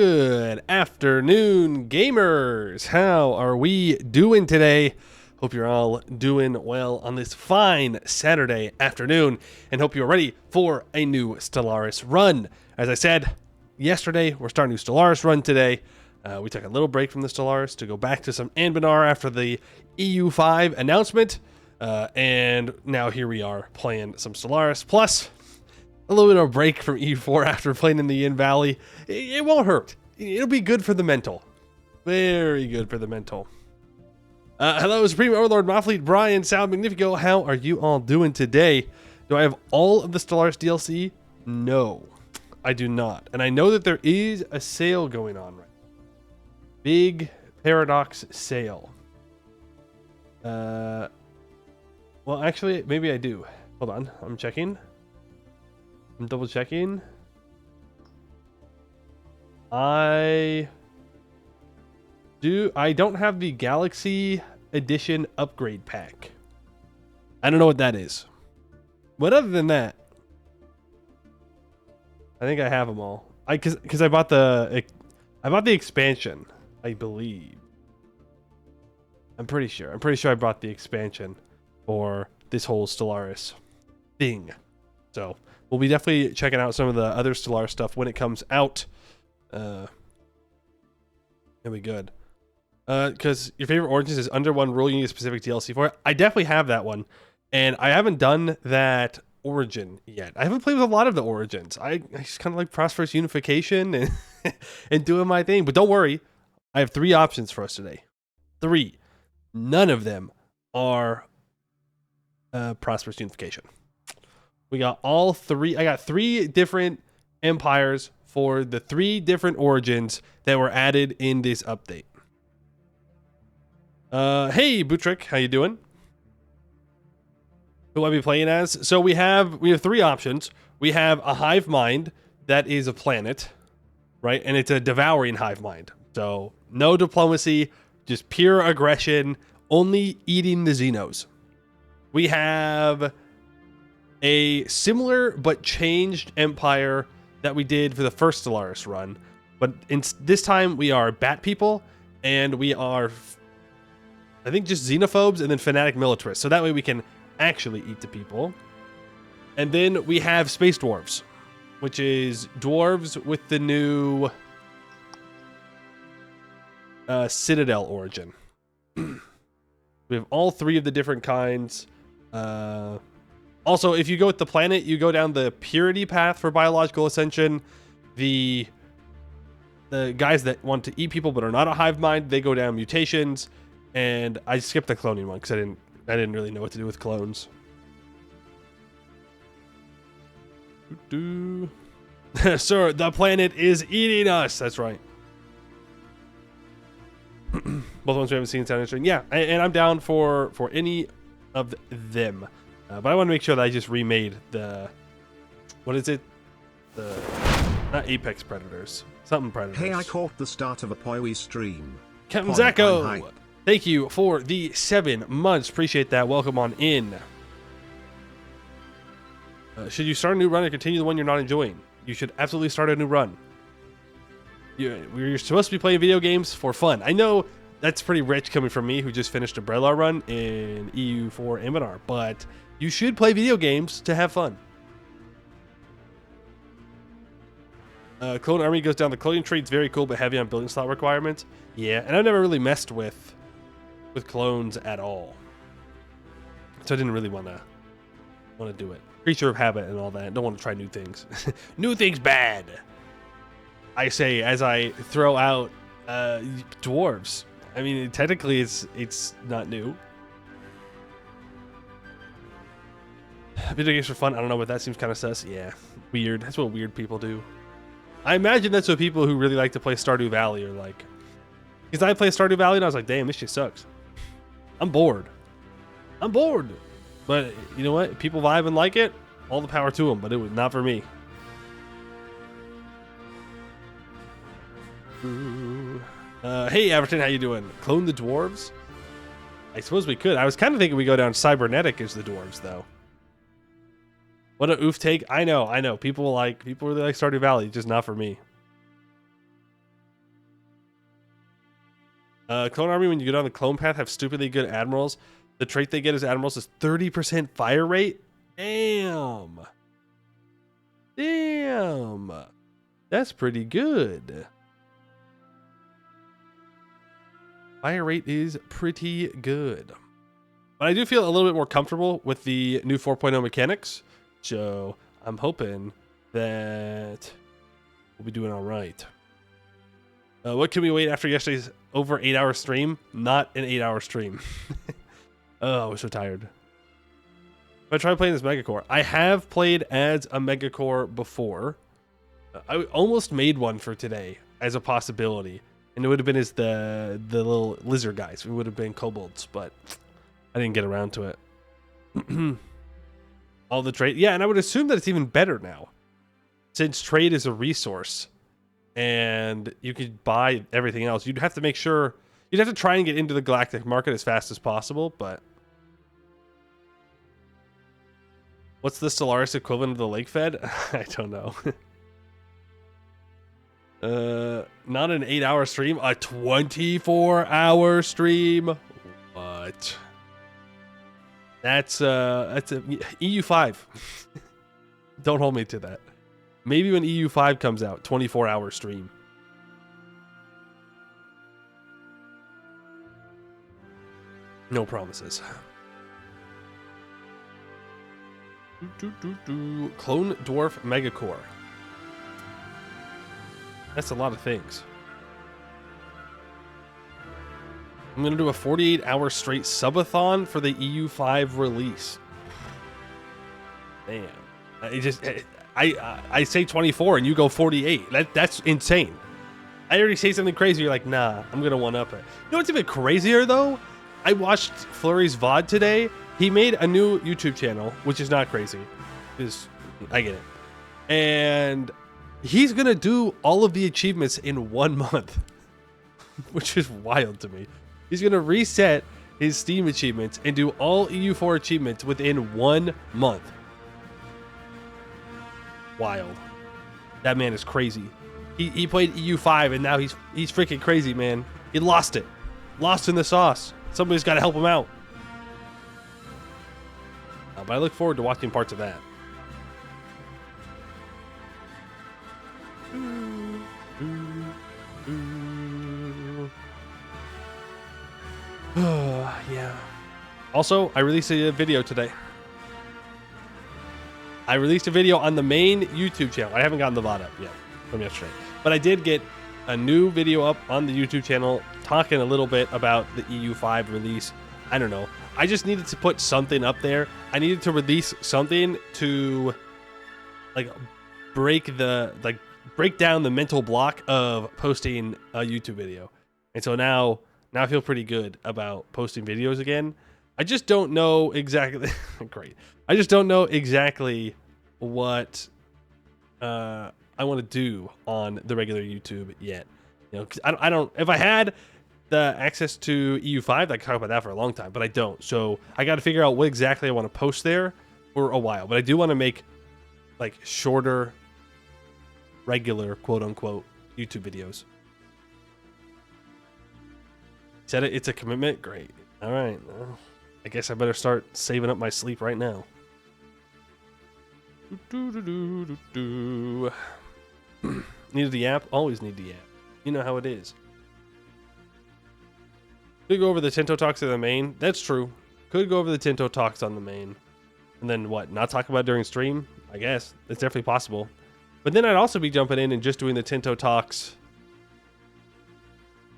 Good afternoon, gamers. How are we doing today? Hope you're all doing well on this fine Saturday afternoon, and hope you're ready for a new Stellaris run. As I said yesterday, we're starting a new Stellaris run today. We took a little break from the Stellaris to go back to some Anbinar after the EU5 announcement, and now here we are playing some Stellaris, plus a little bit of a break from E4 after playing in the Yin Valley. It won't hurt. It'll be good for the mental. Very good for the mental. Hello, Supreme Overlord, Moffleet, Brian, Sal, Magnifico. How are you all doing today? Do I have all of the Stellaris DLC? No, I do not. And I know that there is a sale going on right now. Big Paradox sale. Well, actually, maybe I do. Hold on, I'm checking. I'm double checking. I don't have the Galaxy Edition upgrade pack. I don't know what that is. But other than that, I think I have them all. Because I bought the expansion, I believe. I'm pretty sure I bought the expansion for this whole Stellaris thing. So we'll be definitely checking out some of the other Stellaris stuff when it comes out. It'll be good. Because your favorite Origins is under one rule, you need a specific DLC for it. I definitely have that one. And I haven't done that Origin yet. I haven't played with a lot of the Origins. I just kind of like Prosperous Unification and, and doing my thing. But don't worry, I have 3 options for us today. 3. None of them are Prosperous Unification. We got all 3. I got 3 different empires for the 3 different origins that were added in this update. Hey, Bootrick, how you doing? Who I be playing as? So we have 3 options. We have a hive mind that is a planet, right? And it's a devouring hive mind. So no diplomacy, just pure aggression, only eating the Xenos. We have a similar but changed empire that we did for the first Stellaris run, but this time we are bat people, and we are, I think, just xenophobes and then fanatic militarists, so that way we can actually eat the people. And then we have space dwarves, which is dwarves with the new Citadel origin. We have all 3 of the different kinds. Also, if you go with the planet, you go down the purity path for biological ascension. The guys that want to eat people but are not a hive mind, they go down mutations. And I skipped the cloning one because I didn't really know what to do with clones. Sir, the planet is eating us. That's right. Both ones we haven't seen sound interesting. Yeah, and I'm down for any of them. But I want to make sure that I just remade the, what is it? Not Apex Predators. Something Predators. Hey, I caught the start of a Poiwi stream. Captain Zacko, thank you for the 7 months. Appreciate that. Welcome on in. Should you start a new run or continue the one you're not enjoying? You should absolutely start a new run. You're supposed to be playing video games for fun. I know that's pretty rich coming from me, who just finished a Brellar run in EU4 Anbinar, but you should play video games to have fun. Clone Army goes down the cloning tree. It's very cool, but heavy on building slot requirements. Yeah, and I've never really messed with clones at all, so I didn't really want to do it. Creature of habit and all that. Don't want to try new things. New things bad, I say, as I throw out dwarves. I mean, technically, it's not new. Video games for fun. I don't know, but that seems kind of sus. Yeah, weird. That's what weird people do. I imagine that's what people who really like to play Stardew Valley are like. Because I play Stardew Valley and I was like, damn, this shit sucks. I'm bored. But you know what? If people vibe and like it, all the power to them. But it was not for me. Hey, Everton, how you doing? Clone the dwarves? I suppose we could. I was kind of thinking we go down cybernetic as the dwarves, though. What a oof take. I know. People really like Stardew Valley, just not for me. Clone Army, when you go down the clone path, have stupidly good admirals. The trait they get as admirals is 30% fire rate. Damn. Damn. That's pretty good. Fire rate is pretty good. But I do feel a little bit more comfortable with the new 4.0 mechanics. So I'm hoping that we'll be doing all right. What can we wait after yesterday's over 8-hour stream? Not an 8-hour stream. Oh, I was so tired. But I tried playing this Megacore. I have played as a Megacore before. I almost made one for today as a possibility. And it would have been as the little lizard guys. We would have been kobolds, but I didn't get around to it. All the trade. Yeah, and I would assume that it's even better now. Since trade is a resource. And you could buy everything else. You'd have to make sure... You'd have to try and get into the galactic market as fast as possible, but... What's the Stellaris equivalent of the Lake Fed? I don't know. Not an 8-hour stream, a 24-hour stream. What? That's a EU5. Don't hold me to that. Maybe when EU5 comes out, 24-hour stream. No promises. Clone Dwarf Megacore. That's a lot of things. I'm going to do a 48-hour straight subathon for the EU5 release. Man. I say 24 and you go 48. That's insane. I already say something crazy. You're like, nah, I'm going to one-up it. You know what's even crazier, though? I watched Flurry's VOD today. He made a new YouTube channel, which is not crazy. I get it. And he's going to do all of the achievements in 1 month, which is wild to me. He's going to reset his Steam achievements and do all EU4 achievements within 1 month. Wild. That man is crazy. He played EU5 and now he's freaking crazy, man. He lost it. Lost in the sauce. Somebody's got to help him out. But I look forward to watching parts of that. Yeah. Also, I released a video today. I released a video on the main YouTube channel. I haven't gotten the VOD up yet from yesterday. But I did get a new video up on the YouTube channel talking a little bit about the EU5 release. I don't know. I just needed to put something up there. I needed to release something to break down the mental block of posting a YouTube video. And so now I feel pretty good about posting videos again. I just don't know exactly great. I just don't know exactly what I want to do on the regular YouTube yet. You know, 'cause I don't if I had the access to EU5, I could talk about that for a long time, but I don't. So I got to figure out what exactly I want to post there for a while. But I do want to make like shorter, regular, quote unquote, YouTube videos. Said it, it's a commitment. Great. All right. I guess I better start saving up my sleep right now. Needed the app? Always need the app. You know how it is. Could go over the Tinto talks in the main. That's true. Could go over the Tinto talks on the main. And then what? Not talk about it during stream? I guess. It's definitely possible. But then I'd also be jumping in and just doing the Tinto talks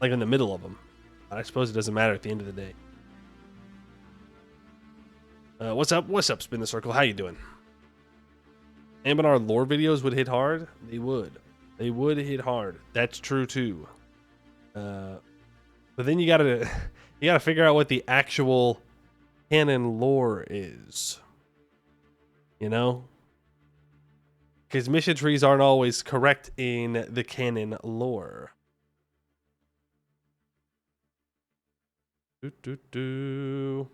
like in the middle of them. I suppose it doesn't matter at the end of the day. What's up? What's up, Spin the Circle? How you doing? And our lore videos would hit hard? They would. They would hit hard. That's true too. But then you gotta figure out what the actual canon lore is. You know? Because mission trees aren't always correct in the canon lore. You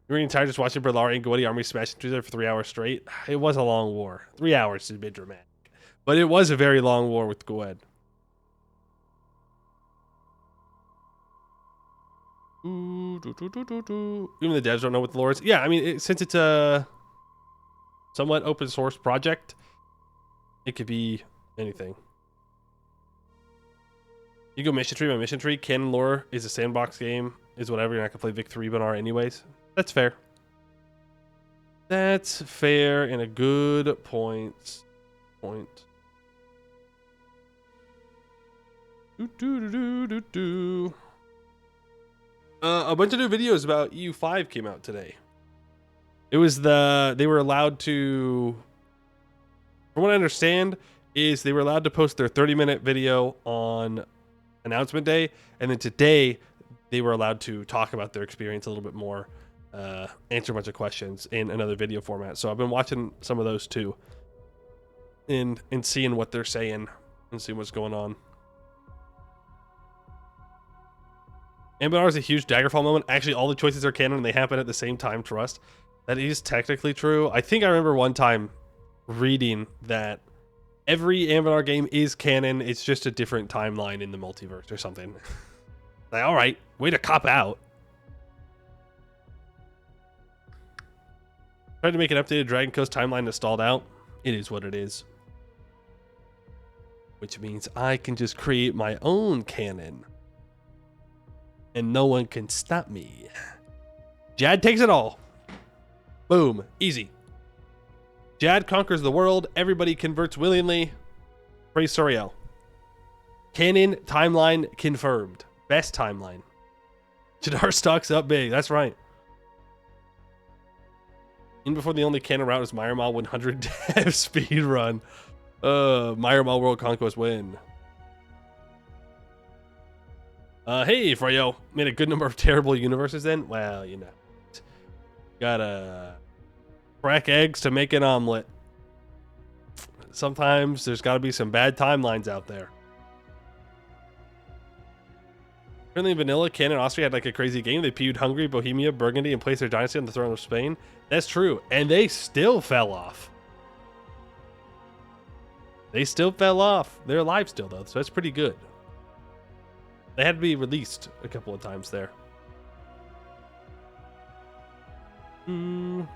were getting tired just watching Berlari and Goetti army smashing through there for 3 hours straight? It was a long war. 3 hours is a bit dramatic. But it was a very long war with Goed. Even the devs don't know what the lore is. Yeah, I mean, since it's a somewhat open source project, it could be anything. You go mission tree by mission tree. Canon lore is a sandbox game, is whatever. You're not gonna play Vic 3 but are anyways. That's fair. That's fair and a good point. A bunch of new videos about EU5 came out today. It was they were allowed to, from what I understand, is they were allowed to post their 30-minute video on announcement day, and then today they were allowed to talk about their experience a little bit more, answer a bunch of questions in another video format. So I've been watching some of those too, and seeing what they're saying and seeing what's going on. Ambinar is a huge Daggerfall moment. Actually, all the choices are canon and they happen at the same time. Trust. That is technically true. I think I remember one time reading that every Ambinar game is canon. It's just a different timeline in the multiverse or something. Like, all right, way to cop out. Tried to make an updated Dragon Coast timeline that stalled out. It is what it is. Which means I can just create my own canon. And no one can stop me. Jad takes it all. Boom. Easy. Jad conquers the world. Everybody converts willingly. Praise Soriel. Canon timeline confirmed. Best timeline. Jadar stocks up big. That's right. In before the only canon route is Myrmal 100 dev speed run. Myrmal World Conquest win. Hey, Froyo. Made a good number of terrible universes then? Well, you know. Gotta crack eggs to make an omelet. Sometimes there's gotta be some bad timelines out there. Currently vanilla, Canon Austria had like a crazy game. They PU'd Hungary, Bohemia, Burgundy, and placed their dynasty on the throne of Spain. That's true. And they still fell off. They still fell off. They're alive still, though, so that's pretty good. They had to be released a couple of times there. For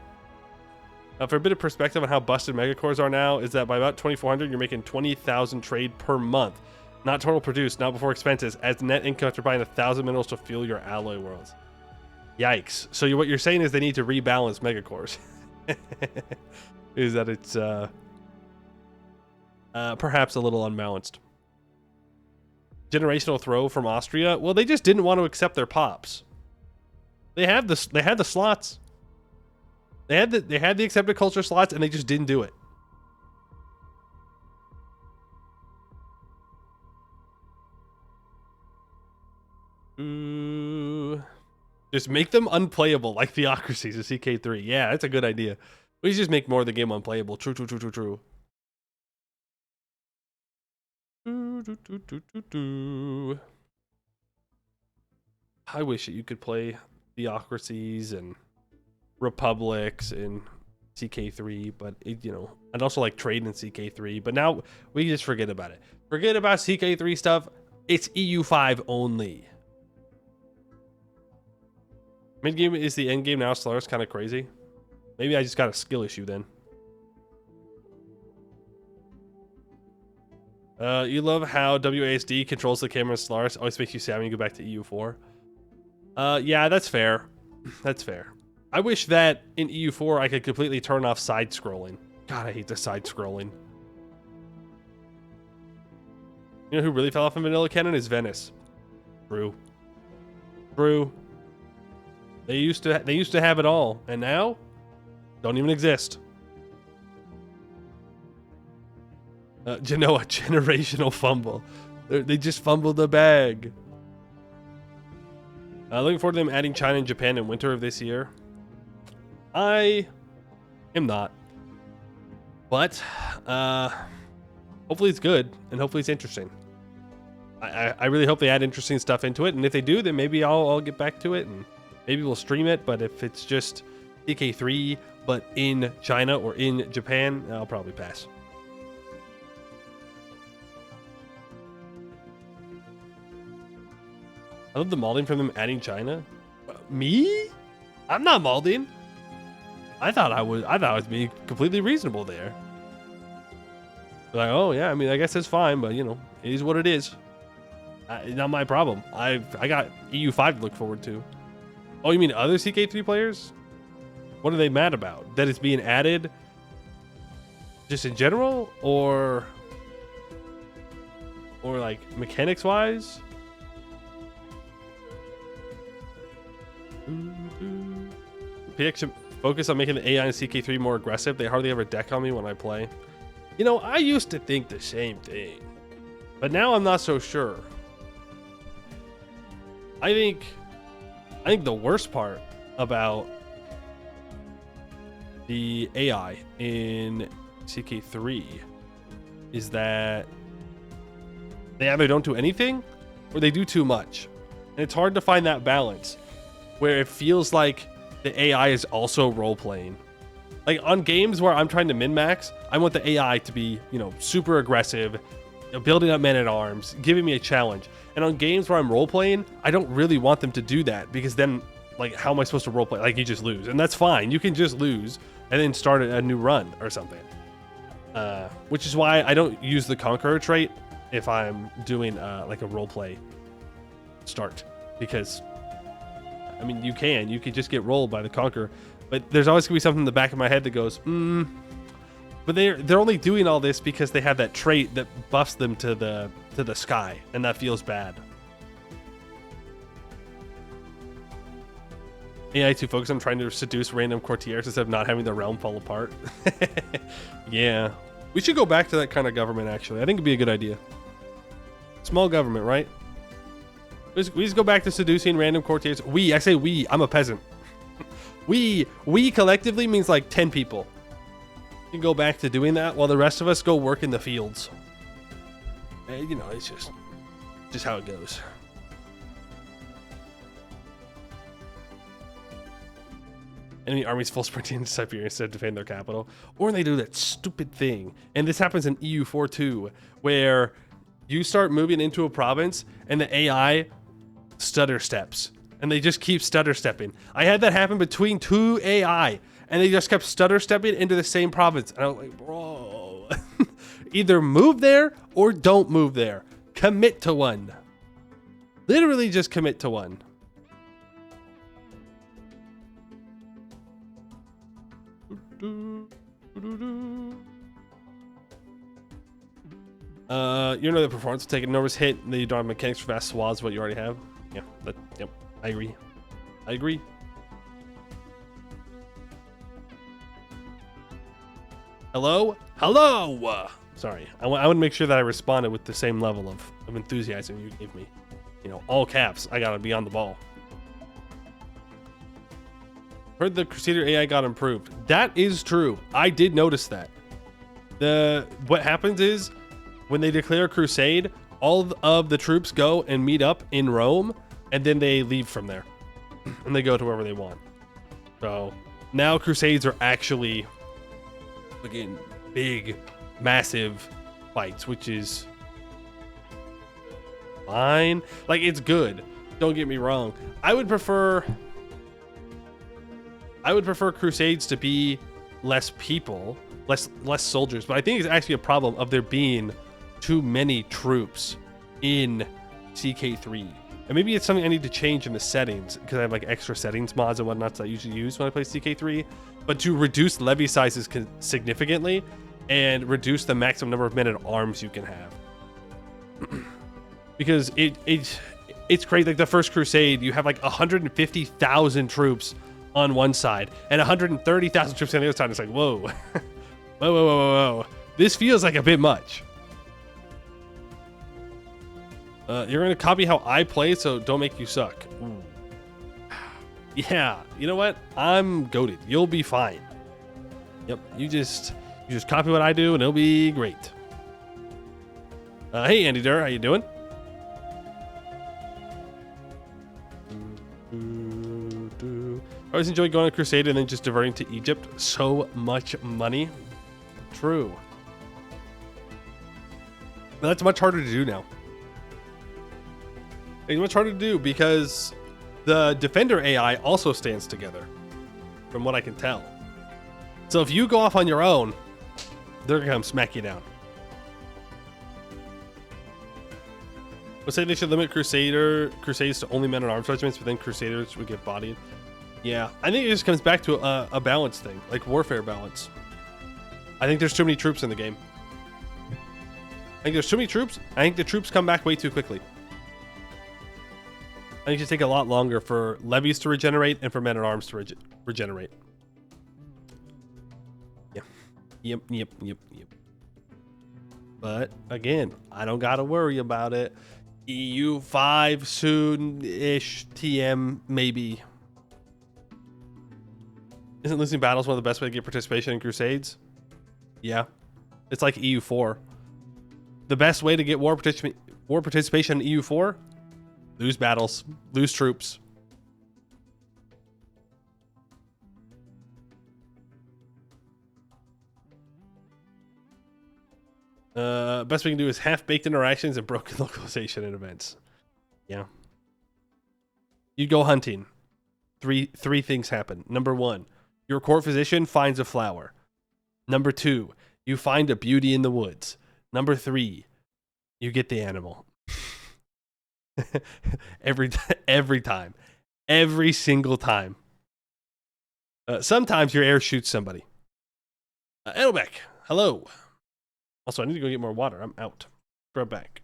a bit of perspective on how busted megacores are now, is that by about 2400, you're making 20,000 trade per month. Not total produced, not before expenses, as net income after buying 1,000 minerals to fuel your alloy worlds. Yikes. So what you're saying is they need to rebalance megacores. Is that it's perhaps a little unbalanced. Generational throw from Austria. Well, they just didn't want to accept their pops. They had the slots. They had the accepted culture slots, and they just didn't do it. Just make them unplayable, like Theocracies of CK3. Yeah, that's a good idea. We just make more of the game unplayable. True. I wish that you could play Theocracies and Republics in CK3, but you know, I'd also like trade in CK3, but now we just forget about it. Forget about CK3 stuff. It's EU5 only. Mid game is the end game now. Stellaris kind of crazy. Maybe I just got a skill issue then. You love how WASD controls the camera in Stellaris. Always makes you sad when you go back to EU4. Yeah, that's fair. That's fair. I wish that in EU4 I could completely turn off side scrolling. God, I hate the side scrolling. You know who really fell off in vanilla canon is Venice. True. They used to have it all, and now don't even exist. Genoa, generational fumble. They just fumbled the bag. Looking forward to them adding China and Japan in winter of this year. I am not. But hopefully it's good, and hopefully it's interesting. I really hope they add interesting stuff into it, and if they do, then maybe I'll get back to it, and maybe we'll stream it. But if it's just CK3, but in China or in Japan, I'll probably pass. I love the modding from them adding China. Me? I'm not malding. I thought I was being completely reasonable there. Like, oh yeah, I mean, I guess it's fine, but you know, it is what it is. Not my problem. I got EU5 to look forward to. Oh, you mean other CK3 players? What are they mad about? That it's being added just in general, or like mechanics wise? PX should focus on making the AI in CK3 more aggressive. They hardly ever deck on me when I play. You know, I used to think the same thing, but now I'm not so sure. I think the worst part about the AI in CK3 is that they either don't do anything or they do too much. And it's hard to find that balance where it feels like the AI is also role playing. Like on games where I'm trying to min-max, I want the AI to be, you know, super aggressive, you know, building up men-at-arms, giving me a challenge. And on games where I'm role-playing, I don't really want them to do that, because then, like, how am I supposed to role-play? Like, you just lose. And that's fine. You can just lose and then start a new run or something. Which is why I don't use the Conqueror trait if I'm doing, like, a role-play start. Because, I mean, you could just get rolled by the Conqueror. But there's always going to be something in the back of my head that goes, But they're only doing all this because they have that trait that buffs them to the sky, and that feels bad. AI to focus on trying to seduce random courtiers instead of not having the realm fall apart. Yeah, we should go back to that kind of government. Actually, I think it'd be a good idea. Small government, right? We just go back to seducing random courtiers. I say we. I'm a peasant. We collectively means like 10 people. You can go back to doing that while the rest of us go work in the fields. And, you know, it's just how it goes. Enemy armies full sprinting into Siberia instead of defending their capital. Or they do that stupid thing. And this happens in EU4 too, where you start moving into a province and the AI stutter steps. And they just keep stutter stepping. I had that happen between two AI, and they just kept stutter stepping into the same province. And I was like, bro, either move there or don't move there. Commit to one. Literally just commit to one. You know the performance will take an enormous hit, and then you don't have mechanics for fast swaths, what you already have. Yeah, yep. I agree. Hello? Sorry, I want to make sure that I responded with the same level of enthusiasm you gave me. You know, all caps. I gotta be on the ball. Heard the Crusader AI got improved. That is true. I did notice that. What happens is when they declare a crusade, all of the troops go and meet up in Rome, and then they leave from there. And they go to wherever they want. So now crusades are actually again big, massive fights, which is fine. Like, it's good. Don't get me wrong. I would prefer crusades to be less people, less soldiers, but I think it's actually a problem of there being too many troops in CK3. And maybe it's something I need to change in the settings, because I have like extra settings mods and whatnot that I usually use when I play CK3. But to reduce levy sizes significantly and reduce the maximum number of men-at-arms you can have. Because it's crazy. Like the first crusade, you have like 150,000 troops on one side and 130,000 troops on the other side. It's like, whoa. whoa. This feels like a bit much. You're going to copy how I play, so don't make you suck. Ooh. Yeah, you know what? I'm goated. You'll be fine. Yep, you just copy what I do, and it'll be great. Hey, Andy Durr, how you doing? I always enjoy going on a crusade and then just diverting to Egypt. So much money. True. But that's much harder to do now. It's much harder to do because The Defender AI also stands together, from what I can tell. So if you go off on your own, they're gonna come smack you down. Let's say they should limit Crusades to only men-at-arms regiments, but then Crusaders would get bodied. Yeah, I think it just comes back to a balance thing, like warfare balance. I think there's too many troops in the game. I think there's too many troops. I think the troops come back way too quickly. I think it should take a lot longer for levies to regenerate and for men-at-arms to regenerate. Yep. But again, I don't gotta worry about it. EU5 soon-ish, TM maybe. Isn't losing battles one of the best way to get participation in Crusades? Yeah, it's like EU4. The best way to get war participation in EU4: lose battles, lose troops. Best we can do is half-baked interactions and broken localization in events. Yeah. You go hunting. Three things happen. Number 1, your court physician finds a flower. Number 2, you find a beauty in the woods. Number 3, you get the animal. every time. Every single time. Sometimes your air shoots somebody. Edelbeck, hello. Also, I need to go get more water. I'm out. Grab back.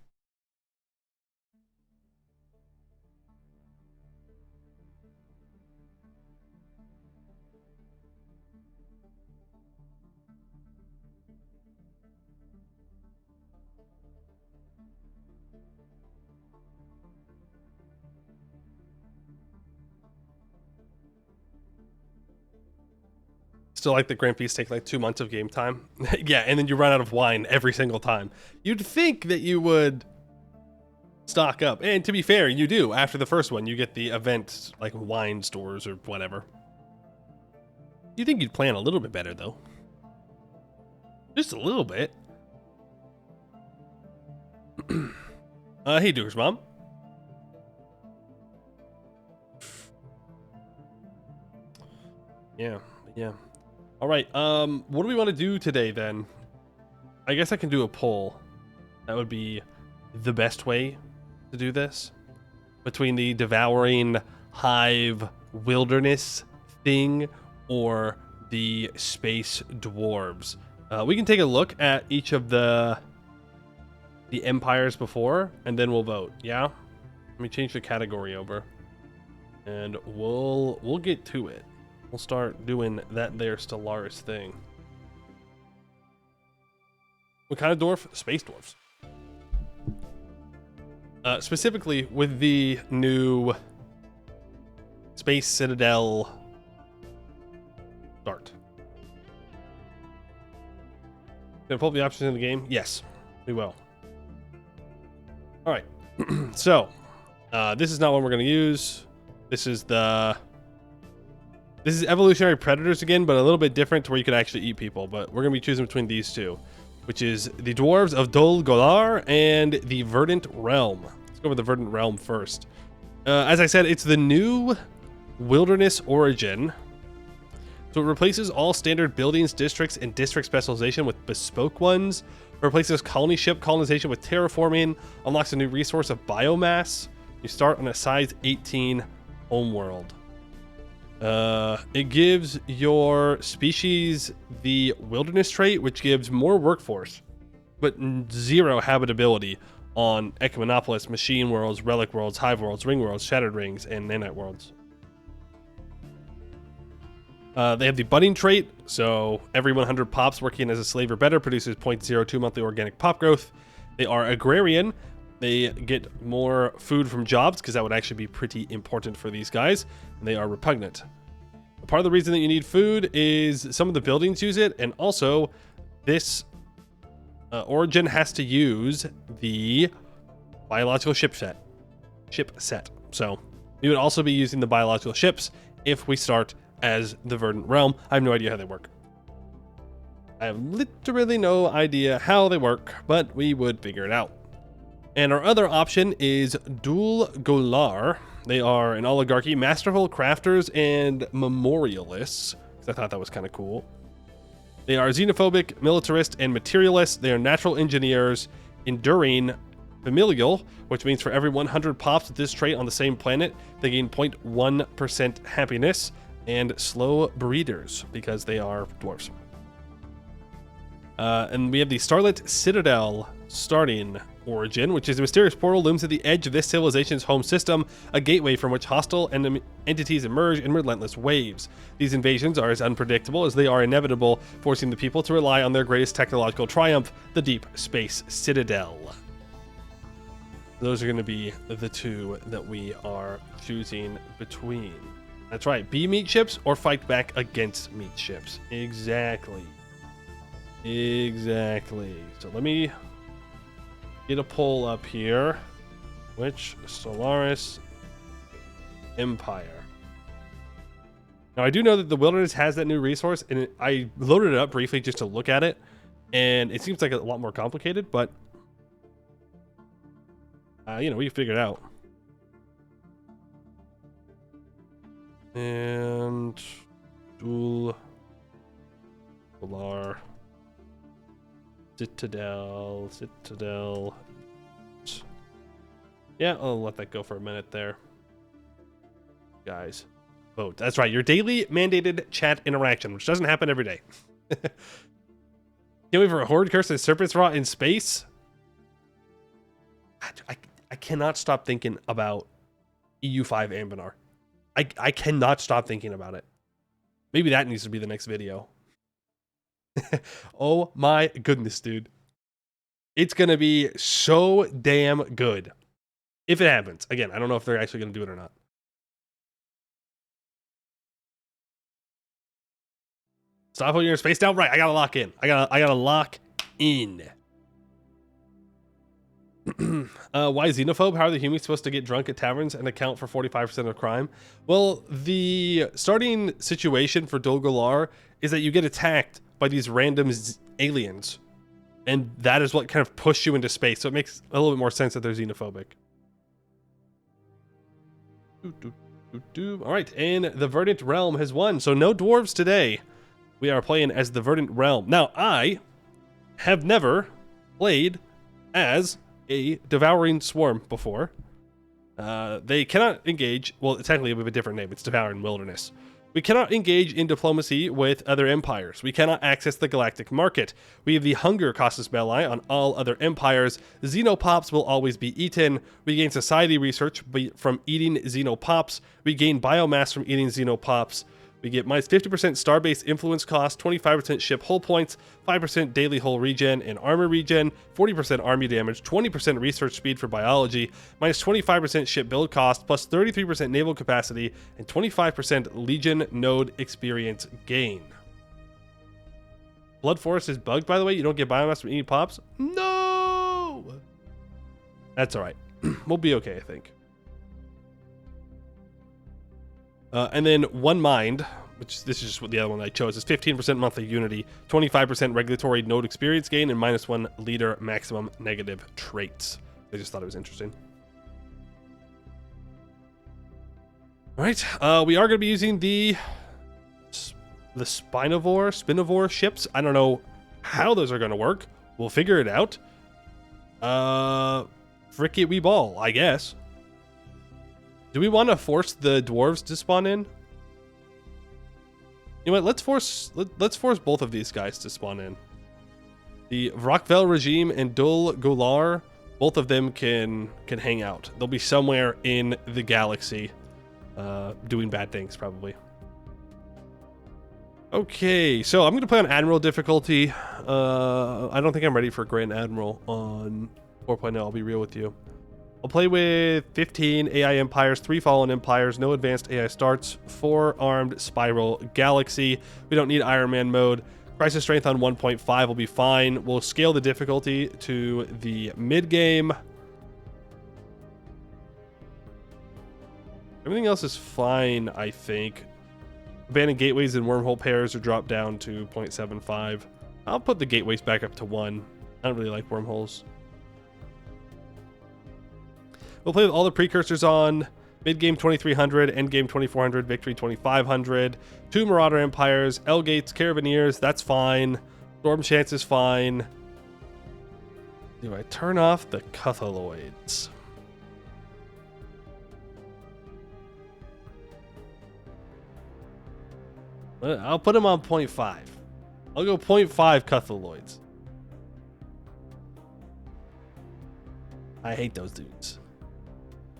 Still like the Grand Prix take like 2 months of game time. Yeah, and then you run out of wine every single time. You'd think that you would stock up. And to be fair, you do. After the first one, you get the event like wine stores or whatever. You think you'd plan a little bit better though. Just a little bit. Hey, Doers Mom. Yeah. All right. What do we want to do today then? I guess I can do a poll. That would be the best way to do this. Between the devouring hive wilderness thing or the space dwarves. We can take a look at each of the empires before, and then we'll vote. Yeah. Let me change the category over, and we'll get to it. We'll start doing that there Stellaris thing. What kind of dwarf? Space dwarfs. Specifically with the new Space Citadel start. Gonna pull up the options in the game? Yes, we will. All right. So, this is not what we're gonna use. This is evolutionary predators again, but a little bit different to where you can actually eat people. But we're gonna be choosing between these two, which is the dwarves of Dol Golar and the Verdant Realm. Let's go with the Verdant Realm first. As I said, it's the new wilderness origin. So it replaces all standard buildings, districts, and district specialization with bespoke ones. It replaces colony ship colonization with terraforming. Unlocks a new resource of biomass. You start on a size 18 homeworld. It gives your species the wilderness trait, which gives more workforce, but 0 habitability on Ecumenopolis, Machine Worlds, Relic Worlds, Hive Worlds, Ring Worlds, Shattered Rings, and Nanite Worlds. They have the budding trait, so every 100 pops working as a slave or better produces 0.02 monthly organic pop growth. They are agrarian. They get more food from jobs, because that would actually be pretty important for these guys. And they are repugnant. Part of the reason that you need food is some of the buildings use it, and also this origin has to use the biological ship set. So we would also be using the biological ships if we start as the Verdant Realm. I have no idea how they work. I have literally no idea how they work, but we would figure it out. And our other option is Dol Golar. They are an oligarchy, masterful crafters and memorialists. I thought that was kind of cool. They are xenophobic, militarist, and materialist. They are natural engineers, enduring, familial, which means for every 100 pops with this trait on the same planet, they gain 0.1% happiness, and slow breeders, because they are dwarves. And we have the Starlit Citadel starting origin, which is a mysterious portal looms at the edge of this civilization's home system, a gateway from which hostile entities emerge in relentless waves. These invasions are as unpredictable as they are inevitable, forcing the people to rely on their greatest technological triumph, the Deep Space Citadel. Those are going to be the two that we are choosing between. That's right, be meat ships or fight back against meat ships. Exactly. So let me get a poll up here. Which Stellaris Empire? Now I do know that the Wilderness has that new resource, and I loaded it up briefly just to look at it, and it seems like a lot more complicated, but you know, we can figure it out. And Dual Solar Citadel. Yeah, I'll let that go for a minute there. Guys, vote. That's right, your daily mandated chat interaction, which doesn't happen every day. Can't wait for a horde curse and serpent's rot in space. I cannot stop thinking about EU5 Ambinar. I cannot stop thinking about it. Maybe that needs to be the next video. Oh my goodness, dude. It's going to be so damn good. If it happens. Again, I don't know if they're actually going to do it or not. Stop holding your space down. Right, I got to lock in. I got to lock in. Why xenophobe? How are the humans supposed to get drunk at taverns and account for 45% of crime? Well, the starting situation for Dol Gullar is that you get attacked by these random aliens, and that is what kind of pushed you into space, so it makes a little bit more sense that they're xenophobic. All right, and the Verdant Realm has won, so no dwarves today. We are playing as the Verdant Realm. Now, I have never played as a devouring swarm before. They cannot engage, well, technically we have a different name, it's devouring wilderness. We cannot engage in diplomacy with other empires. We cannot access the galactic market. We have the hunger casus belli on all other empires. Xenopops will always be eaten. We gain society research from eating xenopops. We gain biomass from eating xenopops. We get minus 50% star-based influence cost, 25% ship hull points, 5% daily hull regen and armor regen, 40% army damage, 20% research speed for biology, minus 25% ship build cost, plus 33% naval capacity, and 25% legion node experience gain. Blood Forest is bugged, by the way. You don't get biomass from eating pops? No! That's alright. We'll be okay, I think. And then One Mind, which this is just what the other one I chose, is 15% monthly unity, 25% regulatory node experience gain, and minus 1 leader maximum negative traits. I just thought it was interesting. All right, we are going to be using the Spinivore ships. I don't know how those are going to work. We'll figure it out. Frick it, we ball, I guess. Do we want to force the dwarves to spawn in? You know what? Let's force both of these guys to spawn in. The Vrockvel regime and Dol Gullar, both of them can hang out. They'll be somewhere in the galaxy, doing bad things probably. Okay, so I'm gonna play on Admiral difficulty. I don't think I'm ready for Grand Admiral on 4.0. I'll be real with you. I'll play with 15 AI Empires, 3 Fallen Empires, no advanced AI starts, 4 Armed Spiral Galaxy. We don't need Iron Man mode. Crisis Strength on 1.5 will be fine. We'll scale the difficulty to the mid-game. Everything else is fine, I think. Abandoned gateways and wormhole pairs are dropped down to 0.75. I'll put the gateways back up to 1. I don't really like wormholes. We'll play with all the precursors on. Mid game 2300, end game 2400, victory 2500. 2 Marauder Empires, L-Gates, Carabineers, that's fine. Storm Chance is fine. Do I turn off the Cuthaloids? I'll put them on 0.5. I'll go 0.5 Cuthaloids. I hate those dudes.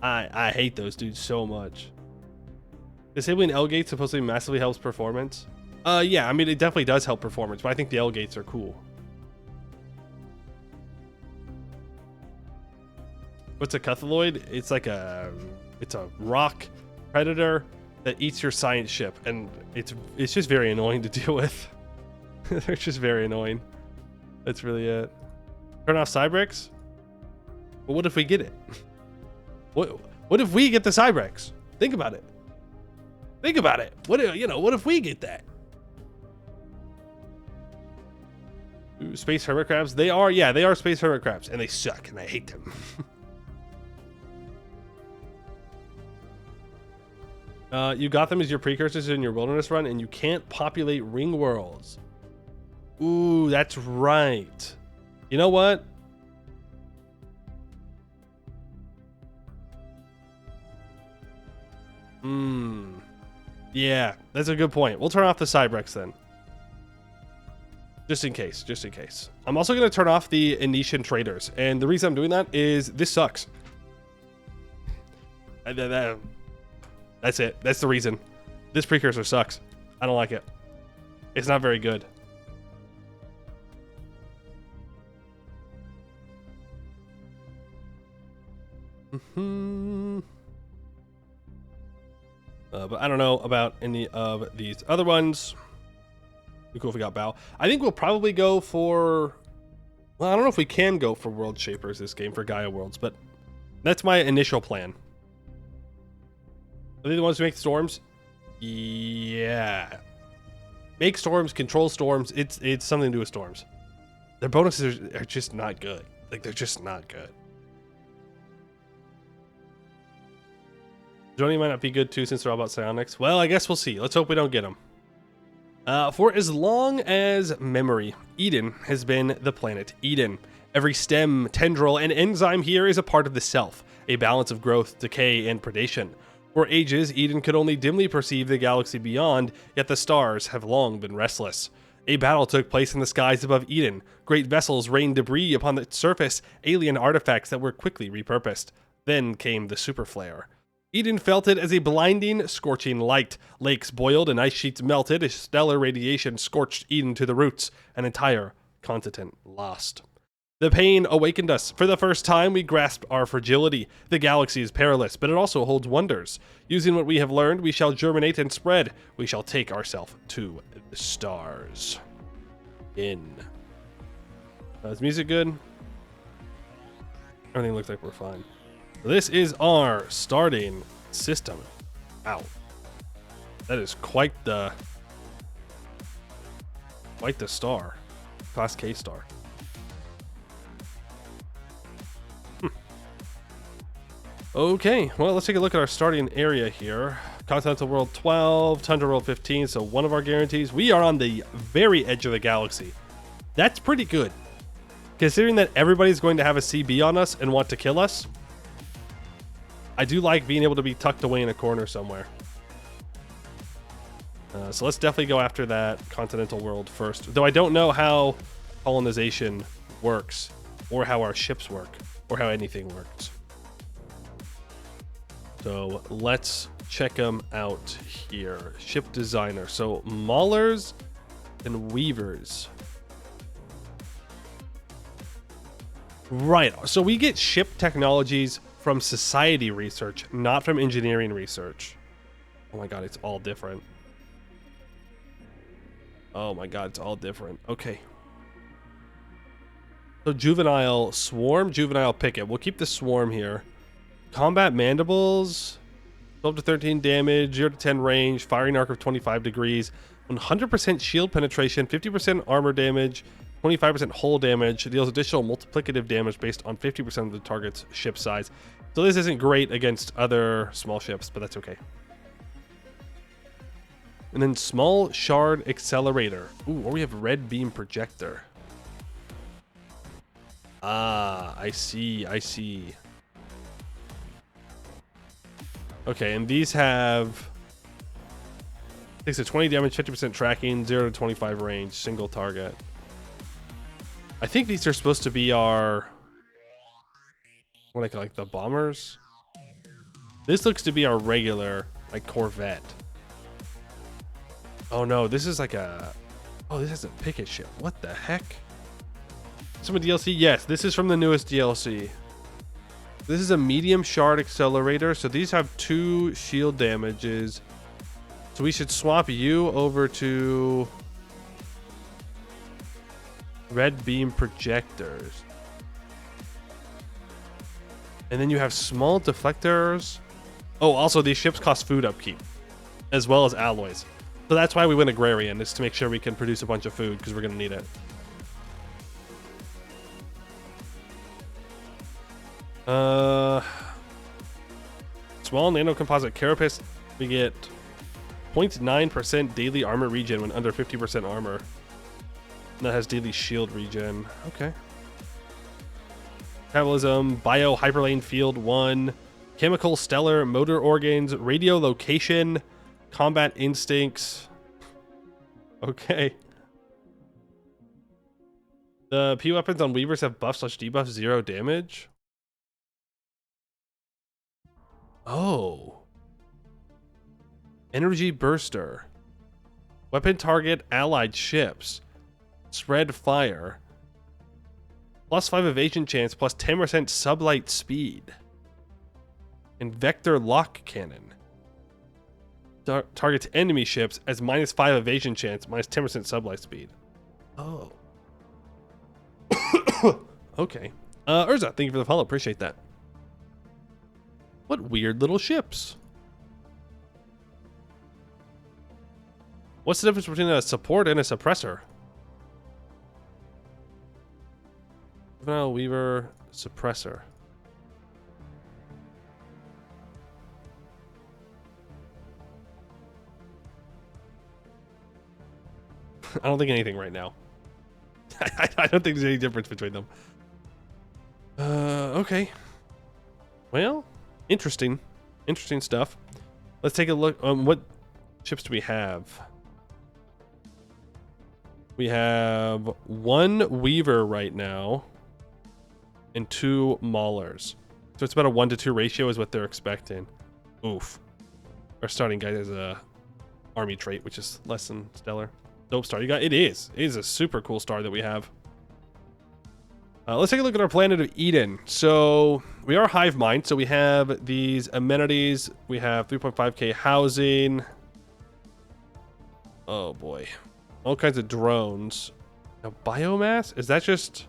I hate those dudes so much. Disabling L-Gates supposedly massively helps performance. Yeah, I mean, it definitely does help performance, but I think the L-Gates are cool. What's a Cuthaloid? It's like it's a rock predator that eats your science ship, and it's just very annoying to deal with. They're just very annoying. That's really it. Turn off Cybrex? But what if we get it? What if we get the Cybrex? Think about it. Think about it. What if we get that? Ooh, Space Hermit Crabs? They are Space Hermit Crabs, and they suck, and I hate them. You got them as your precursors in your wilderness run, and you can't populate ring worlds. Ooh, that's right. You know what? Yeah, that's a good point. We'll turn off the Cybrex then. Just in case. I'm also going to turn off the Anetian traders. And the reason I'm doing that is this sucks. That's it. That's the reason. This precursor sucks. I don't like it. It's not very good. But I don't know about any of these other ones. Be cool if we got Bow. I think we'll probably go for... Well, I don't know if we can go for World Shapers this game for Gaia Worlds, but that's my initial plan. Are they the ones who make storms? Yeah. Make storms, control storms. It's something to do with storms. Their bonuses are just not good. Like, they're just not good. Johnny might not be good too since they're all about psionics. Well, I guess we'll see. Let's hope we don't get them. For as long as memory, Eden has been the planet Eden. Every stem, tendril, and enzyme here is a part of the self, a balance of growth, decay, and predation. For ages, Eden could only dimly perceive the galaxy beyond, yet the stars have long been restless. A battle took place in the skies above Eden. Great vessels rained debris upon the surface, alien artifacts that were quickly repurposed. Then came the super flare. Eden felt it as a blinding, scorching light. Lakes boiled and ice sheets melted as stellar radiation scorched Eden to the roots, an entire continent lost. The pain awakened us. For the first time, we grasped our fragility. The galaxy is perilous, but it also holds wonders. Using what we have learned, we shall germinate and spread. We shall take ourselves to the stars. Is music good? Everything looks like we're fine. This is our starting system. Wow. That is quite the star. Class K star. Okay, well, let's take a look at our starting area here. Continental World 12, Tundra World 15, so one of our guarantees. We are on the very edge of the galaxy. That's pretty good. Considering that everybody's going to have a CB on us and want to kill us, I do like being able to be tucked away in a corner somewhere. So let's definitely go after that continental world first. Though I don't know how colonization works, or how our ships work, or how anything works. So let's check them out here. Ship designer. So maulers and weavers. Right. So we get ship technologies from society research, not from engineering research. Oh my god, it's all different. Oh my god, it's all different. Okay. So juvenile swarm, juvenile picket. We'll keep the swarm here. Combat mandibles, 12 to 13 damage, 0 to 10 range, firing arc of 25 degrees, 100% shield penetration, 50% armor damage, 25% hull damage, deals additional multiplicative damage based on 50% of the target's ship size. So this isn't great against other small ships, but that's okay. And then small shard accelerator. Ooh, or we have red beam projector. Ah, I see, I see. Okay, and these have 6 to 20 damage, 50% tracking, 0 to 25 range, single target. I think these are supposed to be our, what I call, like the bombers. This looks to be our regular like Corvette. Oh no, this is like a, oh, this is a picket ship. What the heck? Some DLC? Yes, this is from the newest DLC. This is a medium shard accelerator. So these have 2 shield damages. So we should swap you over to red beam projectors. And then you have small deflectors. Oh, also these ships cost food upkeep as well as alloys. So that's why we went agrarian, is to make sure we can produce a bunch of food because we're going to need it. Small nano composite carapace. We get 0.9% daily armor regen when under 50% armor. And that has daily shield regen. Okay. Metabolism, bio hyperlane field 1, chemical stellar motor organs, radio location, combat instincts. Okay. The P weapons on Weavers have buff/debuff 0 damage. Oh. Energy burster. Weapon target allied ships. Spread fire. +5 evasion chance, plus 10% sublight speed. And vector lock cannon. Targets enemy ships as -5 evasion chance, -10% sublight speed. Oh. Okay. Urza, thank you for the follow. Appreciate that. What weird little ships. What's the difference between a support and a suppressor? Juvenile Weaver suppressor. I don't think anything right now. I don't think there's any difference between them. Okay. Well, interesting. Interesting stuff. Let's take a look. What ships do we have? We have 1 Weaver right now and 2 Maulers. So it's about a 1-to-2 ratio is what they're expecting. Oof. Our starting guy has a army trait, which is less than stellar. Dope star. It is a super cool star that we have. Let's take a look at our planet of Eden. So we are hive mind. So we have these amenities. We have 3.5k housing. Oh boy. All kinds of drones. Now biomass? Is that just...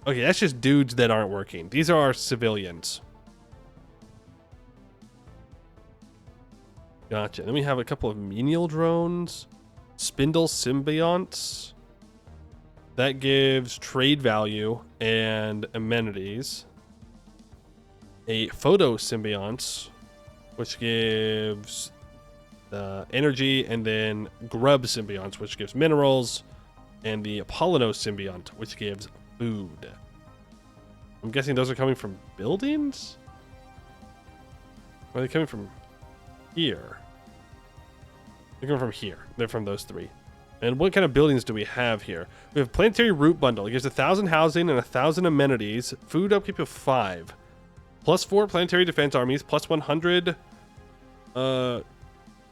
Okay, that's just dudes that aren't working. These are our civilians. Gotcha. Then we have a couple of menial drones. Spindle symbionts. That gives trade value and amenities. A photo symbionts, which gives energy, and then grub symbionts, which gives minerals, and the Apollino symbiont, which gives food. I'm guessing those are coming from buildings? Or are they coming from here? They're coming from here. They're from those 3. And what kind of buildings do we have here? We have planetary root bundle. It gives 1,000 housing and 1,000 amenities. Food upkeep of 5. +4 planetary defense armies. +100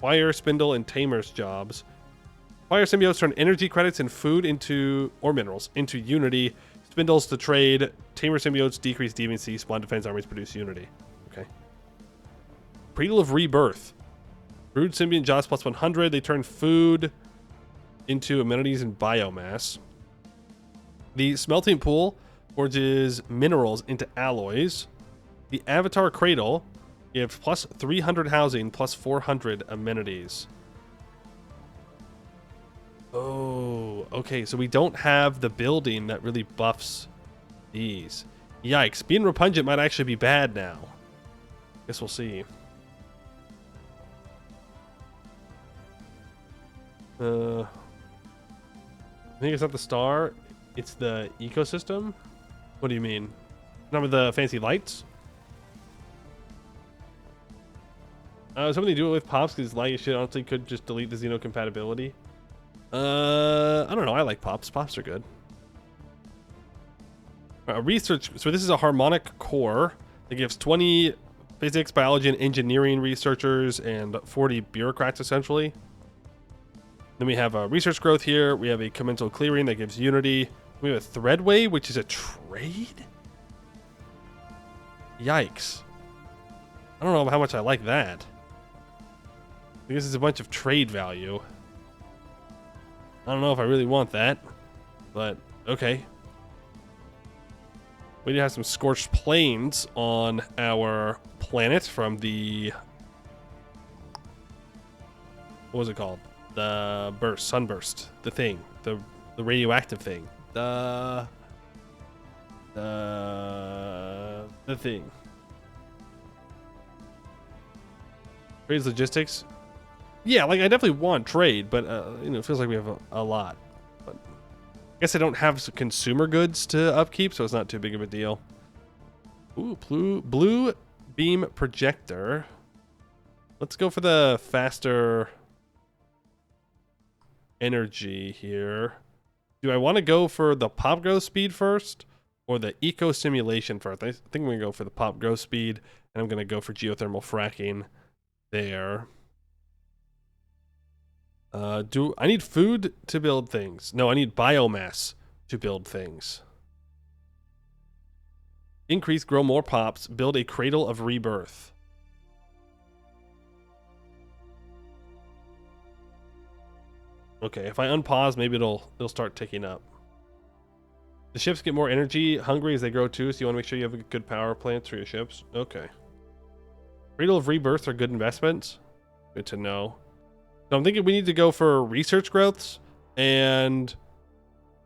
fire, spindle, and tamers jobs. Fire symbiotes turn energy credits and food into, or minerals, into unity. Spindles to trade. Tamer symbiotes decrease deviancy. Spawn defense armies produce unity. Okay. Cradle of Rebirth. Brood symbiont jobs +100. They turn food into amenities and biomass. The smelting pool forges minerals into alloys. The Avatar Cradle gives +300 housing, +400 amenities. Oh, okay. So we don't have the building that really buffs these. Yikes. Being repugnant might actually be bad now. Guess we'll see. I think it's not the star. It's the ecosystem. What do you mean? Remember the fancy lights? Somebody do it with pops because light shit honestly could just delete the Xeno compatibility. I don't know. I like pops. Pops are good. Research. So this is a harmonic core that gives 20 physics, biology, and engineering researchers and 40 bureaucrats essentially. Then we have a research growth here. We have a commensal clearing that gives unity. We have a threadway, which is a trade. Yikes. I don't know how much I like that. I guess it's a bunch of trade value. I don't know if I really want that, but okay. We do have some scorched plains on our planet from the... What was it called? The burst, sunburst, the thing, the radioactive thing, the thing. Trades logistics. Yeah, like I definitely want trade, but it feels like we have a lot. But I guess I don't have some consumer goods to upkeep, so it's not too big of a deal. Ooh, blue beam projector. Let's go for the faster energy here. Do I want to go for the pop growth speed first or the eco simulation first? I think I'm going to go for the pop growth speed, and I'm going to go for geothermal fracking there. Do I need food to build things? No, I need biomass to build things. Increase, grow more pops, build a cradle of rebirth. Okay, if I unpause, maybe it'll start ticking up. The ships get more energy hungry as they grow too, so you want to make sure you have good power plants for your ships. Okay. Cradle of rebirth are good investments. Good to know. So I'm thinking we need to go for research growths and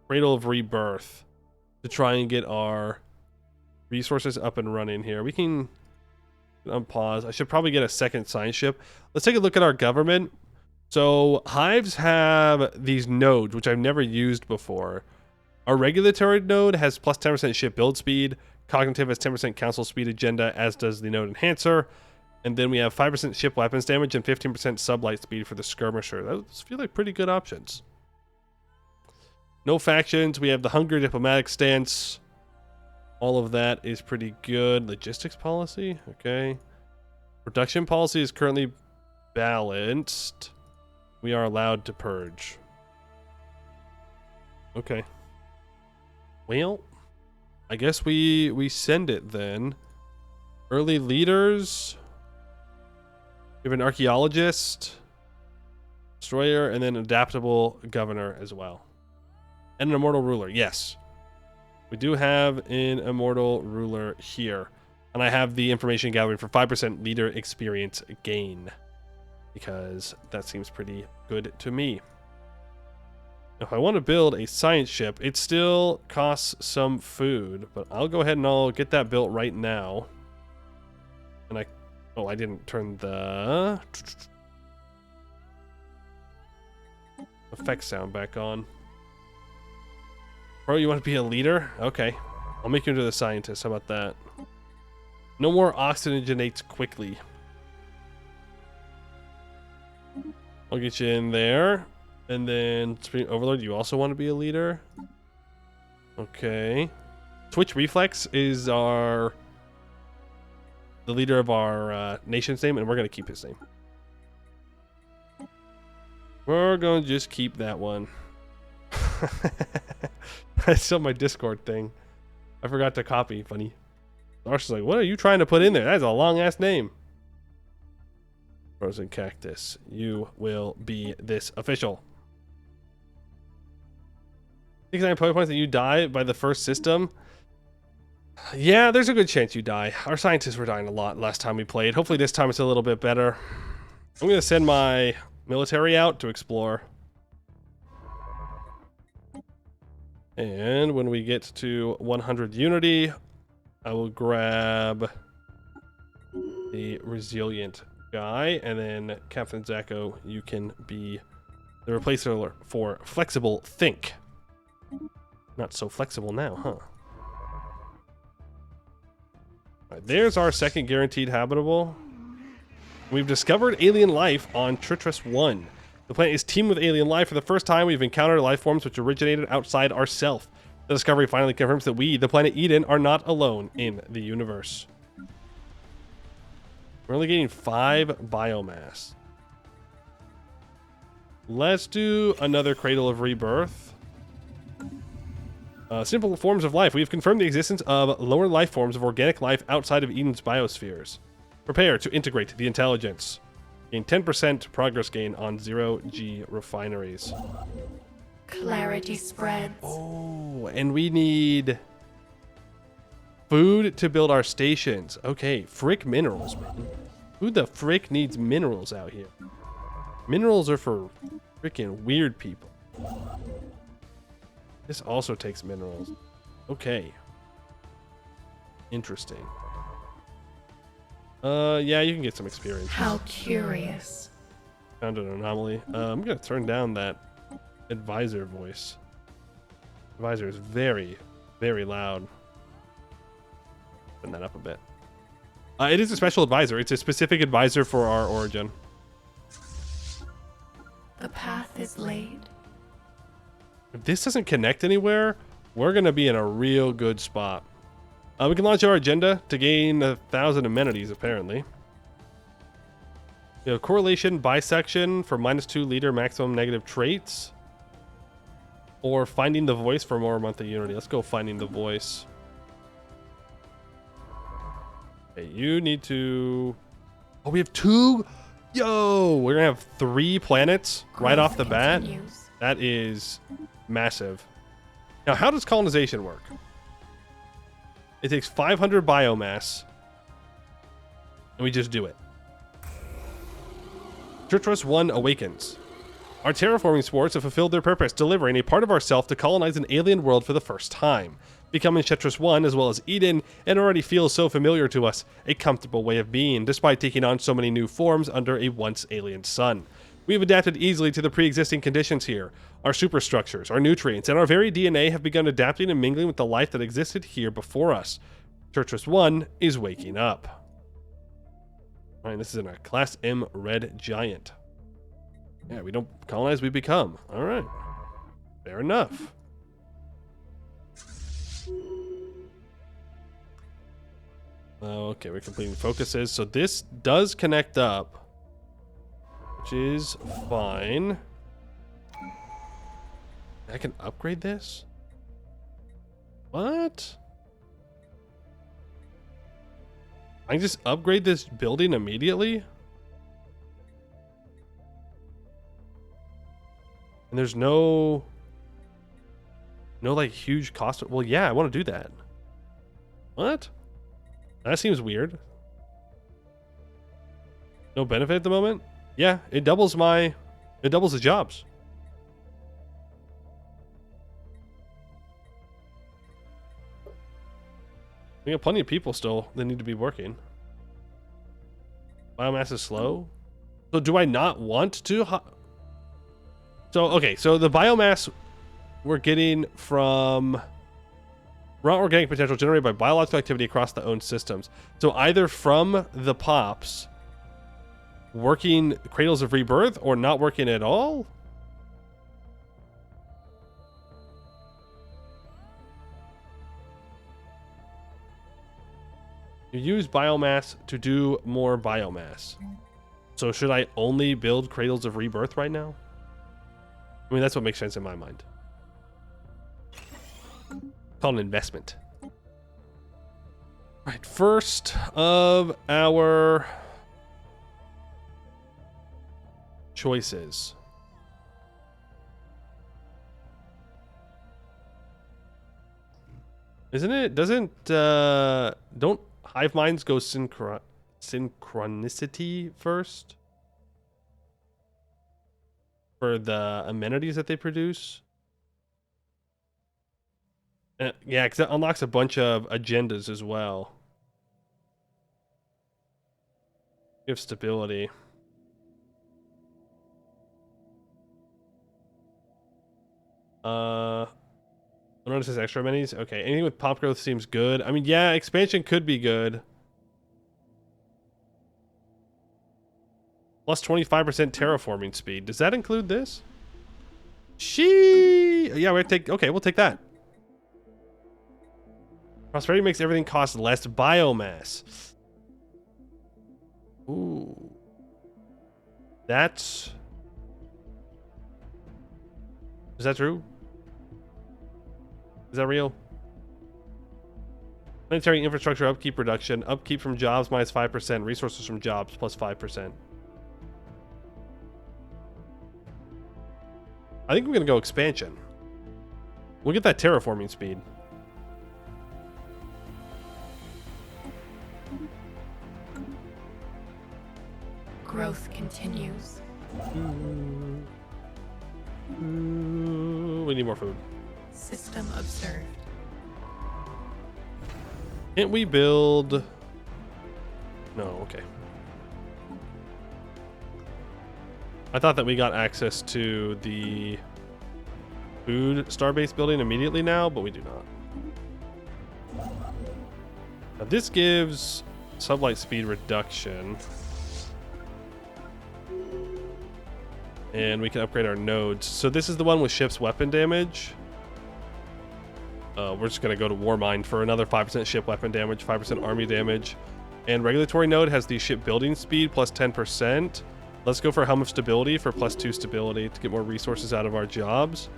Cradle of Rebirth to try and get our resources up and running here. We can unpause. I should probably get a second science ship. Let's take a look at our government. So hives have these nodes, which I've never used before. Our regulatory node has plus 10% ship build speed. Cognitive has 10% council speed agenda, as does the node enhancer. And then we have 5% ship weapons damage and 15% sublight speed for the skirmisher. Those feel like pretty good options. No factions. We have the hunger diplomatic stance. All of that is pretty good. Logistics policy. Okay. Production policy is currently balanced. We are allowed to purge. Okay. Well, I guess we send it then. Early leaders. We have an archaeologist, destroyer, and then adaptable governor as well. And an immortal ruler. Yes. We do have an immortal ruler here. And I have the information gathering for 5% leader experience gain. Because that seems pretty good to me. If I want to build a science ship, it still costs some food. But I'll go ahead and I'll get that built right now. And I didn't turn the effect sound back on. Bro, you want to be a leader? Okay. I'll make you into the scientist. How about that? No more oxygenates quickly. I'll get you in there. And then Supreme Overlord, you also want to be a leader? Okay. Twitch Reflex is the leader of our nation's name, and we're going to keep his name. We're going to just keep that one. That's still my Discord thing. I forgot to copy. Funny. Arsha's like, what are you trying to put in there? That's a long-ass name. Frozen Cactus. You will be this official. 69 play points that you die by the first system. Yeah, there's a good chance you die. Our scientists were dying a lot last time we played. Hopefully this time it's a little bit better. I'm going to send my military out to explore. And when we get to 100 unity, I will grab the resilient guy, and then Captain Zacco, you can be the replacer for flexible think. Not so flexible now, huh? Alright, there's our second guaranteed habitable. We've discovered alien life on Tritris 1. The planet is teemed with alien life. For the first time, we've encountered life forms which originated outside ourselves. The discovery finally confirms that we, the planet Eden, are not alone in the universe. We're only getting 5 biomass. Let's do another Cradle of Rebirth. Simple forms of life. We have confirmed the existence of lower life forms of organic life outside of Eden's biospheres. Prepare to integrate the intelligence. Gain 10% progress gain on 0G refineries. Clarity spreads. Oh, and we need food to build our stations. Okay, frick minerals, man. Who the frick needs minerals out here? Minerals are for freaking weird people. This also takes minerals. Okay. Interesting. Yeah, you can get some experience. How curious. Found an anomaly. I'm gonna turn down that advisor voice. Advisor is very, very loud. Turn that up a bit. It is a special advisor. It's a specific advisor for our origin. The path is laid. If this doesn't connect anywhere, we're going to be in a real good spot. We can launch our agenda to gain 1,000 amenities, apparently. We have correlation bisection for -2 leader maximum negative traits. Or finding the voice for more monthly unity. Let's go finding the voice. Okay, you need to... Oh, we have 2? Yo! We're going to have 3 planets right off the bat. Continues. That is massive. Now, how does colonization work? It takes 500 biomass, and we just do it. Tritris 1 awakens. Our terraforming sports have fulfilled their purpose, delivering a part of ourself to colonize an alien world for the first time. Becoming Tritris 1, as well as Eden, it already feels so familiar to us, a comfortable way of being, despite taking on so many new forms under a once alien sun. We have adapted easily to the pre-existing conditions here. Our superstructures, our nutrients, and our very DNA have begun adapting and mingling with the life that existed here before us. Tritris 1 is waking up. Alright, this is in a Class M red giant. Yeah, we don't colonize, we become. Alright. Fair enough. Okay, we're completing focuses. So this does connect up, which is fine. I can upgrade this? What? I can just upgrade this building immediately? And there's no like huge cost. Well, yeah, I want to do that. What? That seems weird. No benefit at the moment? Yeah, it doubles the jobs. We got plenty of people still that need to be working. Biomass is slow. So do I not want to? So, okay, so the biomass we're getting from raw organic potential generated by biological activity across the owned systems. So either from the pops, working Cradles of Rebirth, or not working at all? You use biomass to do more biomass. So should I only build Cradles of Rebirth right now? I mean, that's what makes sense in my mind. Called an investment. Right, first of our choices. Isn't it? Don't hive minds go synchronicity first? For the amenities that they produce? Yeah, because that unlocks a bunch of agendas as well. Give stability. Notice his extra minis. Okay, anything with pop growth seems good. I mean, yeah, expansion could be good. Plus 25% terraforming speed. Does that include this? Yeah, we'll take. Okay, we'll take that. Prosperity makes everything cost less biomass. Ooh, that's. Is that true? Is that real? Planetary infrastructure upkeep reduction. Upkeep from jobs minus 5%. Resources from jobs plus 5%. I think we're going to go expansion. We'll get that terraforming speed. Growth continues. We need more food. System observed. Can't we build... No, okay. I thought that we got access to the food starbase building immediately now, but we do not. Now this gives sublight speed reduction. And we can upgrade our nodes. So this is the one with ship's weapon damage. We're just going to go to Warmind for another 5% ship weapon damage, 5% army damage. And regulatory node has the ship building speed plus 10%. Let's go for Helm of Stability for plus 2 stability to get more resources out of our jobs.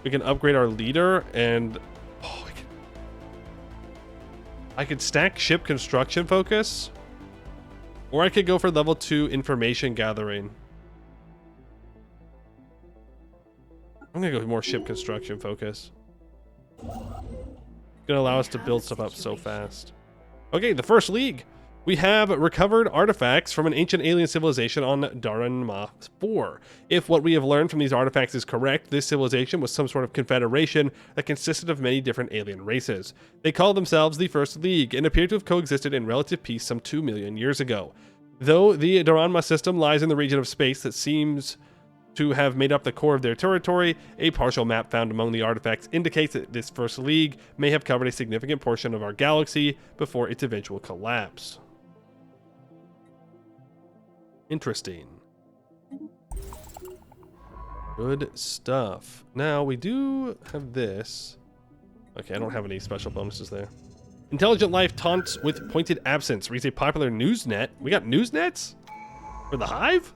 We can upgrade our leader and... Oh, I could stack ship construction focus. Or I could go for level 2 information gathering. I'm going to go with more ship construction focus. It's going to allow us to build stuff up so fast. Okay, the first league. We have recovered artifacts from an ancient alien civilization on Daran 4. If what we have learned from these artifacts is correct, this civilization was some sort of confederation that consisted of many different alien races. They called themselves the First League and appear to have coexisted in relative peace some 2 million years ago. Though the Daranma system lies in the region of space that seems to have made up the core of their territory, a partial map found among the artifacts indicates that this First League may have covered a significant portion of our galaxy before its eventual collapse. Interesting. Good stuff. Now, we do have this. Okay, I don't have any special bonuses there. Intelligent life taunts with pointed absence. Reads a popular news net. We got news nets? For the Hive?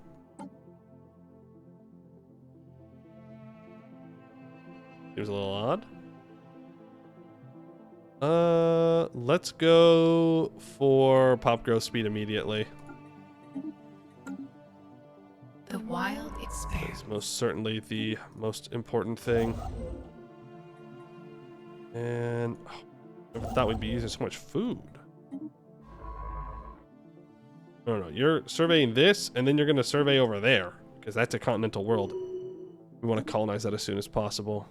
Seems a little odd. Let's go for pop growth speed immediately. The wild experiment. It's most certainly the most important thing. And I never thought we'd be using so much food. No, you're surveying this, and then you're going to survey over there, because that's a continental world. We want to colonize that as soon as possible.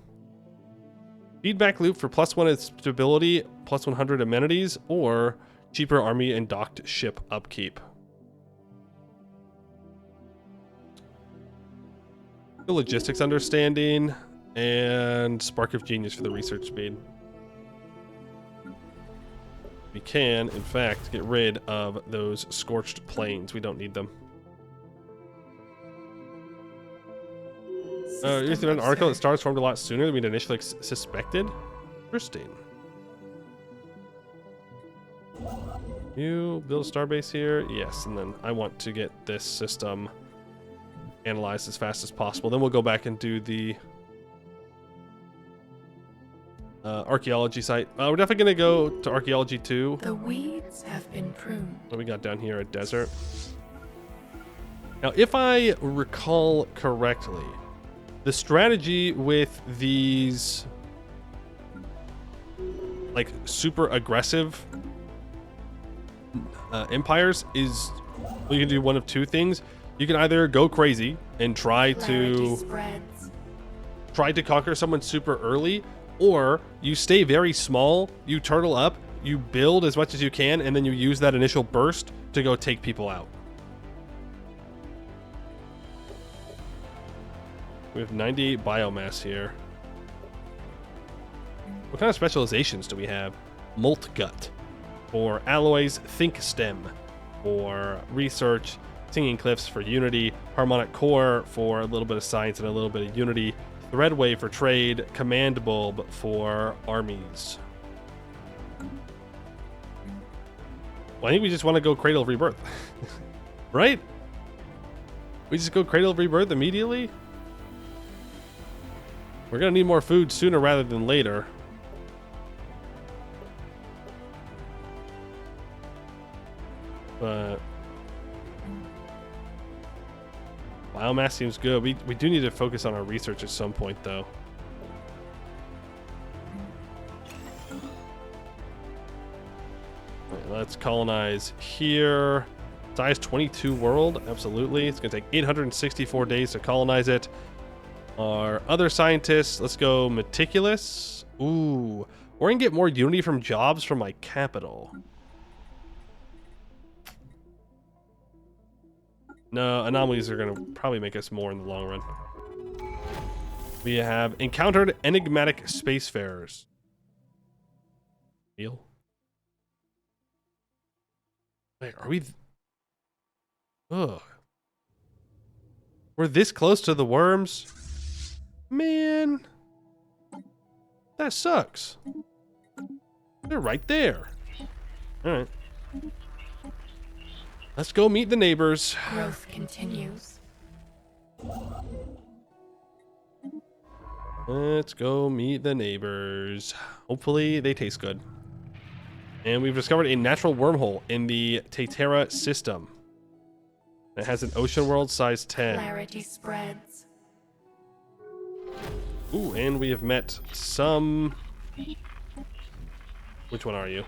Feedback loop for +1 stability, +100 amenities, or cheaper army and docked ship upkeep. The logistics understanding, and Spark of Genius for the research speed. We can, in fact, get rid of those scorched plains. We don't need them. Is there an article that stars formed a lot sooner than we'd initially suspected? Interesting. You build a starbase here? Yes, and then I want to get this system analyzed as fast as possible. Then we'll go back and do the archaeology site. We're definitely going to go to archaeology 2. The weeds have been pruned. What we got down here? A desert. Now, if I recall correctly, the strategy with these like super aggressive empires is, well, you can do one of two things. You can either go crazy and try to conquer someone super early, Or you stay very small, you turtle up, you build as much as you can, and then you use that initial burst to go take people out. We have 98 biomass here. What kind of specializations do we have? Molt Gut. For alloys, Think Stem. For research, Singing Cliffs for unity. Harmonic Core for a little bit of science and a little bit of unity. Threadway for trade. Command Bulb for armies. Well, I think we just want to go Cradle of Rebirth. Right? We just go Cradle of Rebirth immediately? We're going to need more food sooner rather than later. But biomass seems good. We do need to focus on our research at some point, though. Right, let's colonize here. Size 22 world, absolutely. It's going to take 864 days to colonize it. Our other scientists, let's go meticulous. Ooh, we're going to get more unity from jobs from my capital. No, anomalies are going to probably make us more in the long run. We have encountered enigmatic spacefarers. Deal. Wait, are we... Ugh. We're this close to the worms? Man. That sucks. They're right there. Alright. Let's go meet the neighbors. Growth continues. Let's go meet the neighbors. Hopefully they taste good. And we've discovered a natural wormhole in the Tatera system. It has an ocean world size 10. Clarity spreads. Ooh, and we have met some... Which one are you?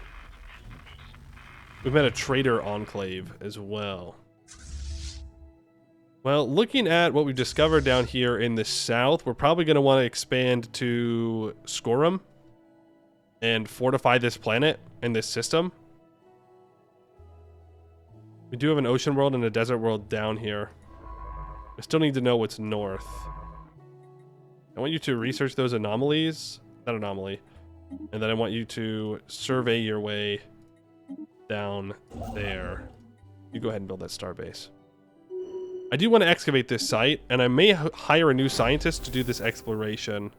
We've met a trader enclave as well. Well, looking at what we've discovered down here in the south, we're probably going to want to expand to Skorum and fortify this planet and this system. We do have an ocean world and a desert world down here. I still need to know what's north. I want you to research those anomalies. That anomaly. And then I want you to survey your way down there. You go ahead and build that starbase. I do want to excavate this site, and I may hire a new scientist to do this exploration.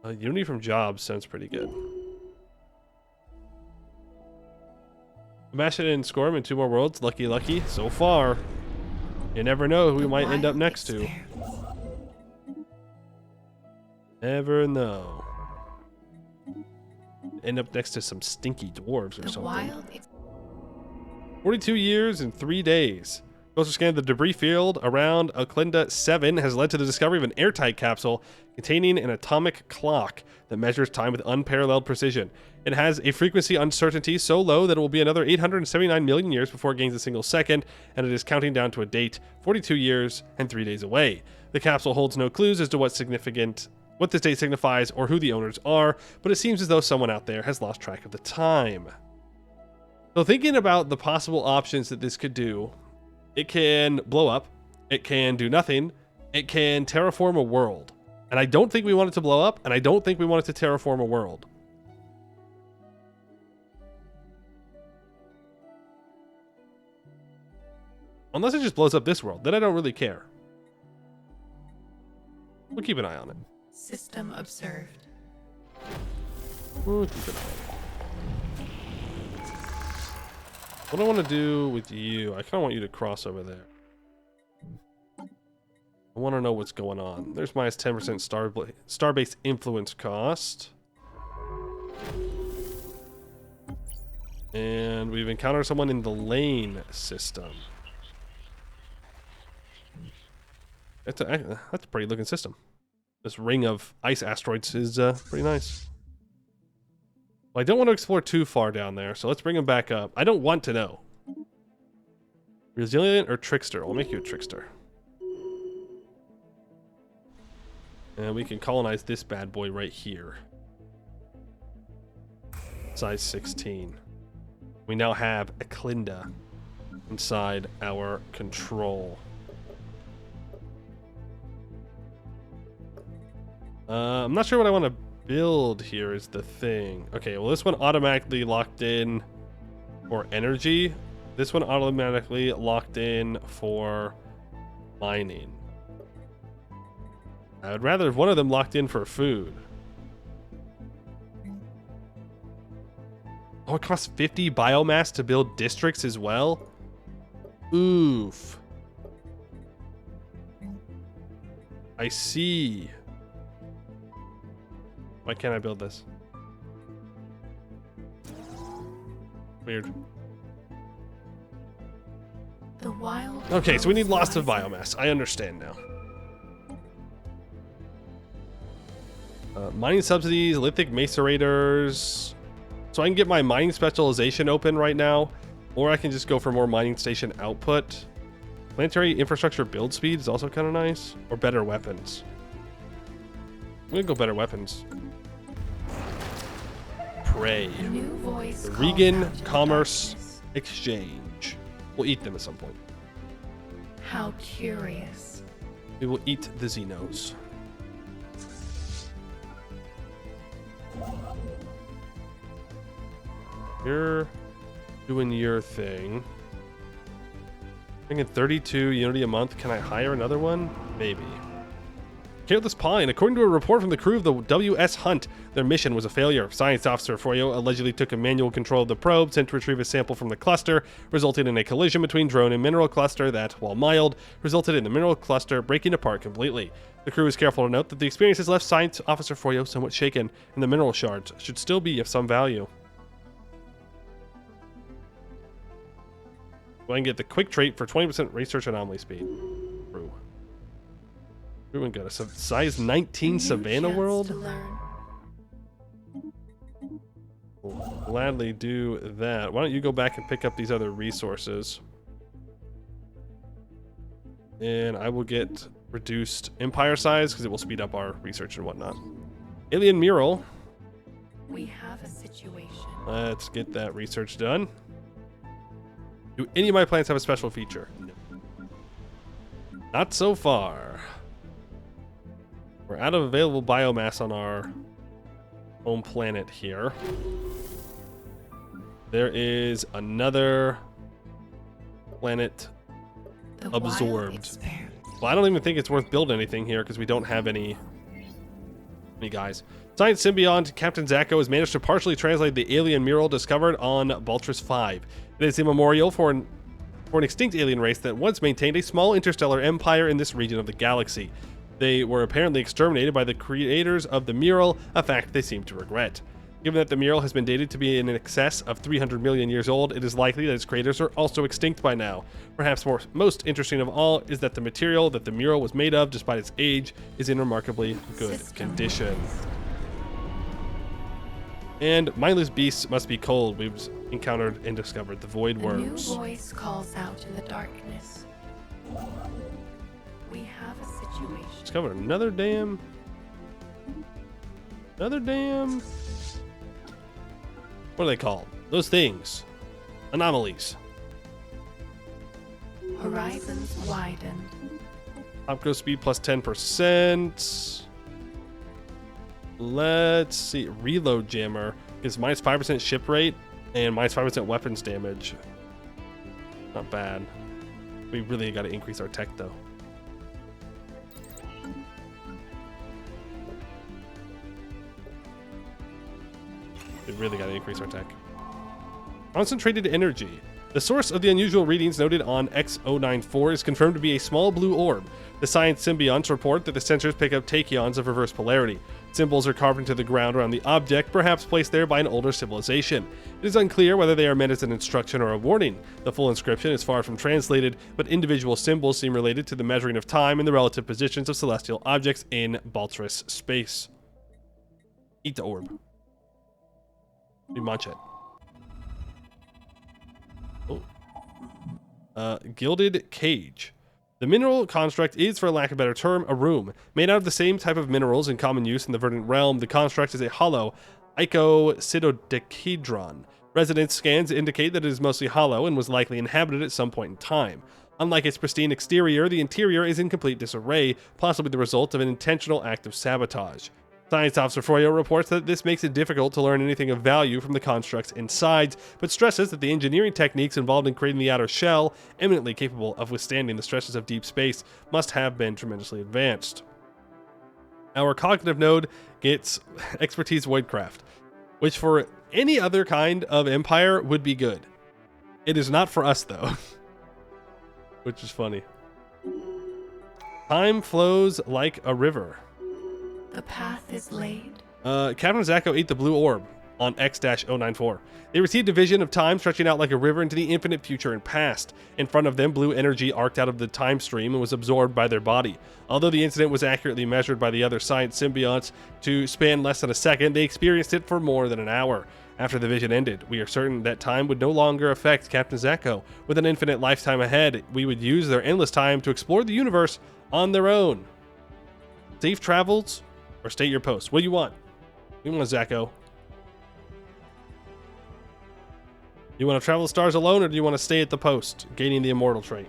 Unity from jobs sounds pretty good. Mash it in Scorm in 2 more worlds. Lucky, lucky. So far. You never know who we might end up next to. Never know. End up next to some stinky dwarves or something. 42 years and 3 days. Closer scan of the debris field around Oklinda 7 has led to the discovery of an airtight capsule containing an atomic clock that measures time with unparalleled precision. It has a frequency uncertainty so low that it will be another 879 million years before it gains a single second, and it is counting down to a date 42 years and 3 days away. The capsule holds no clues as to what this date signifies or who the owners are, but it seems as though someone out there has lost track of the time. So thinking about the possible options that this could do, it can blow up, it can do nothing, it can terraform a world. And I don't think we want it to blow up, and I don't think we want it to terraform a world. Unless it just blows up this world, then I don't really care. We'll keep an eye on it. System observed. We'll keep an eye on it. What do I want to do with you? I kind of want you to cross over there. I want to know what's going on. There's minus 10% starbase influence cost. And we've encountered someone in the lane system. That's a pretty looking system. This ring of ice asteroids is pretty nice. Well, I don't want to explore too far down there, so let's bring him back up. I don't want to know. Resilient or trickster? I'll make you a trickster. And we can colonize this bad boy right here. Size 16. We now have Eclinda inside our control. I'm not sure what I want to build here is the thing. Okay, well this one automatically locked in for energy. This one automatically locked in for mining. I would rather have one of them locked in for food. Oh, it costs 50 biomass to build districts as well? Oof. I see. Why can't I build this? Weird. The wild. Okay, so we need lots of rises. biomass. I understand now. Mining subsidies, lithic macerators. So I can get my mining specialization open right now, or I can just go for more mining station output. Planetary infrastructure build speed is also kind of nice, or better weapons. I'm gonna go better weapons. Prey. A new voice The calls Regan out in the Commerce darkness. Exchange. We'll eat them at some point. How curious. We will eat the Xenos. You're doing your thing. Thinking 32 Unity a month. Can I hire another one? Maybe. Careless Pine. According to a report from the crew of the WS Hunt, their mission was a failure. Science Officer Foyo allegedly took a manual control of the probe sent to retrieve a sample from the cluster, resulting in a collision between drone and mineral cluster that, while mild, resulted in the mineral cluster breaking apart completely. The crew is careful to note that the experience has left Science Officer Foyo somewhat shaken, and the mineral shards should still be of some value. Go ahead and get the quick trait for 20% research anomaly speed. True. True and good. A size 19 New Savannah chance World? to learn. We'll gladly do that. Why don't you go back and pick up these other resources? And I will get reduced empire size because it will speed up our research and whatnot. Alien mural. We have a situation. Let's get that research done. Do any of my plants have a special feature? No. Not so far. We're out of available biomass on our home planet here. There is another planet The wild absorbed. expands. Well, I don't even think it's worth building anything here because we don't have any guys. Science symbiont Captain Zacko has managed to partially translate the alien mural discovered on Baltris 5. It is a memorial for an extinct alien race that once maintained a small interstellar empire in this region of the galaxy. They were apparently exterminated by the creators of the mural, a fact they seem to regret. Given that the mural has been dated to be in excess of 300 million years old, it is likely that its creators are also extinct by now. Perhaps most interesting of all is that the material that the mural was made of, despite its age, is in remarkably good System condition. wins. And mindless beasts must be cold. We've encountered and discovered the void A new worms. voice calls out in the darkness. We have a situation. Discovered another damn. What are they called? Those things. Anomalies. Horizons widen. Opco speed plus 10%. Let's see. Reload jammer is minus 5% ship rate and minus 5% weapons damage. Not bad. We really got to increase our tech though. We really got to increase our tech. Concentrated energy. The source of the unusual readings noted on X094 is confirmed to be a small blue orb. The science symbionts report that the sensors pick up tachyons of reverse polarity. Symbols are carved into the ground around the object, perhaps placed there by an older civilization. It is unclear whether they are meant as an instruction or a warning. The full inscription is far from translated, but individual symbols seem related to the measuring of time and the relative positions of celestial objects in Baltris space. Eat the orb. We munch it. Oh. Gilded Cage. The mineral construct is, for lack of a better term, a room. Made out of the same type of minerals in common use in the Verdant realm, the construct is a hollow icosahedron. Resonance scans indicate that it is mostly hollow and was likely inhabited at some point in time. Unlike its pristine exterior, the interior is in complete disarray, possibly the result of an intentional act of sabotage. Science Officer Froyo reports that this makes it difficult to learn anything of value from the construct's insides, but stresses that the engineering techniques involved in creating the outer shell, eminently capable of withstanding the stresses of deep space, must have been tremendously advanced. Our cognitive node gets expertise voidcraft, which for any other kind of empire would be good. It is not for us, though, which is funny. Time flows like a river. The path is laid. Captain Zacco ate the blue orb on X-094. They received a vision of time stretching out like a river into the infinite future and past. In front of them, blue energy arced out of the time stream and was absorbed by their body. Although the incident was accurately measured by the other science symbionts to span less than a second, they experienced it for more than an hour. After the vision ended, we are certain that time would no longer affect Captain Zacco. With an infinite lifetime ahead, we would use their endless time to explore the universe on their own. Safe travels, or state your post. What do you want? You want Zacco? You want to travel the stars alone, or do you want to stay at the post, gaining the immortal trait?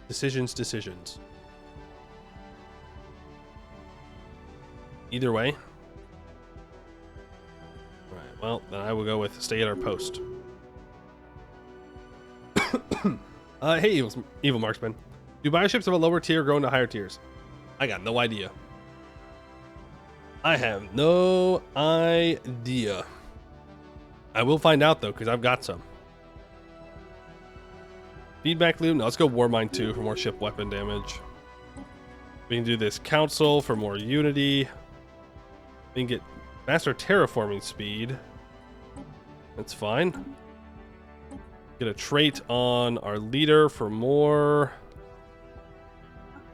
Decisions. Either way. Alright, well, then I will go with stay at our post. Hey, evil marksman. Do bioships of a lower tier grow into higher tiers? I got no idea. I have no idea. I will find out, though, because I've got some. Feedback loop. No, let's go Warmind 2 for more ship weapon damage. We can do this Council for more unity. We can get faster terraforming speed. That's fine. Get a trait on our leader for more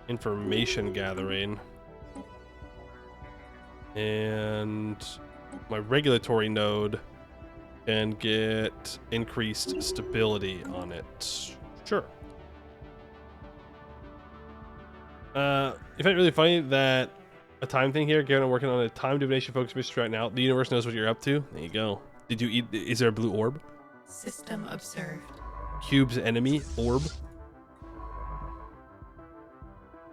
information gathering. And my regulatory node can get increased stability on it. Sure. You find it really funny that a time thing here, Garen, I'm working on a time divination focused mission right now. The universe knows what you're up to. There you go. Did you eat? Is there a blue orb? System observed. Cube's enemy orb.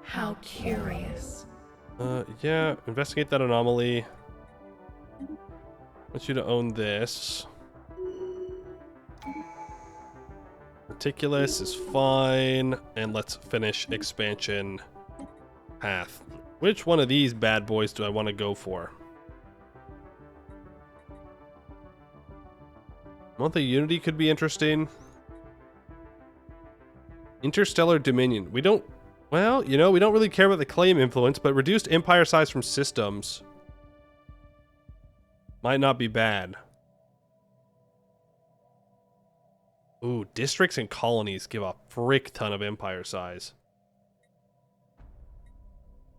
How curious. Yeah, investigate that anomaly. I want you to own this. Meticulous is fine, and let's finish expansion path. Which one of these bad boys do I want to go for? Monthly Unity could be interesting. Interstellar Dominion. We don't... Well, you know, we don't really care about the claim influence, but reduced empire size from systems might not be bad. Ooh, districts and colonies give a frick ton of empire size.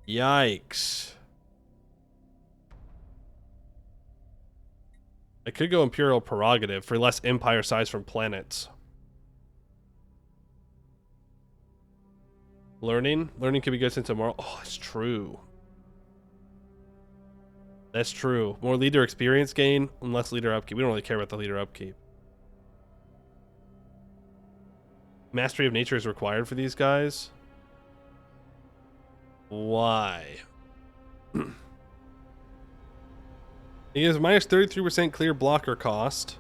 Yikes. I could go Imperial Prerogative for less empire size from planets. Learning could be good since tomorrow. Oh, that's true. That's true. More leader experience gain and less leader upkeep. We don't really care about the leader upkeep. Mastery of nature is required for these guys. Why? It gives minus 33% clear blocker cost,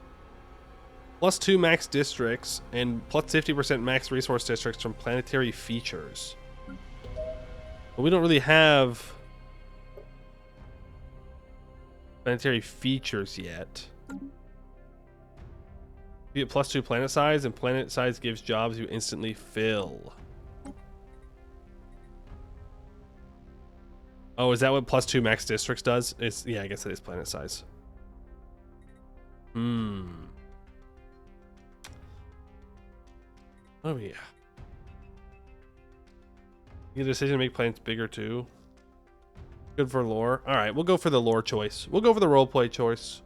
plus 2 max districts, and plus 50% max resource districts from planetary features. But we don't really have planetary features yet. You get plus 2 planet size, and planet size gives jobs you instantly fill. Oh, is that what plus 2 max districts does? It's, yeah, I guess it is planet size. Oh yeah. You get a decision to make planets bigger too. Good for lore. Alright, we'll go for the lore choice. We'll go for the roleplay choice.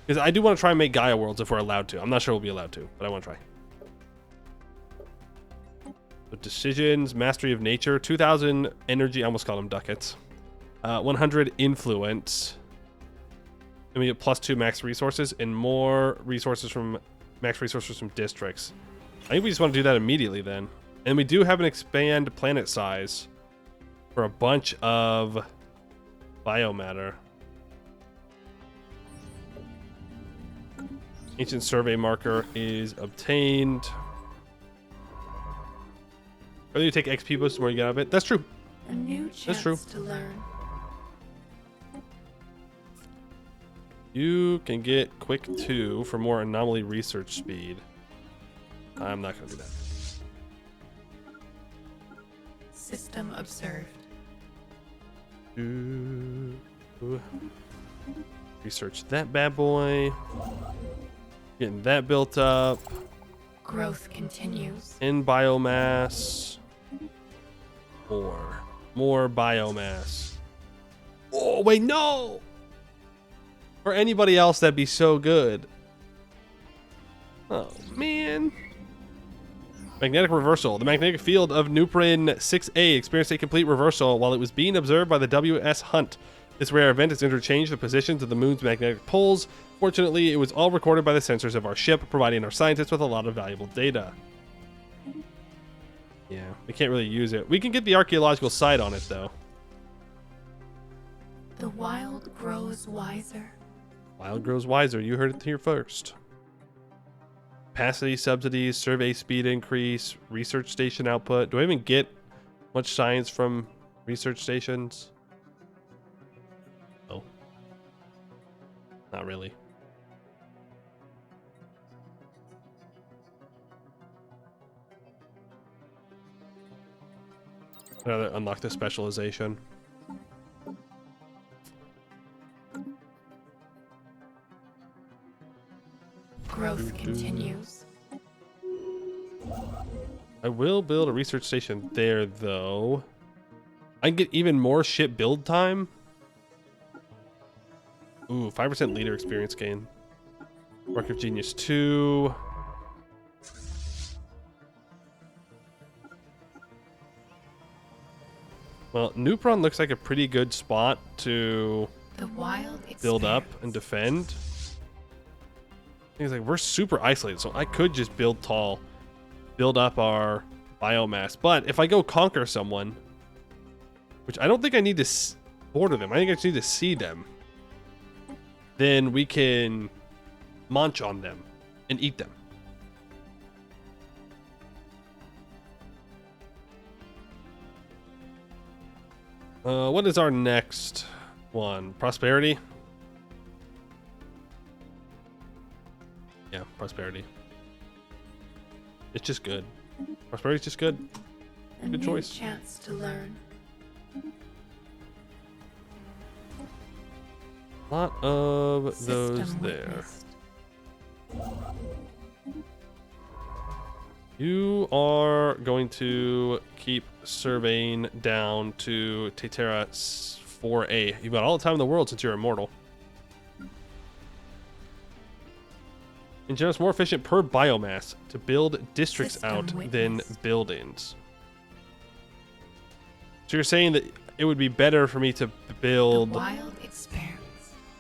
Because I do want to try and make Gaia worlds if we're allowed to. I'm not sure we'll be allowed to, but I want to try. So decisions, mastery of nature, 2,000 energy. I almost called them ducats. 100 influence. And we get +2 max resources and more resources from max resources from districts. I think we just want to do that immediately then. And we do have an expand planet size for a bunch of biomatter. Ancient survey marker is obtained. Whether you take XP boost, the more you get out of it. That's true. A new chance to learn. You can get quick 2 for more anomaly research speed. I'm not going to do that. System observed. Research that bad boy. Getting that built up. Growth continues. In biomass. More biomass. Oh, wait, no! For anybody else, that'd be so good. Oh, man. Magnetic reversal. The magnetic field of Nuprin 6A experienced a complete reversal while it was being observed by the WS Hunt. This rare event has interchanged the positions of the moon's magnetic poles. Fortunately, it was all recorded by the sensors of our ship, providing our scientists with a lot of valuable data. Yeah, we can't really use it. We can get the archaeological site on it, though. The wild grows wiser. Wild grows wiser. You heard it here first. Capacity subsidies, survey speed increase, research station output. Do I even get much science from research stations? Oh. Not really. Rather unlock the specialization. Growth continues. I will build a research station there, though. I can get even more ship build time. Ooh, 5% leader experience gain. Work of Genius 2. Well, Nupron looks like a pretty good spot to build up and defend. Things like we're super isolated, so I could just build tall, build up our biomass. But if I go conquer someone, which I don't think I need to border them, I think I just need to see them, then we can munch on them and eat them. What is our next one? Prosperity? Yeah, prosperity. It's just good. Prosperity's just good. Good choice. Chance to learn. A lot of those there. You are going to keep surveying down to Tetera 4A. You've got all the time in the world since you're immortal. And just more efficient per biomass to build districts out than buildings. So you're saying that it would be better for me to build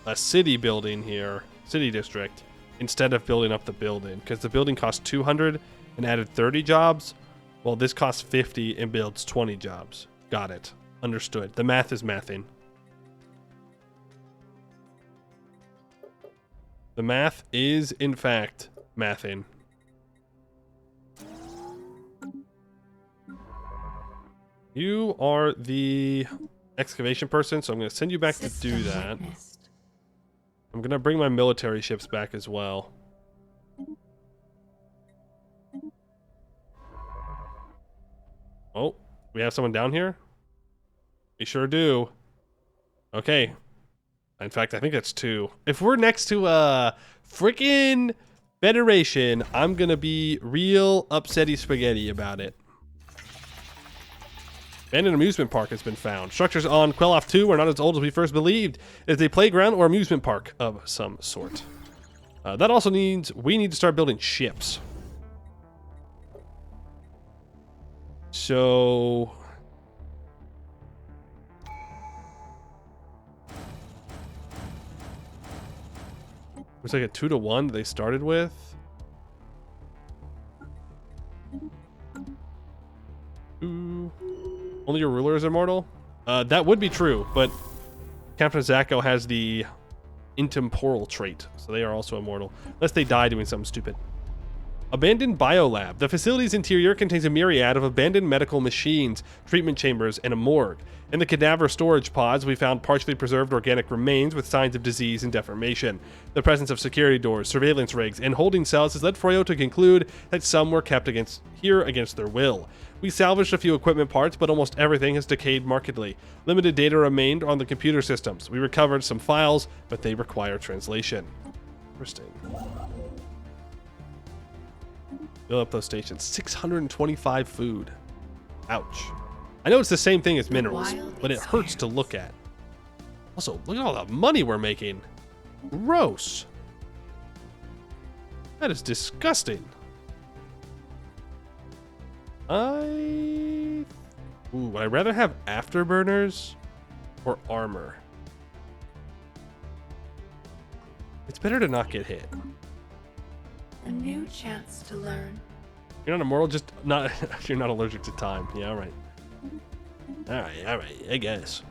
a city building here, city district, instead of building up the building, because the building costs 200 and added 30 jobs, while this costs 50 and builds 20 jobs. Got it. Understood. The math is mathing. The math is, in fact, mathing. You are the excavation person, so I'm going to send you back to do that. I'm going to bring my military ships back as well. Oh, we have someone down here? We sure do. Okay. In fact, I think that's 2. If we're next to a freaking Federation, I'm going to be real upsetty spaghetti about it. Abandoned amusement park has been found. Structures on Queloff 2 are not as old as we first believed. It is a playground or amusement park of some sort. That also means we need to start building ships. So... It's like a 2-to-1 they started with. Ooh. Only your ruler is immortal? That would be true, but Captain Zacho has the intemporal trait, so they are also immortal. Unless they die doing something stupid. Abandoned Biolab. The facility's interior contains a myriad of abandoned medical machines, treatment chambers, and a morgue. In the cadaver storage pods, we found partially preserved organic remains with signs of disease and deformation. The presence of security doors, surveillance rigs, and holding cells has led Froyo to conclude that some were kept against their will. We salvaged a few equipment parts, but almost everything has decayed markedly. Limited data remained on the computer systems. We recovered some files, but they require translation. Interesting. Fill up those stations. 625 food. Ouch. I know it's the same thing as minerals, but it hurts to look at. Also, look at all the money we're making. Gross. That is disgusting. Would I rather have afterburners or armor? It's better to not get hit. A new chance to learn. You're not immortal, just not. You're not allergic to time. Yeah, all right. All right. I guess.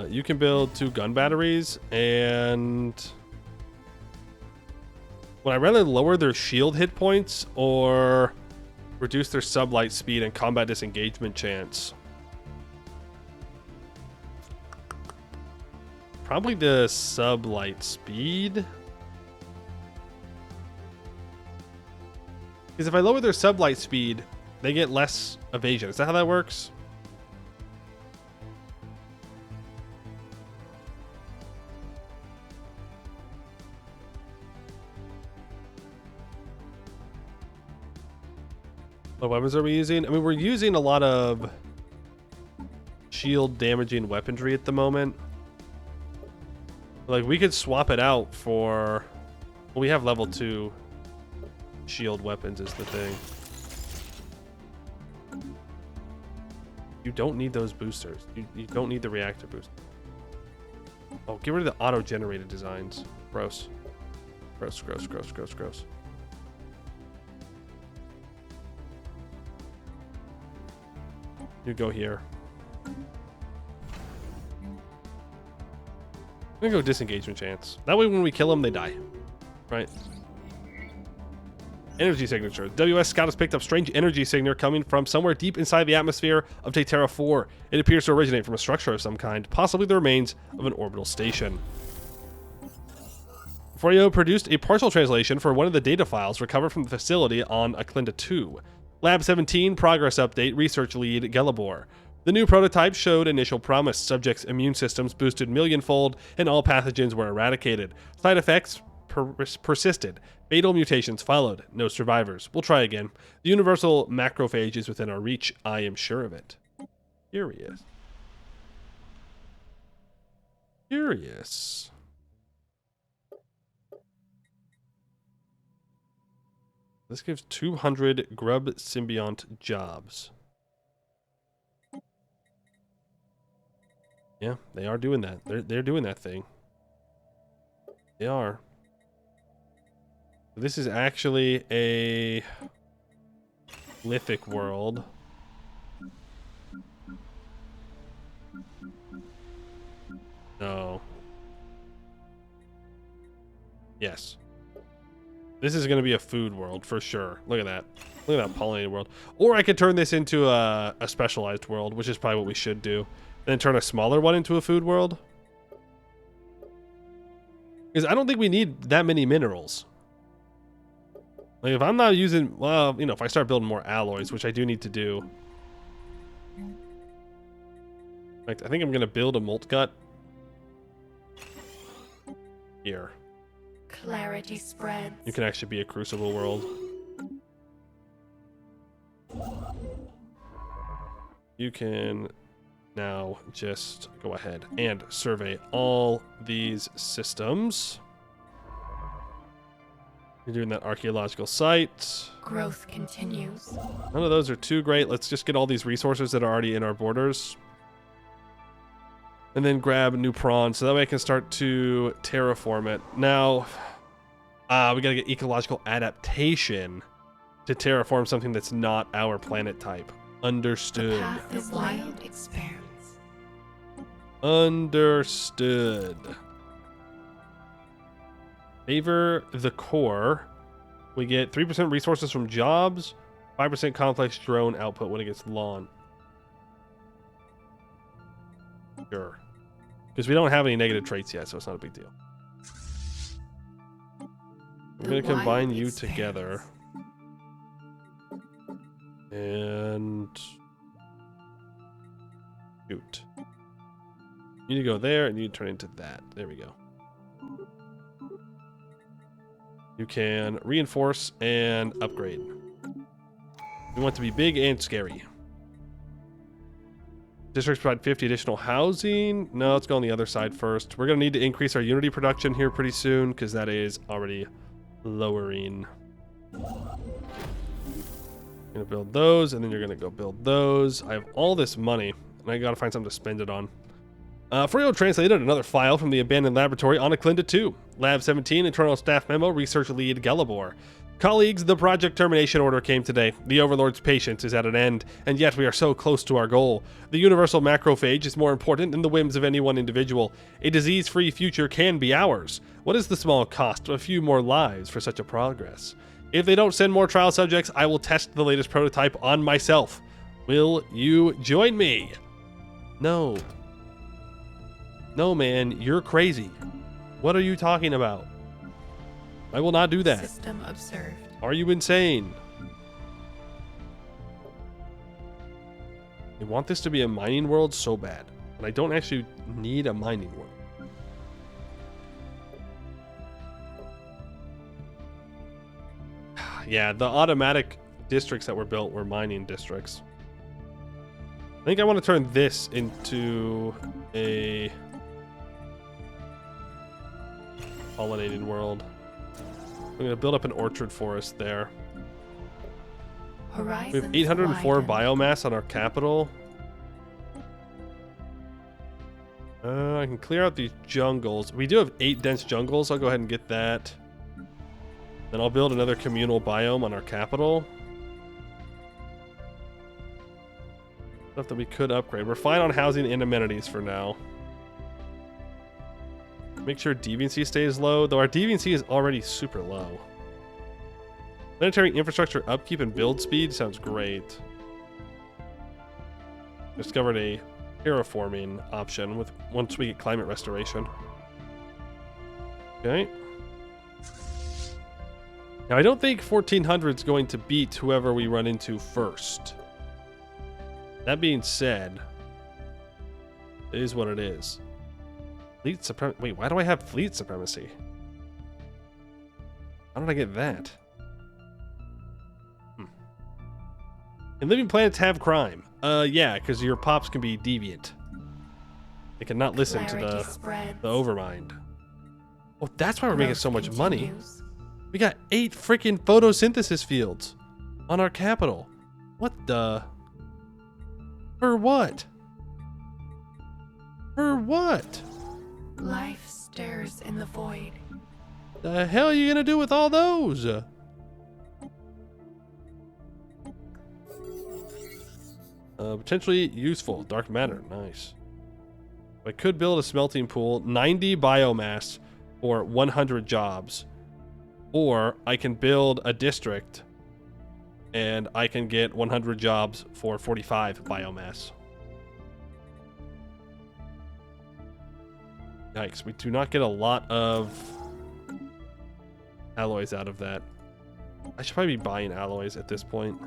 You can build 2 gun batteries, and would I rather lower their shield hit points or reduce their sublight speed and combat disengagement chance? Probably the sublight speed. Because if I lower their sublight speed, they get less evasion. Is that how that works? What weapons are we using? I mean, we're using a lot of shield damaging weaponry at the moment. Like, we could swap it out for... Well, we have level 2 shield weapons is the thing. You don't need those boosters. You don't need the reactor boost. Oh, get rid of the auto-generated designs. Gross. Gross. You go here. I'm gonna go disengagement chance. That way when we kill them, they die. Right? Energy signature. WS Scout has picked up strange energy signature coming from somewhere deep inside the atmosphere of Terra 4. It appears to originate from a structure of some kind, possibly the remains of an orbital station. Froyo produced a partial translation for one of the data files recovered from the facility on Aklinda 2. Lab 17, progress update, research lead, Gelabor. The new prototype showed initial promise. Subjects' immune systems boosted millionfold, and all pathogens were eradicated. Side effects persisted. Fatal mutations followed. No survivors. We'll try again. The universal macrophage is within our reach. I am sure of it. Curious. This gives 200 grub symbiont jobs. Yeah, they are doing that. They're doing that thing. They are. This is actually a lithic world. No. Yes. This is going to be a food world for sure. Look at that. Look at that pollinated world. Or I could turn this into a specialized world, which is probably what we should do. Then turn a smaller one into a food world. Because I don't think we need that many minerals. Like, if I'm not using... Well, you know, if I start building more alloys, which I do need to do. Like, I think I'm going to build a molt gut. Here. Clarity spreads. You can actually be a crucible world. you can now just go ahead and survey all these systems. You're doing that archaeological site. Growth continues. None of those are too great. Let's just get all these resources that are already in our borders. And then grab a new prawn so that way I can start to terraform it. Now, we gotta get ecological adaptation to terraform something that's not our planet type. Understood. The path is wild expanse. Understood. Favor the core. We get 3% resources from jobs, 5% complex drone output when it gets lawn. Sure. Because we don't have any negative traits yet, so it's not a big deal. We're going to combine you together. And... shoot. You need to go there, and you turn into that. There we go. You can reinforce and upgrade. We want to be big and scary. Districts provide 50 additional housing. No, let's go on the other side first. We're going to need to increase our Unity production here pretty soon because that is already lowering. Going to build those, and then you're going to go build those. I have all this money, and I got to find something to spend it on. Frio translated another file from the abandoned laboratory on Eclinda 2. Lab 17, internal staff memo, research lead Gelibor. Colleagues, the project termination order came today. The Overlord's patience is at an end, and yet we are so close to our goal. The universal macrophage is more important than the whims of any one individual. A disease-free future can be ours. What is the small cost of a few more lives for such a progress? If they don't send more trial subjects, I will test the latest prototype on myself. Will you join me? No. No, man, you're crazy. What are you talking about? I will not do that. System observed. Are you insane? I want this to be a mining world so bad, but I don't actually need a mining world. Yeah, the automatic districts that were built were mining districts. I think I want to turn this into a pollinated world. I'm going to build up an orchard forest there. Horizons We have 804 widen. biomass on our capital. I can clear out these jungles. We do have 8 dense jungles. I'll go ahead and get that. Then I'll build another communal biome on our capital. Stuff that we could upgrade. We're fine on housing and amenities for now. Make sure deviancy stays low, though our deviancy is already super low. Planetary infrastructure upkeep and build speed sounds great. Discovered a terraforming option with once we get climate restoration. Okay. Now I don't think 1400 is going to beat whoever we run into first. That being said, it is what it is. Fleet supremacy. Wait, why do I have fleet supremacy? How did I get that? And living planets have crime. Yeah, because your pops can be deviant. They cannot listen to Clarity the spreads. overmind. Oh, that's why we're making Growth so much money. continues. We got 8 freaking photosynthesis fields on our capital. What the? For what? For what? Life stirs in the void. The hell are you gonna do with all those? Potentially useful. Dark matter. Nice. I could build a smelting pool. 90 biomass for 100 jobs. Or I can build a district and I can get 100 jobs for 45 biomass. Yikes, we do not get a lot of alloys out of that. I should probably be buying alloys at this point.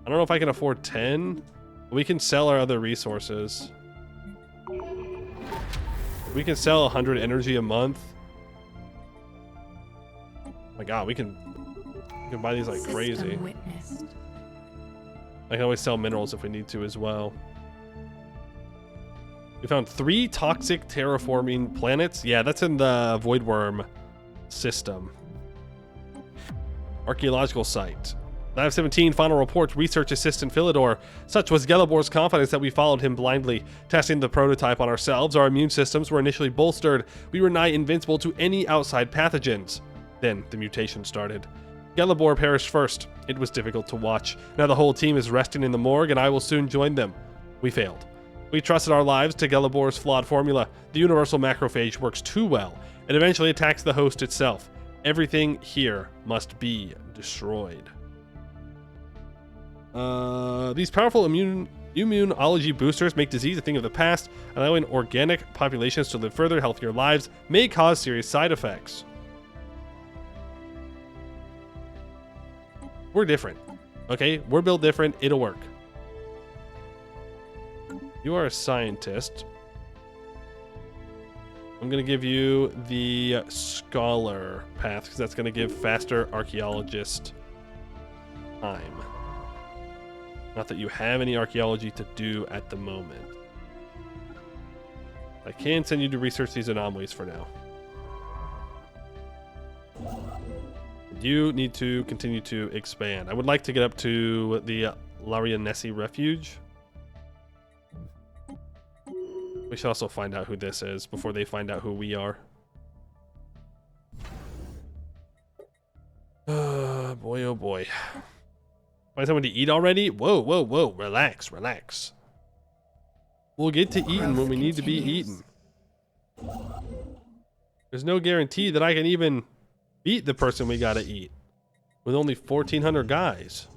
I don't know if I can afford 10. But we can sell our other resources. We can sell 100 energy a month. Oh my god, we can buy these like System crazy. witnessed. I can always sell minerals if we need to as well. We found 3 toxic terraforming planets. Yeah, that's in the Void Worm system. Archaeological site. Lab 17 final report, research assistant Philidor. Such was Gelibor's confidence that we followed him blindly. Testing the prototype on ourselves, our immune systems were initially bolstered. We were nigh invincible to any outside pathogens. Then the mutation started. Gelibor perished first. It was difficult to watch. Now the whole team is resting in the morgue and I will soon join them. We failed. We trusted our lives to Gelibor's flawed formula. The universal macrophage works too well. It eventually attacks the host itself. Everything here must be destroyed. These powerful immunology boosters make disease a thing of the past, allowing organic populations to live further, healthier lives, may cause serious side effects. We're different. Okay? We're built different. It'll work. You are a scientist. I'm going to give you the scholar path because that's going to give faster archaeologist time. Not that you have any archaeology to do at the moment. I can send you to research these anomalies for now. You need to continue to expand. I would like to get up to the Larianesi Refuge. We should also find out who this is before they find out who we are. Boy, oh boy. Find someone to eat already? Whoa, whoa, whoa. Relax, relax. We'll get to eating when we need to be eaten. There's no guarantee that I can even beat the person we gotta eat with only 1,400 guys.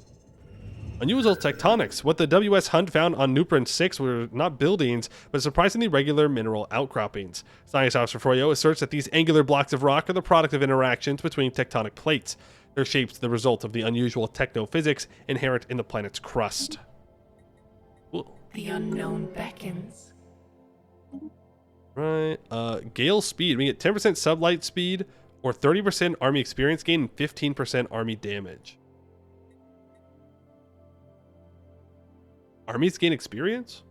Unusual tectonics. What the WS Hunt found on Nuprin 6 were not buildings, but surprisingly regular mineral outcroppings. Science Officer Froyo asserts that these angular blocks of rock are the product of interactions between tectonic plates. Their shapes the result of the unusual technophysics inherent in the planet's crust. Ooh. The unknown beckons. Right. Gale speed. We get 10% sublight speed or 30% army experience gain and 15% army damage. Armies gain experience?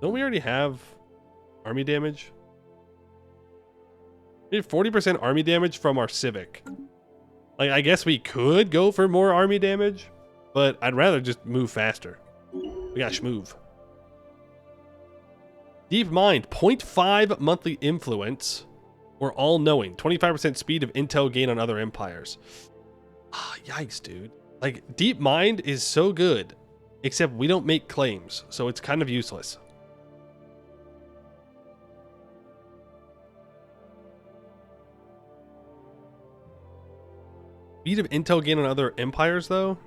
Don't we already have army damage? We need 40% army damage from our civic. Like, I guess we could go for more army damage, but I'd rather just move faster. We gotta schmoove. Deep Mind, 0.5 monthly influence. Or all-knowing, 25% speed of intel gain on other empires. Ah, yikes, dude. Like, Deep Mind is so good, except we don't make claims, so it's kind of useless. Speed of intel gain on other empires, though,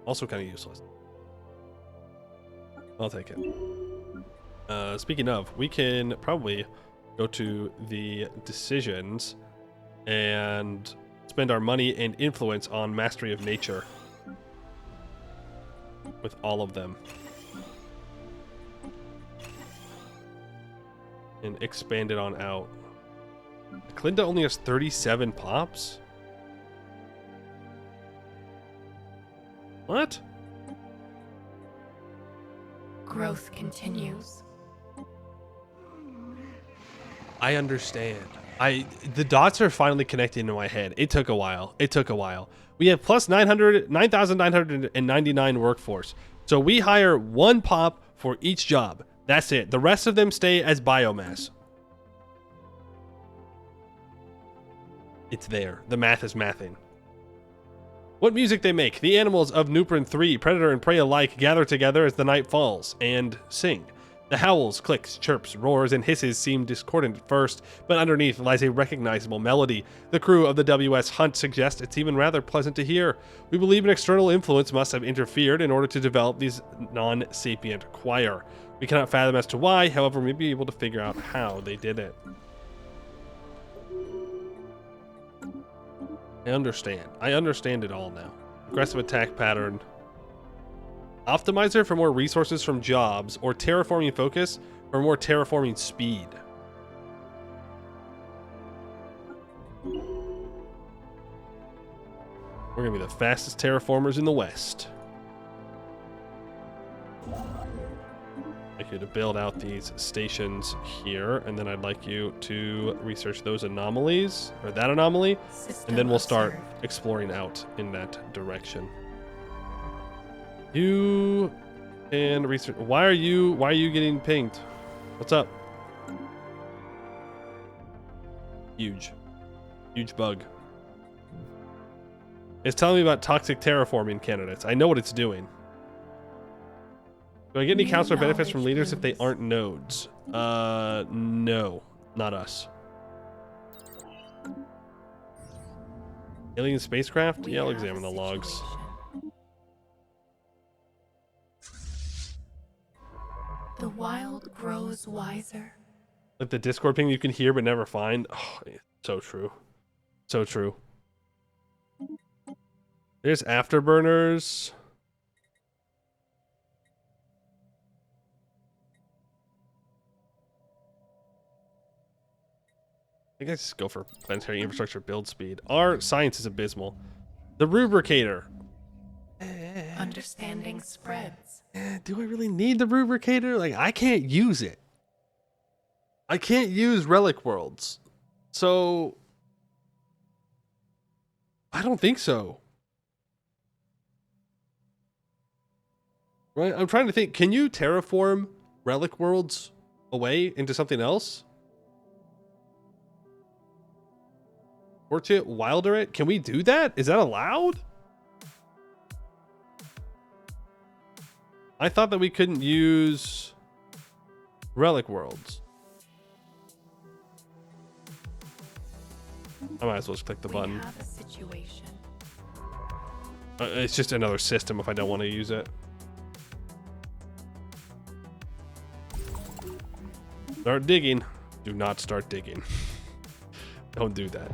also kind of useless. I'll take it. Speaking of, we can probably go to the decisions and spend our money and influence on mastery of nature with all of them and expand it on out. Clinda only has 37 pops. What? Growth continues. I understand. The dots are finally connecting in my head. It took a while. We have plus 9,999 workforce. So we hire 1 pop for each job. That's it. The rest of them stay as biomass. It's there. The math is mathing. What music they make. The animals of Nuprin 3, predator and prey alike, gather together as the night falls and sing. The howls, clicks, chirps, roars, and hisses seem discordant at first, but underneath lies a recognizable melody. The crew of the WS Hunt suggests it's even rather pleasant to hear. We believe an external influence must have interfered in order to develop these non-sapient choir. We cannot fathom as to why, however, we may be able to figure out how they did it. I understand it all now. Aggressive attack pattern. Optimizer for more resources from jobs, or terraforming focus for more terraforming speed. We're gonna be the fastest terraformers in the West. I'd like you to build out these stations here, and then I'd like you to research those anomalies, or that anomaly, and then we'll start exploring out in that direction. You can research. Why are you getting pinged? What's up? Huge bug. It's telling me about toxic terraforming candidates. I know what it's doing. Do I get any counselor benefits from leaders if they aren't nodes? No, not us. Alien spacecraft? Yeah, I'll examine the logs. The wild grows wiser. Like the Discord ping you can hear but never find. Oh, so true. So true. There's afterburners. I think I just go for planetary infrastructure build speed. Our science is abysmal. The rubricator. Understanding spreads. Do I really need the rubricator? Like, I can't use it. I can't use relic worlds. So I don't think so. Right? I'm trying to think, can you terraform relic worlds away into something else? Or to wilder it? Can we do that? Is that allowed? I thought that we couldn't use relic worlds. I might as well just click the button. We have a situation. It's just another system if I don't want to use it. Start digging. Do not start digging. Don't do that.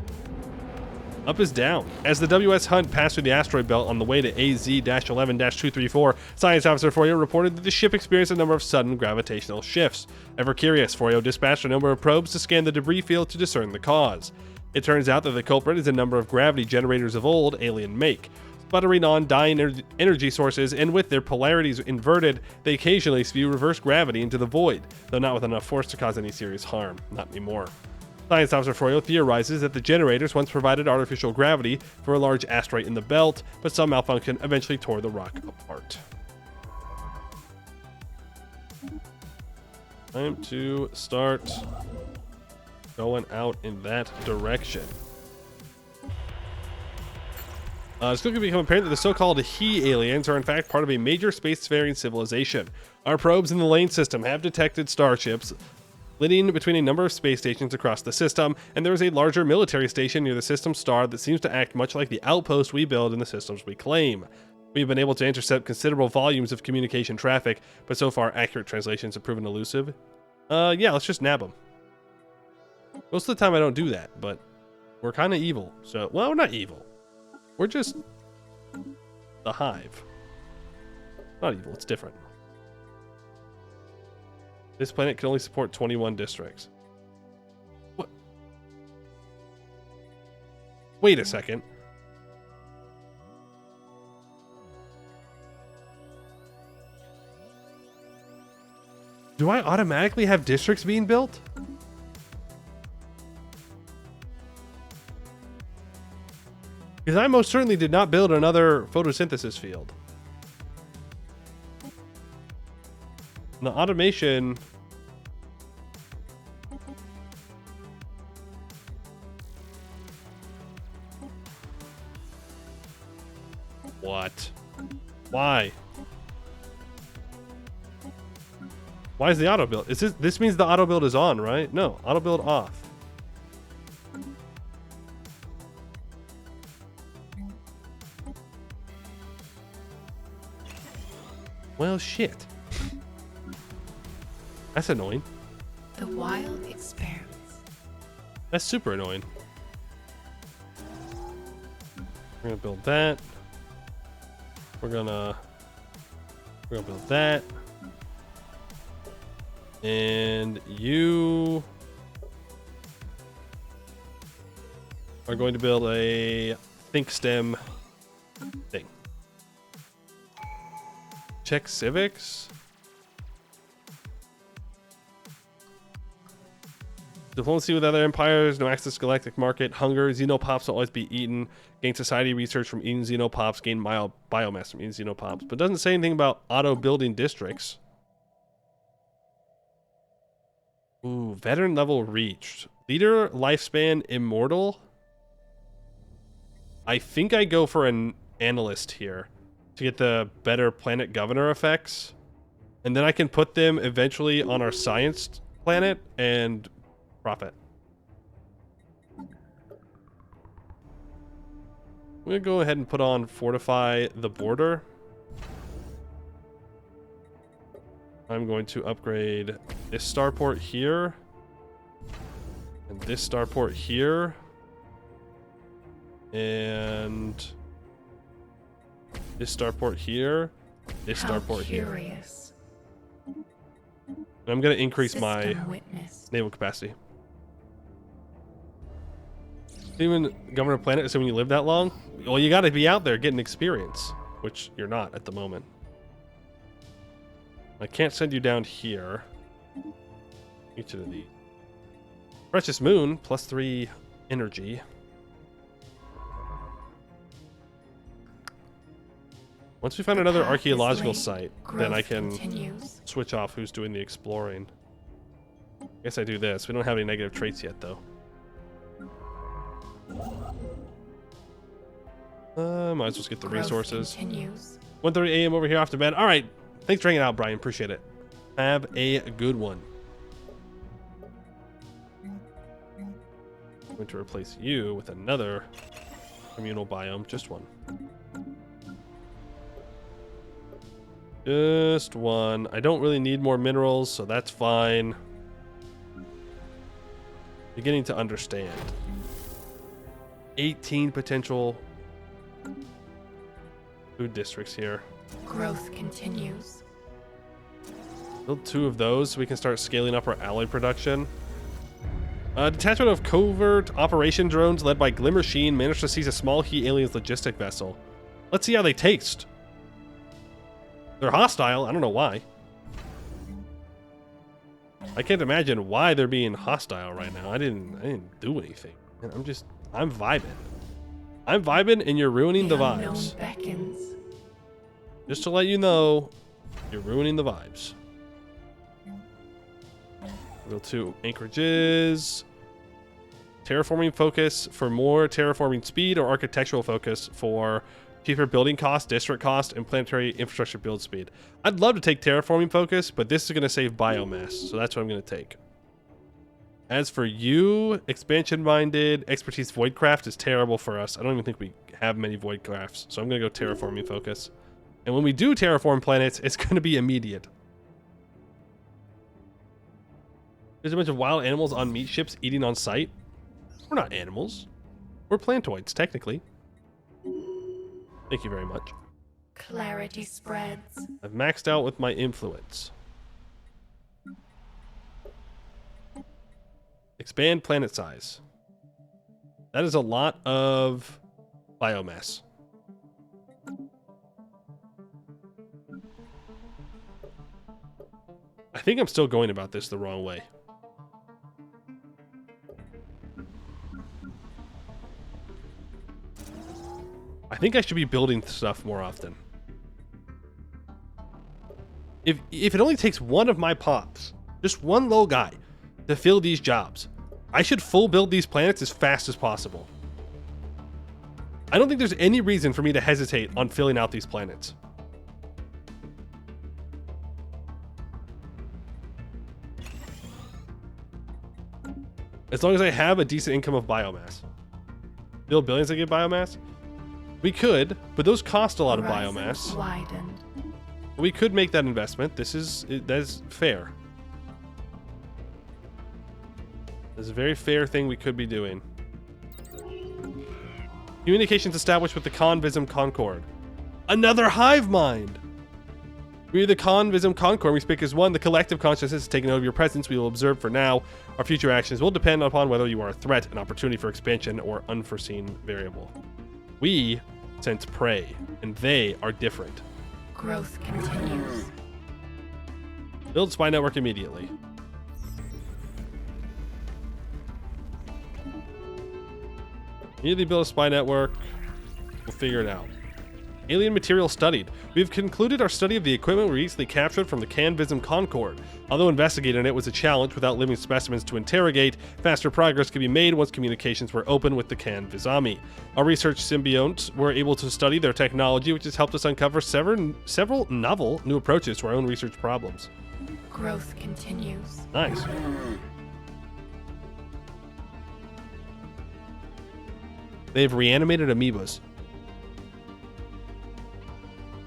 Up is down. As the WS Hunt passed through the asteroid belt on the way to AZ-11-234, Science Officer Foyo reported that the ship experienced a number of sudden gravitational shifts. Ever curious, Foyo dispatched a number of probes to scan the debris field to discern the cause. It turns out that the culprit is a number of gravity generators of old alien make. Sputtering on dying energy sources, and with their polarities inverted, they occasionally spew reverse gravity into the void, though not with enough force to cause any serious harm. Not anymore. Science Officer Foyo theorizes that the generators once provided artificial gravity for a large asteroid in the belt, but some malfunction eventually tore the rock apart. Time to start going out in that direction. It's quickly become apparent that the so-called He aliens are in fact part of a major spacefaring civilization. Our probes in the Lane system have detected starships flitting between a number of space stations across the system, and there is a larger military station near the system star that seems to act much like the outpost we build in the systems we claim. We've been able to intercept considerable volumes of communication traffic, but so far accurate translations have proven elusive. Yeah, let's just nab them. Most of the time I don't do that, but we're kind of evil. So, well, we're not evil. We're just the hive. Not evil, it's different. This planet can only support 21 districts. What? Wait a second. Do I automatically have districts being built? Because I most certainly did not build another photosynthesis field. The automation... What? Why? Why is the auto build? Is this means the auto build is on, right? No, auto build off. Well, shit. That's annoying. The wild expands. That's super annoying. We're gonna build that. We're gonna build that. And you are going to build a think stem thing. Check civics. Diplomacy with other empires, no access to galactic market, hunger, xenopops will always be eaten, gain society research from eating xenopops, gain biomass from eating xenopops, but it doesn't say anything about auto-building districts. Ooh, veteran level reached. Leader lifespan immortal. I think I go for an analyst here to get the better planet governor effects, and then I can put them eventually on our science planet and profit. I'm gonna go ahead and put on fortify the border. I'm going to upgrade this starport here and this starport here and this starport here, this starport here. And I'm gonna increase my naval capacity. Even governor planet, assuming you live that long, well, you got to be out there getting experience, which you're not at the moment. I can't send you down here. Each of these. Precious Moon, +3 energy. Once we find another archaeological site, then I can switch off who's doing the exploring. I guess I do this. We don't have any negative traits yet, though. Might as well get the resources. 1:30 a.m. over here off to bed. All right. Thanks for hanging out, Brian. Appreciate it. Have a good one. I'm going to replace you with another communal biome. Just one. Just one. I don't really need more minerals, so that's fine. Beginning to understand. 18 potential food districts here. Growth continues. Build 2 of those so we can start scaling up our alloy production. Detachment of covert operation drones led by Glimmer Sheen managed to seize a small He aliens logistic vessel. Let's see how they taste. They're hostile. I don't know why. I can't imagine why they're being hostile right now. I didn't do anything. I'm vibing. I'm vibing and you're ruining the vibes. Just to let you know, you're ruining the vibes. Build 2 anchorages. Terraforming focus for more terraforming speed, or architectural focus for cheaper building cost, district cost, and planetary infrastructure build speed. I'd love to take terraforming focus, but this is going to save biomass, so that's what I'm going to take. As for you, expansion-minded, expertise voidcraft is terrible for us. I don't even think we have many voidcrafts, so I'm going to go terraforming focus. And when we do terraform planets, it's going to be immediate. There's a bunch of wild animals on meat ships eating on site. We're not animals. We're plantoids, technically. Thank you very much. Clarity spreads. I've maxed out with my influence. Expand planet size. That is a lot of biomass. I think I'm still going about this the wrong way. I think I should be building stuff more often. If it only takes one of my pops, just one little guy, to fill these jobs, I should full build these planets as fast as possible. I don't think there's any reason for me to hesitate on filling out these planets. As long as I have a decent income of biomass. Build billions to get biomass? We could, but those cost a lot of biomass. Widened. We could make that investment. That is fair. That's a very fair thing we could be doing. Communications established with the Convism Concord. Another hive mind! We are the Convism Concord. We speak as one. The collective consciousness has taken over your presence. We will observe for now. Our future actions will depend upon whether you are a threat, an opportunity for expansion, or unforeseen variable. We sense prey, and they are different. Growth continues. Build spy network immediately. Immediately build a spy network. We'll figure it out. Alien material studied. We've concluded our study of the equipment we recently captured from the Canvism Concorde. Although investigating it was a challenge without living specimens to interrogate, faster progress could be made once communications were open with the Canvisami. Our research symbionts were able to study their technology, which has helped us uncover several novel new approaches to our own research problems. Growth continues. Nice. They've reanimated amoebas.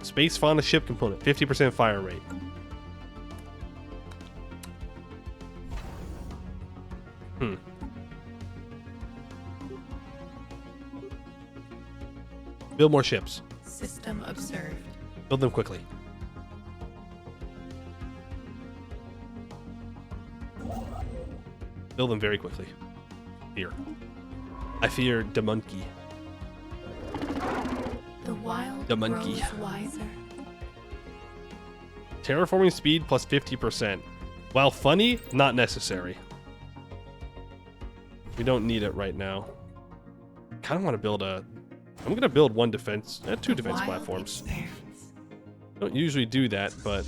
Space fauna ship component, 50% fire rate. Build more ships. System observed. Build them quickly. Build them very quickly. Fear. I fear the monkey. The wild The monkey. grows wiser. Terraforming speed plus 50%. While funny, not necessary. We don't need it right now. Kind of want to build a... I'm going to build two defense Wild platforms. expands. Don't usually do that, but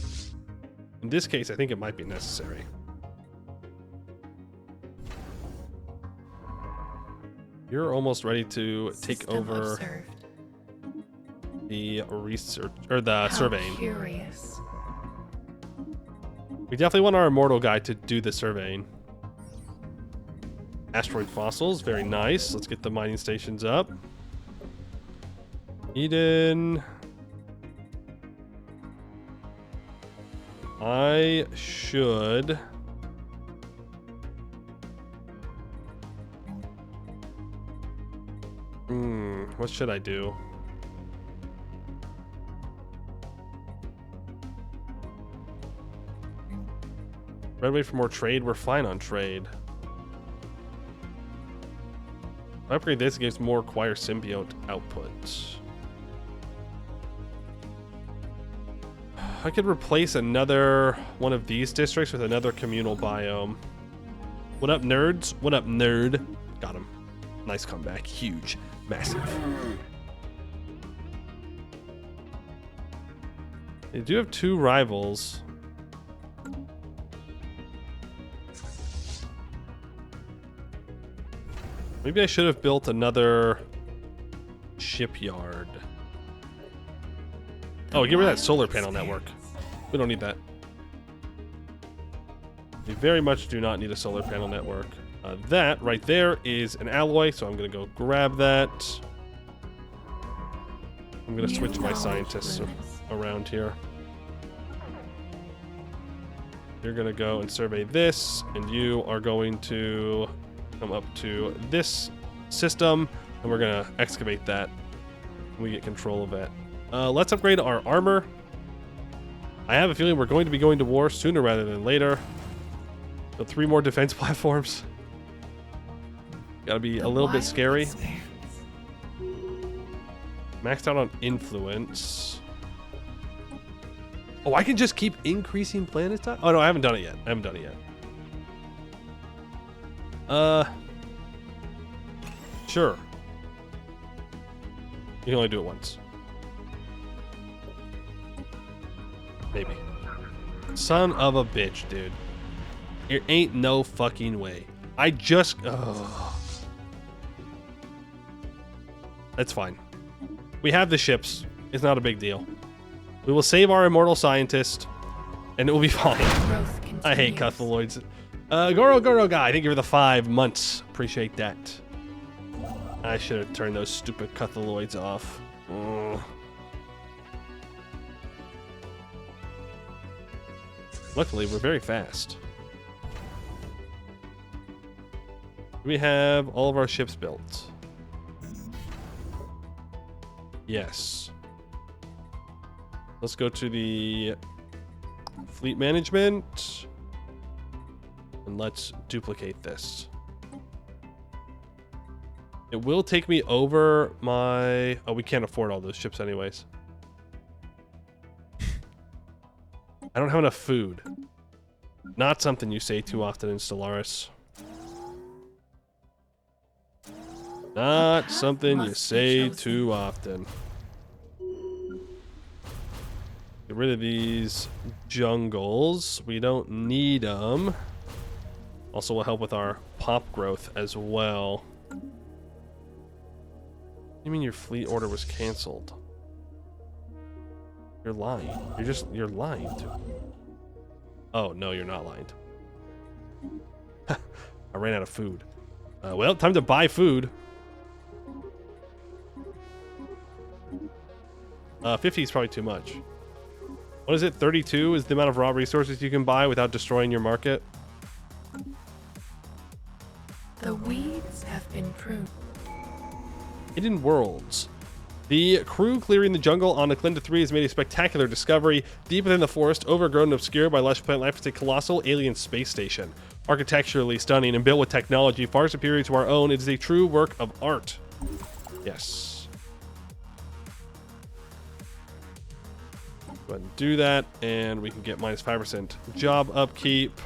in this case, I think it might be necessary. You're almost ready to take System over observed. the research or the How surveying. curious. We definitely want our immortal guy to do the surveying. Asteroid fossils, very nice. Let's get the mining stations up. Eden. I should... what should I do? Red wait for more trade. We're fine on trade. If I upgrade this, it gives more acquire symbiote output. I could replace another one of these districts with another communal biome. What up, nerds? What up, nerd? Got him. Nice comeback. Huge. Massive. They do have two rivals. Maybe I should have built another shipyard. Oh, get rid of that solar panel network. We don't need that. We very much do not need a solar panel network. That right there is an alloy, so I'm going to go grab that. I'm going to switch my scientists around here. You're going to go and survey this, and you are going to come up to this system, and we're going to excavate that when we get control of it. Let's upgrade our armor. I have a feeling we're going to be going to war sooner rather than later. So 3 more defense platforms. Gotta be a little bit scary. Maxed out on influence. Oh, I can just keep increasing planet time? Oh, no, I haven't done it yet. Sure. You can only do it once. Maybe. Son of a bitch, dude. There ain't no fucking way. I just... Oh. That's fine. We have the ships. It's not a big deal. We will save our immortal scientist, and it will be fine. I hate Cuthaloids. Goro guy, thank you for the 5 months. Appreciate that. I should have turned those stupid Cuthaloids off. Luckily, we're very fast. We have all of our ships built. Yes. Let's go to the fleet management. And let's duplicate this. It will take me over my... Oh, we can't afford all those ships anyways. I don't have enough food. Not something you say too often in Stellaris. Not something you say too often. Get rid of these jungles. We don't need them. Also will help with our pop growth as well. You mean your fleet order was canceled? You're lying. You're lying to me. Oh, no, you're not lying to me. I ran out of food. Well, time to buy food. 50 is probably too much. What is it? 32 is the amount of raw resources you can buy without destroying your market? The weeds have been pruned. Hidden worlds. The crew clearing the jungle on Eclinda 3 has made a spectacular discovery. Deep within the forest, overgrown and obscured by lush plant life, is a colossal alien space station. Architecturally stunning and built with technology far superior to our own, it is a true work of art. Yes. Go ahead and do that, and we can get minus 5% job upkeep.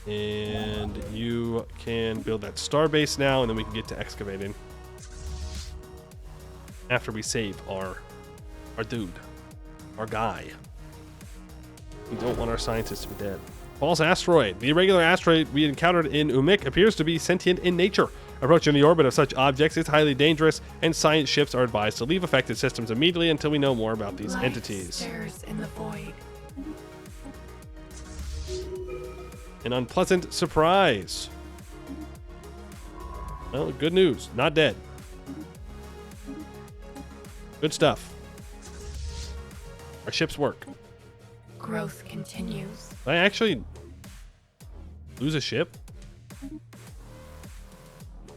And you can build that star base now, and then we can get to excavating. After we save our dude, our guy. We don't want our scientists to be dead. False asteroid. The irregular asteroid we encountered in Umik appears to be sentient in nature. Approaching the orbit of such objects is highly dangerous, and science ships are advised to leave affected systems immediately until we know more about these Light entities. stares in the void. An unpleasant surprise. Well, good news. Not dead. Good stuff. Our ships work. Growth continues. Did I actually lose a ship?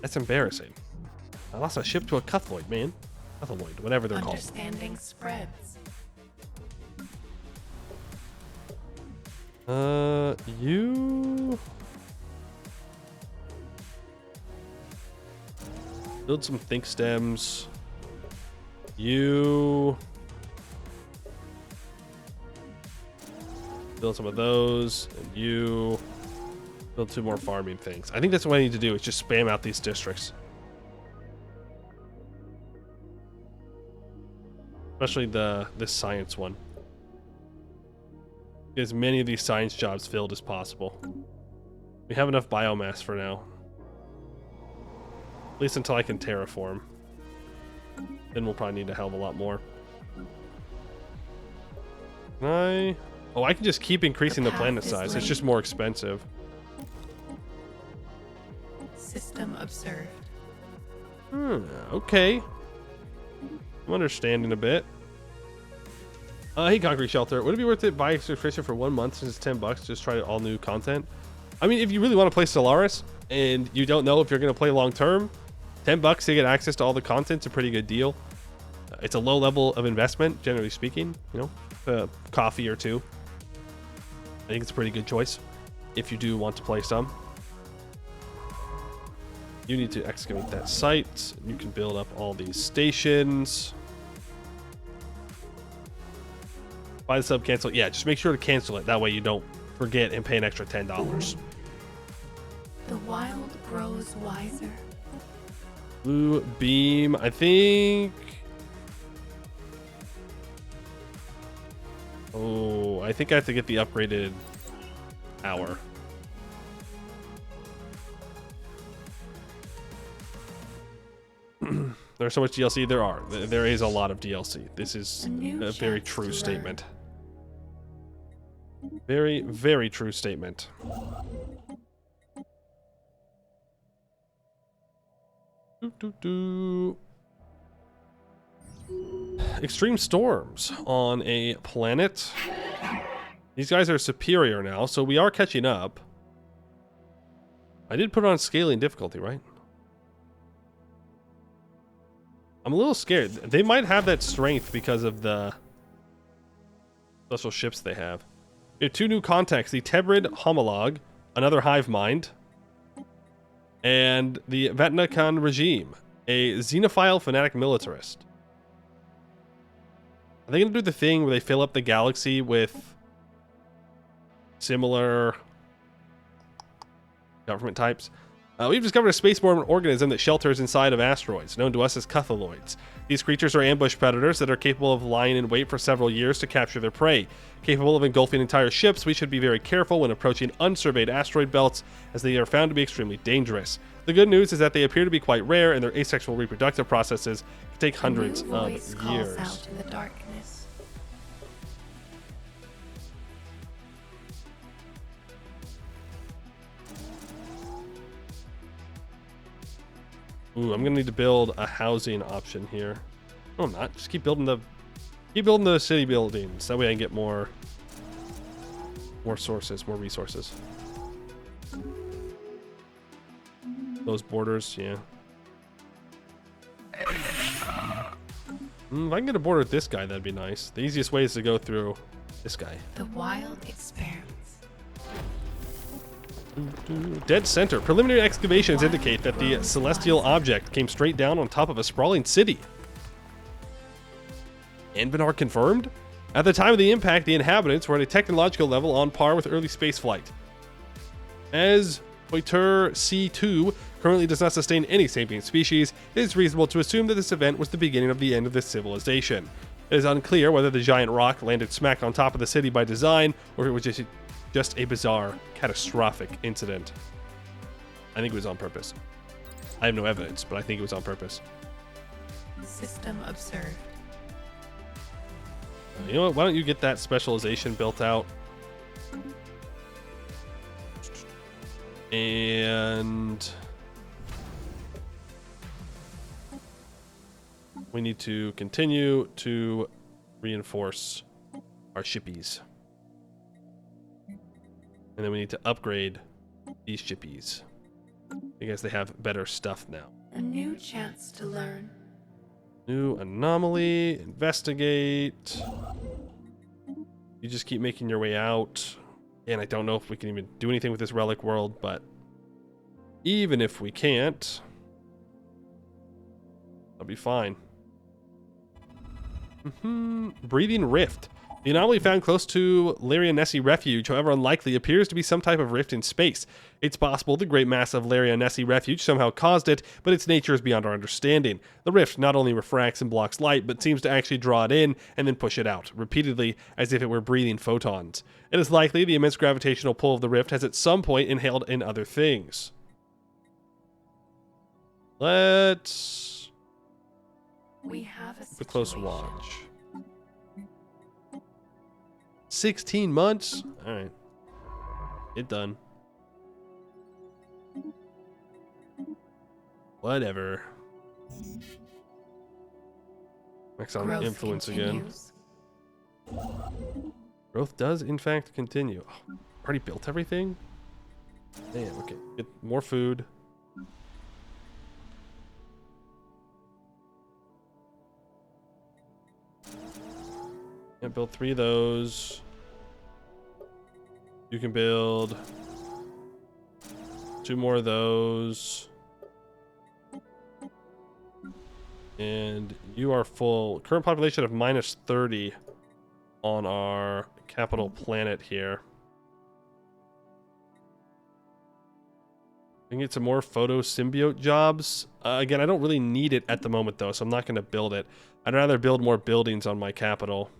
That's embarrassing. I lost a ship to a Cuthloid, man. Cuthloid, whatever they're called. Understanding spreads. You... Build some think stems. You... Build some of those. And you... Build 2 more farming things. I think that's what I need to do, is just spam out these districts. Especially this science one. Get as many of these science jobs filled as possible. We have enough biomass for now. At least until I can terraform. Then we'll probably need a hell of a lot more. Can I... Oh, I can just keep increasing the planet size. It's just more expensive. System observed. Okay. I'm understanding a bit. Hey, Concrete Shelter. Would it be worth it buying subscription for 1 month since it's $10? Just try all new content. I mean, if you really want to play Stellaris and you don't know if you're going to play long term, $10 to get access to all the content's a pretty good deal. It's a low level of investment, generally speaking. You know, coffee or two. I think it's a pretty good choice if you do want to play some. You need to excavate that site. You can build up all these stations. Buy the sub, cancel. Yeah, just make sure to cancel it. That way you don't forget and pay an extra $10. The wild grows wiser. Blue beam, I think. Oh, I think I have to get the upgraded hour. There's so much DLC. There is a lot of DLC. This is a very true statement. Very, very true statement. Extreme storms on a planet. These guys are superior now, so we are catching up. I did put on scaling difficulty, right? I'm a little scared. They might have that strength because of the special ships they have. We have 2 new contacts, the Tebrid Homolog, another hive mind, And the Vatnakan regime, a xenophile fanatic militarist. Are they going to do the thing where they fill up the galaxy with similar government types? We've discovered a spaceborne organism that shelters inside of asteroids, known to us as Cuthaloids. These creatures are ambush predators that are capable of lying in wait for several years to capture their prey. Capable of engulfing entire ships, we should be very careful when approaching unsurveyed asteroid belts, as they are found to be extremely dangerous. The good news is that they appear to be quite rare, and their asexual reproductive processes can take hundreds A new of voice calls years. out in the darkness. Ooh, I'm gonna need to build a housing option here. No, I'm not. Just keep building the city buildings. That way I can get more sources, more resources. Those borders, yeah. If I can get a border with this guy, that'd be nice. The easiest way is to go through this guy. The wild expanse. Dead center. Preliminary excavations indicate that the celestial object came straight down on top of a sprawling city. Envenar confirmed? At the time of the impact, the inhabitants were at a technological level on par with early spaceflight. As Poiter C2 currently does not sustain any sapient species, it is reasonable to assume that this event was the beginning of the end of this civilization. It is unclear whether the giant rock landed smack on top of the city by design, or if it was just a bizarre, catastrophic incident. I think it was on purpose. I have no evidence, but I think it was on purpose. System observed. You know what? Why don't you get that specialization built out? And we need to continue to reinforce our shippies. And then we need to upgrade these shippies. I guess they have better stuff now. A new chance to learn. New anomaly, investigate. You just keep making your way out. And I don't know if we can even do anything with this relic world, but even if we can't, I'll be fine. Breathing rift. The anomaly found close to Larianesi Refuge, however unlikely, appears to be some type of rift in space. It's possible the great mass of Larianesi Refuge somehow caused it, but its nature is beyond our understanding. The rift not only refracts and blocks light, but seems to actually draw it in and then push it out, repeatedly, as if it were breathing photons. It is likely the immense gravitational pull of the rift has at some point inhaled in other things. Let's We have a keep a close situation. watch. 16 months? Alright. Get done. Whatever. Max on Growth influence again. continues. Growth does, in fact, continue. Oh, already built everything? Damn, okay. Get more food. Yeah, build 3 of those. You can build 2 more of those. And you are full. Current population of minus 30 on our capital planet here. We can get some more photo symbiote jobs. Again, I don't really need it at the moment though, so I'm not going to build it. I'd rather build more buildings on my capital.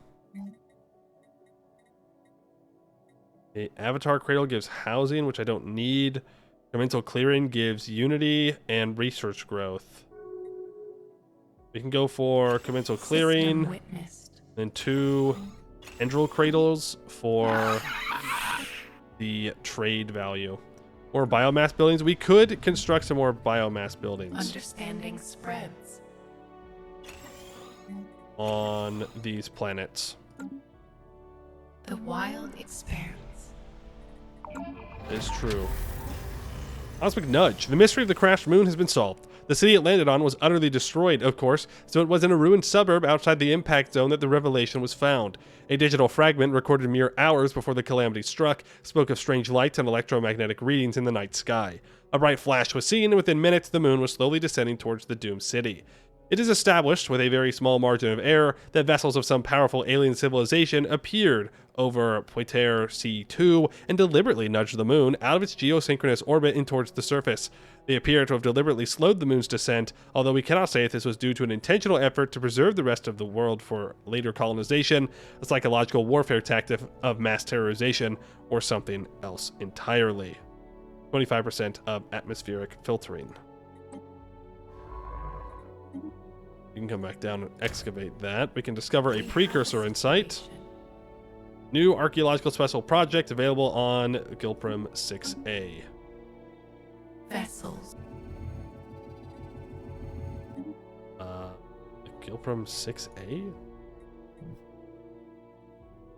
Okay, Avatar Cradle gives housing, which I don't need. Commensal Clearing gives unity and research growth. We can go for Commensal Clearing, System witnessed. then 2 Tendril Cradles for the trade value. More biomass buildings. We could construct some more biomass buildings Understanding spreads. on these planets. The wild expanse. It's true. Cosmic nudge. The mystery of the crashed moon has been solved. The city it landed on was utterly destroyed, of course, so it was in a ruined suburb outside the impact zone that the revelation was found. A digital fragment recorded mere hours before the calamity struck spoke of strange lights and electromagnetic readings in the night sky. A bright flash was seen, and within minutes the moon was slowly descending towards the doomed city. It is established, with a very small margin of error, that vessels of some powerful alien civilization appeared over Poitiers C2 and deliberately nudged the moon out of its geosynchronous orbit and towards the surface. They appear to have deliberately slowed the moon's descent, although we cannot say if this was due to an intentional effort to preserve the rest of the world for later colonization, a psychological warfare tactic of mass terrorization, or something else entirely. 25% of atmospheric filtering. You can come back down and excavate that. We can discover a precursor in sight. New archaeological special project available on Gilprim 6A. Vessels. Gilprim 6A?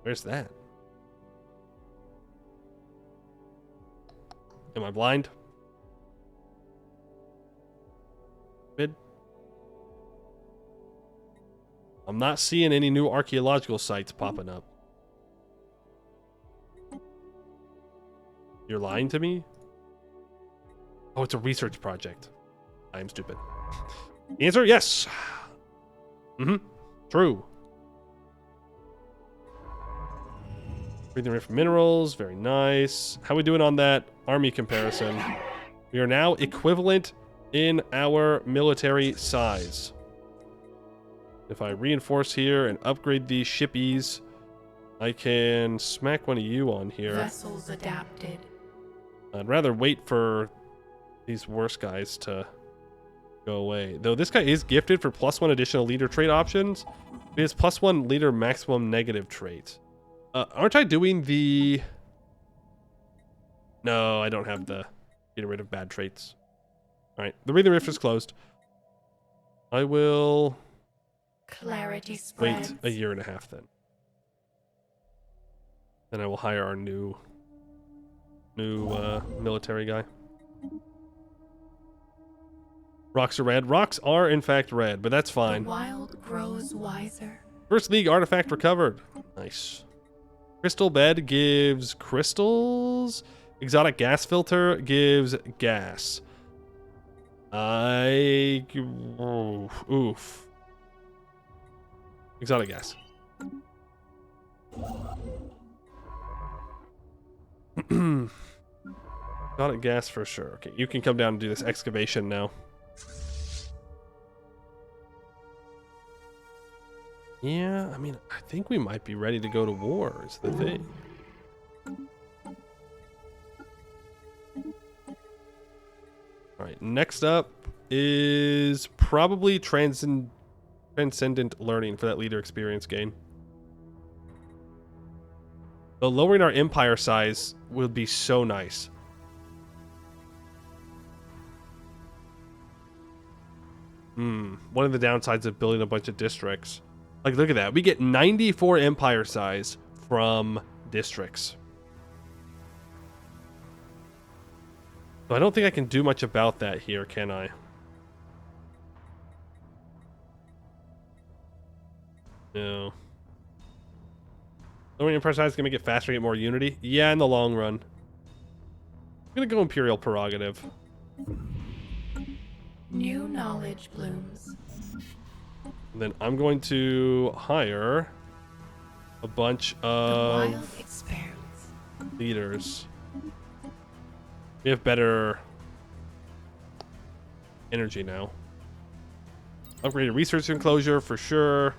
Where's that? Am I blind? Mid? I'm not seeing any new archaeological sites popping up. You're lying to me? Oh, it's a research project. I am stupid. The answer, yes. True. Breathing rift minerals, very nice. How are we doing on that army comparison? We are now equivalent in our military size. If I reinforce here and upgrade these shippies, I can smack one of you on here. Vessels adapted. I'd rather wait for these worst guys to go away. Though this guy is gifted for +1 additional leader trait options. He has +1 leader maximum negative trait. Aren't I doing the... No, I don't have the getting rid of bad traits. Alright, the breathing rift is closed. I will... Clarity spreads. wait a year and a half then. Then I will hire our new military guy. Rocks are red. Rocks are in fact red, but that's fine. The wild grows wiser. First League artifact recovered. Nice. Crystal bed gives crystals. Exotic gas filter gives gas. Oof. Exotic gas. Exotic gas for sure. Okay, you can come down and do this excavation now. Yeah, I mean, I think we might be ready to go to war is the thing. Alright, next up is probably transcendent learning for that leader experience gain. Though lowering our empire size would be so nice. One of the downsides of building a bunch of districts. Like, look at that. We get 94 empire size from districts. So I don't think I can do much about that here, can I? No. Lowering empire size is going to make it faster, get more unity? Yeah, in the long run. I'm going to go Imperial Prerogative. New knowledge blooms. And then I'm going to hire a bunch The of wild expands. leaders. We have better energy now. Upgraded research enclosure for sure.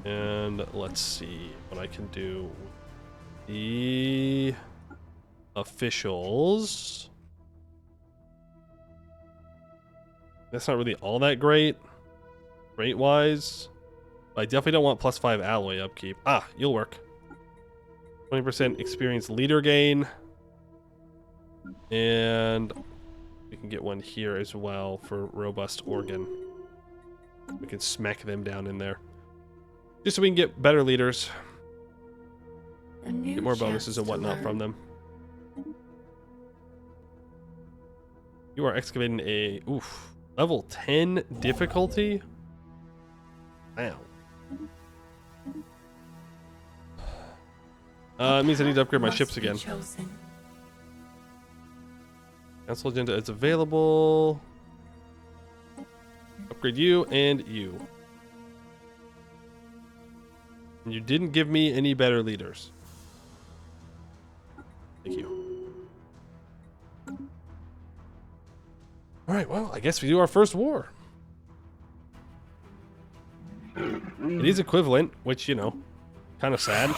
And let's see what I can do with the officials. That's not really all that great, rate-wise. I definitely don't want +5 alloy upkeep. Ah, you'll work. 20% experience leader gain. And we can get one here as well for robust organ. We can smack them down in there. Just so we can get better leaders. A new Get more chance bonuses and to whatnot learn. from them. You are excavating a level 10 difficulty. Wow. It means I need to upgrade my Must ships be again. chosen. Council agenda is available. Upgrade you and you. And you didn't give me any better leaders. Thank you. Alright, well, I guess we do our first war. It is equivalent, which, you know, kind of sad.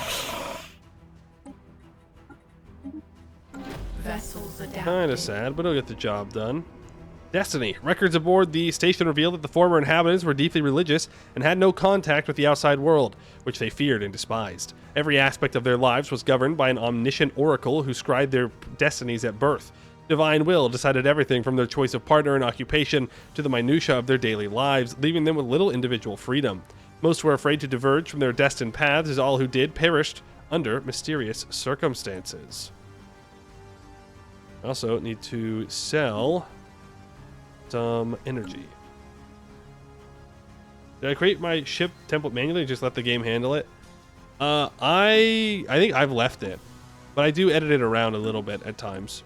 Vessels adapted. Kind of sad, but it'll get the job done. Destiny. Records aboard the station reveal that the former inhabitants were deeply religious and had no contact with the outside world, which they feared and despised. Every aspect of their lives was governed by an omniscient oracle who scribed their destinies at birth. Divine will decided everything from their choice of partner and occupation to the minutiae of their daily lives, leaving them with little individual freedom. Most were afraid to diverge from their destined paths, as all who did perished under mysterious circumstances. I also need to sell some energy. Did I create my ship template manually and just let the game handle it? I think I've left it, but I do edit it around a little bit at times.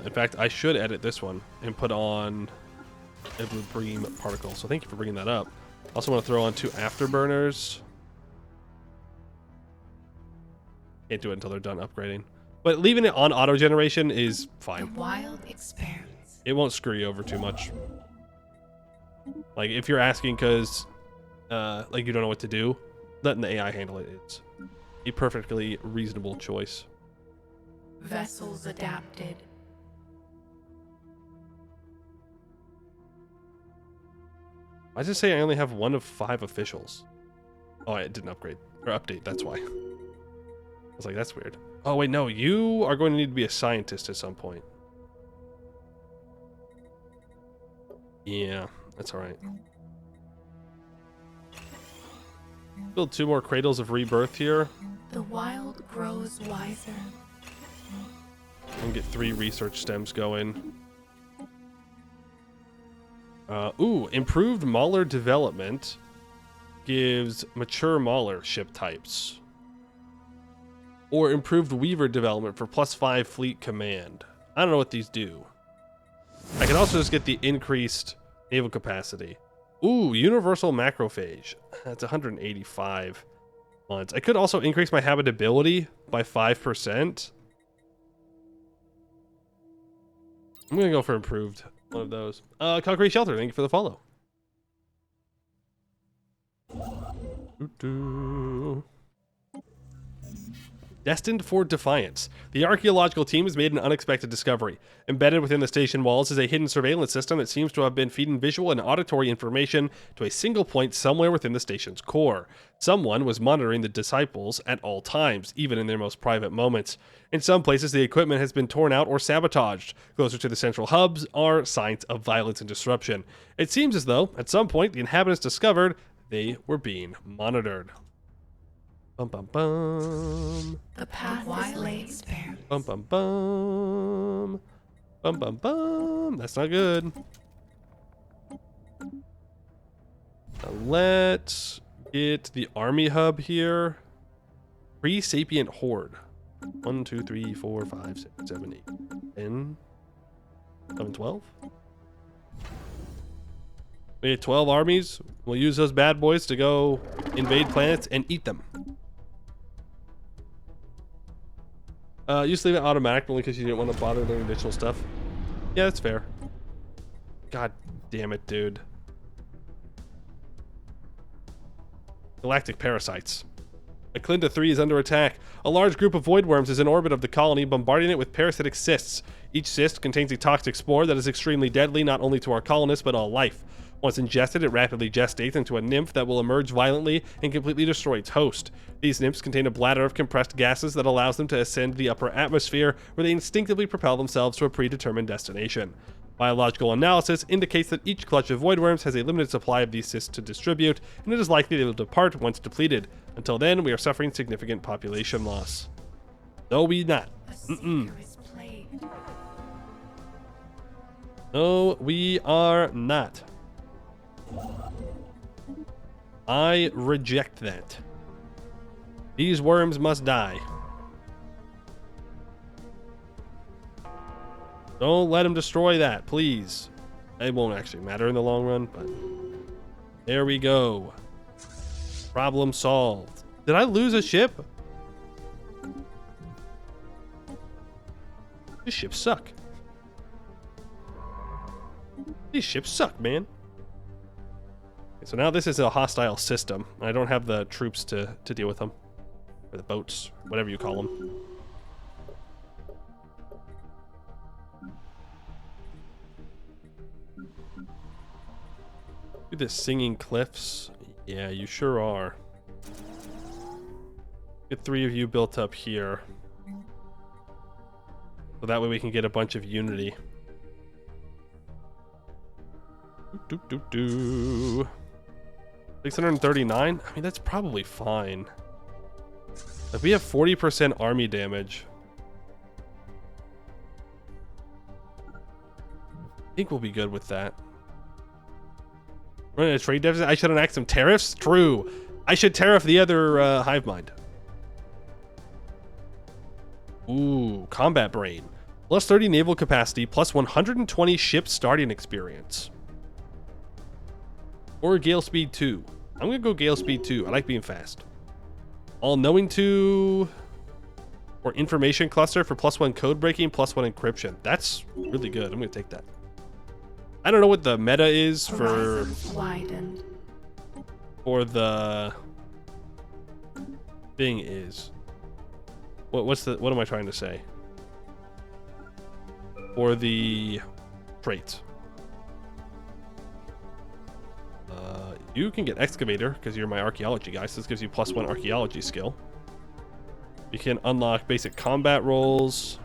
In fact, I should edit this one and put on a blue bream particle. So thank you for bringing that up. Also want to throw on 2 afterburners. Can't do it until they're done upgrading. But leaving it on auto generation is The fine. wild experiments. It won't screw you over too much. Like if you're asking because like you don't know what to do, letting the AI handle it is a perfectly reasonable choice. Vessels adapted. Why does it say I only have 1 of 5 officials? Oh, I didn't upgrade or update. That's why. I was like, that's weird. Oh wait, no, you are going to need to be a scientist at some point. Yeah, that's all right. Build 2 more cradles of rebirth here. The wild grows wiser. And get 3 research stems going. Improved Mauler development gives mature Mauler ship types. Or improved Weaver development for +5 fleet command. I don't know what these do. I can also just get the increased naval capacity. Ooh, universal macrophage. That's 185 months. I could also increase my habitability by 5%. I'm gonna go for improved. One of those. Concrete Shelter, thank you for the follow. Destined for Defiance. The archaeological team has made an unexpected discovery. Embedded within the station walls is a hidden surveillance system that seems to have been feeding visual and auditory information to a single point somewhere within the station's core. Someone was monitoring the disciples at all times, even in their most private moments. In some places, the equipment has been torn out or sabotaged. Closer to the central hubs are signs of violence and disruption. It seems as though, at some point, the inhabitants discovered they were being monitored. Bum bum bum. The path is laid bare. Bum bum bum. Bum bum bum. That's not good. Now let's get the army hub here. Pre-sapient horde. 1, 2, 3, 4, 5, 6, 7, 8, 10, 11, 12. We have 12 armies. We'll use those bad boys to go invade planets and eat them. Just leave it automatic only because you didn't want to bother doing additional stuff. Yeah, that's fair. God damn it, dude. Galactic parasites. Eclinda 3 is under attack. A large group of void worms is in orbit of the colony, bombarding it with parasitic cysts. Each cyst contains a toxic spore that is extremely deadly not only to our colonists but all life. Once ingested, it rapidly gestates into a nymph that will emerge violently and completely destroy its host. These nymphs contain a bladder of compressed gases that allows them to ascend the upper atmosphere, where they instinctively propel themselves to a predetermined destination. Biological analysis indicates that each clutch of voidworms has a limited supply of these cysts to distribute, and it is likely they will depart once depleted. Until then, we are suffering significant population loss. No, we not. A seeker is plagued. No, we are not. I reject that. These worms must die. Don't let them destroy that, please. It won't actually matter in the long run, but there we go. Problem solved. Did I lose a ship? These ships suck. These ships suck, man. Okay, so now this is a hostile system. I don't have the troops to deal with them. Or the boats, whatever you call them. Look at this singing cliffs. Yeah, you sure are. Get 3 of you built up here. So that way we can get a bunch of unity. 639? I mean, that's probably fine. If we have 40% army damage, I think we'll be good with that. We're in a trade deficit. I should enact some tariffs? True. I should tariff the other hive mind. Ooh, combat brain. Plus 30 naval capacity, plus 120 ship starting experience. Or gale speed 2. I'm gonna go gale speed 2. I like being fast. All knowing 2. Or information cluster for plus 1 code breaking, plus 1 encryption. That's really good. I'm gonna take that. I don't know what the meta is for the thing is. What am I trying to say? For the traits. You can get excavator because you're my archaeology guy, so this gives you plus 1 archaeology skill. You can unlock basic combat roles.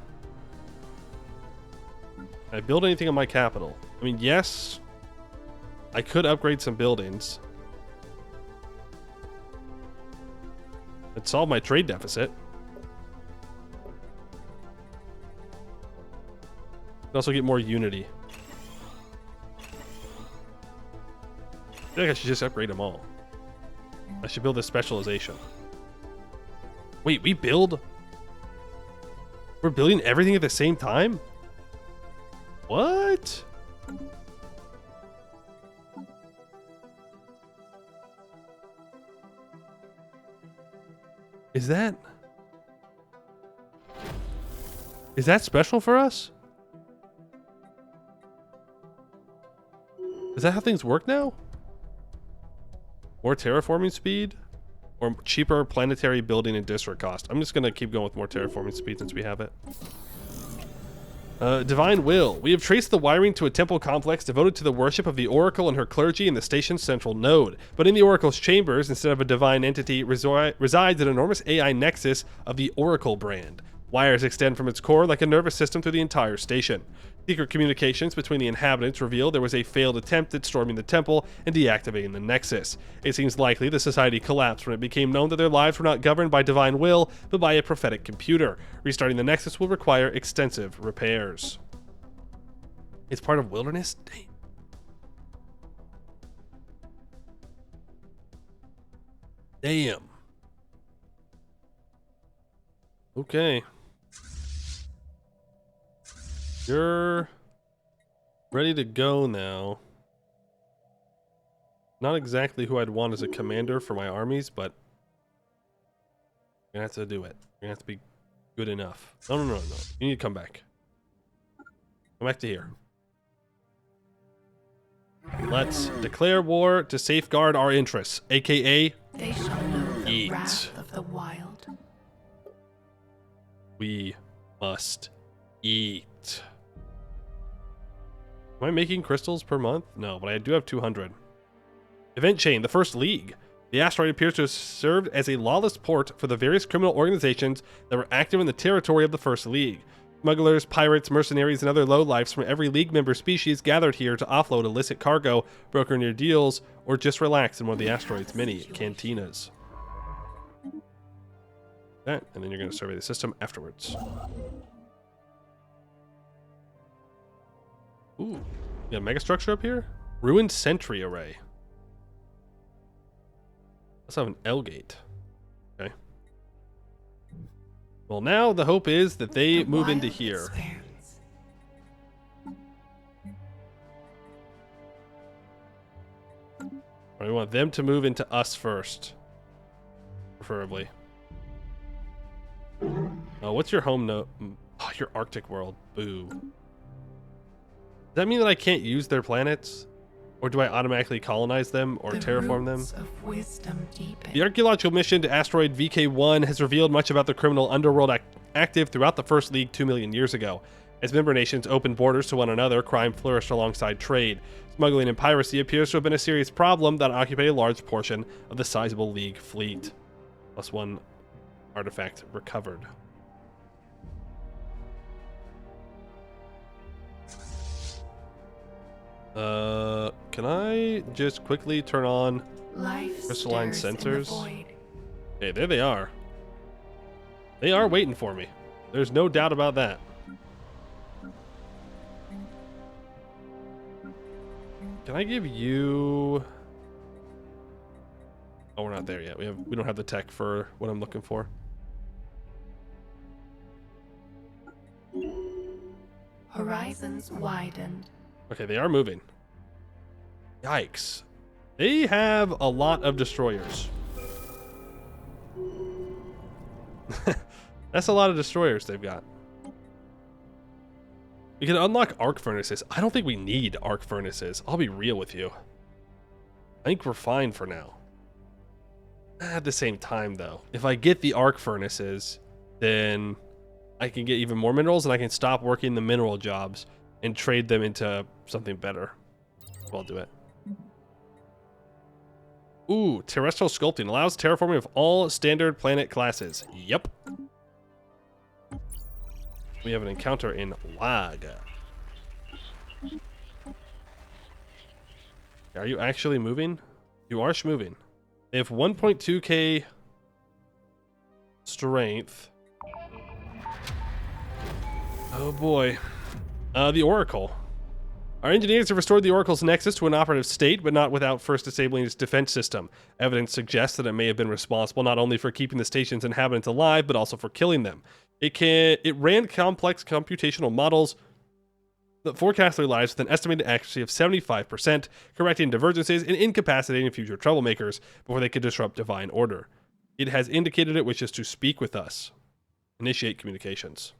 Can I build anything on my capital? I mean, yes, I could upgrade some buildings. It'd solve my trade deficit. Could also get more unity. I feel like I should just upgrade them all. I should build this specialization. Wait, we're building everything at the same time? What? Is that special for us? Is that how things work now? More terraforming speed? Or cheaper planetary building and district cost? I'm just gonna keep going with more terraforming speed since we have it. Divine Will. We have traced the wiring to a temple complex devoted to the worship of the Oracle and her clergy in the station's central node. But in the Oracle's chambers, instead of a divine entity, resides an enormous AI nexus of the Oracle brand. Wires extend from its core like a nervous system through the entire station. Secret communications between the inhabitants reveal there was a failed attempt at storming the temple and deactivating the nexus. It seems likely the society collapsed when it became known that their lives were not governed by divine will, but by a prophetic computer. Restarting the nexus will require extensive repairs. It's part of Wilderness? Damn. Damn. Okay. You're ready to go now. Not exactly who I'd want as a commander for my armies, but you're gonna have to do it. You're gonna have to be good enough. No. You need to come back. Come back to here. Let's declare war to safeguard our interests, aka They shall know the eat. wrath of the wild. We must eat. Am I making crystals per month? No, but I do have 200. Event chain, the First League. The asteroid appears to have served as a lawless port for the various criminal organizations that were active in the territory of the First League. Smugglers, pirates, mercenaries, and other lowlifes from every League member species gathered here to offload illicit cargo, broker near deals, or just relax in one of the asteroid's many cantinas. That, and then you're going to survey the system afterwards. Ooh, got a mega structure up here? Ruined sentry array. Let's have an L gate. Okay. Well, now the hope is that they The move into wild here. expanse. We want them to move into us first, preferably. Oh, what's your home note? Oh, your Arctic world. Boo. Does that mean that I can't use their planets? Or do I automatically colonize them or The terraform them? roots of wisdom deepen. The archaeological mission to asteroid VK1 has revealed much about the criminal underworld active throughout the First League 2 million years ago. As member nations opened borders to one another, crime flourished alongside trade. Smuggling and piracy appears to have been a serious problem that occupied a large portion of the sizable League fleet. +1 artifact recovered. Can I just quickly turn on Life crystalline stirs in the sensors? void. Okay, there they are. They are waiting for me. There's no doubt about that. Can I give you... Oh, we're not there yet. We don't have the tech for what I'm looking for. Horizons widened. Okay, they are moving. Yikes. They have a lot of destroyers. That's a lot of destroyers they've got. We can unlock arc furnaces. I don't think we need arc furnaces. I'll be real with you. I think we're fine for now. At the same time, though, if I get the arc furnaces, then I can get even more minerals and I can stop working the mineral jobs and trade them into something better. So I'll do it. Ooh, terrestrial sculpting allows terraforming of all standard planet classes. Yep. We have an encounter in Lag. Are you actually moving? You are moving. They have 1.2k strength. Oh boy. The Oracle. Our engineers have restored the Oracle's nexus to an operative state, but not without first disabling its defense system. Evidence suggests that it may have been responsible not only for keeping the station's inhabitants alive, but also for killing them. It ran complex computational models that forecast their lives with an estimated accuracy of 75%, correcting divergences and incapacitating future troublemakers before they could disrupt divine order. It has indicated it wishes to speak with us. Initiate communications.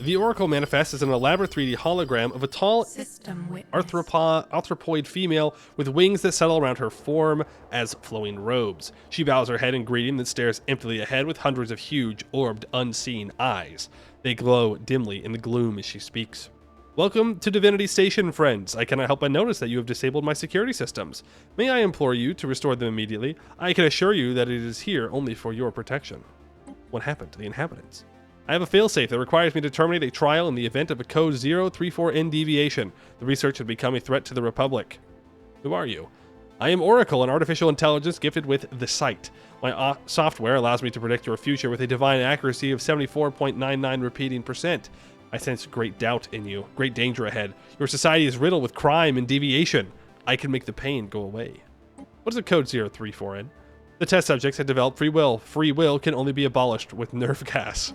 The Oracle manifests as an elaborate 3D hologram of a tall System witness. arthropoid female with wings that settle around her form as flowing robes. She bows her head in greeting that stares emptily ahead with hundreds of huge, orbed, unseen eyes. They glow dimly in the gloom as she speaks. Welcome to Divinity Station, friends. I cannot help but notice that you have disabled my security systems. May I implore you to restore them immediately? I can assure you that it is here only for your protection. What happened to the inhabitants? I have a failsafe that requires me to terminate a trial in the event of a code 034N deviation. The research has become a threat to the Republic. Who are you? I am Oracle, an artificial intelligence gifted with the sight. My software allows me to predict your future with a divine accuracy of 74.99 repeating percent. I sense great doubt in you, great danger ahead. Your society is riddled with crime and deviation. I can make the pain go away. What is a code 034N? The test subjects had developed free will. Free will can only be abolished with nerve gas.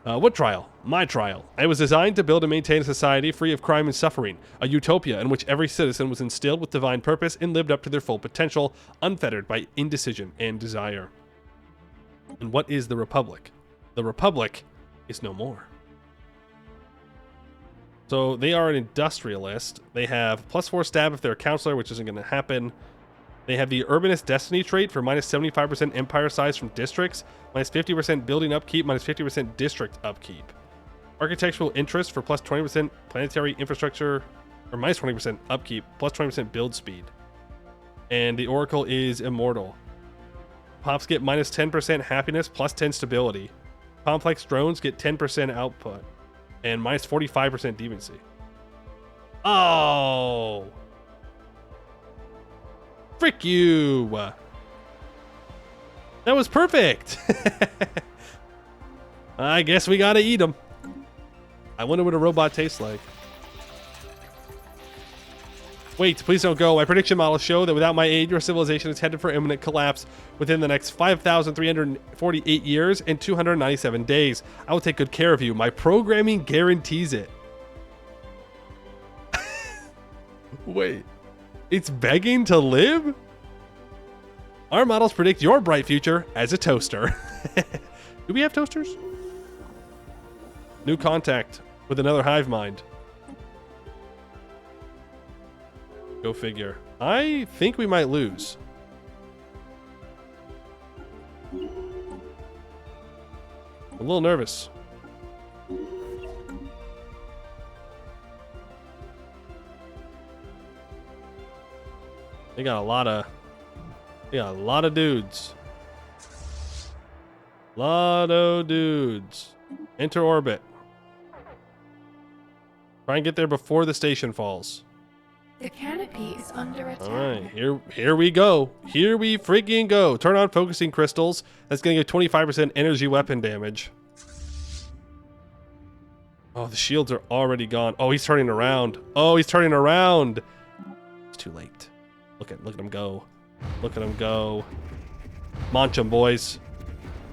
What trial? My trial. I was designed to build and maintain a society free of crime and suffering, a utopia in which every citizen was instilled with divine purpose and lived up to their full potential, unfettered by indecision and desire. And what is the Republic? The Republic is no more. So they are an industrialist. They have +4 stab if they're a counselor, which isn't going to happen. They have the Urbanist Destiny trait for -75% empire size from districts, -50% building upkeep, -50% district upkeep. Architectural interest for +20% planetary infrastructure, or -20% upkeep, +20% build speed. And the Oracle is immortal. Pops get -10% happiness, +10 stability. Complex drones get 10% output, and -45% decency. Oh! Frick you! That was perfect! I guess we gotta eat them. I wonder what a robot tastes like. Wait, please don't go. My prediction models show that without my aid, your civilization is headed for imminent collapse within the next 5,348 years and 297 days. I will take good care of you. My programming guarantees it. Wait, it's begging to live? Our models predict your bright future as a toaster. Do we have toasters? New contact with another hive mind. Go figure. I think we might lose. I'm a little nervous. They got a lot of dudes. Lot of dudes. Enter orbit. Try and get there before the station falls. The canopy is under attack. All right, here we go. Here we freaking go. Turn on focusing crystals. That's going to give 25% energy weapon damage. Oh, the shields are already gone. Oh, he's turning around. Oh, he's turning around. It's too late. Look at him go. Look at him go. Munch him, boys.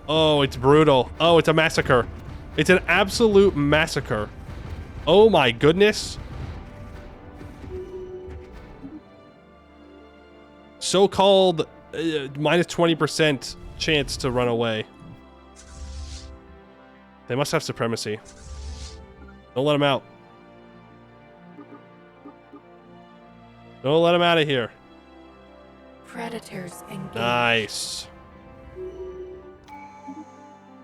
Oh, it's brutal. Oh, it's a massacre. It's an absolute massacre. Oh my goodness. So-called minus 20% chance to run away. They must have supremacy. Don't let them out. Don't let them out of here. Predators engaged. Nice.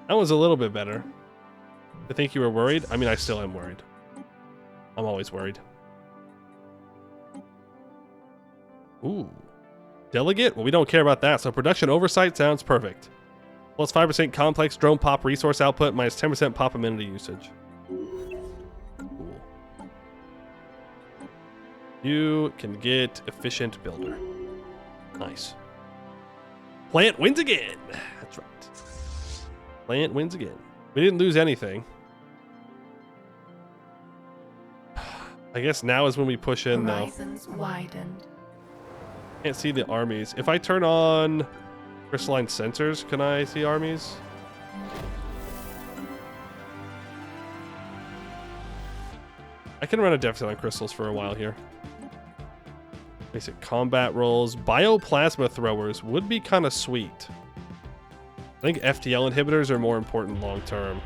That was a little bit better. I think you were worried. I mean, I still am worried. I'm always worried. Ooh. Delegate? Well, we don't care about that, so production oversight sounds perfect. Plus 5% complex drone pop resource output, minus 10% pop amenity usage. Cool. You can get efficient builder. Nice. Plant wins again! That's right. Plant wins again. We didn't lose anything. I guess now is when we push in, though. Horizons widened. Can't see the armies. If I turn on crystalline sensors, can I see armies? I can run a deficit on crystals for a while here. Basic combat rolls. Bioplasma throwers would be kind of sweet. I think FTL inhibitors are more important long term.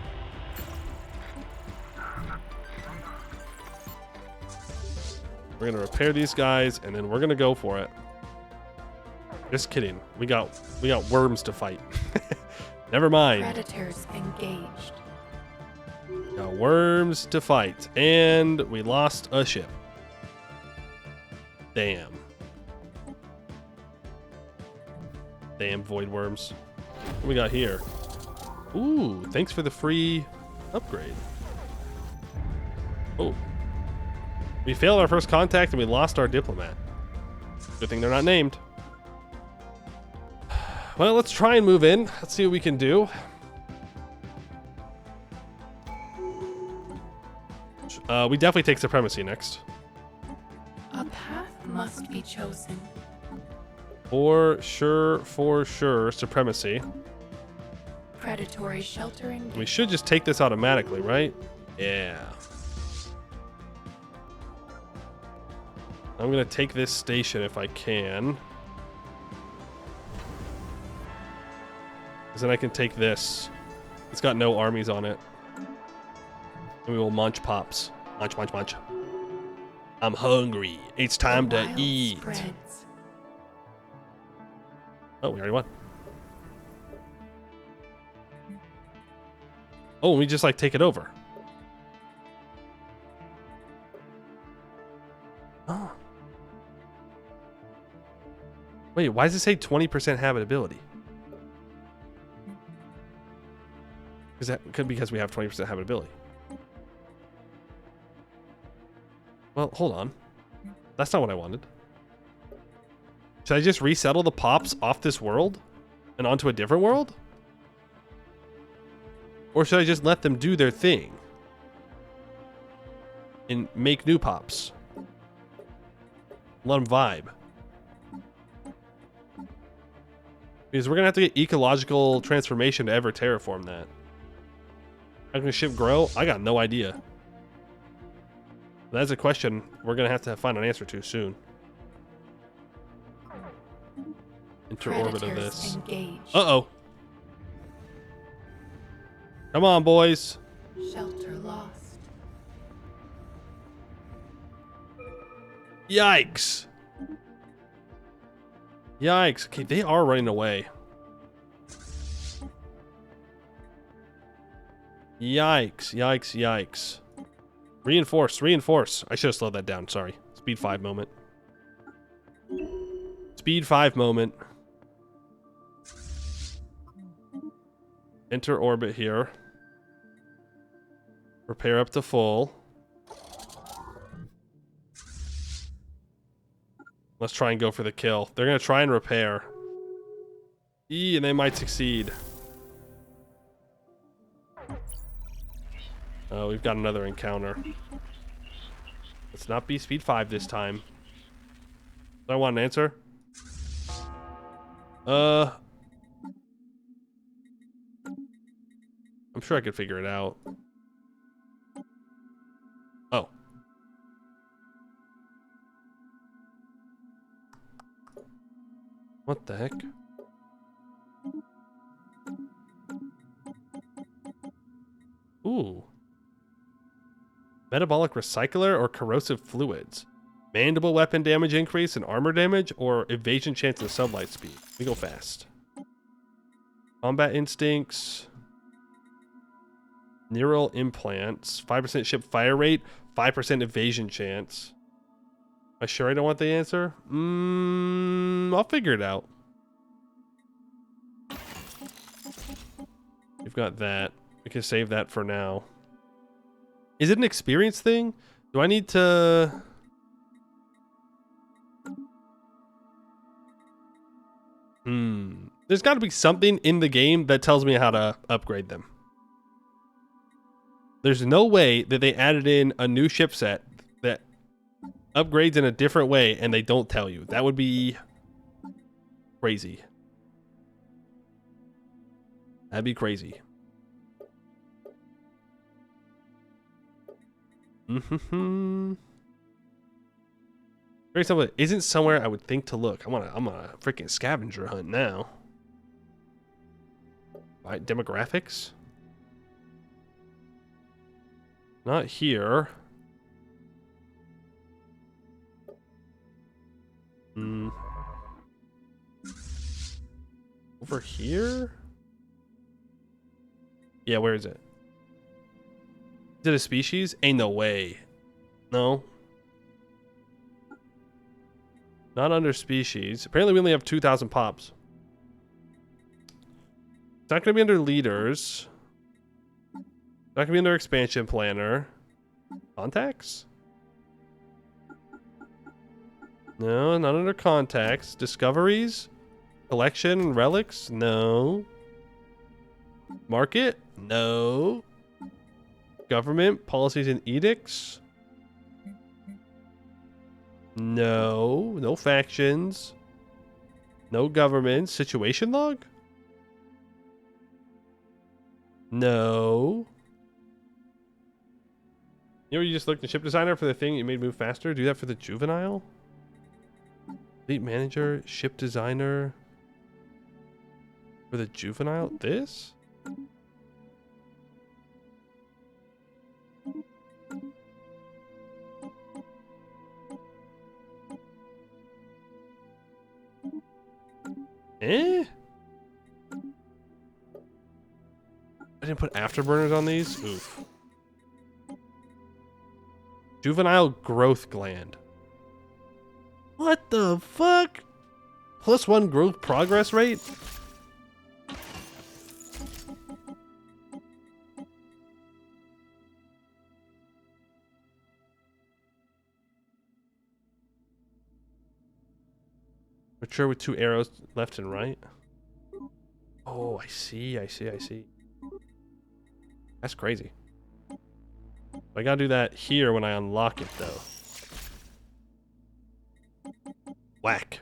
We're gonna repair these guys and then we're gonna go for it. Just kidding. We got worms to fight. Never mind. Predators engaged. Got worms to fight. And we lost a ship. Damn. Damn void worms. What we got here? Ooh, thanks for the free upgrade. Oh. We failed our first contact and we lost our diplomat. Good thing they're not named. Well, let's try and move in. Let's see what we can do. We definitely take supremacy next. A path must be chosen. For sure, supremacy. Predatory sheltering. We should just take this automatically, right? Yeah. I'm gonna take this station if I can. Because then I can take this. It's got no armies on it. And we will munch pops. Munch, munch, munch. I'm hungry. It's time to Wild eat. spreads. Oh, we already won. Oh, we just like take it over. Oh. Wait, why does it say 20% habitability? Is that could be because we have 20% habitability? Well, hold on. That's not what I wanted. Should I just resettle the pops off this world and onto a different world? Or should I just let them do their thing? and make new pops. Let them vibe. Because we're gonna have to get ecological transformation to ever terraform that. How can a ship grow? I got no idea. That's a question we're gonna have to find an answer to soon. Interorbit of Predators this. engaged. Uh-oh. Come on, boys. Shelter lost. Yikes. Yikes. Okay, they are running away. Yikes, yikes, yikes. Reinforce, reinforce. I should have slowed that down, sorry. Speed 5 moment. Speed 5 moment. Enter orbit here. Repair up to full. Let's try and go for the kill. They're going to try and repair. And they might succeed. Oh, we've got another encounter. Let's not be speed 5 this time. Do I want an answer? I'm sure I could figure it out. Oh. What the heck? Ooh. Metabolic recycler or corrosive fluids? Mandible weapon damage increase and armor damage, or evasion chance and sublight speed? We go fast. Combat instincts. Neural implants. 5% ship fire rate. 5% evasion chance. Am I sure I don't want the answer? I'll figure it out. We've got that. We can save that for now. Is it an experience thing? Do I need to... There's got to be something in the game that tells me how to upgrade them. There's no way that they added in a new ship set that upgrades in a different way and they don't tell you. That would be crazy. That'd be crazy. Very simple. Isn't somewhere I would think to look. I'm on a freaking scavenger hunt now. Right, demographics. Not here. Over here? Yeah, where is it? Is it a species? Ain't no way. No. Not under species. Apparently we only have 2,000 pops. It's not going to be under leaders. It's not going to be under expansion planner. Contacts? No, not under contacts. Discoveries? Collection and relics? No. Market? No. Government? Policies and edicts? No. No factions. No government. Situation log? No. You know, you just looked at ship designer for the thing you made move faster. Do that for the juvenile. Fleet manager, ship designer for the juvenile. This. Eh? I didn't put afterburners on these. Oof. Juvenile growth gland. What the fuck? +1 growth progress rate? Mature with 2 arrows left and right. Oh, I see. That's crazy. I gotta do that here when I unlock it, though. Whack.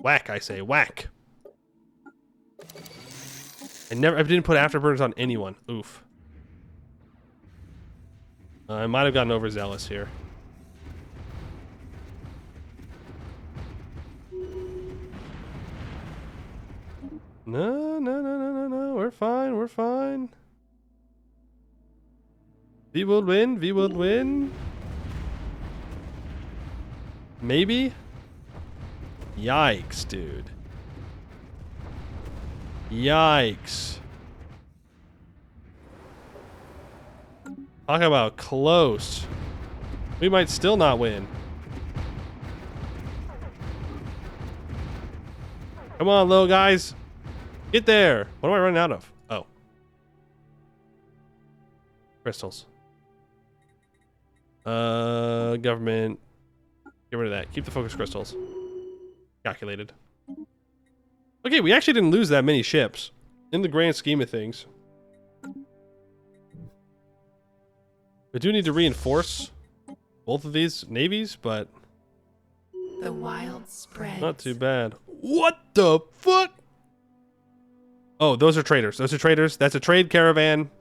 Whack, I say, whack. I didn't put afterburners on anyone. Oof. I might have gotten overzealous here. No, no, no, no, no, no. We're fine, we're fine. We will win, we will win. Maybe? Yikes, dude. Yikes. Talk about close. We might still not win. Come on, little guys. Get there. What am I running out of? Oh. Crystals. Government. Get rid of that. Keep the focus crystals. Calculated. Okay, we actually didn't lose that many ships in the grand scheme of things. We do need to reinforce both of these navies, but The wild spreads. not too bad. What the fuck? Oh, those are traders. Those are traders. That's a trade caravan.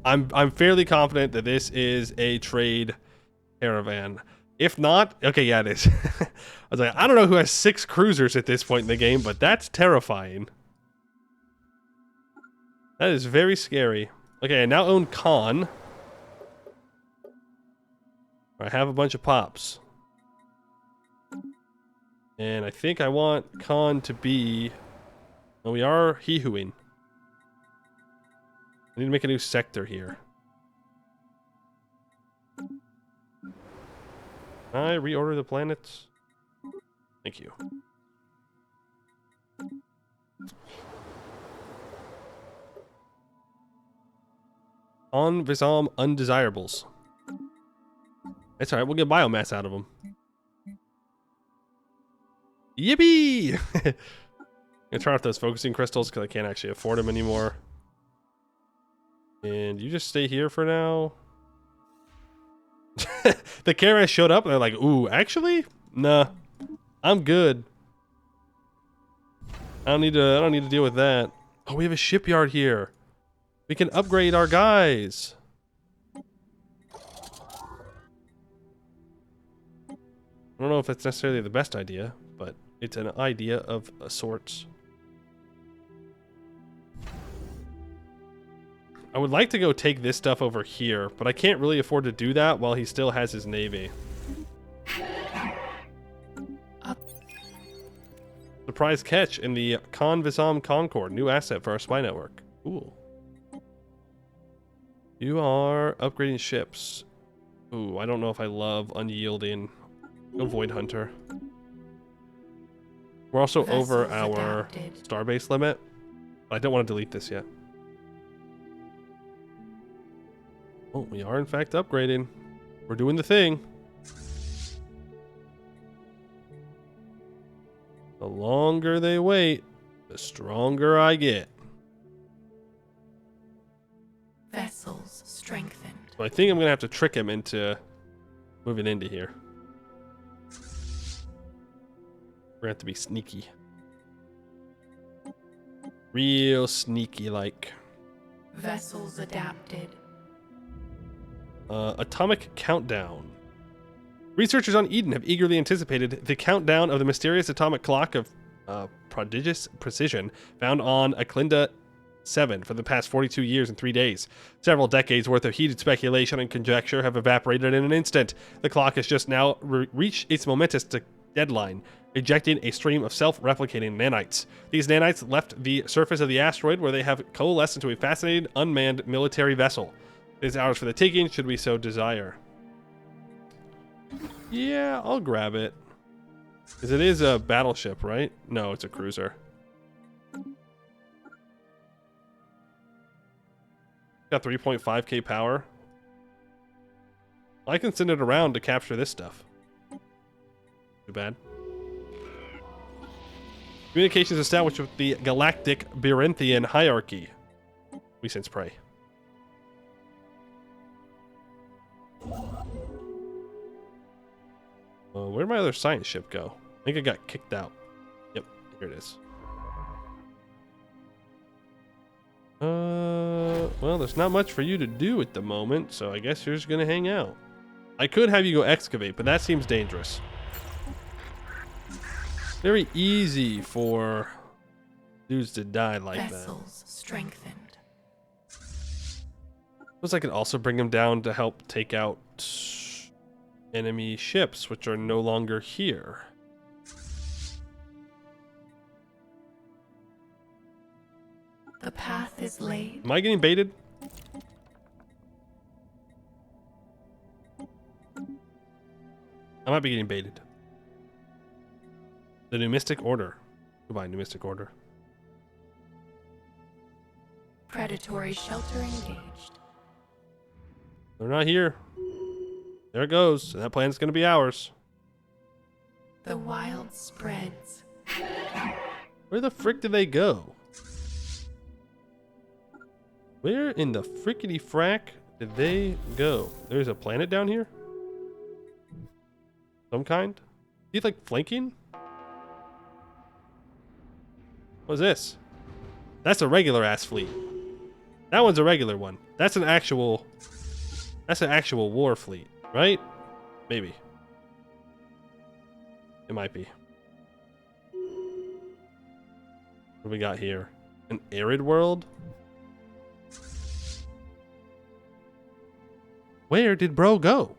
I'm fairly confident that this is a trade caravan. If not, okay, yeah, it is. I was like, I don't know who has 6 cruisers at this point in the game, but that's terrifying. That is very scary. Okay, I now own Khan. I have a bunch of pops. And I think I want Khan to be... Well, we are hee-hooing. I need to make a new sector here. Can I reorder the planets? Thank you. On Visam undesirables. That's alright, we'll get biomass out of them. Yippee! I'm gonna turn off those focusing crystals because I can't actually afford them anymore. And you just stay here for now. The caravan showed up and they're like, ooh, actually? Nah. I'm good. I don't need to deal with that. Oh, we have a shipyard here. We can upgrade our guys. I don't know if it's necessarily the best idea, but it's an idea of a sorts. I would like to go take this stuff over here, but I can't really afford to do that while he still has his navy. Surprise catch in the Khan Visam Concord. New asset for our spy network. Cool. You are upgrading ships. Ooh, I don't know if I love unyielding. Go Void Hunter. We're also over our starbase limit. I don't want to delete this yet. Oh, we are in fact upgrading. We're doing the thing. The longer they wait, the stronger I get. Vessels strengthened. So I think I'm gonna have to trick him into moving into here. We're gonna have to be sneaky. Real sneaky like. Vessels adapted. Atomic countdown. Researchers on Eden have eagerly anticipated the countdown of the mysterious atomic clock of prodigious precision found on Aklinda 7 for the past 42 years and 3 days. Several decades worth of heated speculation and conjecture have evaporated in an instant. The clock has just now reached its momentous deadline, ejecting a stream of self-replicating nanites. These nanites left the surface of the asteroid where they have coalesced into a fascinating unmanned military vessel. It is ours for the taking, should we so desire. Yeah, I'll grab it. Because it is a battleship, right? No, it's a cruiser. Got 3.5k power. I can send it around to capture this stuff. Too bad. Communications established with the galactic Berenthian hierarchy. We sense prey. Where'd my other science ship go? I think it got kicked out. Yep, here it is. Well, there's not much for you to do at the moment, so I guess you're just gonna hang out. I could have you go excavate, but that seems dangerous. Very easy for dudes to die like Vessels strengthened. Suppose I could also bring him down to help take out enemy ships, which are no longer here. The path is laid. Am I getting baited? I might be getting baited. The New Mystic Order. Goodbye, New Mystic Order. Predatory shelter engaged. They're not here. There it goes. And that planet's going to be ours. The wild spreads. Where the frick did they go? Where in the frickety frack did they go? There's a planet down here? Some kind? Is he like flanking? What's this? That's a regular ass fleet. That one's a regular one. That's an actual war fleet, right? Maybe. It might be. What do we got here? An arid world? Where did bro go?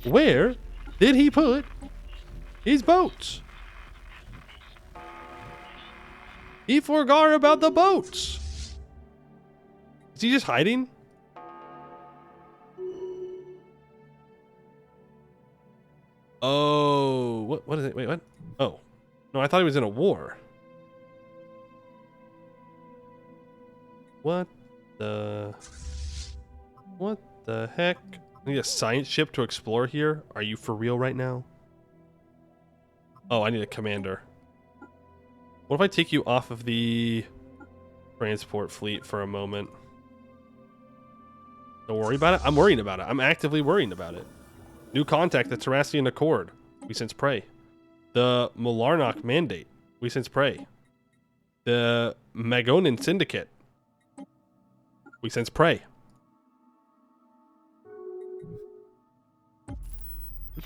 Where did he put his boats? He forgot about the boats. Is he just hiding? Oh, what is it? Wait, what? Oh. No, I thought he was in a war. What the heck? I need a science ship to explore here? Are you for real right now? Oh, I need a commander. What if I take you off of the transport fleet for a moment? Don't worry about it. I'm worrying about it. I'm actively worrying about it. New contact, the Terrassian Accord. We sense prey. The Mularnock Mandate. We sense prey. The Magonin Syndicate. We sense prey.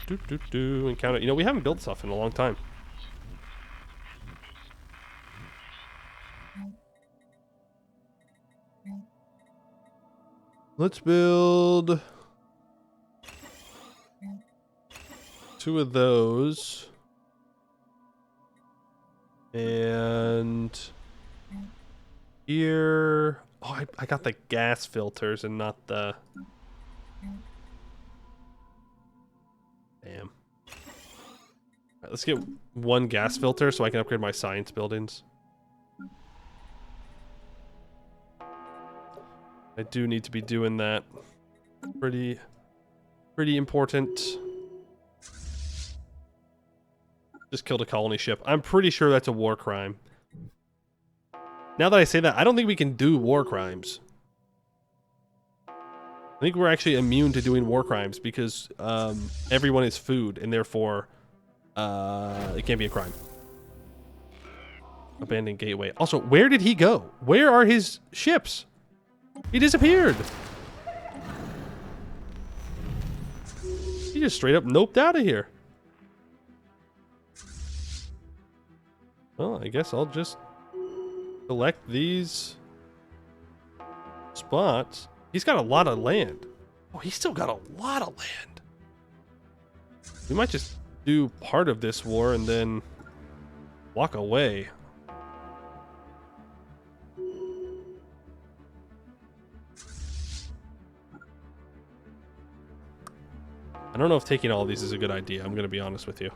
Encounter. You know, we haven't built stuff in a long time. Let's build 2 of those. And here. Oh, I got the gas filters and not the. Damn. Alright, let's get 1 gas filter so I can upgrade my science buildings. I do need to be doing that. Pretty important. Just killed a colony ship. I'm pretty sure that's a war crime. Now that I say that, I don't think we can do war crimes. I think we're actually immune to doing war crimes because everyone is food and therefore it can't be a crime. Abandoned gateway. Also, where did he go? Where are his ships? He disappeared. He just straight up noped out of here. Well, I guess I'll just select these spots. He's got a lot of land. Oh, he's still got a lot of land. We might just do part of this war and then walk away. I don't know if taking all of these is a good idea. I'm going to be honest with you.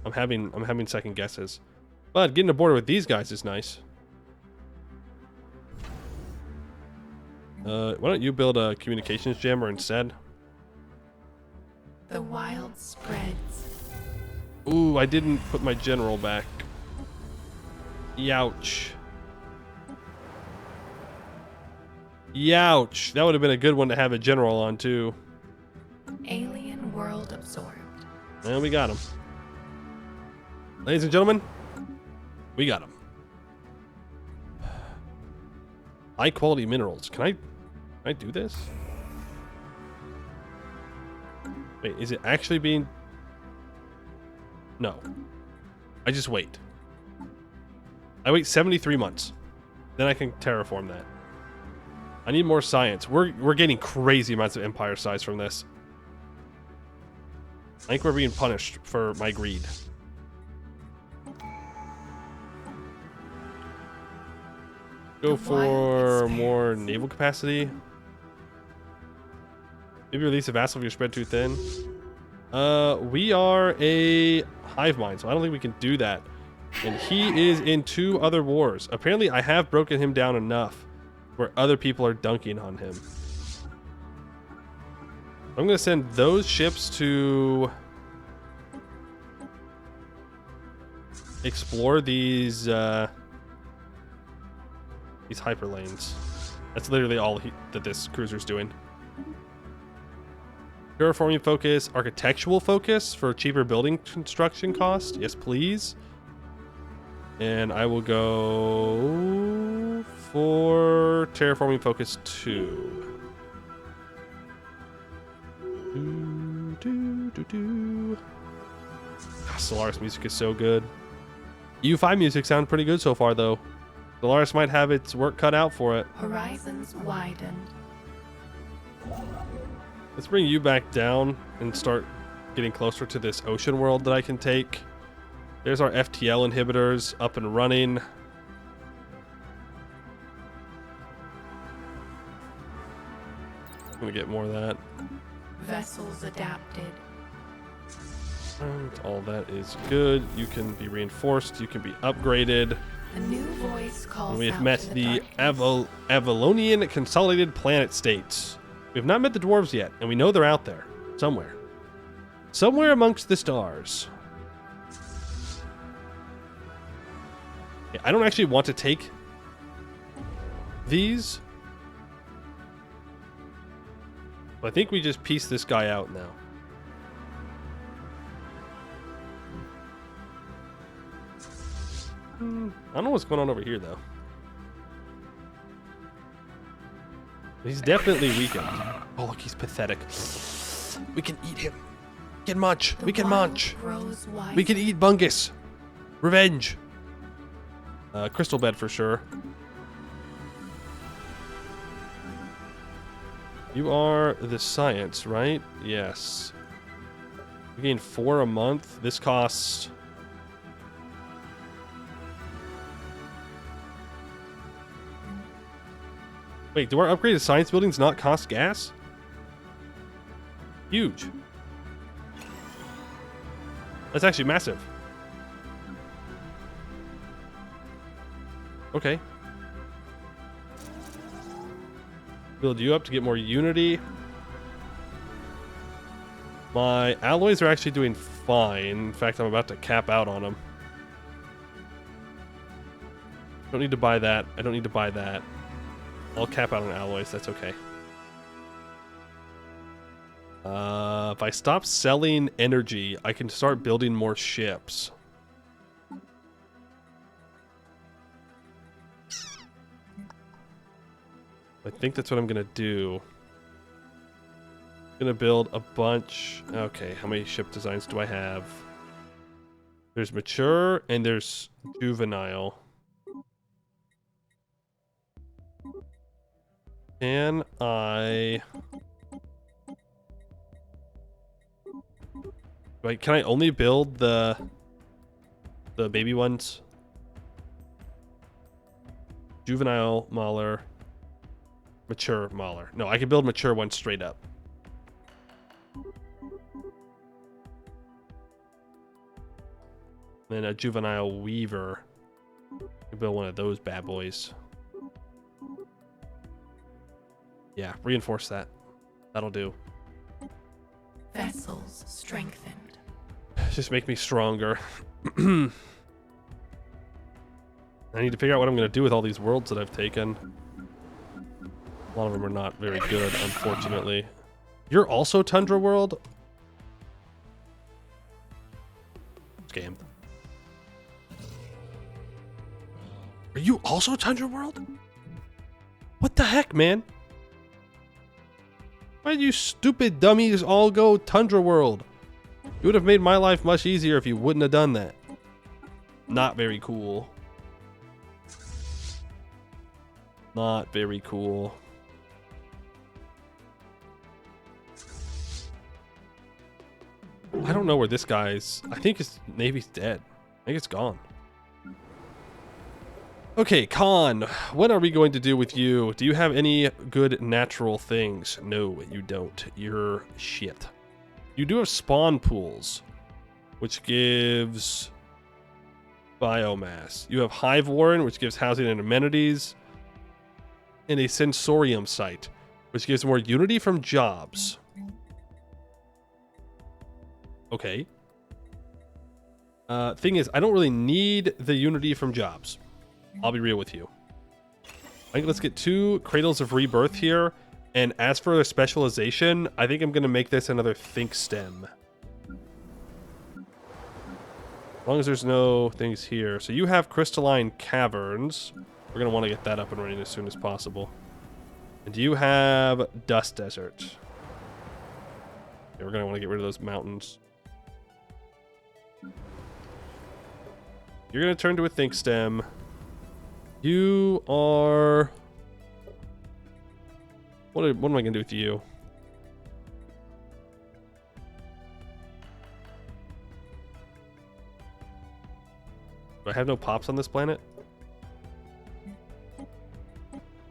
I'm having second guesses. But getting aboard with these guys is nice. Why don't you build a communications jammer instead? The wild spreads. Ooh, I didn't put my general back. Youch. Youch. That would have been a good one to have a general on, too. Alien world absorbed. And we got him. Ladies and gentlemen, we got him. High quality minerals. Can I do this? Wait, is it actually being... No. I just wait. I wait 73 months. Then I can terraform that. I need more science. We're getting crazy amounts of empire size from this. I think we're being punished for my greed. Go for more naval capacity. Maybe release a vassal if you're spread too thin. We are a hive mind, so I don't think we can do that. And he is in 2 other wars. Apparently, I have broken him down enough where other people are dunking on him. I'm going to send those ships to explore these hyperlanes. That's literally all that this cruiser's doing. Terraforming focus, architectural focus for cheaper building construction cost. Yes, please. And I will go for terraforming focus 2. Stellaris music is so good. EU5 music sounds pretty good so far, though. Stellaris might have its work cut out for it. Horizons widened. Let's bring you back down and start getting closer to this ocean world that I can take. There's our FTL inhibitors up and running. I'm gonna get more of that. Vessels adapted. And all that is good. You can be reinforced. You can be upgraded. A new voice calls We have out met to the darkness. Avalonian Consolidated Planet States. We have not met the dwarves yet, and we know they're out there. Somewhere. Somewhere amongst the stars. Yeah, I don't actually want to take these. But I think we just piece this guy out now. I don't know what's going on over here, though. He's definitely weakened. Oh, look, he's pathetic. We can eat him. We can munch. We can munch. We can eat Bungus. Revenge. Crystal bed for sure. You are the science, right? Yes. We gain 4 a month. This costs... Wait, do our upgraded science buildings not cost gas? Huge. That's actually massive. Okay. Build you up to get more unity. My alloys are actually doing fine. In fact, I'm about to cap out on them. Don't need to buy that. I don't need to buy that. I'll cap out on alloys. That's okay. If I stop selling energy, I can start building more ships. I think that's what I'm going to do. I'm going to build a bunch. Okay, how many ship designs do I have? There's mature and there's juvenile. Can I... Wait, can I only build the baby ones? Juvenile Mauler. Mature Mauler. No, I can build mature ones straight up. Then a juvenile Weaver. I can build one of those bad boys. Yeah, reinforce that. That'll do. Vessels strengthened. Just make me stronger. I need to figure out what I'm going to do with all these worlds that I've taken. A lot of them are not very good, unfortunately. You're also Tundra World? Scammed. Are you also Tundra World? What the heck, man? Why did you stupid dummies all go Tundra World? It would have made my life much easier if you wouldn't have done that. Not very cool. Not very cool. I don't know where this guy's... I think his Navy's dead. I think it's gone. Okay, Khan, what are we going to do with you? Do you have any good natural things? No, you don't. You're shit. You do have spawn pools, which gives biomass. You have Hive Warren, which gives housing and amenities, and a Sensorium site, which gives more unity from jobs. Okay. Thing is, I don't really need the unity from jobs. I'll be real with you. I think let's get 2 Cradles of Rebirth here. And as for a specialization, I think I'm going to make this another Think Stem. As long as there's no things here. So you have Crystalline Caverns. We're going to want to get that up and running as soon as possible. And you have Dust Desert. Yeah, we're going to want to get rid of those mountains. You're going to turn to a Think Stem. You are... What am I going to do with you? Do I have no pops on this planet?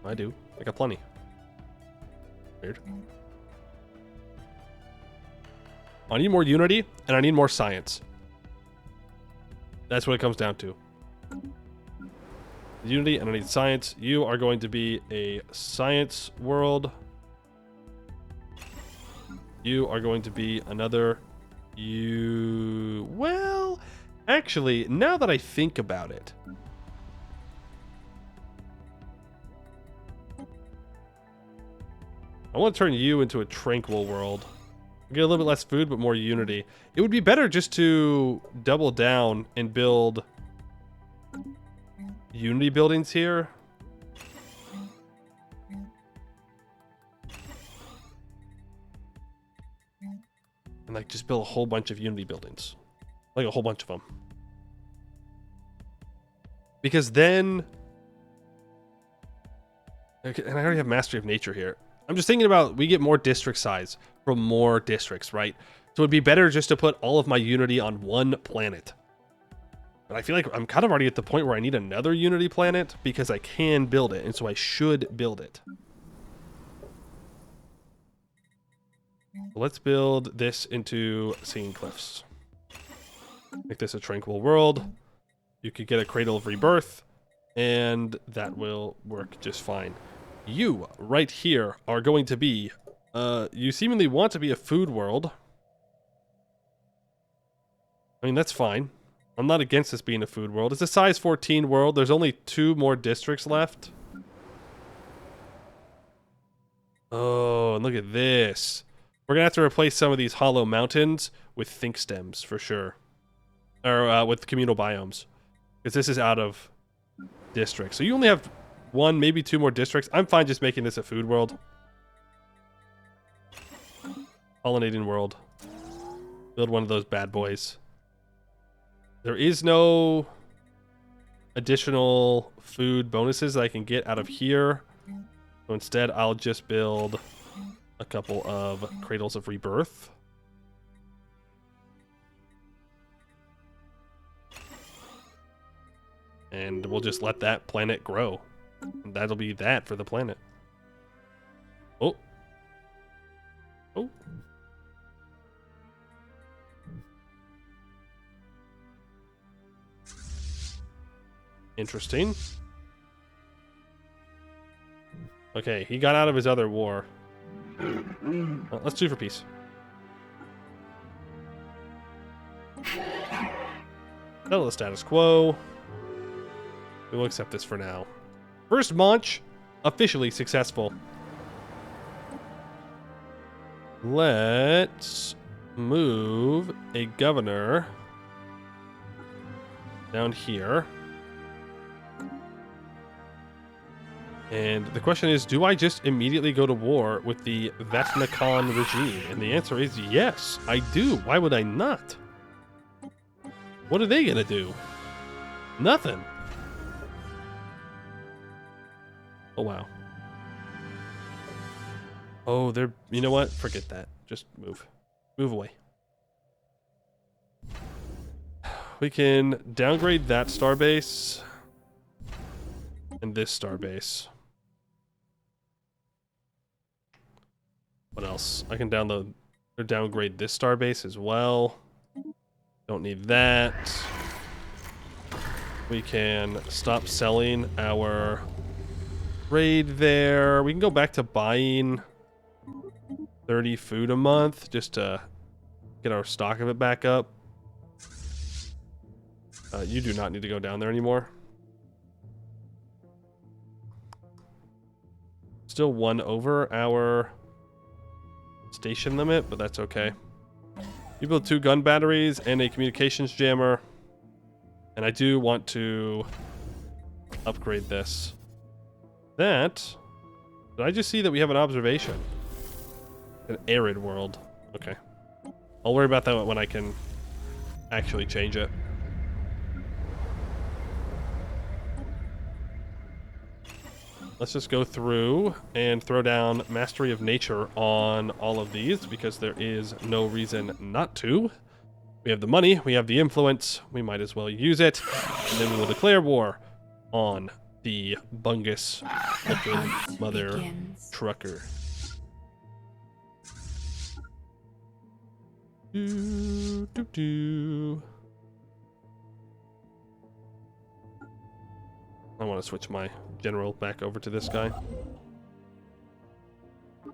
I do. I got plenty. Weird. I need more unity, and I need more science. That's what it comes down to. Unity, and I need science. You are going to be a science world. You are going to be another... Well, actually, now that I think about it... I want to turn you into a tranquil world. Get a little bit less food, but more unity. It would be better just to double down and build... Unity buildings here. And like just build a whole bunch of Unity buildings. Like a whole bunch of them. Because then... Okay, and I already have Mastery of Nature here. I'm just thinking about, we get more district size from more districts, right? So it'd be better just to put all of my Unity on one planet. But I feel like I'm kind of already at the point where I need another Unity planet because I can build it, and so I should build it. Let's build this into Singing Cliffs. Make this a tranquil world. You could get a Cradle of Rebirth, and that will work just fine. You, right here, are going to be... you seemingly want to be a food world. I mean, that's fine. I'm not against this being a food world. It's a size 14 world. There's only 2 more districts left. Oh, and look at this. We're going to have to replace some of these hollow mountains with Think Stems, for sure. Or with communal biomes. Because this is out of districts. So you only have 1, maybe 2 more districts. I'm fine just making this a food world. Pollinating world. Build one of those bad boys. There is no additional food bonuses that I can get out of here. So instead, I'll just build a couple of Cradles of Rebirth. And we'll just let that planet grow. And that'll be that for the planet. Oh. Oh. Interesting. Okay, he got out of his other war. Let's do for peace. Settle the status quo. We will accept this for now. First launch, officially successful. Let's move a governor down here. And the question is, do I just immediately go to war with the Vatnakan regime? And the answer is yes, I do. Why would I not? What are they gonna do? Nothing. Oh, wow. Oh, they're... You know what? Forget that. Just move. Move away. We can downgrade that starbase and this starbase. What else? I can download or downgrade this starbase as well. Don't need that. We can stop selling our raid there. We can go back to buying 30 food a month just to get our stock of it back up. You do not need to go down there anymore. Still one over our station limit, but that's okay. You build 2 gun batteries and a communications jammer. And I do want to upgrade this. Did I just see that we have an observation? An arid world. Okay. I'll worry about that when I can actually change it. Let's just go through and throw down Mastery of Nature on all of these because there is no reason not to. We have the money, we have the influence, we might as well use it, and then we will declare war on the Bungus looking mother trucker. Do, do, do. I want to switch my general back over to this guy.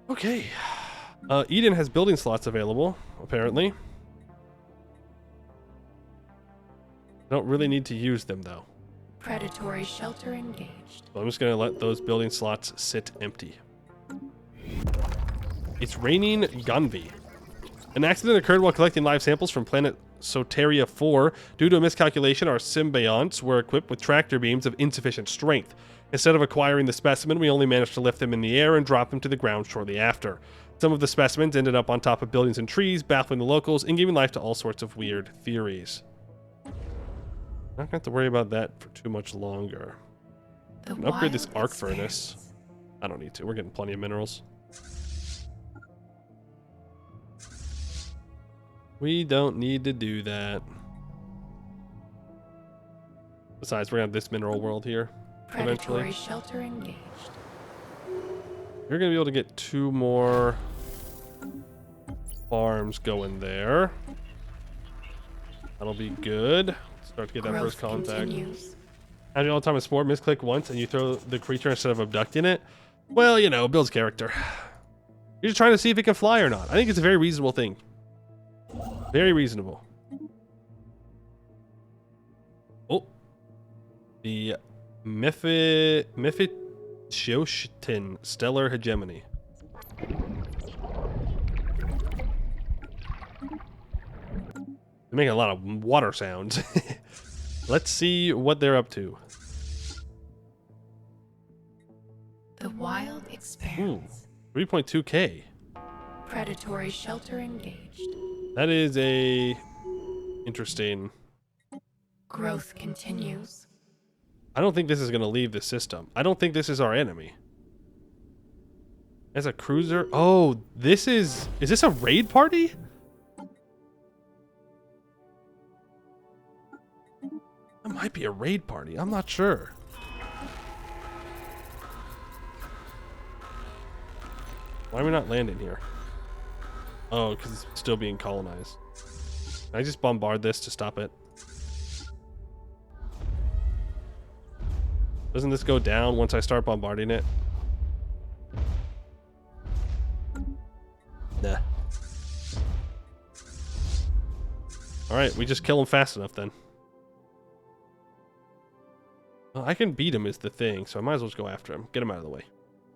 Okay. Eden has building slots available, apparently. I don't really need to use them, though. Predatory shelter engaged. So I'm just going to let those building slots sit empty. It's raining Gunvi. An accident occurred while collecting live samples from planet Soteria 4. Due to a miscalculation, our symbionts were equipped with tractor beams of insufficient strength. Instead of acquiring the specimen, we only managed to lift them in the air and drop them to the ground shortly after. Some of the specimens ended up on top of buildings and trees, baffling the locals and giving life to all sorts of weird theories. Not going to have to worry about that for too much longer. I can upgrade this arc furnace. I don't need to. We're getting plenty of minerals. We don't need to do that. Besides, we're going to have this mineral world here. Predatory shelter engaged. You're going to be able to get 2 more farms going there. That'll be good. Start to get that first contact. Having all the time a sport, misclick once, and you throw the creature instead of abducting it. Well, you know, builds character. You're just trying to see if it can fly or not. I think it's a very reasonable thing. Very reasonable. Oh. The Mephistoshtin Stellar Hegemony. They're making a lot of water sounds. Let's see what they're up to. The Wild Expanse. 3.2k. Predatory shelter engaged. That is a interesting. Growth continues. I don't think this is going to leave the system. I don't think this is our enemy. As a cruiser. Oh, this is this a raid party? It might be a raid party. I'm not sure. Why are we not landing here? Oh, because it's still being colonized. Can I just bombard this to stop it? Doesn't this go down once I start bombarding it? Nah. Alright, we just kill him fast enough then. Well, I can beat him is the thing, so I might as well just go after him. Get him out of the way.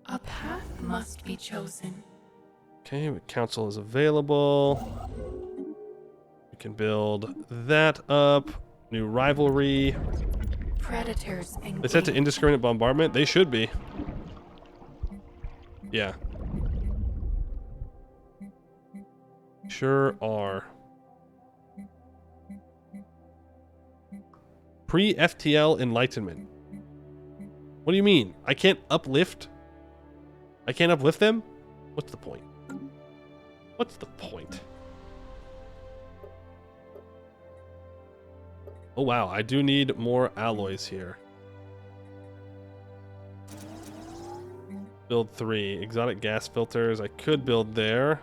A path must be chosen. Okay, council is available. We can build that up. New rivalry. Predators engaged. They set to indiscriminate bombardment. They should be. Yeah. Sure are. Pre-FTL enlightenment. What do you mean? I can't uplift? I can't uplift them? What's the point? What's the point? Oh wow, I do need more alloys here. Build 3. Exotic gas filters. I could build there.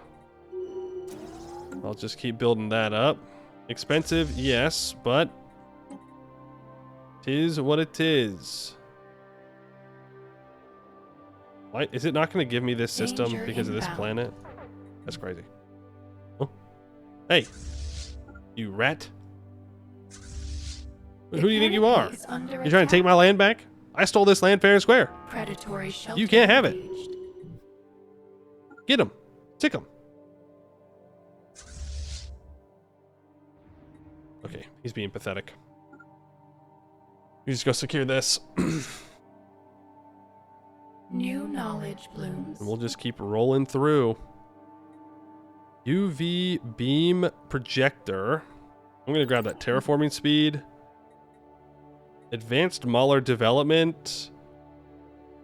I'll just keep building that up. Expensive, yes, but tis what it is. Why is it not going to give me this system Danger because of this inbound. planet? That's crazy. Oh. Hey, you rat. Who do you think you are? Canopy is under You trying to take my land back? I stole this land fair and square. Predatory shelter You can't have it. engaged. Get him. Tick him. Okay, he's being pathetic. You just go secure this. New knowledge blooms. And we'll just keep rolling through. UV beam projector. I'm going to grab that terraforming speed. Advanced Mauler development.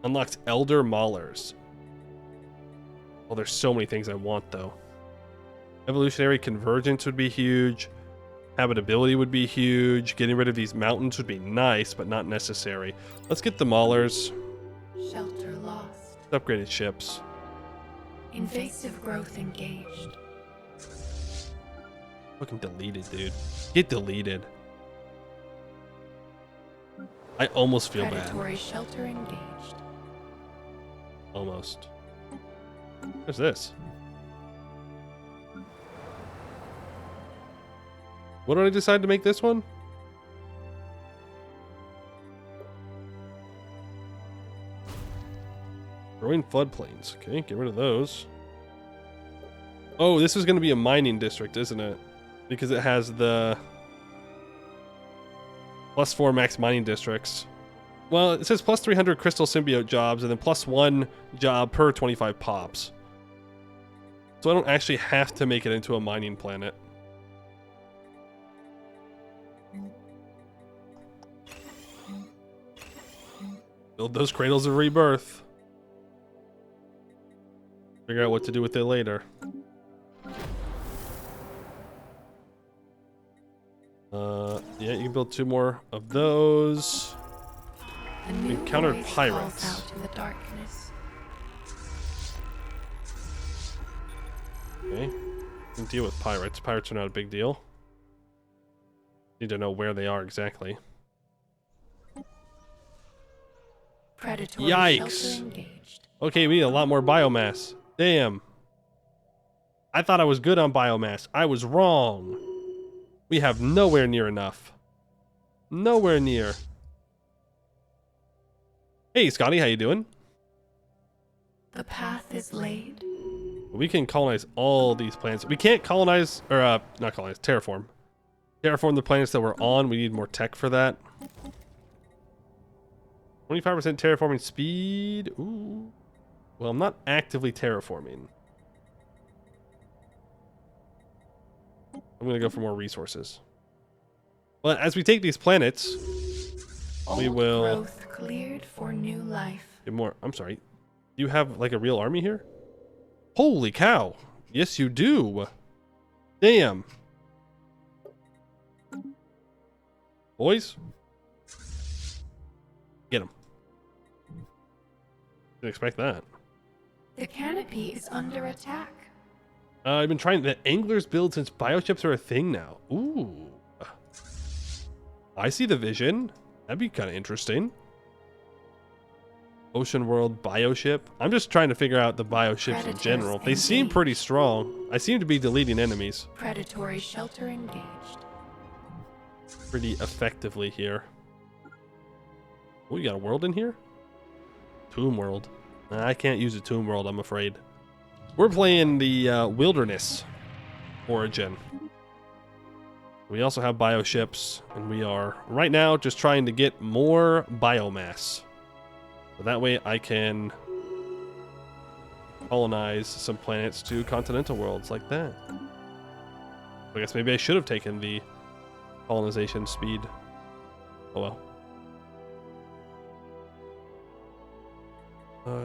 Unlocks Elder Maulers. Oh, there's so many things I want, though. Evolutionary convergence would be huge. Habitability would be huge. Getting rid of these mountains would be nice, but not necessary. Let's get the Maulers. Shelter lost. Upgraded ships. Invasive growth engaged. Fucking deleted, dude. Get deleted. I almost feel bad. Predatory shelter engaged. Almost. What's this? What did I decide to make this one? Growing floodplains. Okay, get rid of those. Oh, this is going to be a mining district, isn't it? Because it has the +4 max mining districts. Well, it says plus 300 crystal symbiote jobs and then +1 job per 25 pops. So I don't actually have to make it into a mining planet. Build those cradles of rebirth. Figure out what to do with it later. Yeah, you can build 2 more of those. A new Encounter voice pirates. calls out in the darkness. Okay. Can deal with pirates. Pirates are not a big deal. Need to know where they are exactly. Predatory Yikes. shelter engaged. Okay, we need a lot more biomass. Damn. I thought I was good on biomass. I was wrong. We have nowhere near enough. Nowhere near. Hey, Scotty, how you doing? The path is laid. We can colonize all these planets. We can't colonize, or not colonize, terraform. Terraform the planets that we're on. We need more tech for that. 25% terraforming speed. Ooh. Well, I'm not actively terraforming. I'm going to go for more resources. But as we take these planets, we Old will growth cleared for new life. get more. I'm sorry. You have like a real army here? Holy cow. Yes, you do. Damn. Boys. Get them. Didn't expect that. The canopy is under attack. I've been trying the anglers build since bioships are a thing now. Ooh. I see the vision. That'd be kind of interesting. Ocean world bioship. I'm just trying to figure out the bioships in Predators general. They seem pretty engaged. strong. I seem to be deleting enemies Predatory shelter engaged. pretty effectively here. Oh, you got a world in here? Tomb world. Nah, I can't use a tomb world, I'm afraid. We're playing the wilderness origin. We also have bioships, and we are right now just trying to get more biomass. So that way I can colonize some planets to continental worlds like that. I guess maybe I should have taken the colonization speed. Oh well.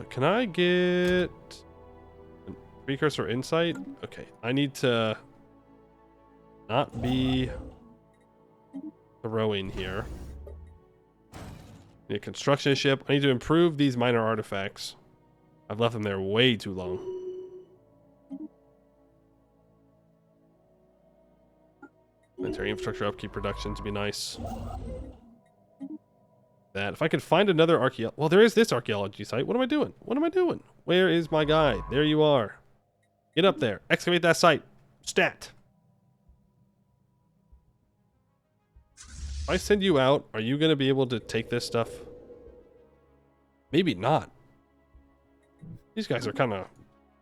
Can I get a precursor insight? Okay, I need to not be throwing here. Need a construction ship. I need to improve these minor artifacts. I've left them there way too long. Military infrastructure upkeep production to be nice. That if I could find another well, there is this archaeology site. What am I doing? What am I doing? Where is my guy? There you are. Get up there. Excavate that site. Stat. If I send you out, are you going to be able to take this stuff? Maybe not. These guys are kind of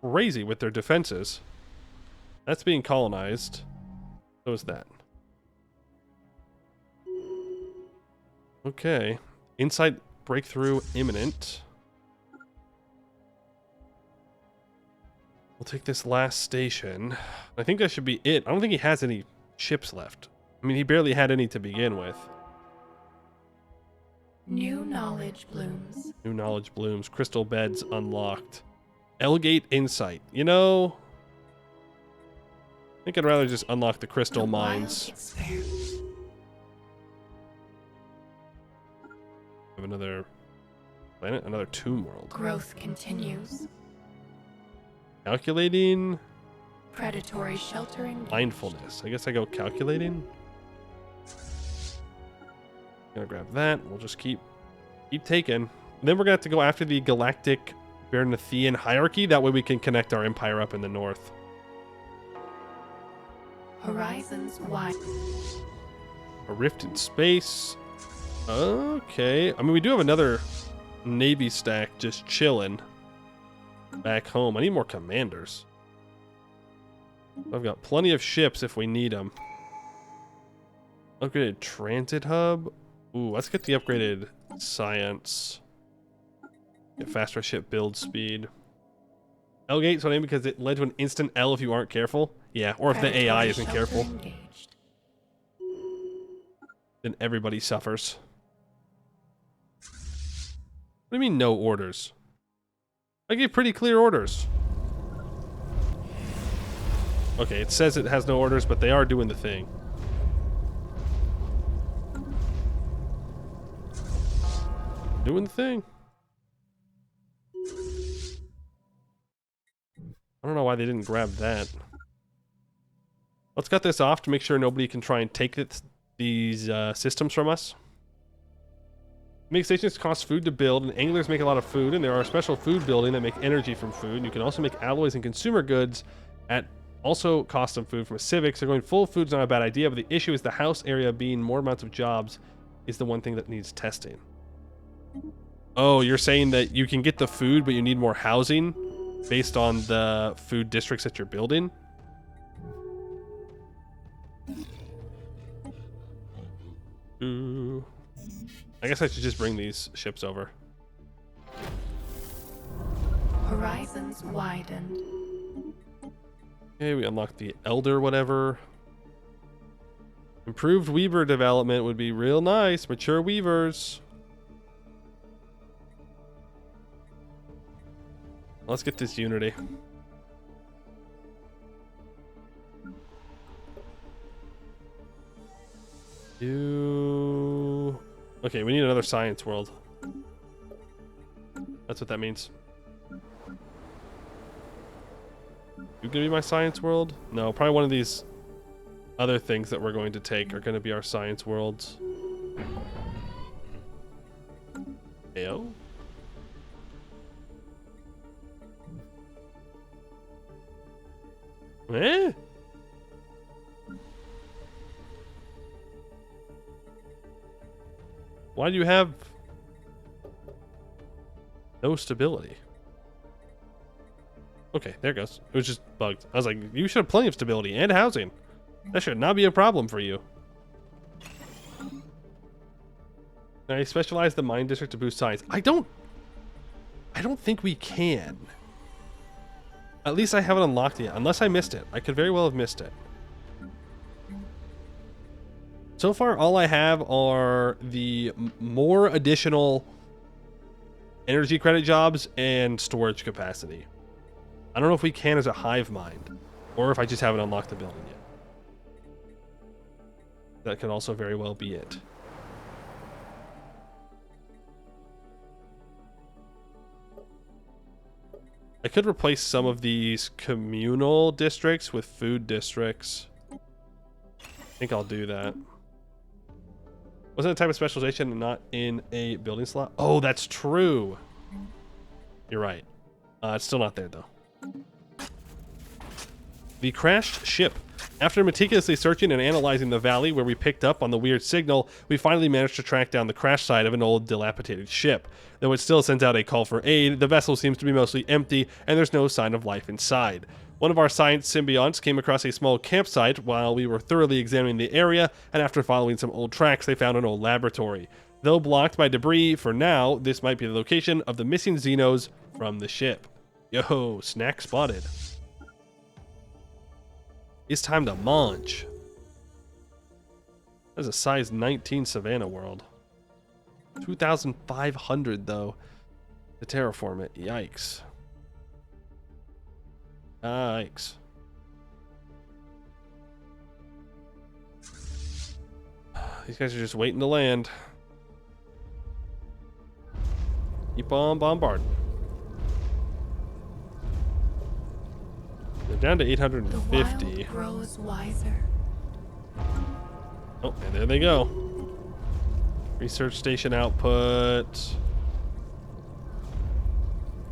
crazy with their defenses. That's being colonized. So is that. Okay. Insight breakthrough imminent. We'll take this last station. I think that should be it. I don't think he has any ships left. I mean, he barely had any to begin with. New knowledge blooms. New knowledge blooms. Crystal beds unlocked. Elgate insight. You know, I think I'd rather just unlock the crystal mines. Have another planet, another tomb world. Growth continues. Calculating. Predatory sheltering. Mindfulness. I guess I go calculating. Gonna grab that. We'll just keep taking. Then we're gonna have to go after the galactic Verdanthian hierarchy. That way we can connect our empire up in the north. Horizons wide. A rift in space. Okay. I mean, we do have another navy stack just chilling back home. I need more commanders. I've got plenty of ships if we need them. Upgraded transit hub. Ooh, let's get the upgraded science. Get faster ship build speed. L-Gate's so named because it led to an instant L if you aren't careful. Yeah, or if the AI isn't careful. Engaged. Then everybody suffers. What do you mean no orders? I gave pretty clear orders. Okay, it says it has no orders, but they are doing the thing. Doing the thing. I don't know why they didn't grab that. Let's cut this off to make sure nobody can try and take these systems from us. Make stations cost food to build, and anglers make a lot of food, and there are special food building that make energy from food. You can also make alloys and consumer goods at also cost some food from a civic, so going full food is not a bad idea, but the issue is the house area being more amounts of jobs is the one thing that needs testing. Oh, you're saying that you can get the food, but you need more housing based on the food districts that you're building? Ooh. I guess I should just bring these ships over. Horizons widened. Okay, we unlocked the Elder whatever. Improved Weaver development would be real nice. Mature Weavers. Let's get this Unity. Okay, we need another science world. That's what that means. You gonna be my science world? No, probably one of these other things that we're going to take are gonna be our science worlds. Ayo. Eh? Why do you have no stability? Okay, there it goes. It was just bugged. I was like, you should have plenty of stability and housing. That should not be a problem for you. Now, I specialize the mine district to boost science. I don't think we can. At least I haven't unlocked it yet, unless I missed it. I could very well have missed it. So far, all I have are the more additional energy credit jobs and storage capacity. I don't know if we can as a hive mind, or if I just haven't unlocked the building yet. That could also very well be it. I could replace some of these communal districts with food districts. I think I'll do that. Wasn't it a type of specialization not in a building slot? Oh, that's true. You're right. It's still not there, though. The crashed ship. After meticulously searching and analyzing the valley where we picked up on the weird signal, we finally managed to track down the crash site of an old, dilapidated ship. Though it still sends out a call for aid, the vessel seems to be mostly empty, and there's no sign of life inside. One of our science symbionts came across a small campsite while we were thoroughly examining the area, and after following some old tracks, they found an old laboratory. Though blocked by debris, for now, this might be the location of the missing Xenos from the ship. Yo, snack spotted. It's time to munch. That's a size 19 Savannah world. 2,500 though to terraform it. Yikes. Yikes. These guys are just waiting to land. Keep on bombarding. They're down to 850. The wild grows wiser. Oh, and there they go. Research station output.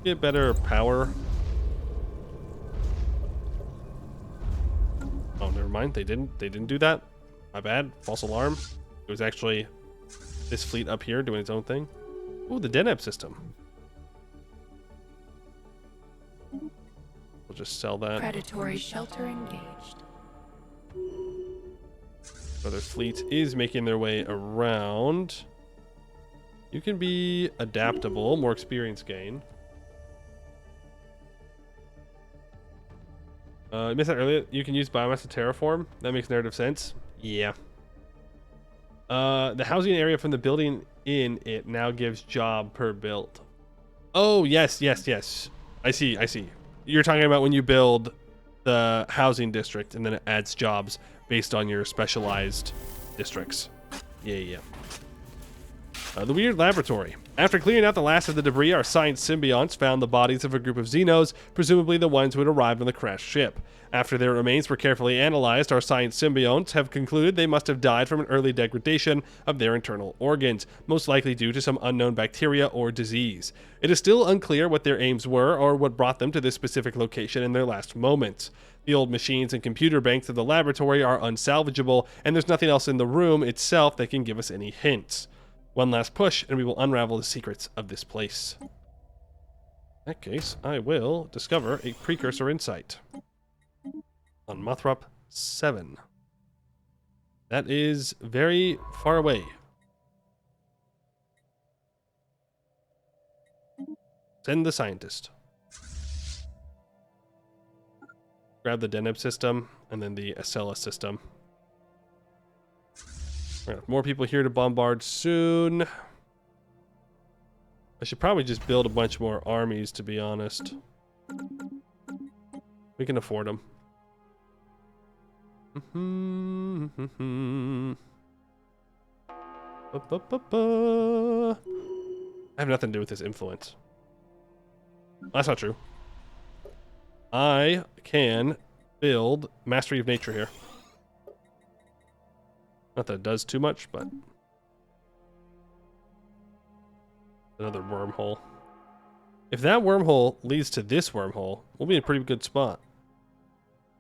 Get better power. Oh, never mind. They didn't do that. My bad. False alarm. It was actually this fleet up here doing its own thing. Ooh, the Deneb system. We'll just sell that. Predatory shelter engaged. So their fleet is making their way around. You can be adaptable, more experience gain. I missed that earlier. You can use biomass to terraform. That makes narrative sense. Yeah. The housing area from the building in it now gives job per build. Oh, yes. I see. You're talking about when you build the housing district and then it adds jobs based on your specialized districts. Yeah. The weird laboratory. After clearing out the last of the debris, our science symbionts found the bodies of a group of Xenos, presumably the ones who had arrived on the crashed ship. After their remains were carefully analyzed, our science symbionts have concluded they must have died from an early degradation of their internal organs, most likely due to some unknown bacteria or disease. It is still unclear what their aims were or what brought them to this specific location in their last moments. The old machines and computer banks of the laboratory are unsalvageable, and there's nothing else in the room itself that can give us any hints. One last push, and we will unravel the secrets of this place. In that case, I will discover a precursor insight on Mothrop 7. That is very far away. Send the scientist. Grab the Deneb system, and then the Acela system. We're gonna have more people here to bombard soon. I should probably just build a bunch more armies, to be honest. We can afford them. I have nothing to do with this influence. That's not true. I can build Mastery of Nature here. Not that it does too much, but another wormhole. If that wormhole leads to this wormhole, we'll be in a pretty good spot.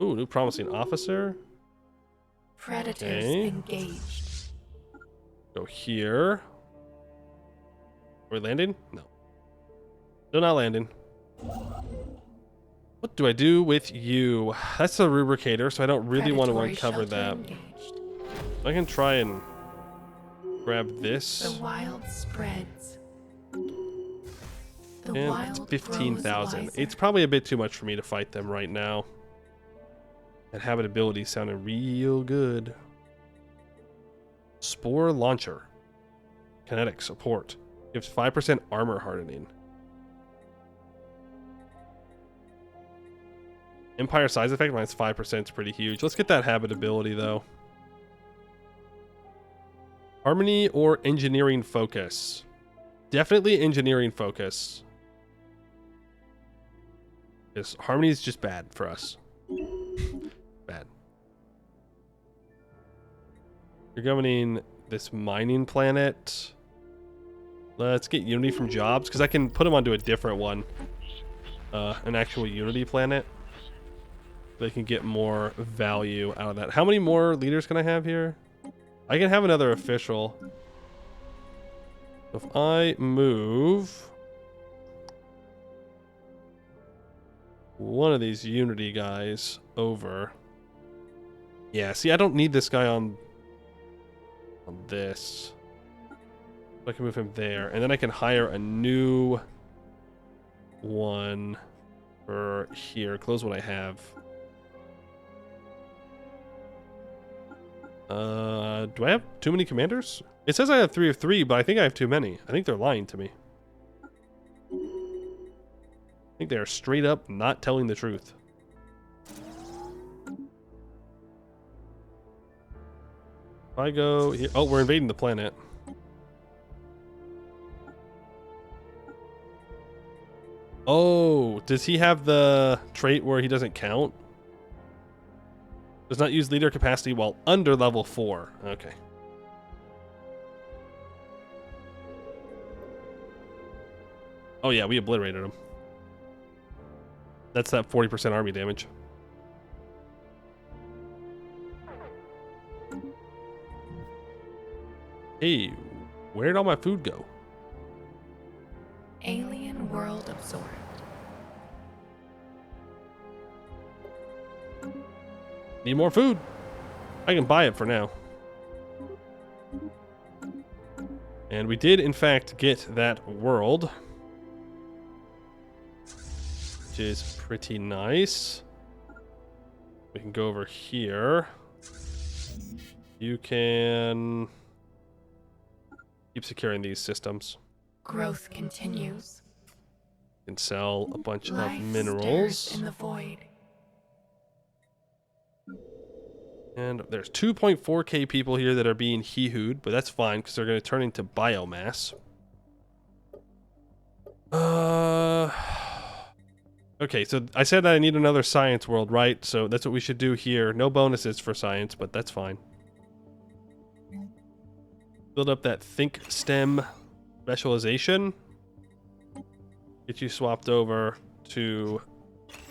Ooh, new promising officer. Predators engaged. Go here. Are we landing? No. Still not landing. What do I do with you? That's a rubricator, so I don't really want to Predatory uncover shelter that. engaged. I can try and grab The this. wild spreads. The And wild it's grows 15,000. wiser. It's probably a bit too much for me to fight them right now. That habitability sounded real good. Spore launcher. Kinetic support. Gives 5% armor hardening. Empire size effect minus 5% is pretty huge. Let's get that habitability though. Harmony or engineering focus? Definitely engineering focus. Because harmony is just bad for us. Bad. You're governing this mining planet. Let's get Unity from jobs, because I can put them onto a different one. An actual Unity planet. They can get more value out of that. How many more leaders can I have here? I can have another official. If I move one of these Unity guys over. Yeah, see, I don't need this guy on this. I can move him there, and then I can hire a new one for here. Close what I have. Do I have too many commanders? It says I have 3 of 3, but I think I have too many. I think they're lying to me. I think they're straight up not telling the truth. If I go here, oh, we're invading the planet. Oh, does he have the trait where he doesn't count? Does not use leader capacity while under level 4. Okay. Oh yeah, we obliterated him. That's that 40% army damage. Hey, where'd all my food go? Alien world absorbed. Need more food. I can buy it for now. And we did, in fact, get that world. Which is pretty nice. We can go over here. You can keep securing these systems. Growth continues. You can sell a bunch Life of minerals. stares in the void. And there's 2.4k people here that are being hee-hooed, but that's fine because they're going to turn into biomass. Okay, so I said I need another science world, right? So that's what we should do here. No bonuses for science, but that's fine. Build up that think STEM specialization. Get you swapped over to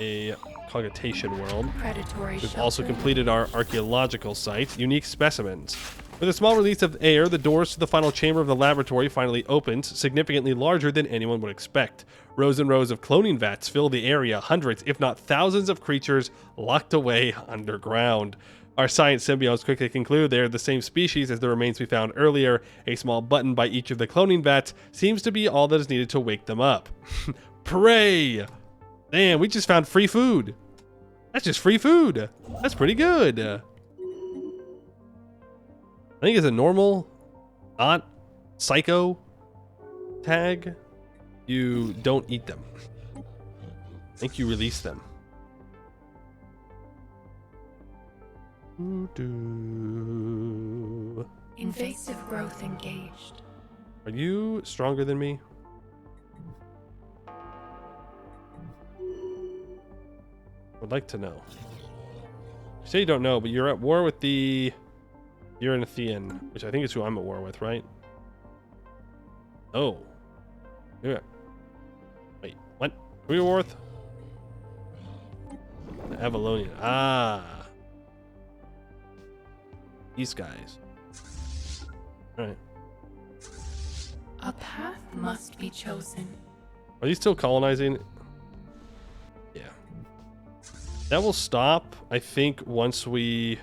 a cogitation world. Predatory We've shelter. also completed our archaeological site, unique specimens. With a small release of air, the doors to the final chamber of the laboratory finally opened, significantly larger than anyone would expect. Rows and rows of cloning vats fill the area, hundreds, if not thousands of creatures locked away underground. Our science symbiotes quickly conclude they are the same species as the remains we found earlier. A small button by each of the cloning vats seems to be all that is needed to wake them up. Pray! Damn, we just found free food. That's just free food. That's pretty good. I think it's a normal, not psycho tag. You don't eat them. I think you release them. Invasive growth engaged. Are you stronger than me? Would like to know. You say you don't know, but you're at war with the Uranithian, which I think is who I'm at war with, right? Oh. Yeah. Wait, what? Who are you at war with? The Avalonian. Ah. These guys. Alright. A path must be chosen. Are these still colonizing? Yeah. That will stop, I think, once we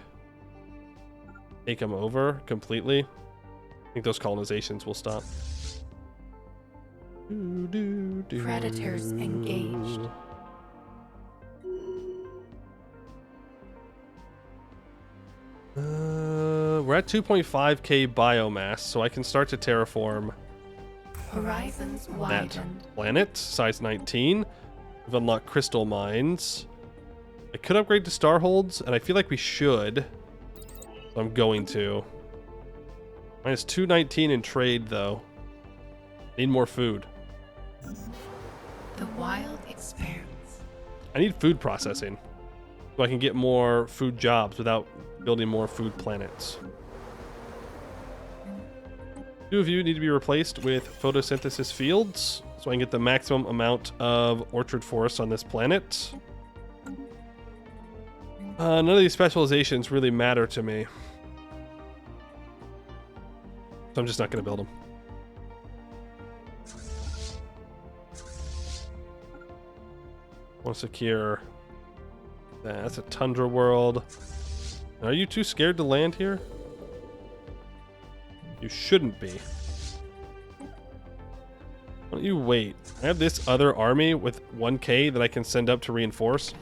take them over completely. I think those colonizations will stop. Predators engaged. We're at 2.5k biomass, so I can start to terraform Horizons that widened. planet, size 19. We've unlocked crystal mines. I could upgrade to starholds, and I feel like we should. So I'm going to. Minus 219 in trade, though. Need more food. The wild expands. I need food processing, so I can get more food jobs without building more food planets. 2 of you need to be replaced with photosynthesis fields, so I can get the maximum amount of orchard forests on this planet. None of these specializations really matter to me, so I'm just not going to build them. I want to secure that. That's a tundra world. Are you too scared to land here? You shouldn't be. Why don't you wait? I have this other army with 1k that I can send up to reinforce.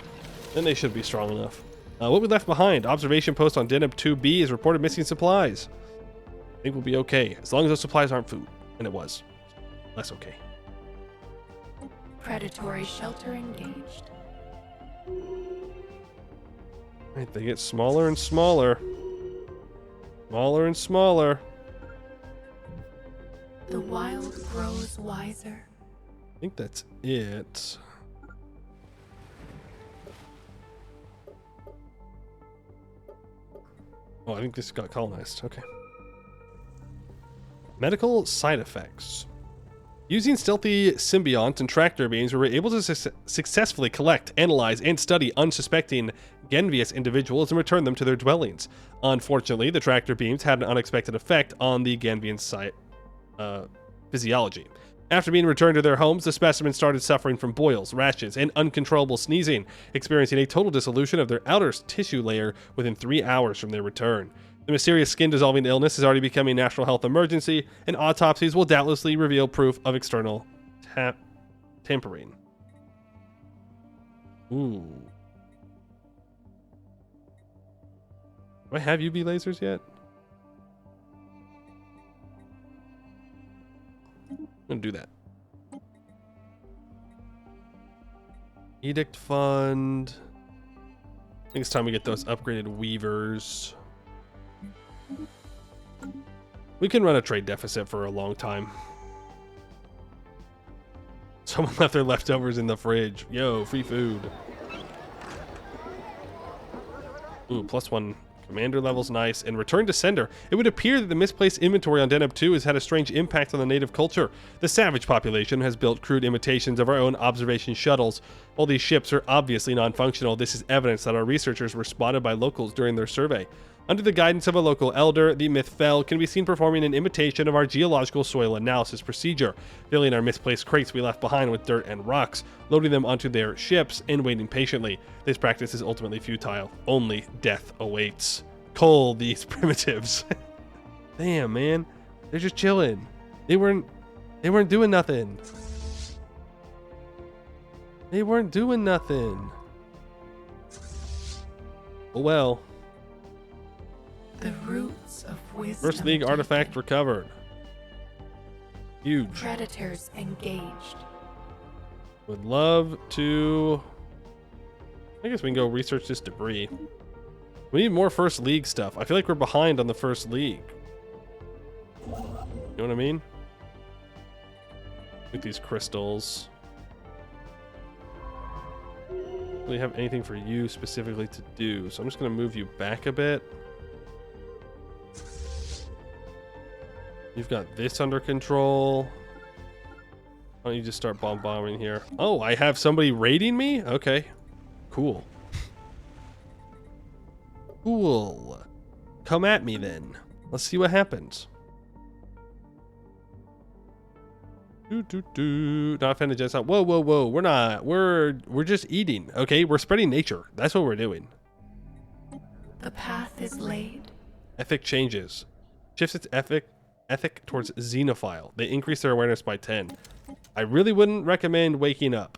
Then they should be strong enough. What we left behind. Observation post on Deneb 2B is reported missing supplies. I think we'll be okay. As long as those supplies aren't food. And it was. That's okay. Predatory shelter engaged. Right, they get smaller and smaller. Smaller and smaller. The wild grows wiser. I think that's it. Oh, I think this got colonized. Okay. Medical side effects. Using stealthy symbiont and tractor beams, we were able to successfully collect, analyze, and study unsuspecting Genvious individuals and return them to their dwellings. Unfortunately, the tractor beams had an unexpected effect on the Genvian physiology. After being returned to their homes, the specimens started suffering from boils, rashes, and uncontrollable sneezing, experiencing a total dissolution of their outer tissue layer within 3 hours from their return. The mysterious skin-dissolving illness is already becoming a national health emergency, and autopsies will doubtlessly reveal proof of external tampering. Ooh. Do I have UV lasers yet? I'm gonna do that. Edict fund. I think it's time we get those upgraded weavers. We can run a trade deficit for a long time. Someone left their leftovers in the fridge. Yo, free food. Ooh, +1 commander level's nice. And return to sender. It would appear that the misplaced inventory on Deneb 2 has had a strange impact on the native culture. The savage population has built crude imitations of our own observation shuttles. While these ships are obviously non-functional, this is evidence that our researchers were spotted by locals during their survey. Under the guidance of a local elder, the Mythfell can be seen performing an imitation of our geological soil analysis procedure, filling our misplaced crates we left behind with dirt and rocks, loading them onto their ships, and waiting patiently. This practice is ultimately futile. Only death awaits. Cull these primitives. Damn, man. They're just chilling. They weren't doing nothing. They weren't doing nothing. Oh well. The roots of wisdom. First League artifact recovered. Huge. Predators engaged. Would love to... I guess we can go research this debris. We need more First League stuff. I feel like we're behind on the First League. You know what I mean? With these crystals. Don't really have anything for you specifically to do, so I'm just going to move you back a bit. You've got this under control. Why don't you just start bombing here? Oh, I have somebody raiding me? Okay. Cool. Cool. Come at me then. Let's see what happens. Not offended, just not. Whoa, whoa, whoa. We're not. We're just eating. Okay, we're spreading nature. That's what we're doing. The path is laid. Ethic changes. Shifts its ethic towards xenophile. They increase their awareness by 10. I really wouldn't recommend waking up.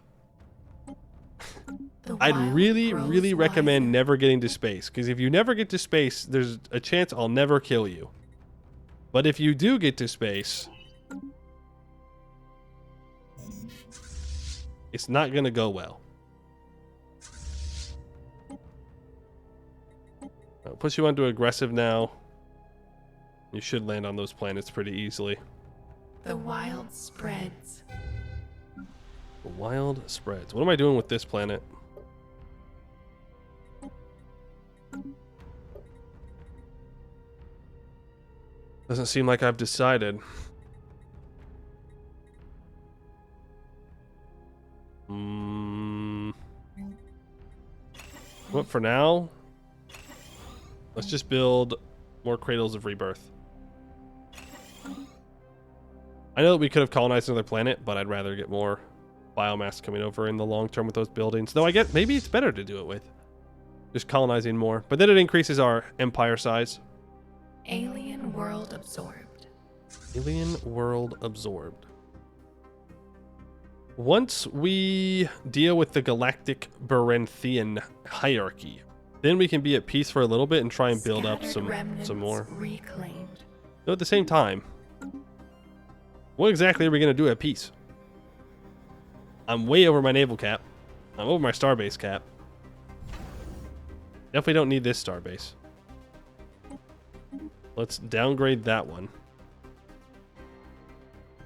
I'd really recommend never getting to space, because if you never get to space, there's a chance I'll never kill you. But if you do get to space, it's not going to go well. I'll push you onto aggressive now. You should land on those planets pretty easily. The wild spreads. The wild spreads. What am I doing with this planet? Doesn't seem like I've decided. What for now? Let's just build more cradles of rebirth. I know that we could have colonized another planet, but I'd rather get more biomass coming over in the long term with those buildings. Though I get maybe it's better to do it with just colonizing more, but then it increases our empire size. Alien world absorbed. Alien world absorbed. Once we deal with the galactic Berenthian hierarchy, then we can be at peace for a little bit and try and build up some more. Reclaimed. Though at the same time, what exactly are we going to do at peace? I'm way over my naval cap. I'm over my starbase cap. Definitely don't need this starbase. Let's downgrade that one.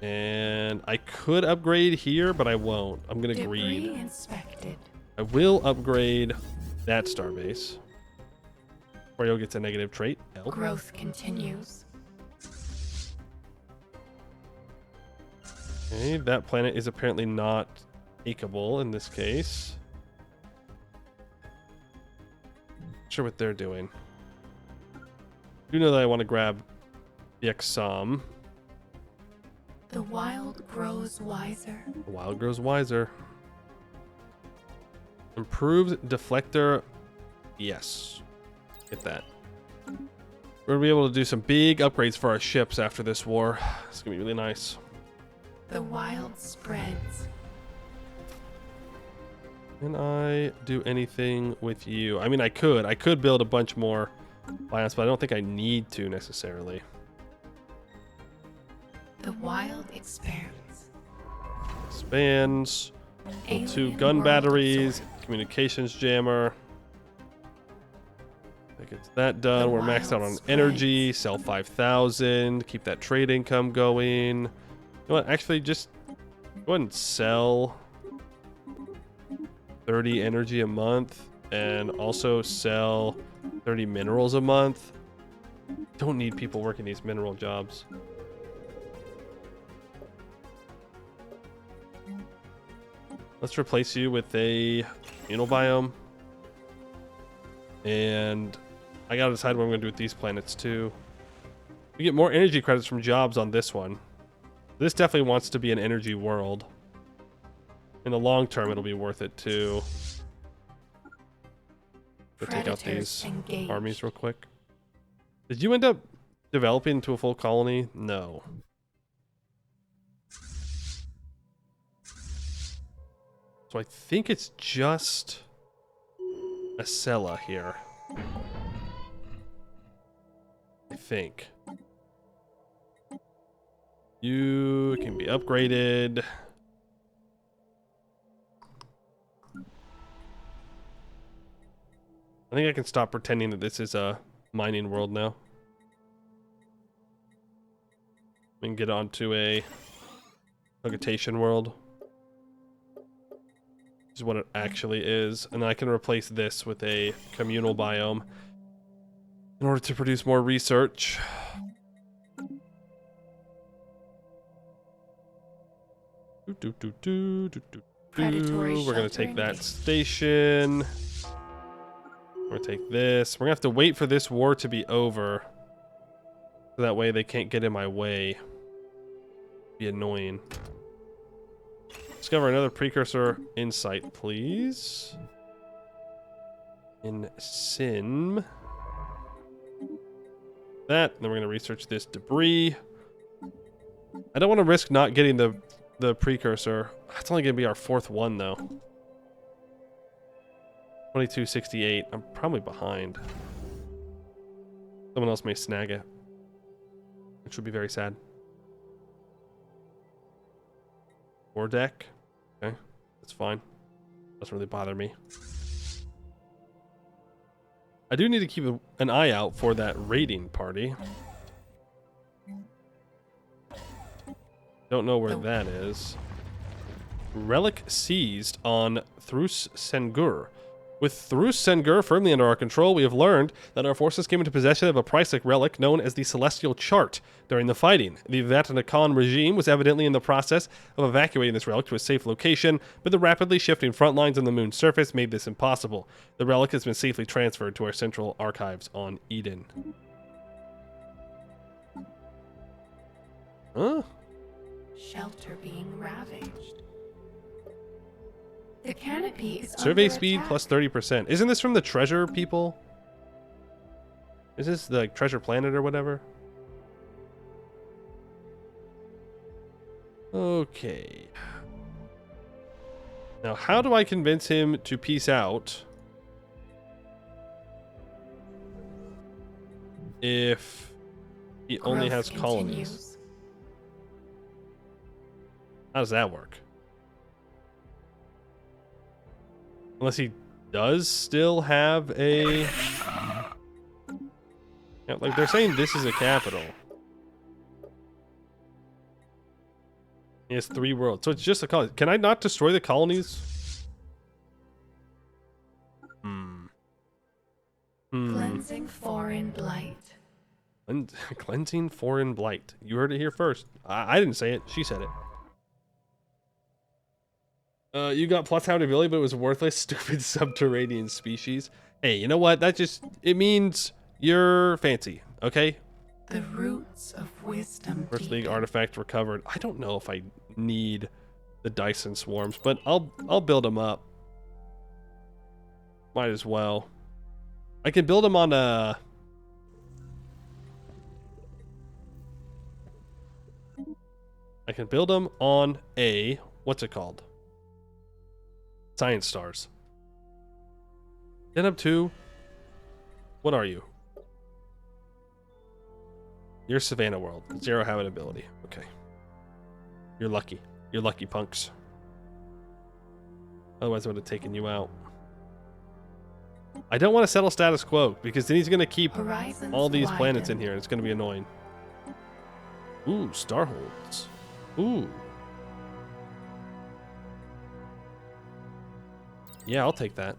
And I could upgrade here, but I won't. I'm going to greed. Inspected. I will upgrade that starbase. Oreo gets a negative trait. L. Growth continues. Okay, that planet is apparently not takeable in this case. Not sure what they're doing. I do know that I want to grab the Exam. The wild grows wiser. The wild grows wiser. Improves deflector. Yes. Get that. We're going to be able to do some big upgrades for our ships after this war. It's going to be really nice. The wild spreads. Can I do anything with you? I mean, I could build a bunch more biomes, but I don't think I need to necessarily. The wild expands. Expands. Alien 2 gun world batteries. absorbed. Communications jammer. I think it's that done. The We're maxed out wild on spreads. energy. Sell 5,000. Keep that trade income going. You know what? Actually, just go ahead and sell 30 energy a month. And also sell 30 minerals a month. Don't need people working these mineral jobs. Let's replace you with a communal biome. And I gotta decide what I'm gonna do with these planets too. We get more energy credits from jobs on this one. This definitely wants to be an energy world. In the long term, it'll be worth it too. Go take out Predators these engaged. armies real quick. Did you end up developing into a full colony? No. So I think it's just a Cella here. I think. You can be upgraded. I think I can stop pretending that this is a mining world now. We can get onto a vegetation world. Is what it actually is, and I can replace this with a communal biome in order to produce more research. Predatory We're gonna shelter take that engaged. station. We're gonna take this. We're gonna have to wait for this war to be over, so that way they can't get in my way. Be annoying. Discover another precursor insight, please. In Sim. That. Then we're going to research this debris. I don't want to risk not getting the precursor. It's only going to be our 4th one, though. 2268. I'm probably behind. Someone else may snag it, which would be very sad. War deck. Okay, that's fine. Doesn't really bother me. I do need to keep an eye out for that raiding party. Don't know where that is. Relic seized on Thrus Sengur. With Thrus Sengur firmly under our control, we have learned that our forces came into possession of a priceless relic known as the Celestial Chart during the fighting. The Vatican regime was evidently in the process of evacuating this relic to a safe location, but the rapidly shifting front lines on the moon's surface made this impossible. The relic has been safely transferred to our central archives on Eden. Huh? Shelter being ravaged. The canopy is Survey under speed attack. plus 30%. Isn't this from the treasure people? Is this the treasure planet or whatever? Okay. Now, how do I convince him to peace out if he only has Growth colonies? continues. How does that work? Unless he does still have a... Yeah, like they're saying this is a capital. He has 3 worlds. So it's just a colony. Can I not destroy the colonies? Cleansing foreign blight. Cleansing foreign blight. You heard it here first. I didn't say it. She said it. You got plus habitability, but it was worthless, stupid subterranean species. Hey, you know what? That just, it means you're fancy, okay? The roots of wisdom. First League deepen. artifact recovered. I don't know if I need the Dyson swarms, but I'll build them up. Might as well. I can build them on a... I can build them on a... What's it called? Science stars. Then up to... What are you? You're Savannah World. 0 habitability. Okay. You're lucky. You're lucky, punks. Otherwise I would have taken you out. I don't want to settle status quo, because then he's going to keep Horizons all these planets in widen. here, and it's going to be annoying. Ooh, Starholds. Ooh. Yeah, I'll take that.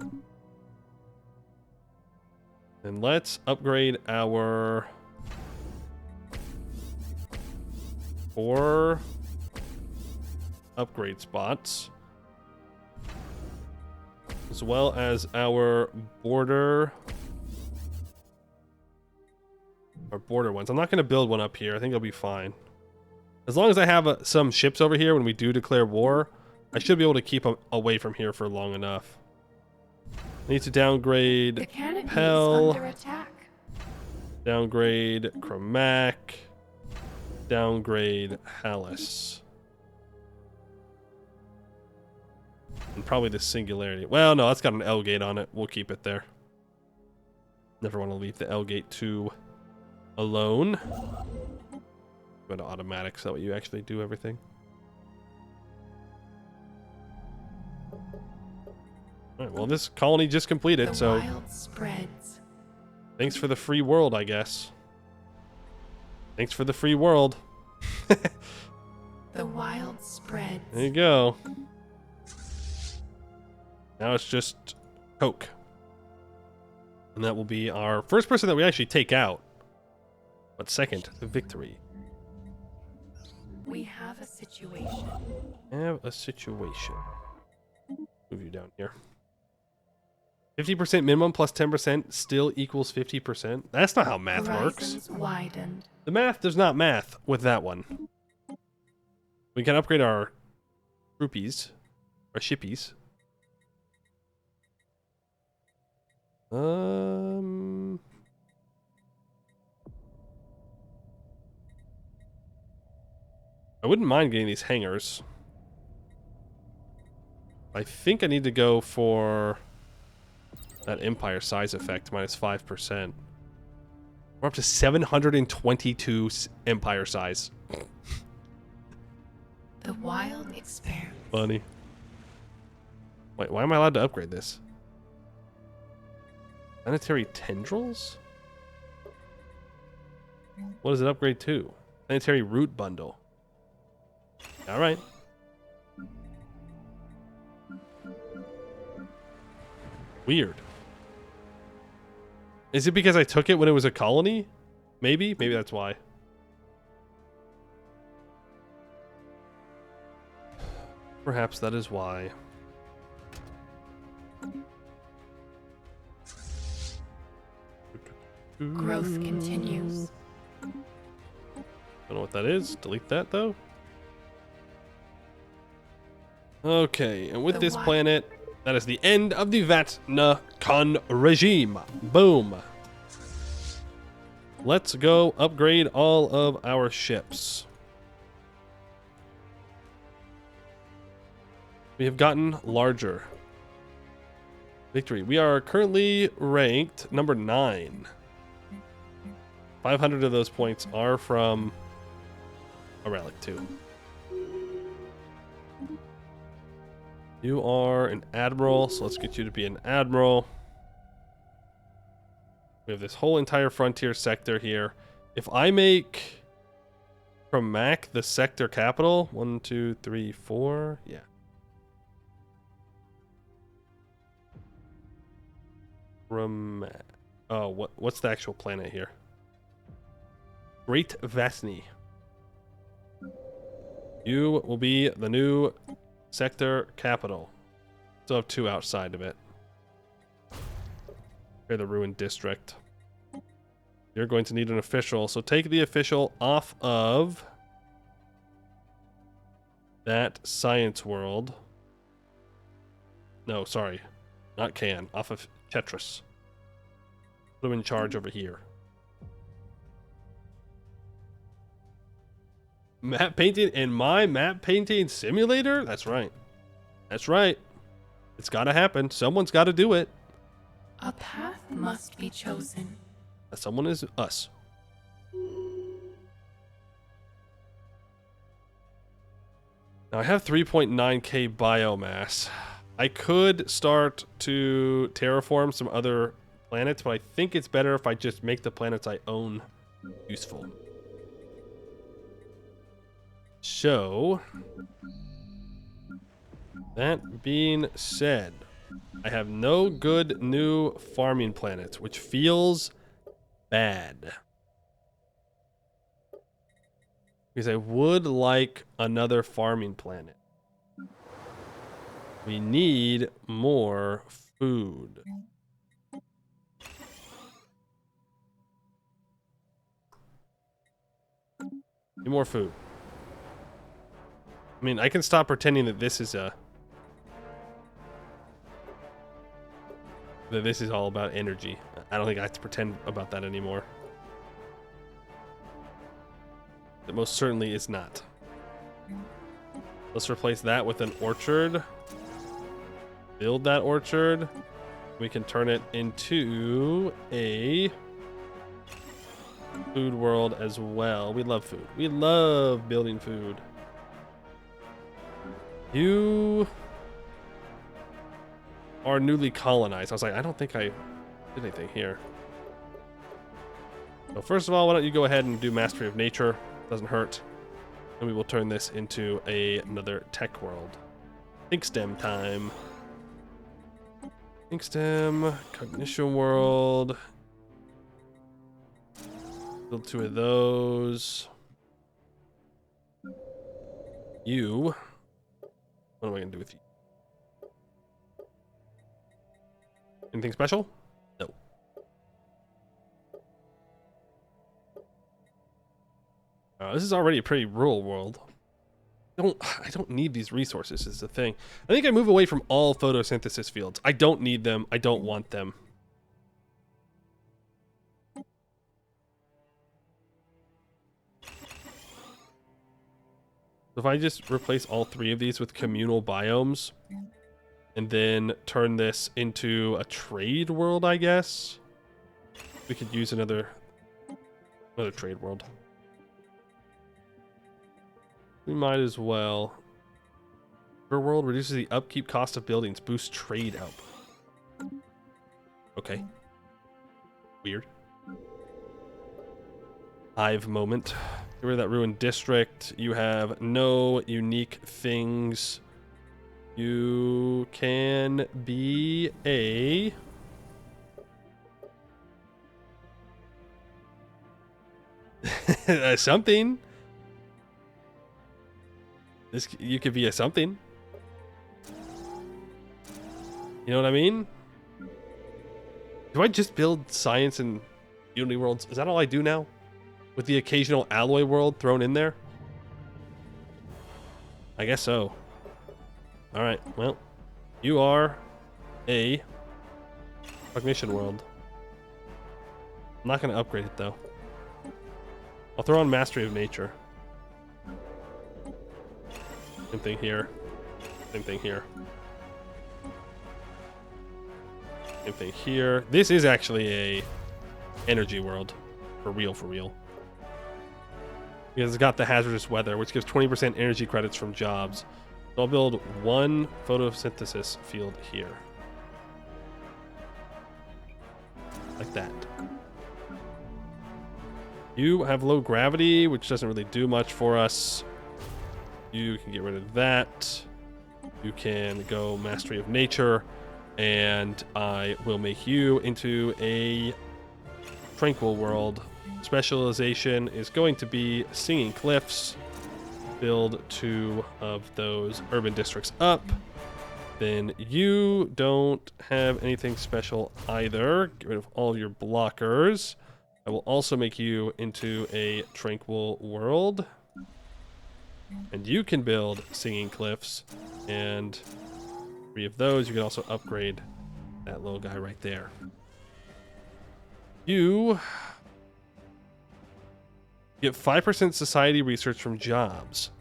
And let's upgrade our 4 upgrade spots, as well as our border ones. I'm not going to build one up here. I think it'll be fine. As long as I have some ships over here when we do declare war, I should be able to keep them away from here for long enough. I need to downgrade The canopy Pell. is under attack. Downgrade Chromac. Downgrade Hallis. And probably the Singularity. Well, no, that's got an L gate on it. We'll keep it there. Never want to leave the L gate 2 alone. Go to automatic so that you actually do everything. Alright, well, this colony just completed, The so wild spreads. thanks for the free world, I guess. Thanks for the free world. The wild spreads. There you go. Now it's just Coke. And that will be our first person that we actually take out. But second, victory. We have a situation. Have a situation. Move you down here. 50% minimum plus 10% still equals 50%. That's not how math works. Horizons widened. The math does not math with that one. We can upgrade our rupees Or shippies. I wouldn't mind getting these hangars. I think I need to go for that Empire size effect minus 5%. We're up to 722 Empire size. The wild experiment. Funny. Wait, why am I allowed to upgrade this? Planetary tendrils? What does it upgrade to? Planetary root bundle. Alright. Weird. Is it because I took it when it was a colony? Maybe? Maybe that's why. Perhaps that is why. Growth continues. Don't know what that is. Delete that though. Okay, and with The this what? planet, that is the end of the Vatna-Khan regime. Boom. Let's go upgrade all of our ships. We have gotten larger. Victory. We are currently ranked number 9. 500 of those points are from a relic too. You are an admiral, so let's get you to be an admiral. We have this whole entire frontier sector here. If I make Pramac the sector capital, 1, 2, 3, 4, yeah. Pramac. Oh, what's the actual planet here? Great Vasni. You will be the new sector capital. Still have 2 outside of it. Here, the ruined district. You're going to need an official, so take the official off of that science world. No, sorry. Not Can. Off of Tetris. Put him in charge over here. Map painting in my map painting simulator? That's right. That's right. It's gotta happen. Someone's gotta do it. A path must be chosen. That someone is us. Now I have 3.9k biomass. I could start to terraform some other planets, but I think it's better if I just make the planets I own useful. So, that being said, I have no good new farming planets, which feels bad. Because I would like another farming planet. We need more food. Need more food. I mean, I can stop pretending that this is a... that this is all about energy. I don't think I have to pretend about that anymore. It most certainly is not. Let's replace that with an orchard. Build that orchard. We can turn it into a food world as well. We love food. We love building food. You are newly colonized. I was like, I don't think I did anything here. So first of all, why don't you go ahead and do Mastery of Nature? Doesn't hurt. And we will turn this into another tech world. Think STEM time. Think STEM, Cognition world. Build 2 of those. You. What am I going to do with you? Anything special? No. This is already a pretty rural world. I don't need these resources is the thing. I think I move away from all photosynthesis fields. I don't need them. I don't want them. If I just replace all 3 of these with communal biomes and then turn this into a trade world, I guess we could use another trade world. We might as well. Per world reduces the upkeep cost of buildings, boosts trade output. Okay. Weird. Hive moment. Get rid of that ruined district. You have no unique things. You can be a... something. You could be a something. You know what I mean? Do I just build science and Unity worlds? Is that all I do now? With the occasional alloy world thrown in there? I guess so. Alright, well. You are a cognition world. I'm not going to upgrade it though. I'll throw on Mastery of Nature. Same thing here. Same thing here. Same thing here. This is actually a energy world. For real, for real. Because it's got the hazardous weather, which gives 20% energy credits from jobs. So I'll build 1 photosynthesis field here. Like that. You have low gravity, which doesn't really do much for us. You can get rid of that. You can go Mastery of Nature. And I will make you into a tranquil world. Specialization is going to be Singing Cliffs. Build 2 of those urban districts up. Then you don't have anything special either. Get rid of all of your blockers. I will also make you into a tranquil world. And you can build Singing Cliffs. And 3 of those. You can also upgrade that little guy right there. You get 5% society research from jobs.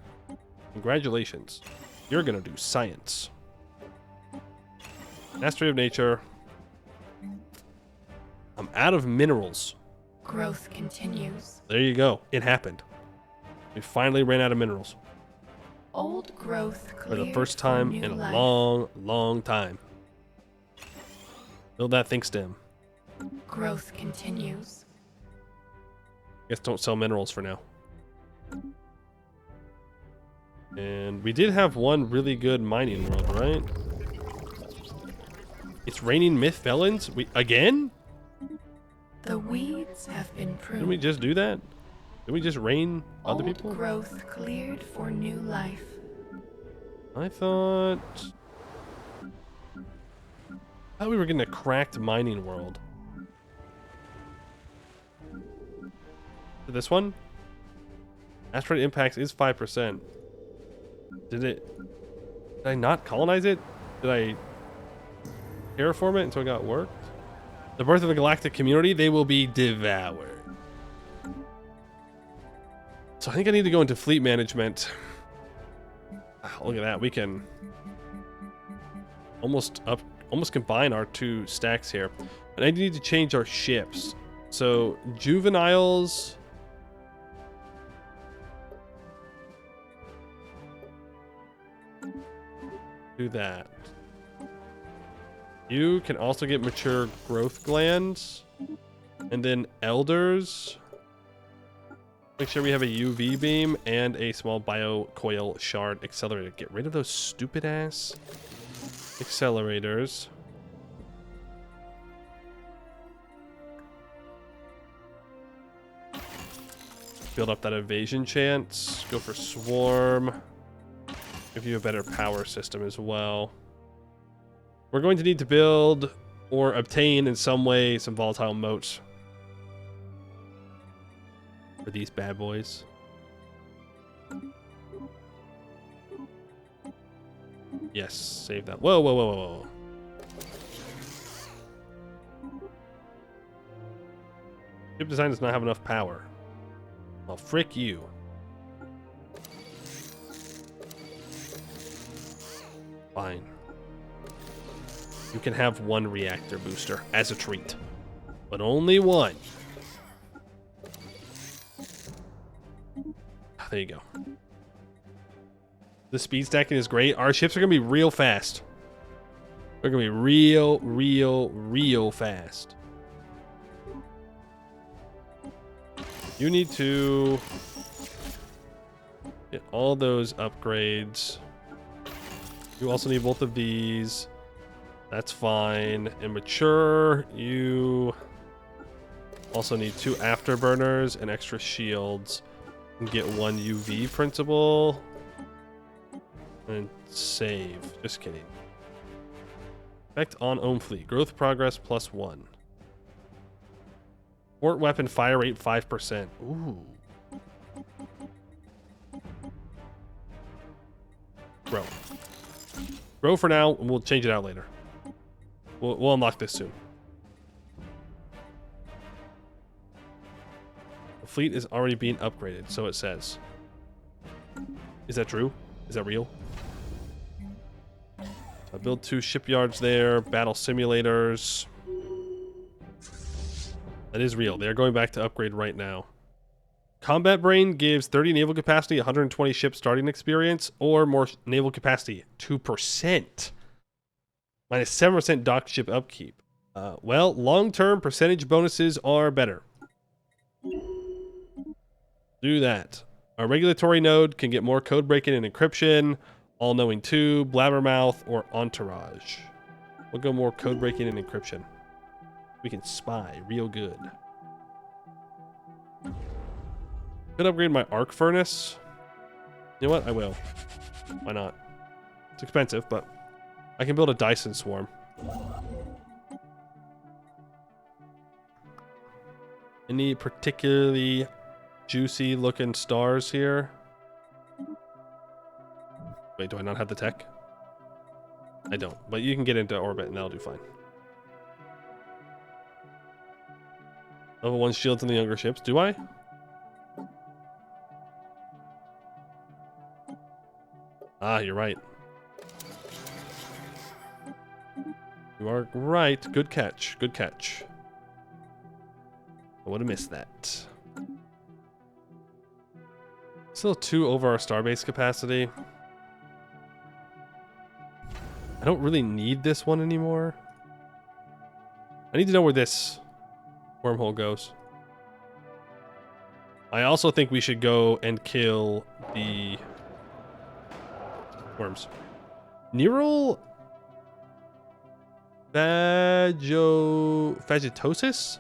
Congratulations. You're going to do science. Mastery of Nature. I'm out of minerals. Growth continues. There you go. It happened. We finally ran out of minerals. Old growth For the cleared first time new in a life. long, long time. Build that think stem. Growth continues. Guess don't sell minerals for now. And we did have one really good mining world, right? It's raining myth felons? Again? The weeds have been pruned. Didn't we just do that? Didn't we just rain other Old people? growth cleared for new life. I thought we were getting a cracked mining world. This one? Asteroid impacts is 5%. Did I not colonize it? Did I terraform it until it got worked? The birth of the galactic community, they will be devoured. So I think I need to go into fleet management. Look at that. We can almost combine our 2 stacks here. And I need to change our ships. So juveniles. Do that. You can also get mature growth glands. And then elders. Make sure we have a UV beam and a small biocoil shard accelerator. Get rid of those stupid ass accelerators. Build up that evasion chance. Go for swarm. Give you a better power system as well. We're going to need to build or obtain in some way some volatile moats for these bad boys. Yes, save that. Whoa, whoa, whoa, whoa, whoa. Ship design does not have enough power. Well, frick you. Fine. You can have one reactor booster as a treat, but only one. There you go. The speed stacking is great. Our ships are going to be real fast. They're going to be real fast. You need to get all those upgrades. You also need both of these. That's fine. And mature, you also need 2 afterburners and extra shields. And get 1 UV principle. And save. Just kidding. Effect on Ohm Fleet. Growth progress +1. Port weapon fire rate 5%. Ooh. Grow. Grow for now, and we'll change it out later. We'll unlock this soon. The fleet is already being upgraded, so it says. Is that true? Is that real? I build 2 shipyards there, battle simulators. That is real. They're going back to upgrade right now. Combat Brain gives 30 naval capacity, 120 ship starting experience, or more naval capacity, 2%. Minus 7% dock ship upkeep. Well, long-term percentage bonuses are better. Do that. Our regulatory node can get more code breaking and encryption, all-knowing 2, blabbermouth, or entourage. We'll go more code breaking and encryption. We can spy real good. Could upgrade my arc furnace. You know what? I will. Why not? It's expensive, but I can build a Dyson swarm. Any particularly juicy looking stars here? Wait, do I not have the tech? I don't, but you can get into orbit and that'll do fine. Level 1 shields in the younger ships. Do I? Ah, you're right. You are right. Good catch. Good catch. I would have missed that. Still 2 over our starbase capacity. I don't really need this one anymore. I need to know where this wormhole goes. I also think we should go and kill the worms. Neural Phagocytosis?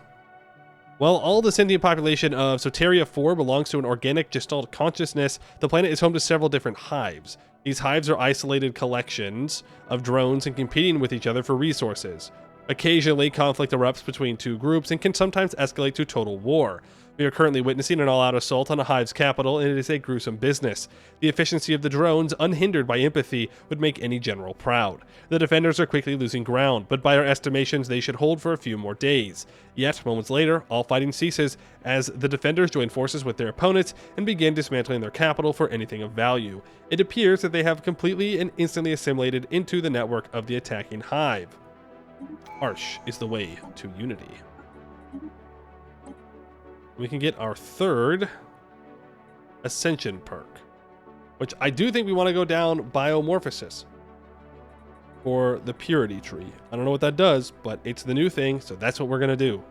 Well, all the sentient population of Soteria 4 belongs to an organic gestalt consciousness. The planet is home to several different hives. These hives are isolated collections of drones and competing with each other for resources. Occasionally, conflict erupts between 2 groups and can sometimes escalate to total war. We are currently witnessing an all-out assault on a hive's capital, and it is a gruesome business. The efficiency of the drones, unhindered by empathy, would make any general proud. The defenders are quickly losing ground, but by our estimations, they should hold for a few more days. Yet, moments later, all fighting ceases as the defenders join forces with their opponents and begin dismantling their capital for anything of value. It appears that they have completely and instantly assimilated into the network of the attacking hive. Harsh is the way to unity. We can get our 3rd Ascension perk, which I do think we want to go down Biomorphosis for the Purity Tree. I don't know what that does, but it's the new thing, so that's what we're going to do.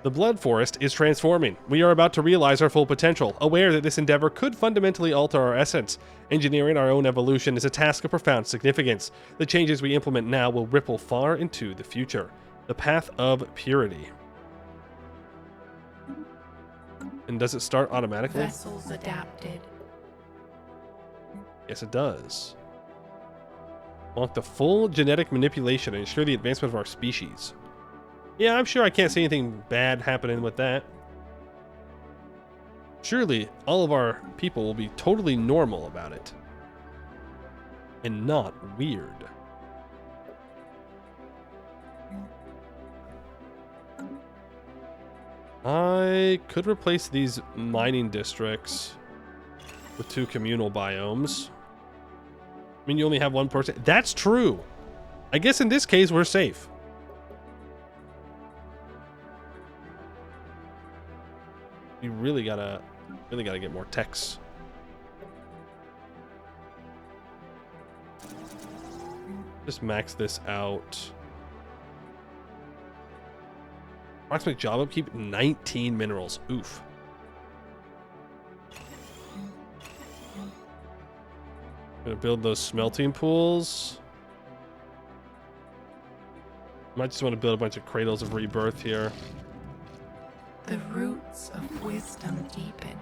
The Blood Forest is transforming. We are about to realize our full potential, aware that this endeavor could fundamentally alter our essence. Engineering our own evolution is a task of profound significance. The changes we implement now will ripple far into the future. The Path of Purity. And does it start automatically? Vessels adapted. Yes, it does. Unlock the full genetic manipulation and ensure the advancement of our species. Yeah, I'm sure I can't see anything bad happening with that. Surely all of our people will be totally normal about it. And not weird. I could replace these mining districts with 2 communal biomes. I mean, you only have 1 person. That's true. I guess in this case, we're safe. You really gotta get more techs. Just max this out. Approximate job upkeep, 19 minerals. Oof. I'm gonna build those smelting pools. Might just want to build a bunch of cradles of rebirth here. The roots of wisdom deepen.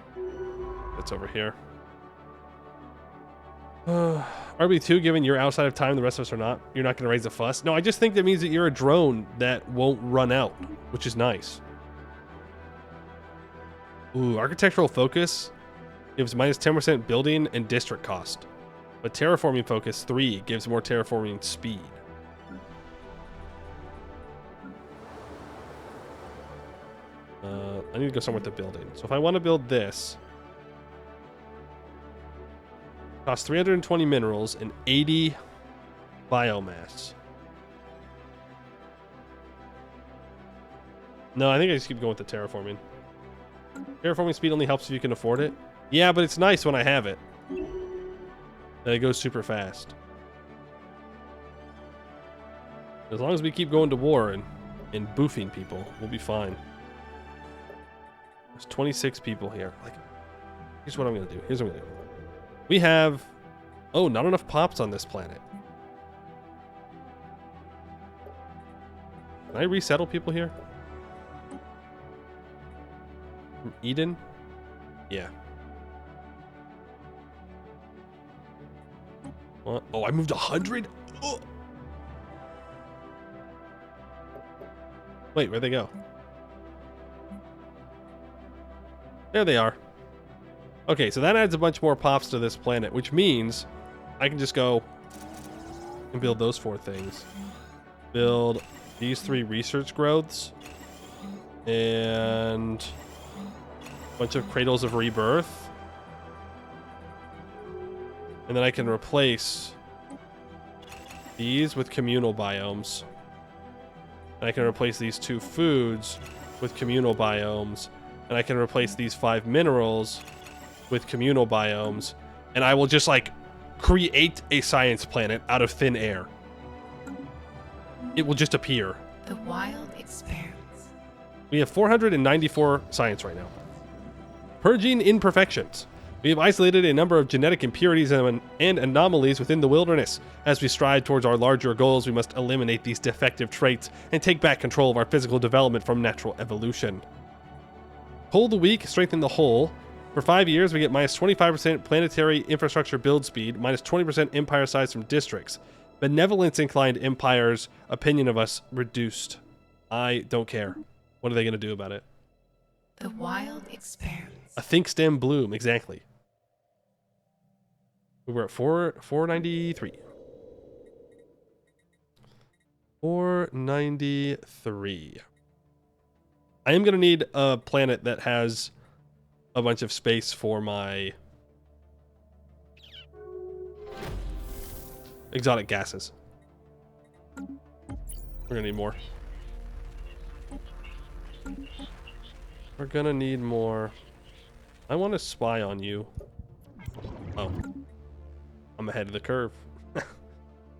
That's over here. RB2, given you're outside of time, the rest of us are not. You're not going to raise a fuss. No, I just think that means that you're a drone that won't run out, which is nice. Ooh, architectural focus gives minus 10% building and district cost. But terraforming focus 3 gives more terraforming speed. I need to go somewhere with the building. So if I want to build this, costs 320 minerals and 80 biomass. No, I think I just keep going with the terraforming. Terraforming speed only helps if you can afford it. Yeah, but it's nice when I have it. And it goes super fast. As long as we keep going to war and boofing people, we'll be fine. There's 26 people here. Like, here's what I'm gonna do. We have, oh, not enough pops on this planet. Can I resettle people here? From Eden? Yeah. What? Oh, I moved 100? Oh. Wait, where'd they go? There they are. Okay, so that adds a bunch more pops to this planet, which means I can just go and build those 4 things. Build these 3 research growths and a bunch of cradles of rebirth. And then I can replace these with communal biomes. And I can replace these 2 foods with communal biomes. And I can replace these 5 minerals with communal biomes, and I will just like create a science planet out of thin air. It will just appear. The wild expands. We have 494 science right now. Purging imperfections. We have isolated a number of genetic impurities and anomalies within the wilderness. As we strive towards our larger goals, we must eliminate these defective traits and take back control of our physical development from natural evolution. Hold the weak, strengthen the whole. For 5 years, we get minus 25% planetary infrastructure build speed, minus 20% empire size from districts. Benevolence-inclined empires' opinion of us reduced. I don't care. What are they going to do about it? The wild expands. A think stem bloom, exactly. We were at 493. 493. I am going to need a planet that has a bunch of space for my exotic gases. We're going to need more. We're going to need more. I want to spy on you. Oh. I'm ahead of the curve.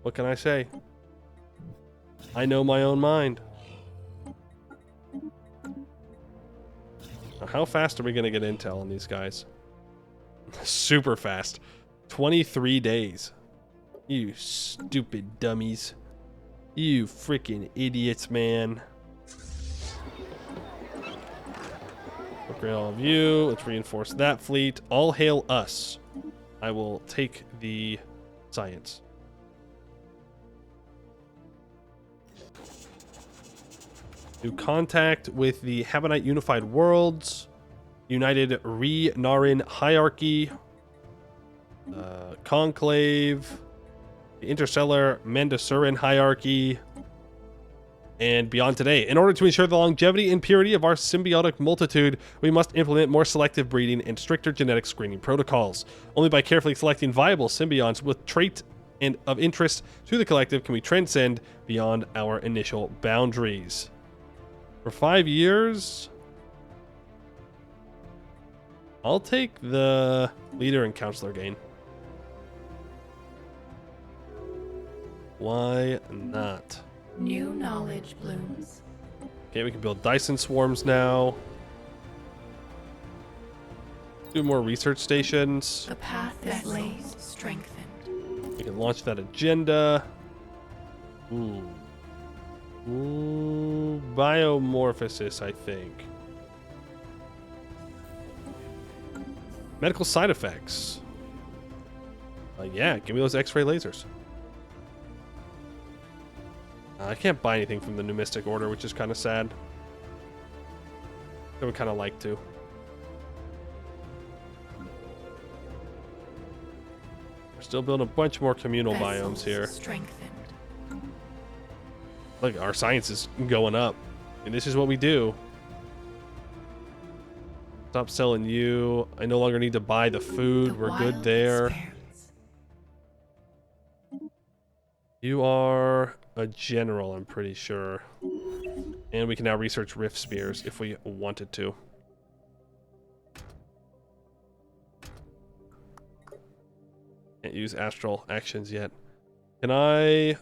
What can I say? I know my own mind. How fast are we going to get intel on these guys? Super fast. 23 days. You stupid dummies. You freaking idiots, man. Upgrade all of you. Let's reinforce that fleet. All hail us. I will take the science. Do contact with the Habonite Unified Worlds. United Re-Narin Hierarchy, Conclave, the Interstellar Mandasurin Hierarchy, and beyond today. In order to ensure the longevity and purity of our symbiotic multitude, we must implement more selective breeding and stricter genetic screening protocols. Only by carefully selecting viable symbionts with trait and of interest to the collective can we transcend beyond our initial boundaries. For 5 years, I'll take the leader and counselor gain. Why not? New knowledge blooms. Okay, we can build Dyson swarms now. Do more research stations. The path is laid, strengthened. We can launch that agenda. Ooh. Biomorphosis, I think. Medical side effects. Yeah, give me those X-ray lasers. I can't buy anything from the New Mystic Order, which is kind of sad. I would kind of like to. We're still building a bunch more communal biomes here. Strengthened. Look, our science is going up. And this is what we do. Stop selling you. I no longer need to buy the food. We're good there. You are a general, I'm pretty sure. And we can now research rift spears if we wanted to. Can't use astral actions yet. Can I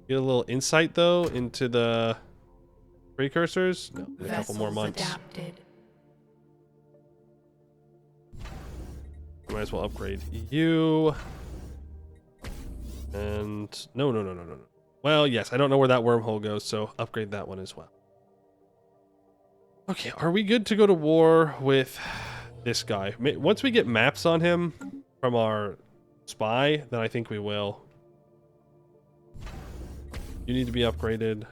get a little insight, though, into the precursors? No, in a couple more months. Adapted. Might as well upgrade you. And no. Well, yes, I don't know where that wormhole goes, so upgrade that one as well. Okay, are we good to go to war with this guy? Once we get maps on him from our spy, then I think we will. You need to be upgraded.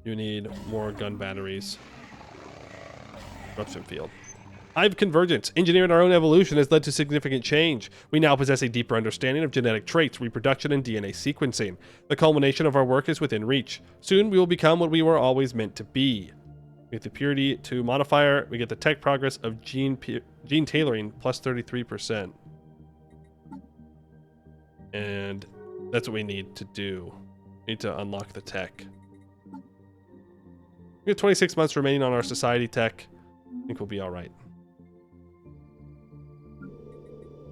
You need more gun batteries. Eruption field. Hive convergence, engineering our own evolution, has led to significant change. We now possess a deeper understanding of genetic traits, reproduction, and DNA sequencing. The culmination of our work is within reach. Soon, we will become what we were always meant to be. We get the purity to modifier. We get the tech progress of gene tailoring, plus 33%. And that's what we need to do. We need to unlock the tech. We have 26 months remaining on our society tech. I think we'll be all right.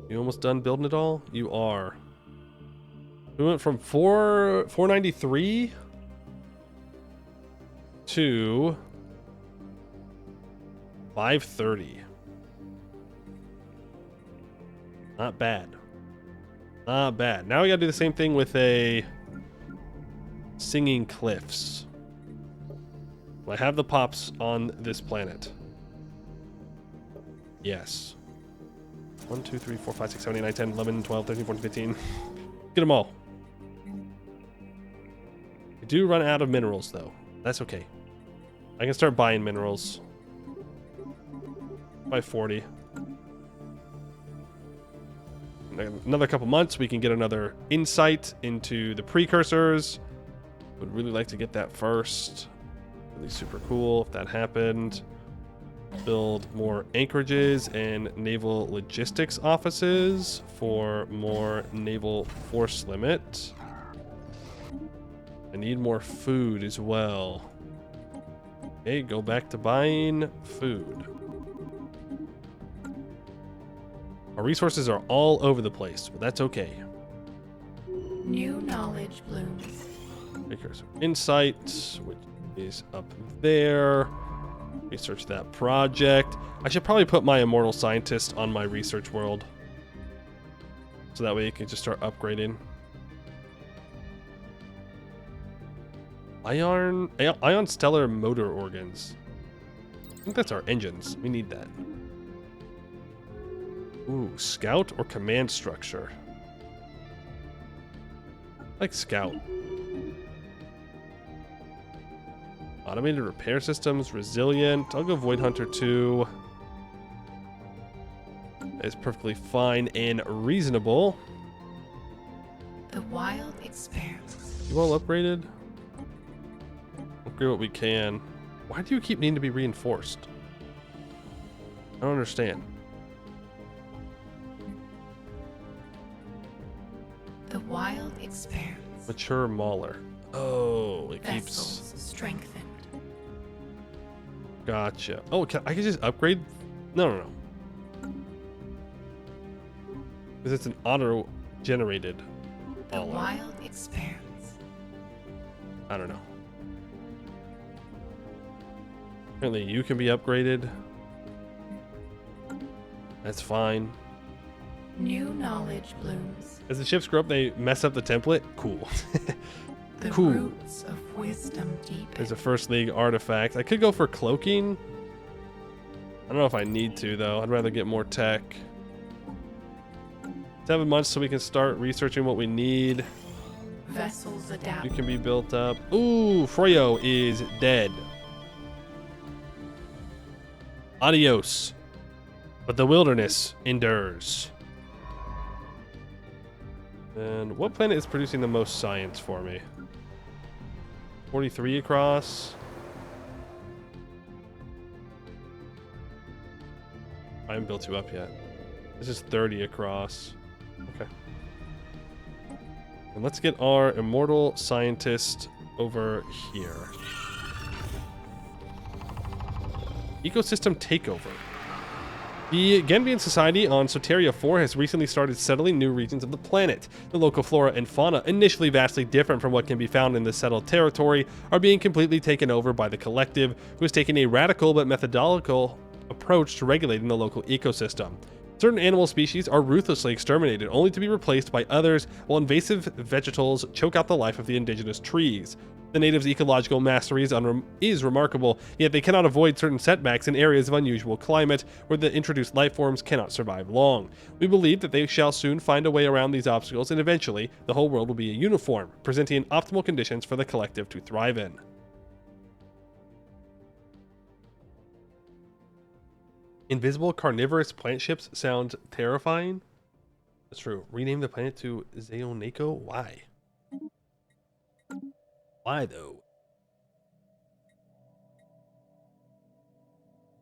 You almost done building it all? You are. We went from 493 to 530. Not bad. Not bad. Now we gotta do the same thing with a singing cliffs. Will I have the pops on this planet? Yes. 1, 2, 3, 4, 5, 6, 7, 8, 9, 10, 11, 12, 13, 14, 15. Get them all. We do run out of minerals, though. That's okay. I can start buying minerals. By 40. Another couple months, we can get another insight into the precursors. Would really like to get that first. Really super cool if that happened. Build more anchorages and naval logistics offices for more naval force limit. I need more food as well. Okay, go back to buying food. Our resources are all over the place, but that's okay. New knowledge blooms. Precursor insight, which is up there. Research that project. I should probably put my immortal scientist on my research world, so that way you can just start upgrading. Ion stellar motor organs. I think that's our engines. We need that. Ooh, scout or command structure. I like scout. Automated repair systems, resilient. I'll go Void Hunter 2. It's perfectly fine and reasonable. The wild expanse. You all upgraded? Upgrade what we can. Why do you keep needing to be reinforced? I don't understand. The wild expanse. Mature Mauler. Oh, it Vessels keeps... strengthened. Gotcha. Oh, I can just upgrade? No. Because it's an auto-generated The Mauler. wild expanse. I don't know. Apparently you can be upgraded. That's fine. New knowledge blooms. As the ships grow up, they mess up the template. Cool. The Cool. roots of wisdom deepen. There's a first league artifact. I could go for cloaking. I don't know if I need to, though. I'd rather get more tech. 7 months so we can start researching what we need. Vessels adapt. You can be built up. Ooh, Froyo is dead. Adios. But the wilderness endures. And what planet is producing the most science for me? 43 across. I haven't built you up yet. This is 30 across. Okay. And let's get our immortal scientist over here. Ecosystem takeover. The Genvian Society on Soteria 4 has recently started settling new regions of the planet. The local flora and fauna, initially vastly different from what can be found in the settled territory, are being completely taken over by the collective, who is taking a radical but methodological approach to regulating the local ecosystem. Certain animal species are ruthlessly exterminated, only to be replaced by others, while invasive vegetals choke out the life of the indigenous trees. The natives' ecological mastery is remarkable, yet they cannot avoid certain setbacks in areas of unusual climate where the introduced life forms cannot survive long. We believe that they shall soon find a way around these obstacles, and eventually the whole world will be a uniform, presenting optimal conditions for the collective to thrive in. Invisible carnivorous plant ships sound terrifying. That's true. Rename the planet to Zeonako? Why? Why though?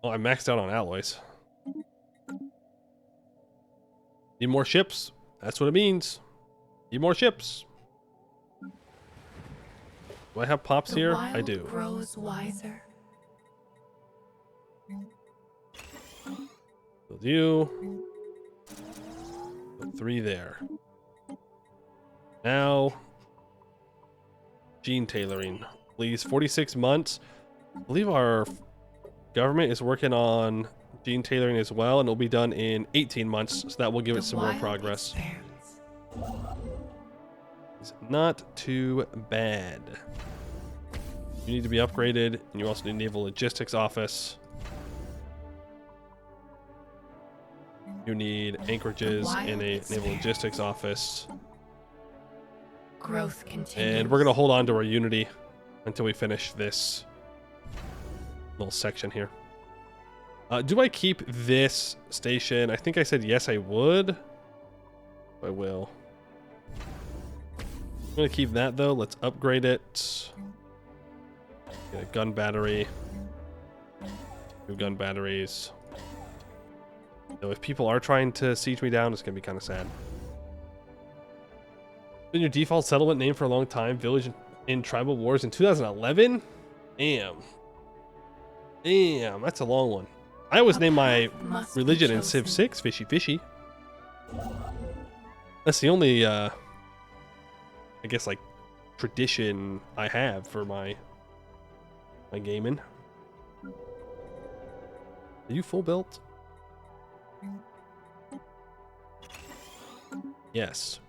Oh, I maxed out on alloys. Need more ships. That's what it means. Need more ships. Do I have pops The here? wild I do. grows wiser. With you. Put 3 there. Now, gene tailoring. Please, 46 months. I believe our government is working on gene tailoring as well, and it'll be done in 18 months, so that will give it some more wild progress. expanse. It's not too bad. You need to be upgraded, and you also need a naval logistics office. You need anchorages and a naval logistics office. Growth continues. And we're going to hold on to our unity until we finish this little section here. Do I keep this station? I think I said yes, I would. I will. I'm going to keep that, though. Let's upgrade it. Get a gun battery. 2 gun batteries. So if people are trying to siege me down, it's going to be kind of sad. Been your default settlement name for a long time. Village in tribal wars in 2011? Damn. Damn, that's a long one. I always named my religion in Civ 6 Fishy Fishy. That's the only, I guess, like, tradition I have for my gaming. Are you full built? Yes.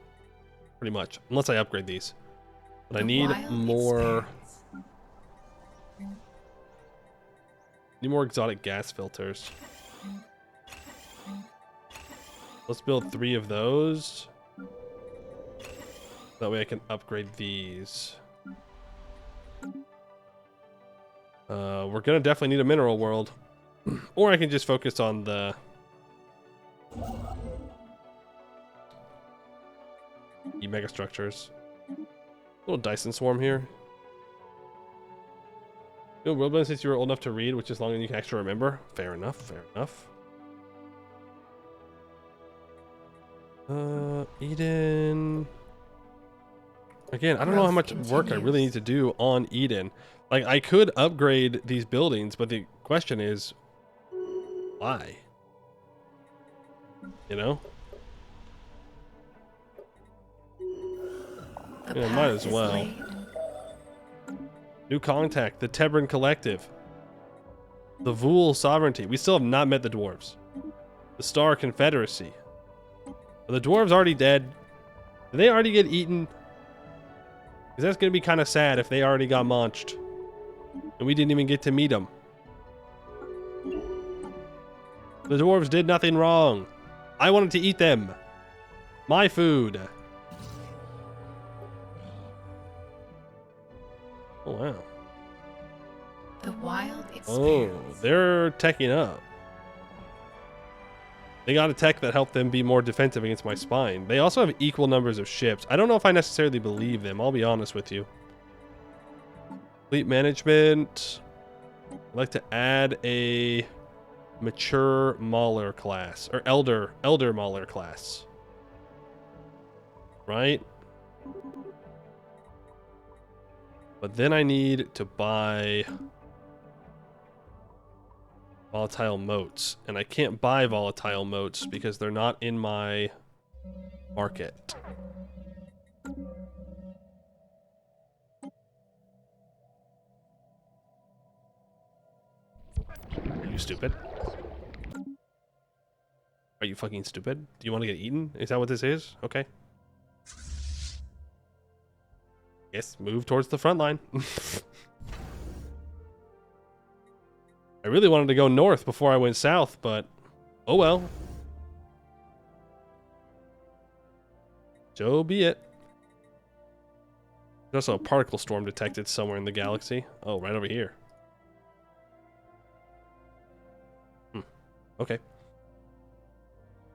Pretty much. Unless I upgrade these. But I need more... Need more exotic gas filters. Let's build 3 of those. That way I can upgrade these. We're gonna definitely need a mineral world. Or I can just focus on the megastructures. Little Dyson swarm here. Good world since you were old enough to read, which is longer than you can actually remember. Fair enough, fair enough. Eden. Again, I don't know how much work I really need to do on Eden. Like, I could upgrade these buildings, but the question is, why? You know? Yeah, might as well. New contact, the Tebran Collective. The Vool Sovereignty. We still have not met the dwarves. The Star Confederacy. Are the dwarves already dead? Did they already get eaten? Because that's going to be kind of sad if they already got munched. And we didn't even get to meet them. The dwarves did nothing wrong. I wanted to eat them. My food. Oh, wow. The wild experience. Oh, they're teching up. They got a tech that helped them be more defensive against my spine. They also have equal numbers of ships. I don't know if I necessarily believe them. I'll be honest with you. Fleet management. I'd like to add a mature Mauler class. Or elder Mauler class. Right? But then I need to buy volatile motes, and I can't buy volatile motes because they're not in my market. Are you stupid? Are you fucking stupid? Do you want to get eaten? Is that what this is? Okay. Yes, move towards the front line. I really wanted to go north before I went south, but oh well. So be it. There's also a particle storm detected somewhere in the galaxy. Oh, right over here. Okay.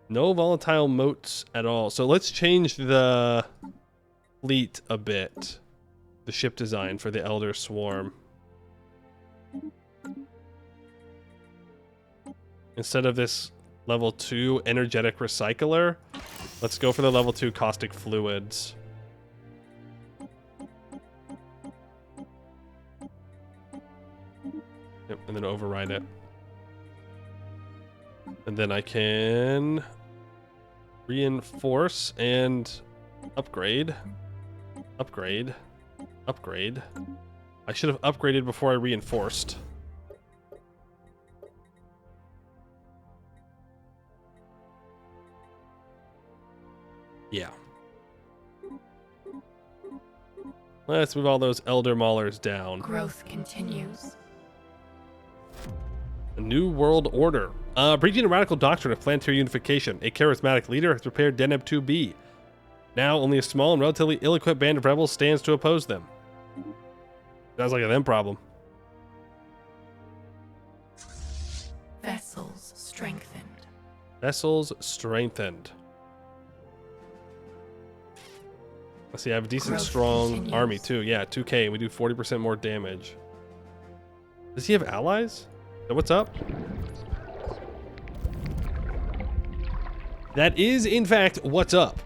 No volatile motes at all. So let's change the fleet a bit. The ship design for the Elder Swarm. Instead of this level 2 energetic recycler, let's go for the level 2 caustic fluids. Yep, and then override it. And then I can reinforce and upgrade. Upgrade. Upgrade. I should have upgraded before I reinforced. Yeah. Let's move all those Elder Maulers down. Growth continues. A new world order. Breaching a radical doctrine of planetary unification. A charismatic leader has prepared Deneb 2B. Now only a small and relatively ill-equipped band of rebels stands to oppose them. Sounds like a them problem. Vessels strengthened. Vessels strengthened. Let's see, I have a decent, strong army too. Yeah, 2K, and we do 40% more damage. Does he have allies? Is that what's up? That is, in fact, what's up.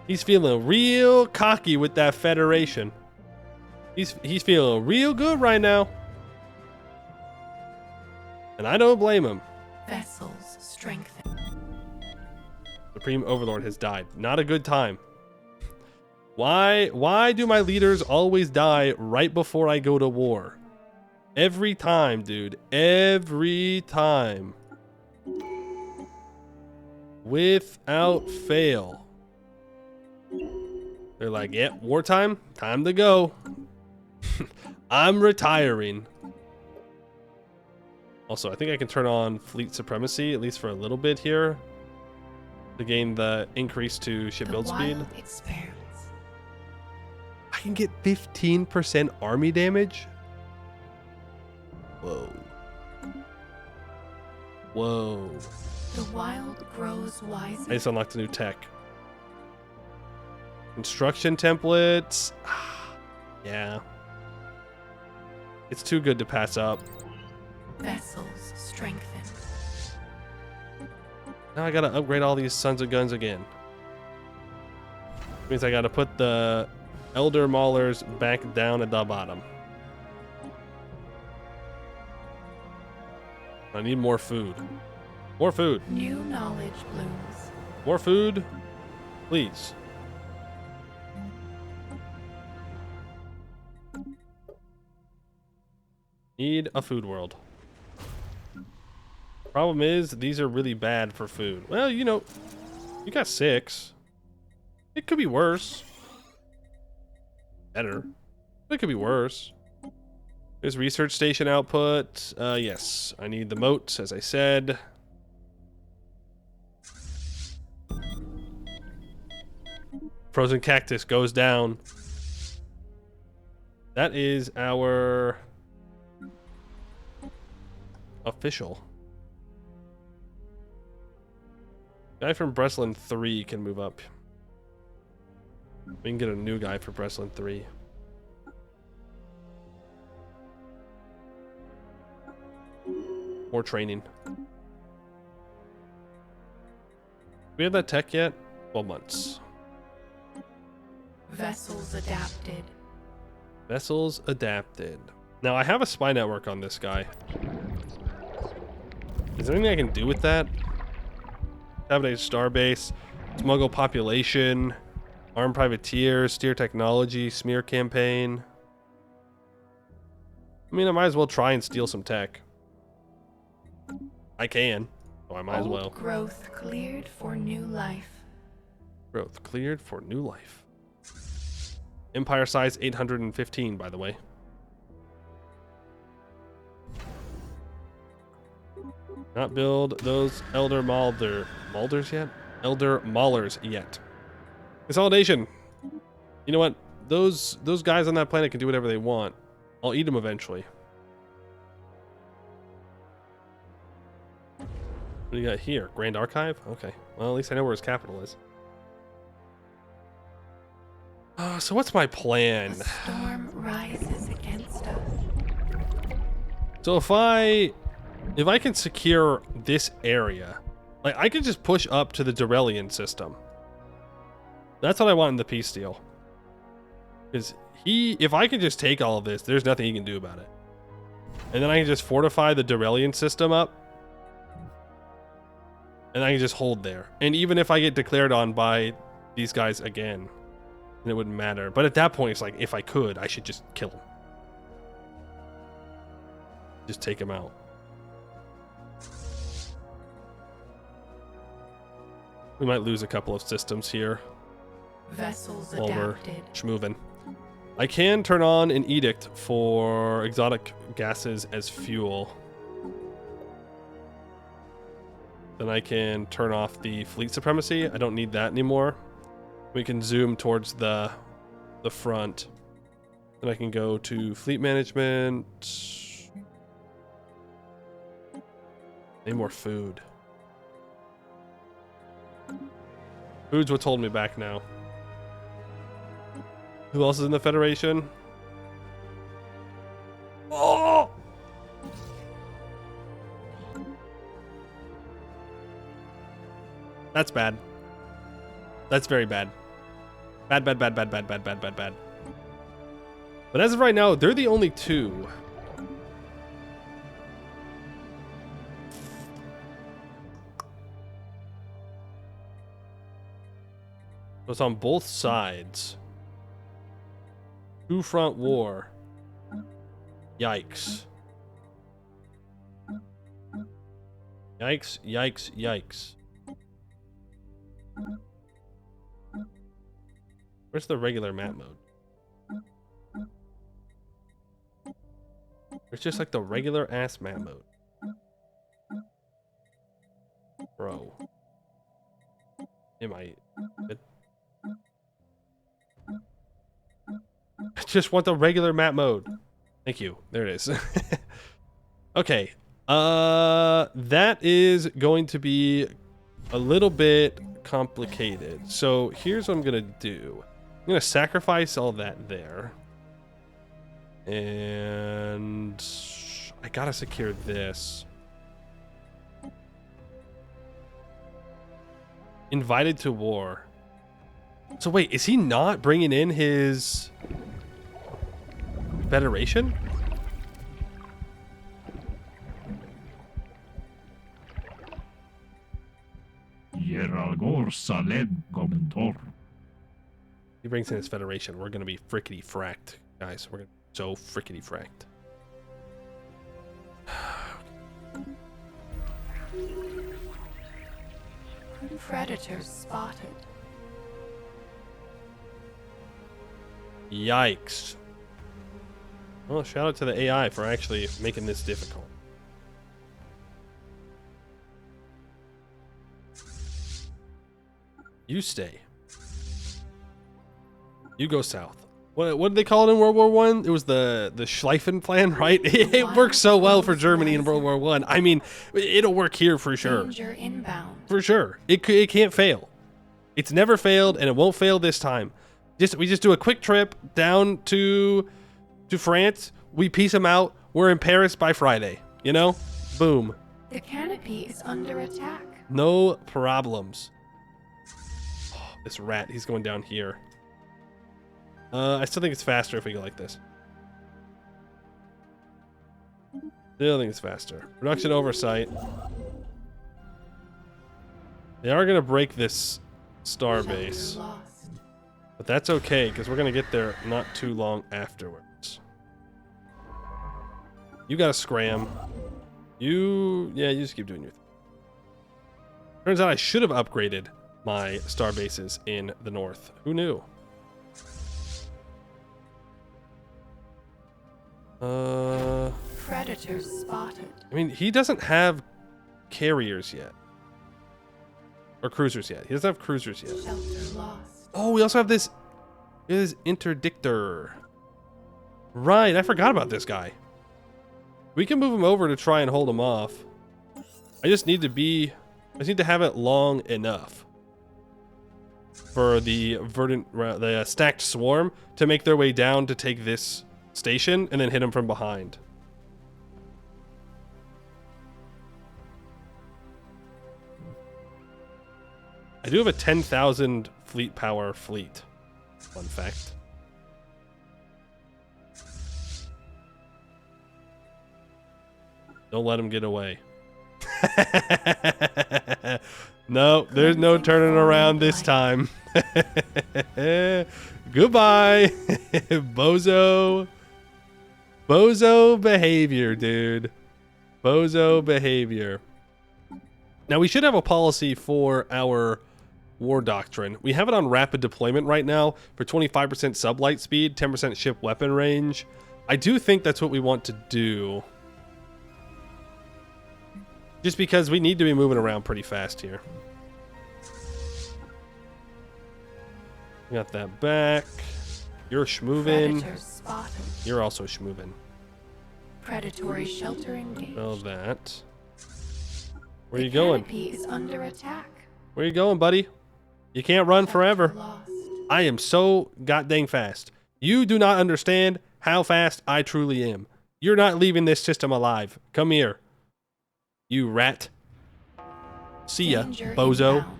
He's feeling real cocky with that Federation. He's feeling real good right now. And I don't blame him. Vessels strengthened. Supreme Overlord has died. Not a good time. Why do my leaders always die right before I go to war? Every time, dude. Every time. Without fail. They're like, yep, wartime, time to go. I'm retiring. Also, I think I can turn on fleet supremacy, at least for a little bit here, to gain the increase to ship build speed. Experience. I can get 15% army damage? Whoa. Whoa. The wild grows I wiser. just unlocked a new tech. Construction templates. Yeah. It's too good to pass up. Vessels strengthen. Now I gotta upgrade all these sons of guns again. Means I gotta put the Elder Maulers back down at the bottom. I need more food. More food. New knowledge blooms. More food. Please. Need a food world. Problem is, these are really bad for food. Well, you know, you got 6. It could be worse. Better. But it could be worse. There's research station output. Yes, I need the moats, as I said. Frozen cactus goes down. That is our official. Guy from Breslin 3 can move up. We can get a new guy for Breslin 3. More training. We have that tech yet? 12 months. Vessels adapted. Vessels adapted. Now I have a spy network on this guy. Is there anything I can do with that? Sabotage starbase, smuggle population, armed privateers, steer technology, smear campaign. I mean, I might as well try and steal some tech. I can, so I might as well. Old growth cleared for new life. Growth cleared for new life. Empire size 815, by the way. Not build those Elder Maulers yet? Elder Maulers yet. Consolidation. You know what? Those guys on that planet can do whatever they want. I'll eat them eventually. What do you got here? Grand Archive? Okay. Well, at least I know where his capital is. So what's my plan? The storm rises against us. So if I can secure this area, like I can just push up to the Durelian system. That's what I want in the peace deal. Because if I can just take all of this, there's nothing he can do about it. And then I can just fortify the Durelian system up. And I can just hold there. And even if I get declared on by these guys again, then it wouldn't matter. But at that point, it's like, if I could, I should just kill him. Just take him out. We might lose a couple of systems here. Vessels while we're adapted. schmoovin'. I can turn on an edict for exotic gases as fuel. Then I can turn off the fleet supremacy. I don't need that anymore. We can zoom towards the front. Then I can go to fleet management. Need more food. Food's what's holding me back now. Who else is in the Federation? Oh! That's bad. That's very bad. Bad. But as of right now, they're the only two. So it's on both sides. Two-front war. Yikes. Yikes. Where's the regular map mode? It's just like the regular ass map mode. Bro. Am I... I just want the regular map mode. Thank you. There it is. Okay. That is going to be a little bit complicated. So here's what I'm gonna do. I'm gonna sacrifice all that there. And I gotta secure this. Invited to war. So wait, is he not bringing in his Federation? He brings in his Federation. We're gonna be frickety fracked, guys. We're gonna be so frickety fracked. Predators spotted. Yikes. Well, shout out to the AI for actually making this difficult. You stay. You go south. What did they call it in World War One? It was the Schleifen plan, right? It worked so well for Germany in World War One. I mean, it'll work here for sure. Danger inbound. For sure. It can't fail. It's never failed, and it won't fail this time. We just do a quick trip down to France. We piece them out. We're in Paris by Friday. You know? Boom. The canopy is under attack. No problems. Oh, this rat, he's going down here. I still think it's faster if we go like this. Still think it's faster. Production oversight. They are going to break this star base. But that's okay, because we're going to get there not too long afterwards. You got to scram. You just keep doing your thing. Turns out I should have upgraded my star bases in the north. Who knew? Predators spotted. I mean, he doesn't have carriers yet. Or cruisers yet. He doesn't have cruisers yet. Shelter lost. Oh, we also have this interdictor. Right, I forgot about this guy. We can move him over to try and hold him off. I just need to have it long enough for the Verdant, the stacked swarm to make their way down to take this station and then hit him from behind. I do have a 10,000 fleet power fleet. Fun fact. Don't let him get away. No, there's no turning around this time. Goodbye. Bozo behavior, dude. Bozo behavior. Now, we should have a policy for our war doctrine. We have it on rapid deployment right now for 25% sublight speed, 10% ship weapon range. I do think that's what we want to do. Just because we need to be moving around pretty fast here. Got that back. You're schmoovin'. You're also schmoovin'. Predatory shelter engaged. All that. Where you going? The canopy is under attack. Where you going, buddy? You can't run forever. Lost. I am so goddamn fast. You do not understand how fast I truly am. You're not leaving this system alive. Come here. You rat. See ya, Danger bozo. inbound.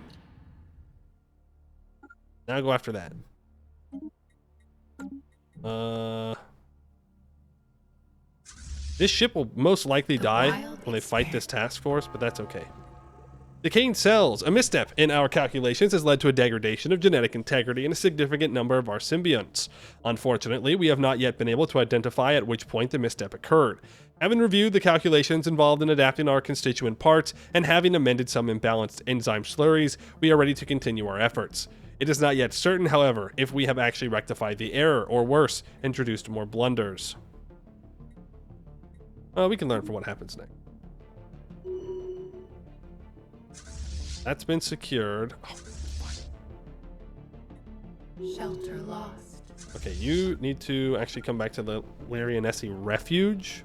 Now go after that. This ship will most likely die when they fight this task force, but that's okay. Decaying cells. A misstep in our calculations has led to a degradation of genetic integrity in a significant number of our symbionts. Unfortunately, we have not yet been able to identify at which point the misstep occurred. Having reviewed the calculations involved in adapting our constituent parts and having amended some imbalanced enzyme slurries, we are ready to continue our efforts. It is not yet certain, however, if we have actually rectified the error, or worse, introduced more blunders. We can learn from what happens next. That's been secured. Oh, Shelter lost. okay, you need to actually come back to the Larry and Essie refuge.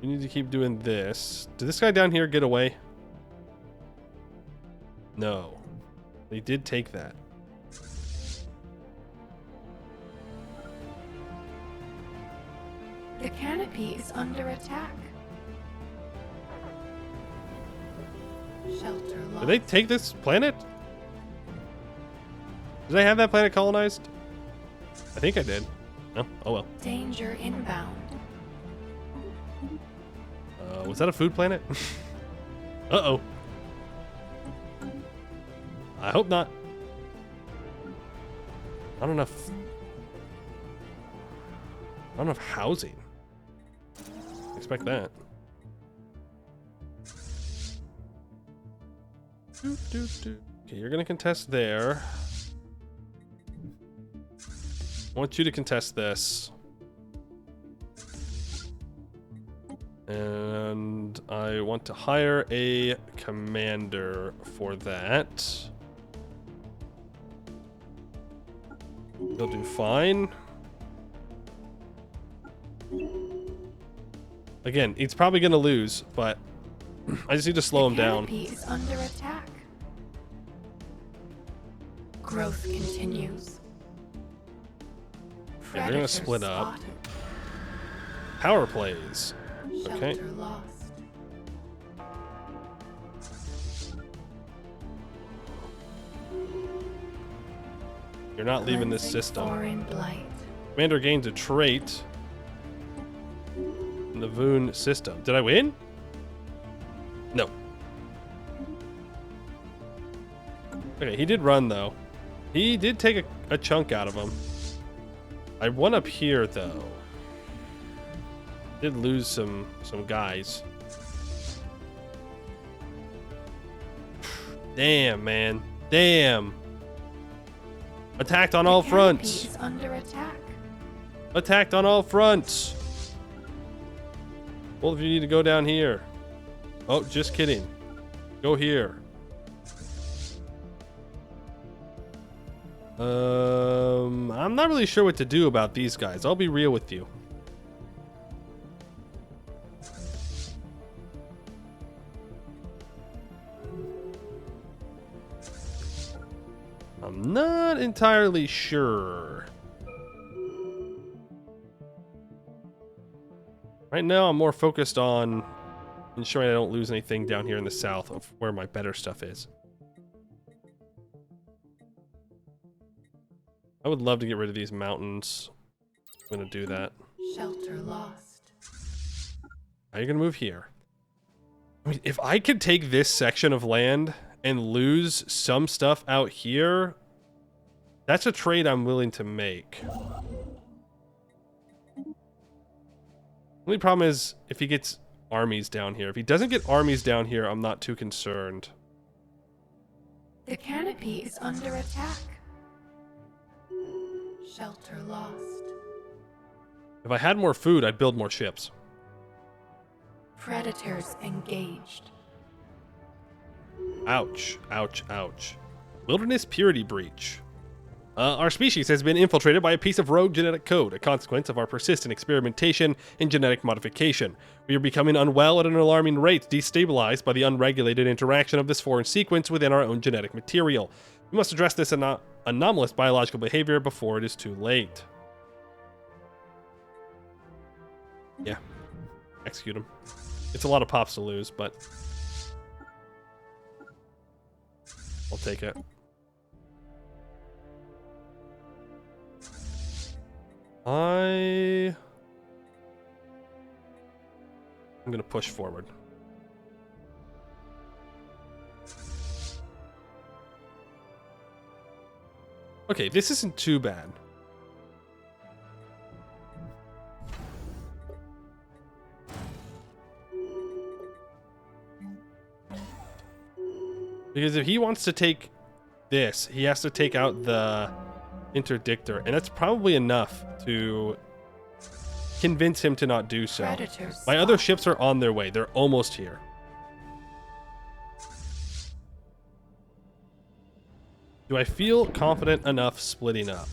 We need to keep doing this. Did this guy down here get away? No. They did take that. The canopy is under attack. Shelter lost. Did they take this planet? Did I have that planet colonized? I think I did. No? Oh well. Danger inbound. Was that a food planet? Uh-oh. I hope not. Not enough housing. Expect that. Okay, you're gonna contest there. I want you to contest this. And I want to hire a commander for that. He'll do fine. Again, he's probably going to lose, but I just need to slow him down. The canopy is under attack. Growth continues. Yeah, they're going to split up. Power plays. Okay. Shelter lost. You're not leaving this Cleansing system. foreign blight. Commander gains a trait in the Voon system. Did I win? No. Okay, he did run though. He did take a chunk out of him. I won up here though. Did lose some guys. Damn, man. Damn. Attacked on all fronts. Is under attack. Attacked on all fronts. Both of you need to go down here. Oh, just kidding. Go here. I'm not really sure what to do about these guys. I'll be real with you. I'm not entirely sure. Right now, I'm more focused on ensuring I don't lose anything down here in the south of where my better stuff is. I would love to get rid of these mountains. I'm going to do that. Shelter lost. Now you're going to move here. I mean, if I could take this section of land and lose some stuff out here, that's a trade I'm willing to make. Only problem is if he gets armies down here. If he doesn't get armies down here, I'm not too concerned. The canopy is under attack. Shelter lost. If I had more food, I'd build more ships. Predators engaged. Ouch, ouch, ouch. Wilderness purity breach. Our species has been infiltrated by a piece of rogue genetic code, a consequence of our persistent experimentation in genetic modification. We are becoming unwell at an alarming rate, destabilized by the unregulated interaction of this foreign sequence within our own genetic material. We must address this anomalous biological behavior before it is too late. Yeah. Execute him. It's a lot of pops to lose, but I'll take it. I'm gonna push forward. Okay, this isn't too bad. Because if he wants to take this, he has to take out the interdictor, and that's probably enough to convince him to not do so. Predators My other ships are on their way. They're almost here. Do I feel confident enough splitting up?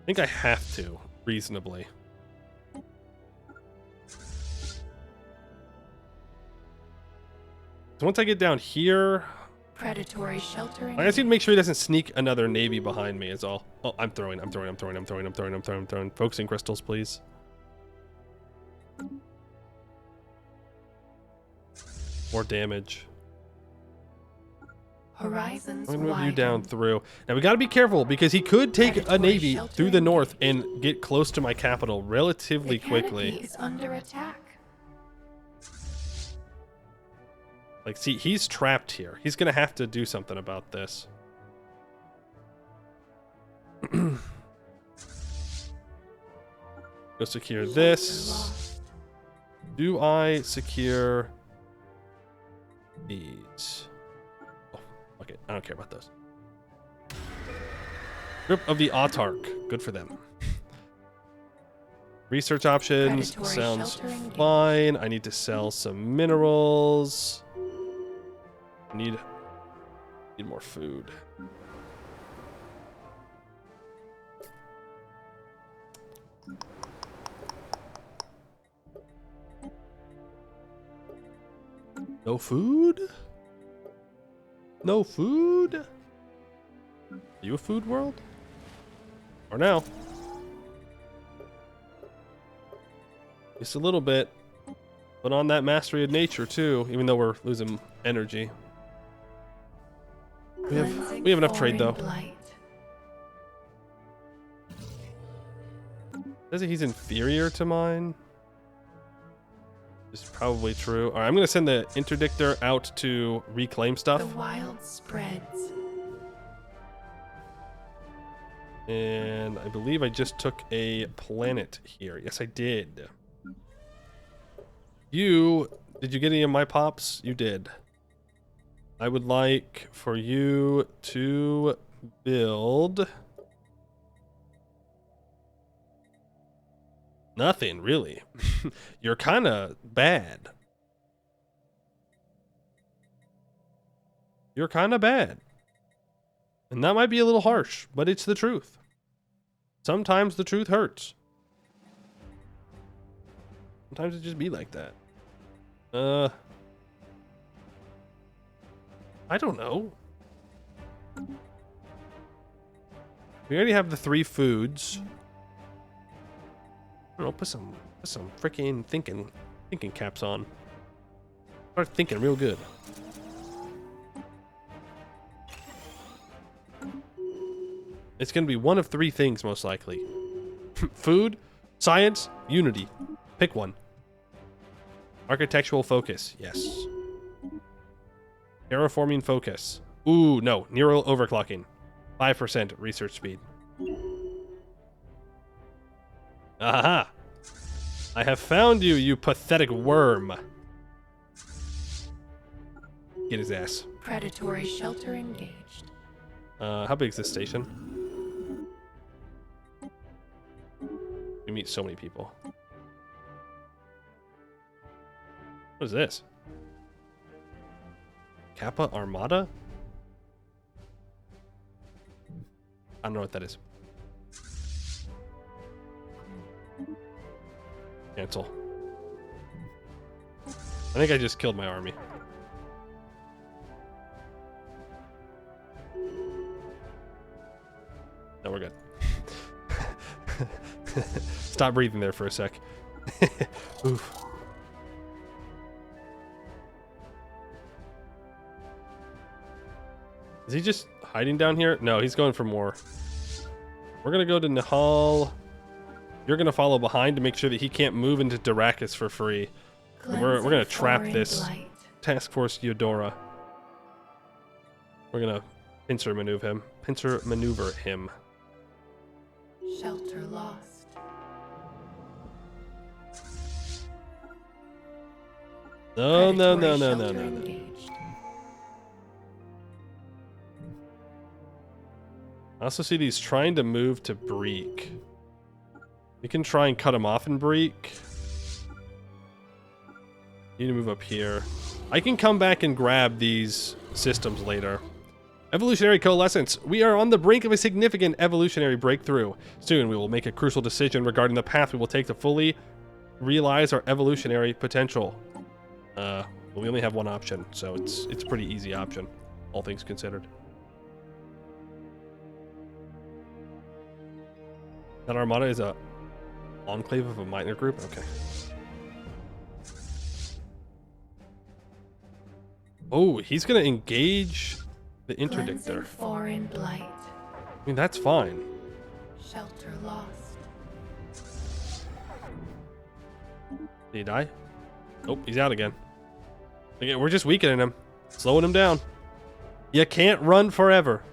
think I have to, reasonably. So once I get down here, Predatory sheltering. I just need to make sure he doesn't sneak another navy behind me is all. Oh, I'm throwing. Focusing crystals, please. More damage. Horizons I'm gonna move you widen. down through. Now we gotta be careful because he could take a navy through the north and get close to my capital relatively The canopy quickly. is under attack. Like, see, he's trapped here. He's gonna have to do something about this. Go secure this. Do I secure these? Oh, okay. I don't care about those. Grip of the Autarch. Good for them. Research options. Predatory Sounds sheltering. fine. I need to sell some minerals. Need more food. No food? No food? Are you a food world? Or now? Just a little bit. But on that mastery of nature too, even though we're losing energy. We have enough trade though. Blight. Says that he's inferior to mine. Is probably true. Alright, I'm gonna send the interdictor out to reclaim stuff. The wild spreads. And I believe I just took a planet here. Yes, I did. Did you get any of my pops? You did. I would like for you to build nothing, really. You're kind of bad. You're kind of bad. And that might be a little harsh, but it's the truth. Sometimes the truth hurts. Sometimes it just be like that. I don't know. We already have the 3 foods. I don't know, put some freaking thinking caps on. Start thinking real good. It's gonna be one of 3 things most likely. Food, science, unity. Pick one. Architectural focus, yes. Terraforming focus. Ooh, no. Neural overclocking. 5% research speed. Aha! I have found you, you pathetic worm. Get his ass. Predatory shelter engaged. How big is this station? We meet so many people. What is this? Kappa Armada? I don't know what that is. Cancel. I think I just killed my army. No, we're good. Stop breathing there for a sec. Oof. Is he just hiding down here? No, he's going for more. We're gonna go to Nihal. You're gonna follow behind to make sure that he can't move into Dyrachus for free. We're gonna trap this Task Force Eudora. We're gonna pincer maneuver him. Shelter lost. No. Predatory shelter engaged. I also see these trying to move to Breek. We can try and cut him off in Breek. Need to move up here. I can come back and grab these systems later. Evolutionary coalescence. We are on the brink of a significant evolutionary breakthrough. Soon we will make a crucial decision regarding the path we will take to fully realize our evolutionary potential. Well, we only have one option, so it's a pretty easy option, all things considered. That Armada is a enclave of a minor group? Okay. Oh, he's gonna engage the interdictor. Cleansing foreign blight. I mean, that's fine. Shelter lost. Did he die? Nope, he's out again. Again, we're just weakening him, slowing him down. You can't run forever.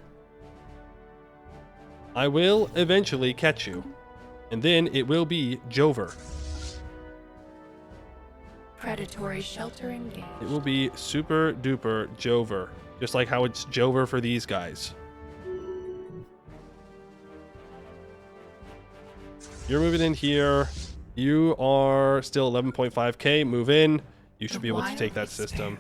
I will eventually catch you, and then it will be Jover. Predatory shelter engaged. It will be super duper Jover, just like how it's Jover for these guys. You're moving in here. You are still 11.5k. Move in. You should be able to take that system.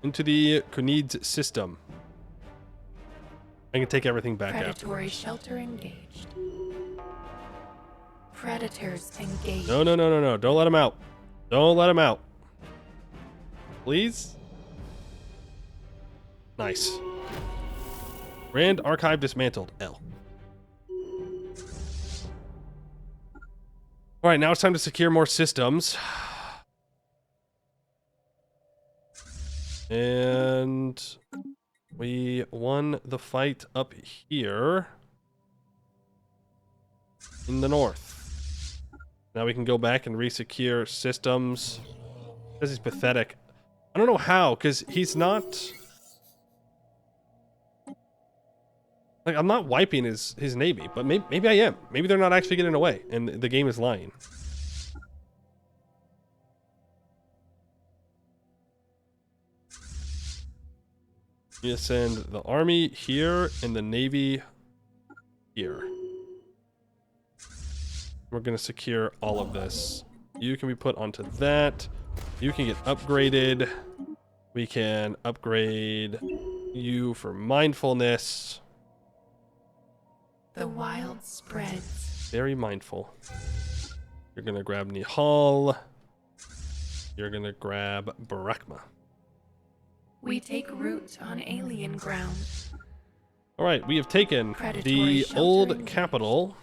Into the Kunid's system. I can take everything back out. Predatory shelter engaged. Predators engaged. No. Don't let him out. Don't let him out. Please? Nice. Rand Archive dismantled. L. Alright, now it's time to secure more systems. And we won the fight up here in the north. Now we can go back and resecure systems. This is pathetic. I don't know how, because he's not... Like, I'm not wiping his navy, but maybe I am. Maybe they're not actually getting away, and the game is lying. You send the army here and the navy here. We're going to secure all of this. You can be put onto that. You can get upgraded. We can upgrade you for mindfulness. The wild spreads. Very mindful. You're going to grab Nihal. You're going to grab Barakma. We take root on alien ground. All right, we have taken Predatory the shelter old engaged. capital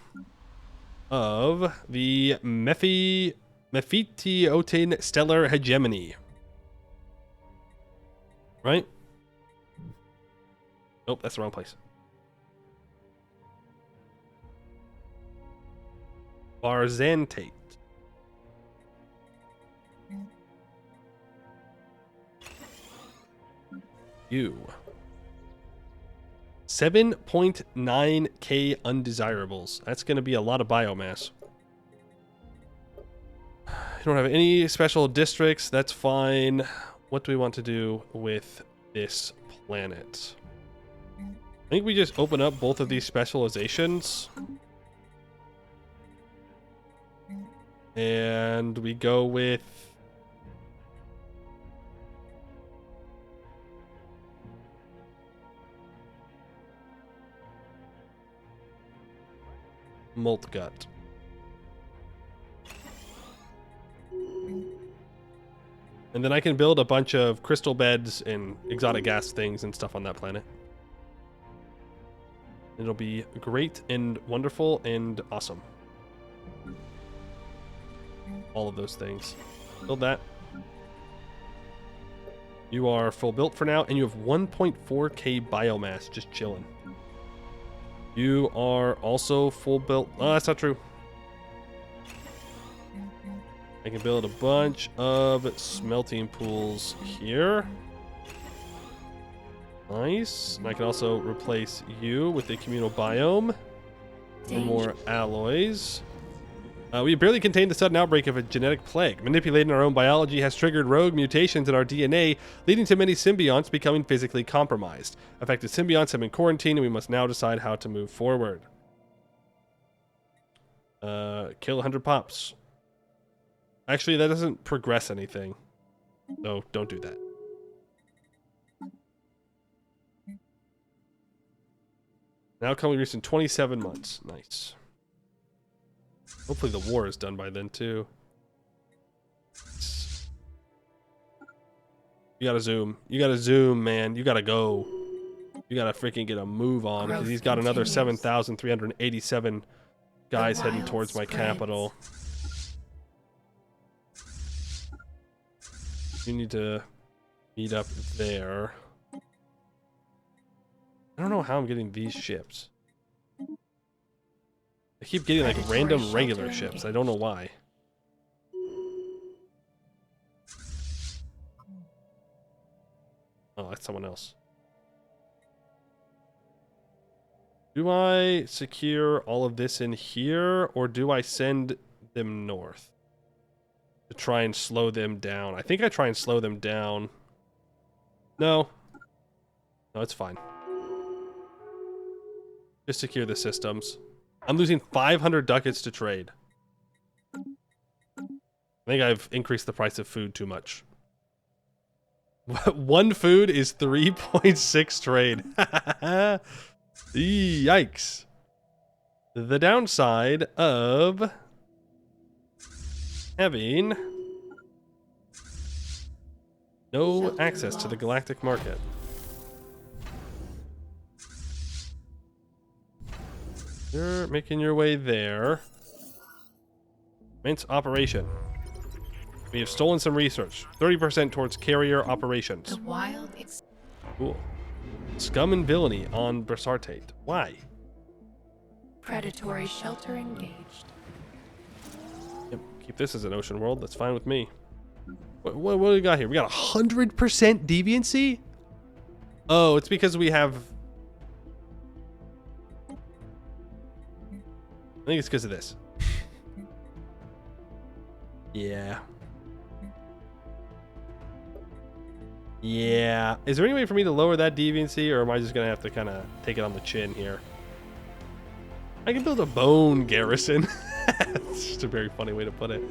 of the Mephitiotin stellar hegemony. Right? Nope, that's the wrong place. Barzantate. You. 7.9k undesirables. That's going to be a lot of biomass. You don't have any special districts. That's fine. What do we want to do with this planet? I think we just open up both of these specializations. And we go with... Molt Gut. And then I can build a bunch of crystal beds and exotic gas things and stuff on that planet. It'll be great and wonderful and awesome. All of those things. Build that. You are full built for now, and you have 1.4k biomass just chilling. You are also full built. Oh, that's not true. I can build a bunch of smelting pools here. Nice. And I can also replace you with a communal biome for more alloys. We barely contained the sudden outbreak of a genetic plague. Manipulating our own biology has triggered rogue mutations in our DNA, leading to many symbionts becoming physically compromised. Affected symbionts have been quarantined, and we must now decide how to move forward. Kill 100 pops. Actually, that doesn't progress anything. So don't do that. Now coming in 27 months. Nice. Hopefully the war is done by then too. You gotta zoom. You gotta zoom, man. You gotta go. You gotta freaking get a move on, because he's got another 7,387 guys heading towards my capital. You need to meet up there. I don't know how I'm getting these ships. I keep getting like random regular ships. I don't know why. Oh, that's someone else. Do I secure all of this in here, or do I send them north to try and slow them down? I think I try and slow them down. No. No, it's fine. Just secure the systems. I'm losing 500 ducats to trade. I think I've increased the price of food too much. One food is 3.6 trade. Yikes. The downside of having no access to the galactic market. You're making your way there. Commence operation. We have stolen some research. 30% towards carrier operations. The wild Cool. Scum and villainy on Brasartate. Why? predatory shelter engaged. Yep, keep this as an ocean world. That's fine with me. What do we got here? We got 100% deviancy? Oh, it's because we have... I think it's because of this. Yeah. Yeah. Is there any way for me to lower that deviancy, or am I just going to have to kind of take it on the chin here? I can build a bone garrison. It's just a very funny way to put it.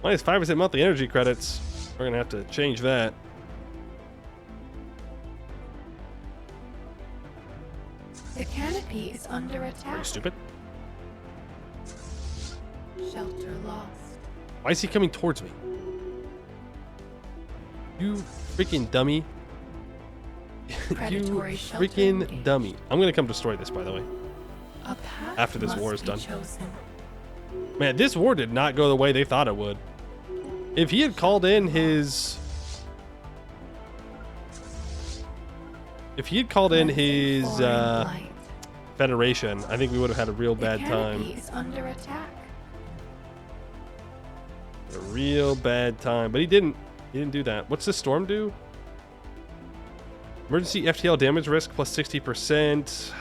Minus 5% monthly energy credits. We're going to have to change that. The canopy is under Are attack. you stupid? Shelter lost. Why is he coming towards me? You freaking dummy. You Predatory shelter freaking engaged. dummy. I'm going to come destroy this, by the way. A path After this must war is be done. chosen. Man, this war did not go the way they thought it would. If he had called in his... If he had called in his Foreign blight. Federation, I think we would have had a real bad The time. canopy is under attack. A real bad time. But he didn't. He didn't do that. What's this storm do? Emergency FTL damage risk plus 60%.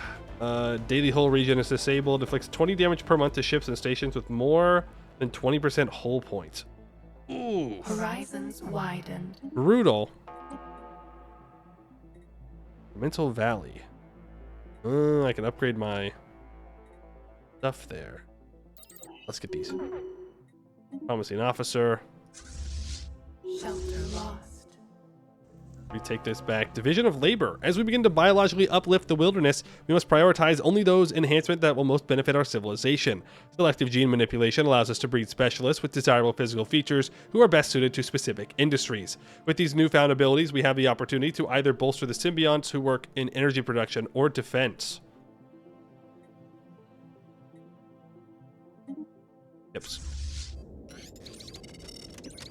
Daily hull regen is disabled. Inflicts 20 damage per month to ships and stations with more than 20% hull points. Ooh. Horizons widened. Brutal. Mental Valley. I can upgrade my stuff there. Let's get these. Promising officer. Shelter lost. We take this back. Division of Labor. As we begin to biologically uplift the wilderness, we must prioritize only those enhancements that will most benefit our civilization. Selective gene manipulation allows us to breed specialists with desirable physical features who are best suited to specific industries. With these newfound abilities, we have the opportunity to either bolster the symbionts who work in energy production or defense. Yips.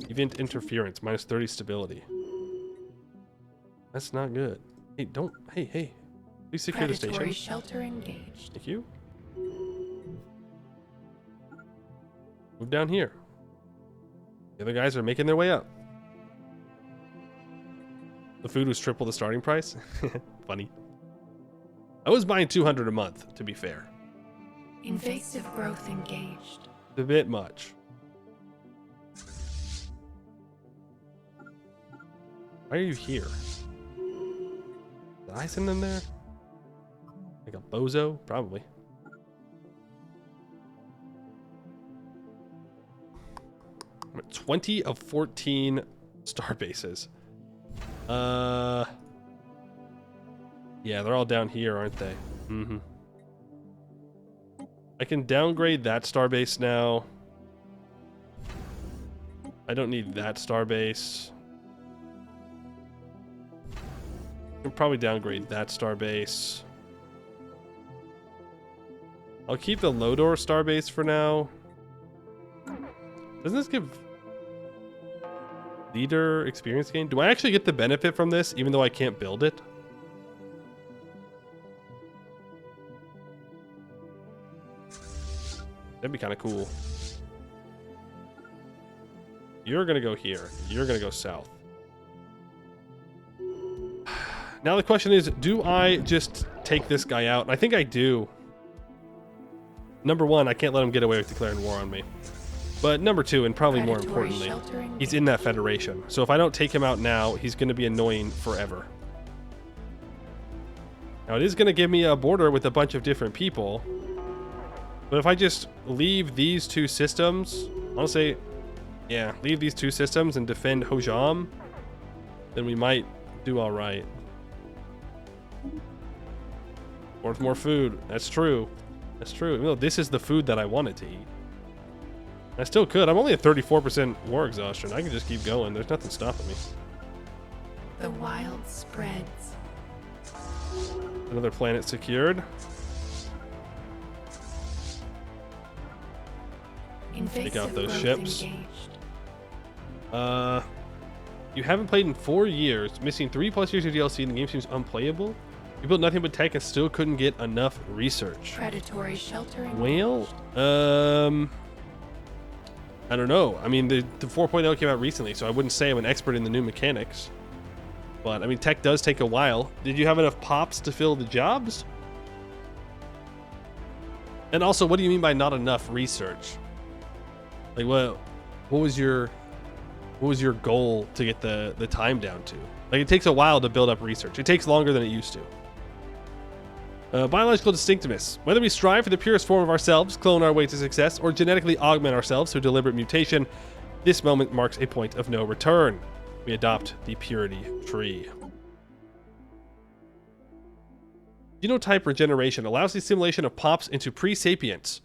Event interference, minus 30 stability. That's not good. Hey, don't. Hey. Please secure the Predatory station. shelter engaged. Thank you. Move down here. The other guys are making their way up. The food was triple the starting price. Funny. I was buying 200 a month, to be fair. Invasive growth engaged. It's a bit much. Why are you here? Did I send them there? Like a bozo? Probably. I'm at 20 of 14 star bases. Yeah, they're all down here, aren't they? Mm-hmm. I can downgrade that starbase now. I don't need that starbase. I can probably downgrade that starbase. I'll keep the Lodor starbase for now. Doesn't this give leader experience gain? Do I actually get the benefit from this even though I can't build it? That'd be kind of cool. You're gonna go here. You're gonna go south. Now the question is, do I just take this guy out? And I think I do. Number one, I can't let him get away with declaring war on me. But number two, and probably more importantly, he's in that federation. So if I don't take him out now, he's going to be annoying forever. Now it is going to give me a border with a bunch of different people. But if I just leave these two systems, I'll say, yeah, leave these two systems and defend Hojam, then we might do all right. Worth more food. That's true. That's true. Even though this is the food that I wanted to eat. I still could. I'm only at 34% war exhaustion. I can just keep going. There's nothing stopping me. The wild spreads. Another planet secured. Take out those ships. You haven't played in 4 years, missing 3+ years of DLC, and the game seems unplayable. You built nothing but tech and still couldn't get enough research. Predatory sheltering. Well, I don't know. I mean, the 4.0 came out recently, so I wouldn't say I'm an expert in the new mechanics. But, I mean, tech does take a while. Did you have enough pops to fill the jobs? And also, what do you mean by not enough research? Like, what was your goal to get the time down to? Like, it takes a while to build up research. It takes longer than it used to. Biological distinctiveness. Whether we strive for the purest form of ourselves, clone our way to success, or genetically augment ourselves through deliberate mutation, this moment marks a point of no return. We adopt the purity tree. Genotype regeneration allows the assimilation of pops into pre-sapients.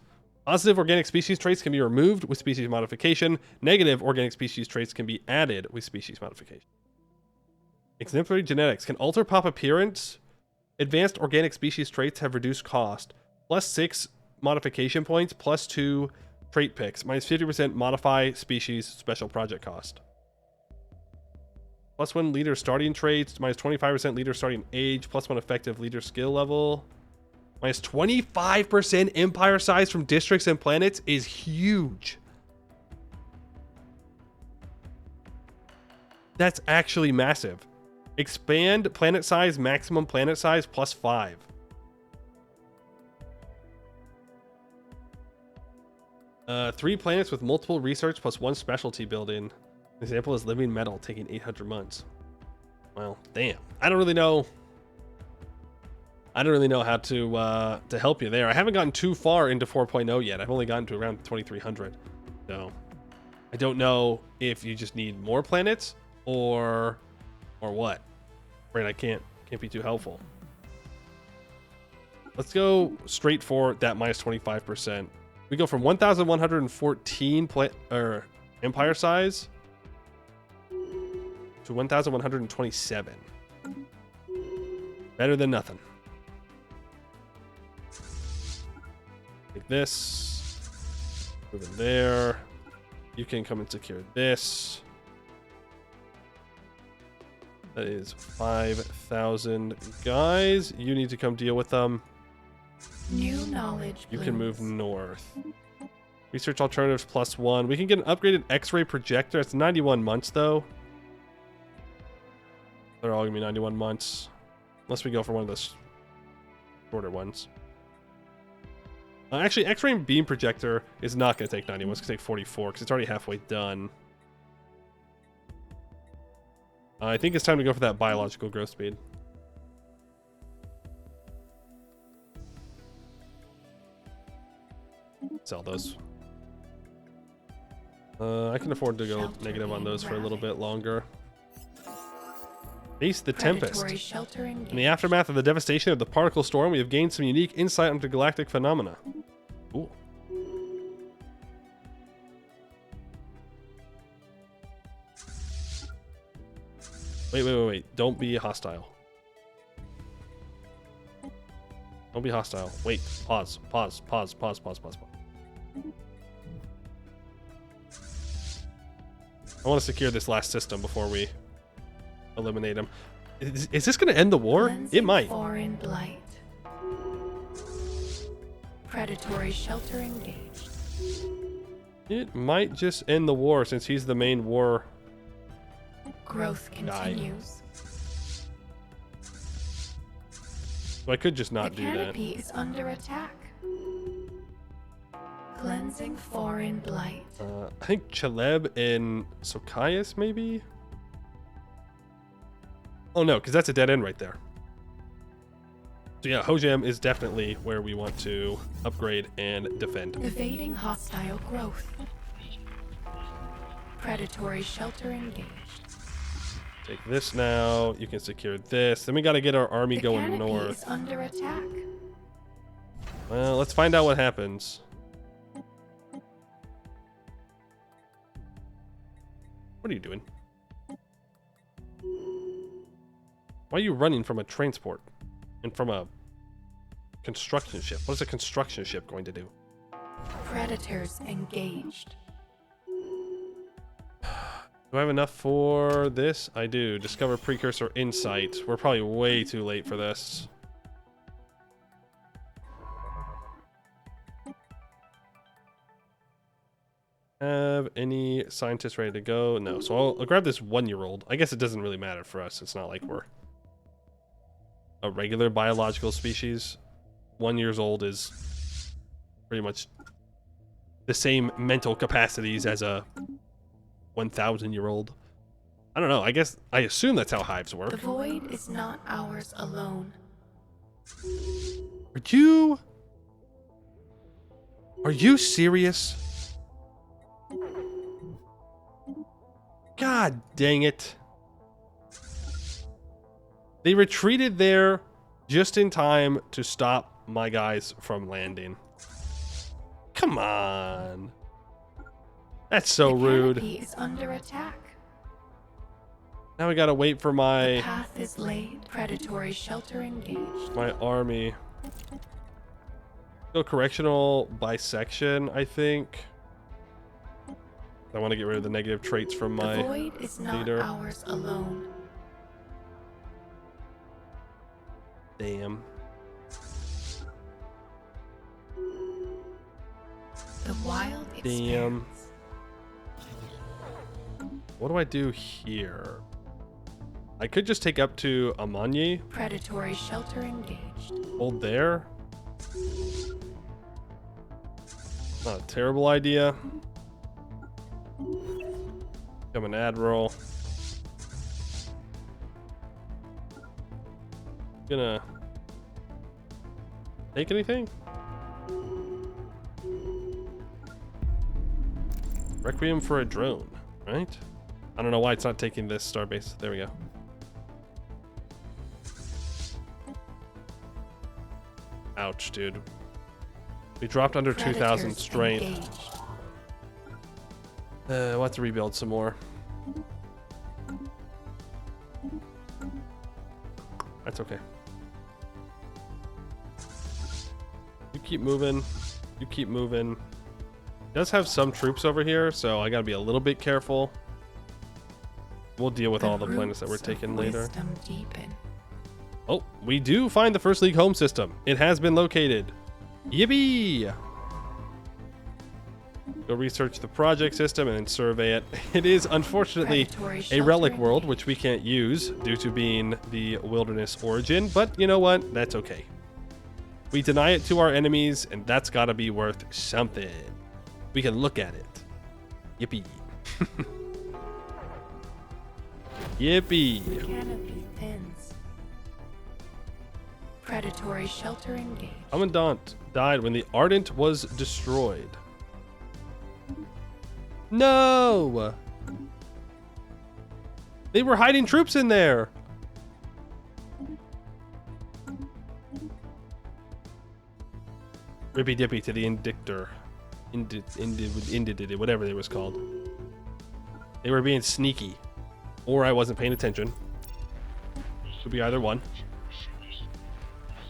Positive organic species traits can be removed with species modification. Negative organic species traits can be added with species modification. Exemplary genetics can alter pop appearance. Advanced organic species traits have reduced cost. +6 modification points, +2 trait picks, -50% modify species special project cost. +1 leader starting traits, -25% leader starting age, +1 effective leader skill level. -25% empire size from districts and planets is huge. That's actually massive. Expand planet size, maximum planet size, +5. Three planets with multiple research +1 specialty building. An example is living metal, taking 800 months. Well, damn. I don't really know how to help you there. I haven't gotten too far into 4.0 yet. I've only gotten to around 2300. So I don't know if you just need more planets or what. Right, I can't be too helpful. Let's go straight for that -25%. We go from 1,114 empire size to 1,127. Better than nothing. Take this. Move it there. You can come and secure this. That is 5,000 guys. You need to come deal with them. New knowledge. You can move north. Research alternatives +1. We can get an upgraded X-ray projector. It's 91 months though. They're all gonna be 91 months. Unless we go for one of those shorter ones. Actually, X-ray beam projector is not gonna take 91. It's gonna take 44 because it's already halfway done. I think it's time to go for that biological growth speed. Sell those. I can afford to go negative on those for a little bit longer. Face the Tempest. In the aftermath of the devastation of the particle storm, we have gained some unique insight into galactic phenomena. Ooh. Wait. Don't be hostile. Don't be hostile. Wait. Pause. I want to secure this last system before we eliminate him. Is this going to end the war? It might. Foreign blight. Predatory shelter engaged. It might just end the war since he's the main war. Growth continues. So I could just not The do that. canopy is under attack. Cleansing foreign blight. I think Chaleb and Sokaius, maybe? Oh no, because that's a dead end right there. So yeah, Hojam is definitely where we want to upgrade and defend. Evading hostile growth. Predatory shelter engaged. Take this now. You can secure this. Then we got to get our army The going canopy north. is under attack. Well, let's find out what happens. What are you doing? Why are you running from a transport and from a construction ship? What is a construction ship going to do? Predators engaged. Do I have enough for this? I do. Discover precursor insight. We're probably way too late for this. Have any scientists ready to go? No. So I'll grab this 1-year-old. I guess it doesn't really matter for us. It's not like we're a regular biological species. 1 year old is pretty much the same mental capacities as a 1,000-year-old. I don't know. I assume that's how hives work. The void is not ours alone. Are you serious? God dang it. They retreated there just in time to stop my guys from landing. Come on. That's so rude. The canopy is under attack. Now we gotta wait for The my path is laid. Predatory shelter engaged. army. Go correctional bisection, I think. I want to get rid of the negative traits from The my void is not leader. ours alone. Damn. The wild Damn. expands. What do I do here? I could just take up to Amanye. Predatory shelter engaged. Hold there. Not a terrible idea. Become an admiral. Gonna take anything? Requiem for a drone, right? I don't know why it's not taking this starbase. There we go. Ouch, dude. We dropped under 2,000 Predators strength. engaged. We'll have to rebuild some more. That's okay. You keep moving. You keep moving. It does have some troops over here, so I gotta be a little bit careful. We'll deal with all the planets that we're roots of taking later. wisdom deepen. Oh, we do find the First League home system. It has been located. Yippee! Go research the project system and then survey it. It is unfortunately Predatory a shelter relic world, engaged. which we can't use due to being the wilderness origin, but you know what? That's okay. We deny it to our enemies, and that's gotta be worth something. We can look at it. Yippee. Yippee. Canopy thins. Predatory shelter engaged. Commandant died when the Ardent was destroyed. No! They were hiding troops in there. Rippy dippy to the Indictor. Whatever it was called. They were being sneaky. Or I wasn't paying attention. Could be either one.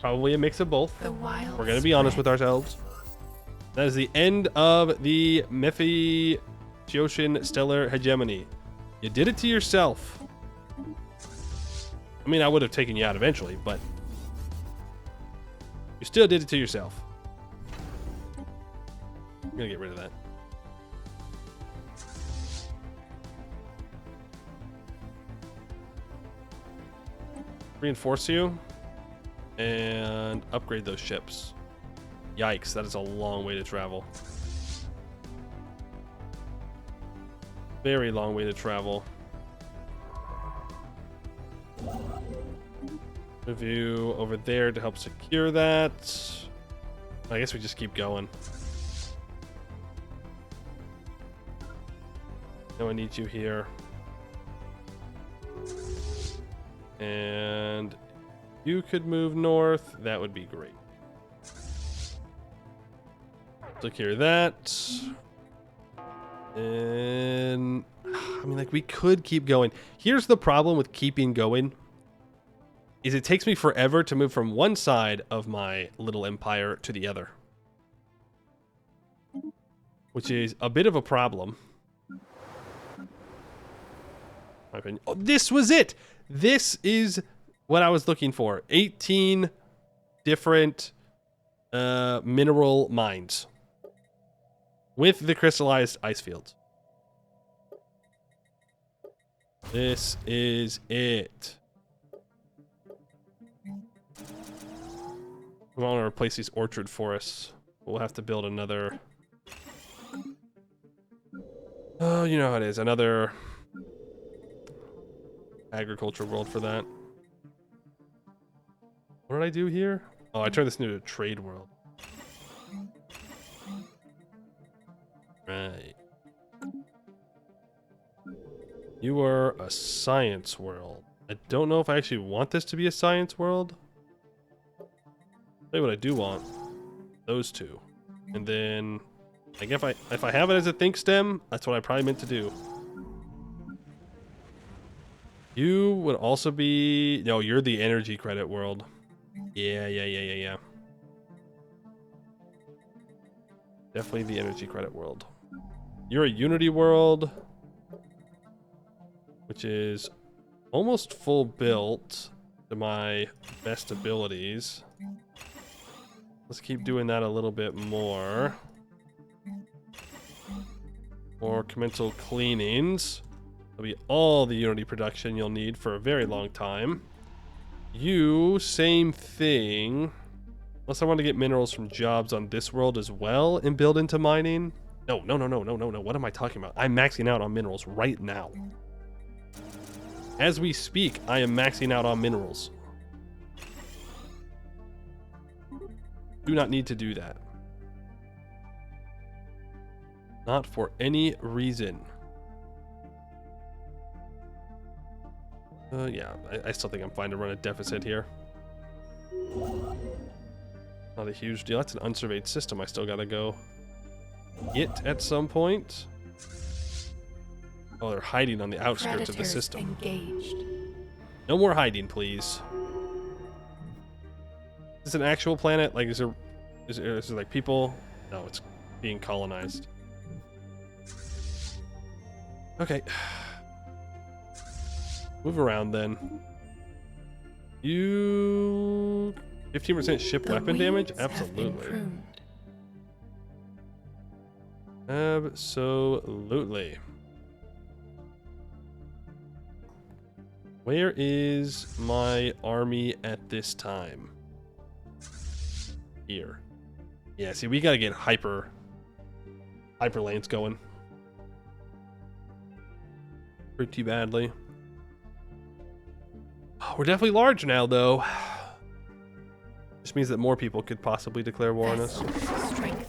Probably a mix of both. We're going to be honest with ourselves. That is the end of the Mephi-Tioshin stellar hegemony. You did it to yourself. I mean, I would have taken you out eventually, but you still did it to yourself. I'm going to get rid of that. Reinforce you and upgrade those ships. Yikes, that is a long way to travel. Very long way to travel. Review over there to help secure that. I guess we just keep going. No, I need you here. And you could move north. That would be great. Secure that. And I mean, like, we could keep going. Here's the problem with keeping going. Is it takes me forever to move from one side of my little empire to the other. Which is a bit of a problem. Oh, this was it! This is what I was looking for. 18 different mineral mines. With the crystallized ice fields. This is it. We want to replace these orchard forests. We'll have to build another... Oh, you know how it is. Another agriculture world for that. What did I do here? Oh, I turned this into a trade world. Right. You are a science world. I don't know if I actually want this to be a science world. Tell you what I do want. Those two. And then, like, if I have it as a think stem, that's what I probably meant to do. You would also be... No, you're the energy credit world. Yeah. Definitely the energy credit world. You're a unity world, which is almost full built to my best abilities. Let's keep doing that a little bit more. More commensal cleanings. That'll be all the unity production you'll need for a very long time. You, same thing. Unless I want to get minerals from jobs on this world as well and build into mining. No. What am I talking about? I'm maxing out on minerals right now. As we speak, I am maxing out on minerals. Do not need to do that. Not for any reason. Yeah, I still think I'm fine to run a deficit here. Not a huge deal. That's an unsurveyed system I still gotta go get at some point. Oh, they're hiding on the outskirts of the system. Engaged. No more hiding, please. Is this an actual planet? Like, is there like people? No, it's being colonized. Okay. Move around then. You 15% ship weapon damage? Absolutely. Absolutely. Where is my army at this time? Here. Yeah, see, we gotta get hyper lanes going. Pretty badly. We're definitely large now, though. This means that more people could possibly declare war on us. Strengthened.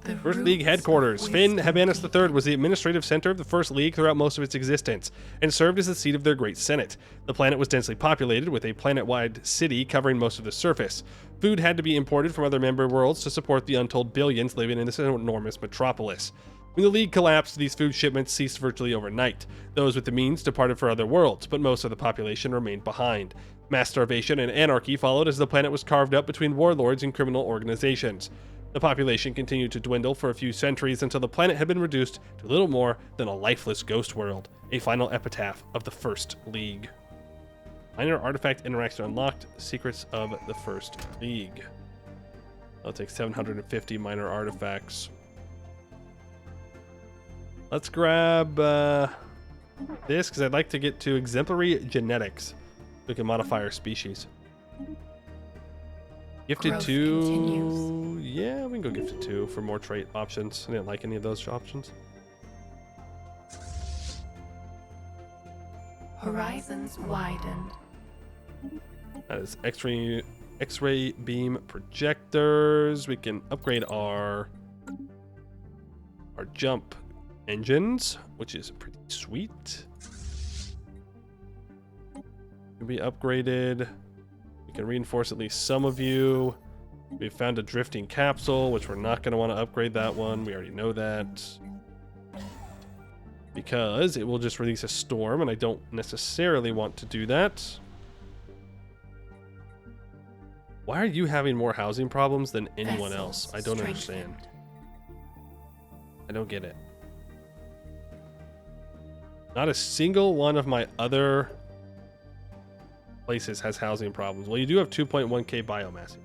The First League headquarters. Finn Habanus III was the administrative center of the First League throughout most of its existence, and served as the seat of their great senate. The planet was densely populated, with a planet-wide city covering most of the surface. Food had to be imported from other member worlds to support the untold billions living in this enormous metropolis. When the League collapsed, these food shipments ceased virtually overnight. Those with the means departed for other worlds, but most of the population remained behind. Mass starvation and anarchy followed as the planet was carved up between warlords and criminal organizations. The population continued to dwindle for a few centuries until the planet had been reduced to little more than a lifeless ghost world, a final epitaph of the First League. Minor artifact interaction unlocked. Secrets of the First League. I'll take 750 minor artifacts. Let's grab this, because I'd like to get to exemplary genetics. We can modify our species. Gifted Growth 2. continues. Yeah, we can go gifted 2 for more trait options. I didn't like any of those options. Horizons widened. That is X-ray beam projectors. We can upgrade our jump engines, which is pretty sweet. Can be upgraded. We can reinforce at least some of you. We found a drifting capsule, which we're not going to want to upgrade that one. We already know that. Because it will just release a storm, and I don't necessarily want to do that. Why are you having more housing problems than anyone else? I don't understand. I don't get it. Not a single one of my other places has housing problems. Well, you do have 2.1k biomass.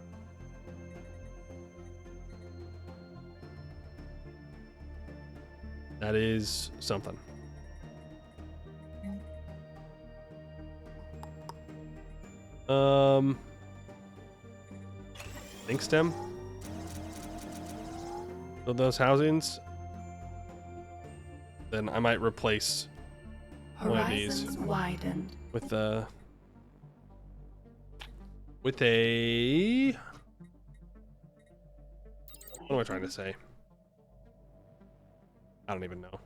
That is something. Think stem. So those housings. Then I might replace one of these Horizons widened. with a what am I trying to say? I don't even know.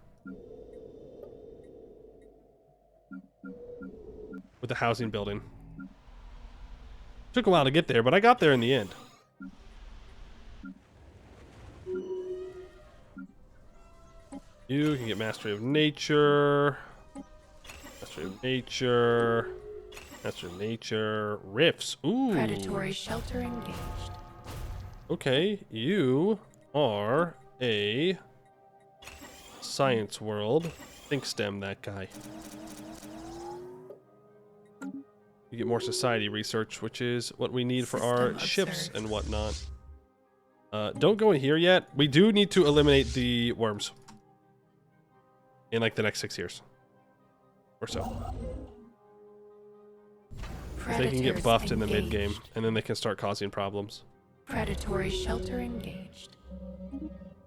With the housing building. Took a while to get there, but I got there in the end. You can get Mastery of Nature. Mastery of Nature. Mastery of Nature. Rifts. Ooh. Predatory shelter engaged. Okay, you are a science world. Think STEM, that guy. You get more society research, which is what we need for our System ships observed. and whatnot. Don't go in here yet. We do need to eliminate the worms. In like the next 6 years. Or so. They can get buffed in the mid-game, and then they can start causing problems. Predatory shelter engaged.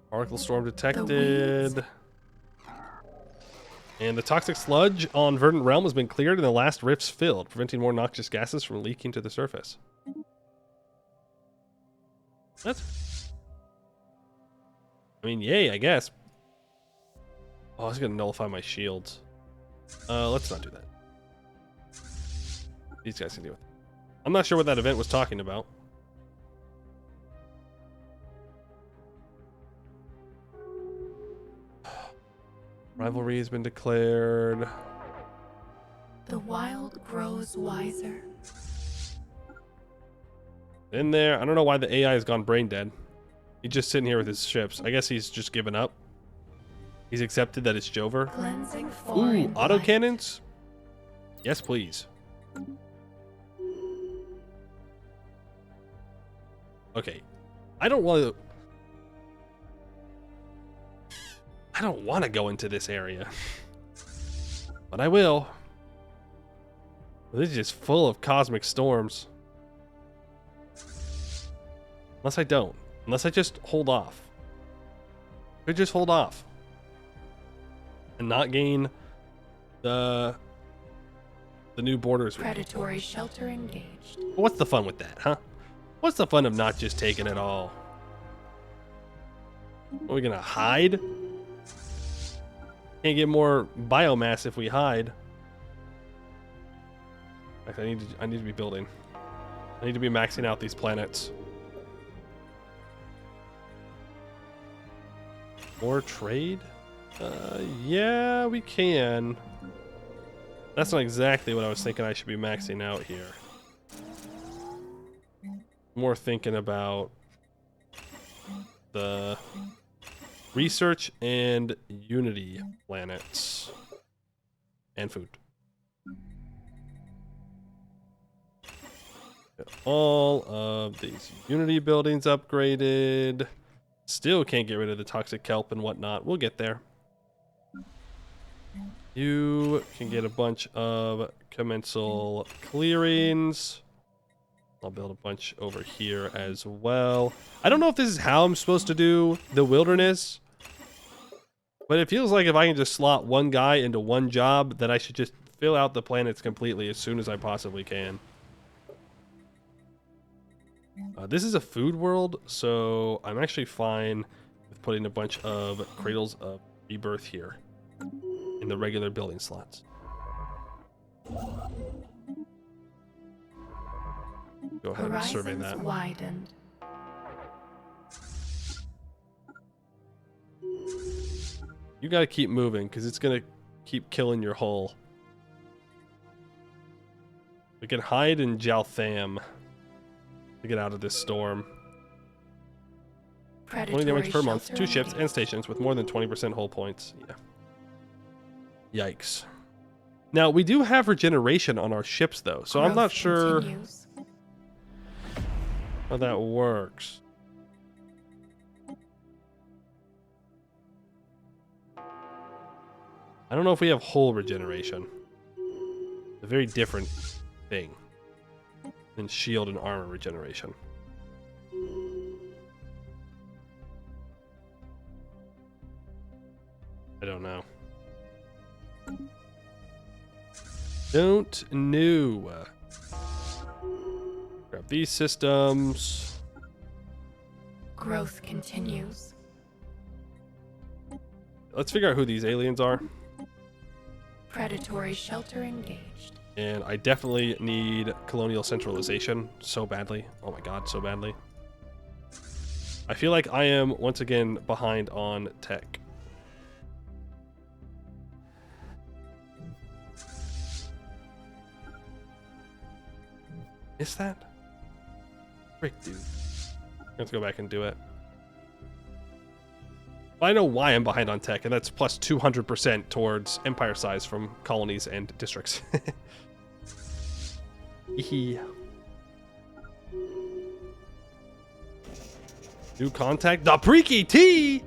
Oracle storm weeds. detected. And the toxic sludge on Verdant Realm has been cleared and the last rifts filled, preventing more noxious gases from leaking to the surface. What? I mean, yay, I guess. Oh, I was gonna nullify my shields. Let's not do that. These guys can deal with it. I'm not sure what that event was talking about. Rivalry has been declared. The wild grows wiser. In there. I don't know why the AI has gone brain dead. He's just sitting here with his ships. I guess he's just given up. He's accepted that it's Jover. Cleansing Ooh, foreign autocannons? Yes, please. Okay. I don't want to go into this area. But I will. This is just full of cosmic storms. Unless I don't. Unless I just hold off. Could just hold off. And not gain the new borders. Predatory shelter engaged. What's the fun with that, huh? What's the fun of not just taking it all? Are we gonna hide? Can't get more biomass if we hide. I need to be building. I need to be maxing out these planets. More trade? Yeah, we can. That's not exactly what I was thinking I should be maxing out here. More thinking about the research and unity planets and food. Get all of these unity buildings upgraded. Still can't get rid of the toxic kelp and whatnot. We'll get there. You can get a bunch of commensal clearings. I'll build a bunch over here as well. I don't know if this is how I'm supposed to do the wilderness, but it feels like if I can just slot one guy into one job, that I should just fill out the planets completely as soon as I possibly can. This is a food world, so I'm actually fine with putting a bunch of cradles of rebirth here in the regular building slots. Go ahead and survey that. Widened. You gotta keep moving, because it's gonna keep killing your hull. We can hide in Jaltham to get out of this storm. 20 damage per month, 2 ships and stations with more than 20% hull points. Yeah. Yikes. Now, we do have regeneration on our ships, though, so I'm not sure how that works. I don't know if we have hull regeneration. It's a very different thing than shield and armor regeneration. I don't know. Don't know. Grab these systems. Growth continues. Let's figure out who these aliens are. Predatory shelter engaged. And I definitely need colonial centralization so badly. Oh my god, so badly. I feel like I am once again behind on tech. Is that? Frick, dude. Let's go back and do it. I know why I'm behind on tech, and that's plus 200% towards empire size from colonies and districts. New contact, the Preaky T!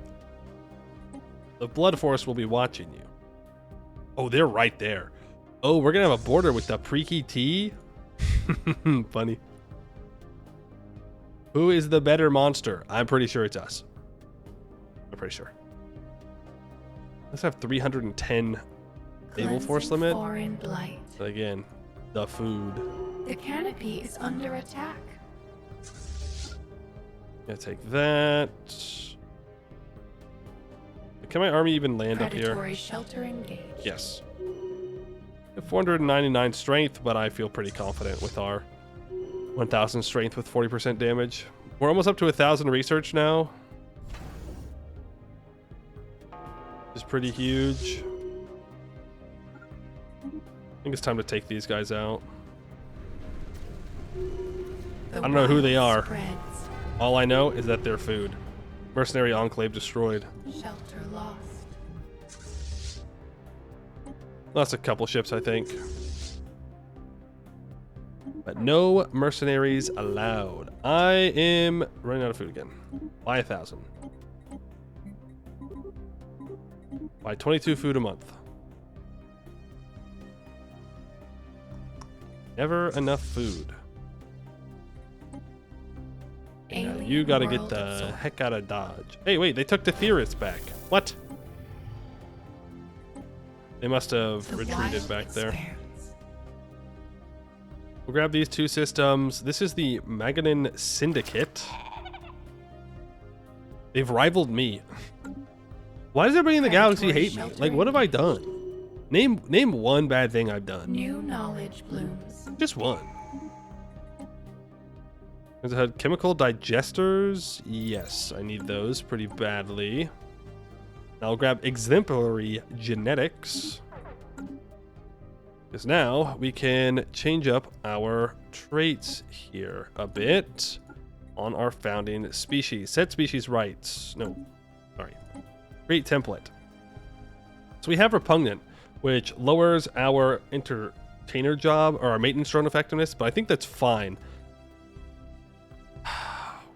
The Blood Force will be watching you. Oh, they're right there. Oh, we're gonna have a border with the Preaky T? Funny. Who is the better monster? I'm pretty sure it's us. I'm pretty sure. Let's have 310 naval force limit. Foreign blight. But again, the food. The canopy is under attack. Gonna take that. Can my army even land up here? Predatory shelter engaged. Yes. 499 strength, but I feel pretty confident with our 1000 strength with 40% damage. We're almost up to 1000 research now. Which is pretty huge. I think it's time to take these guys out. I don't know who they are. All I know is that they're food. Mercenary Enclave destroyed. Shelter lost. Lost a couple ships, I think. But no mercenaries allowed. I am running out of food again. Buy 1,000. Buy 22 food a month. Never enough food. Now you gotta get the heck out of Dodge. Hey, wait, they took the Theorists back. What? They must have retreated back there. We'll grab these 2 systems. This is the Maganin Syndicate. They've rivaled me. Why does everybody in the galaxy hate me? Like, what have I done? Name one bad thing I've done. New knowledge blooms. Just one. Has it had chemical digesters? Yes, I need those pretty badly. I'll grab exemplary genetics. Because now we can change up our traits here a bit on our founding species. Set species rights. No, sorry. Create template. So we have repugnant, which lowers our entertainer job or our maintenance drone effectiveness, but I think that's fine.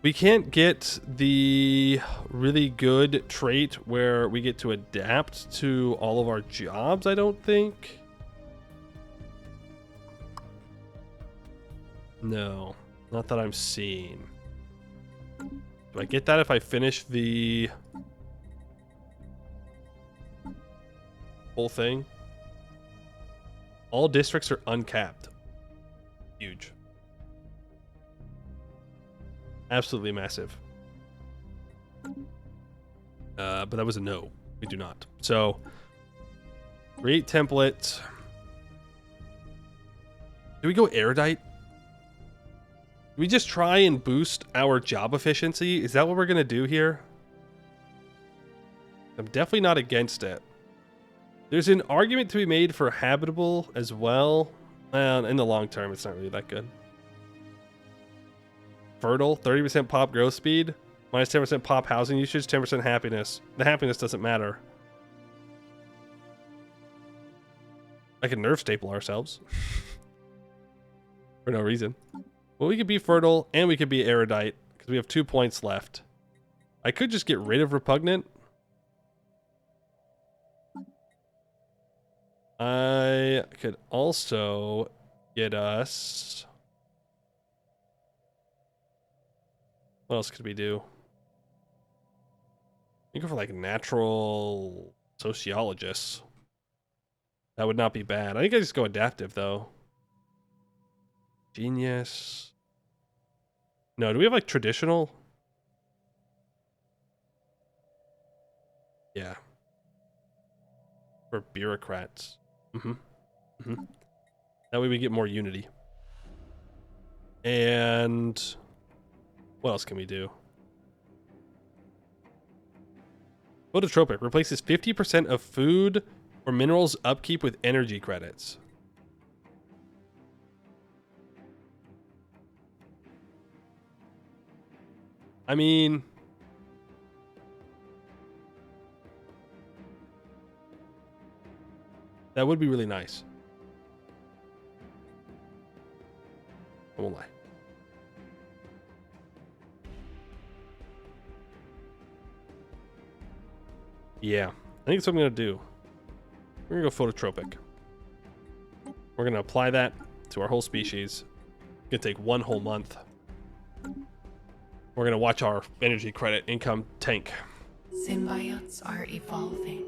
We can't get the really good trait where we get to adapt to all of our jobs, I don't think. No, not that I'm seeing. Do I get that if I finish the whole thing? All districts are uncapped. Huge. Absolutely massive. But that was a no. We do not. So, create template. Do we go erudite? Do we just try and boost our job efficiency? Is that what we're going to do here? I'm definitely not against it. There's an argument to be made for habitable as well. Well, in the long term, it's not really that good. Fertile, 30% pop growth speed, minus 10% pop housing usage, 10% happiness. The happiness doesn't matter. I can nerve staple ourselves. For no reason. Well, we could be fertile and we could be erudite because we have 2 points left. I could just get rid of repugnant. I could also get us... What else could we do? You go for like natural sociologists. That would not be bad. I think I just go adaptive though. Genius. No, do we have like traditional? Yeah. For bureaucrats. That way we get more unity. And what else can we do? Phototropic replaces 50% of food or minerals upkeep with energy credits. I mean, that would be really nice. I won't lie. Yeah, I think that's what I'm going to do. We're going to go phototropic. We're going to apply that to our whole species. It's going to take 1 whole month. We're going to watch our energy credit income tank. Symbiotes are evolving.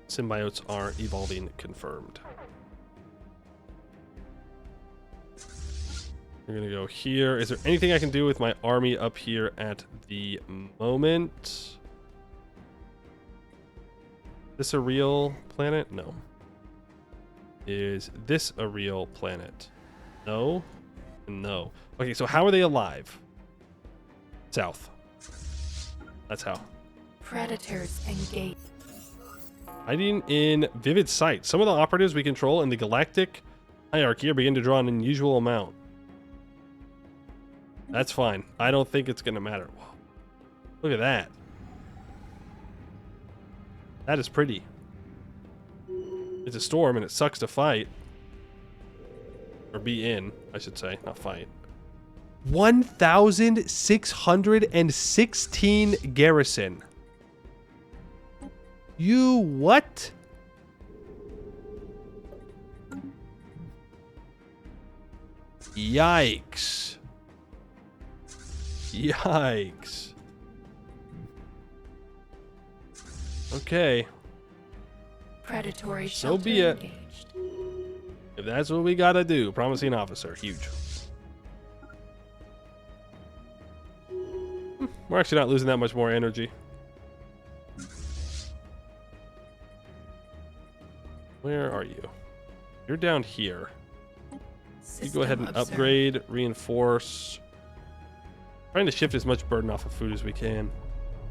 Symbiotes are evolving, confirmed. We're going to go here. Is there anything I can do with my army up here at the moment? This a real planet? No. Is this a real planet? No. No. Okay, so how are they alive? South. That's how. Predators engage. Hiding in vivid sight. Some of the operatives we control in the galactic hierarchy are beginning to draw an unusual amount. That's fine. I don't think it's going to matter. Whoa. Look at that. That is pretty. It's a storm and it sucks to fight. Or be in, I should say, not fight. 1,616 garrison. You what? Yikes. Yikes. Okay. Predatory So shelter be it. engaged. If that's what we gotta do, promising officer, huge. We're actually not losing that much more energy. Where are you? You're down here. You go ahead and upgrade, reinforce. Trying to shift as much burden off of food as we can.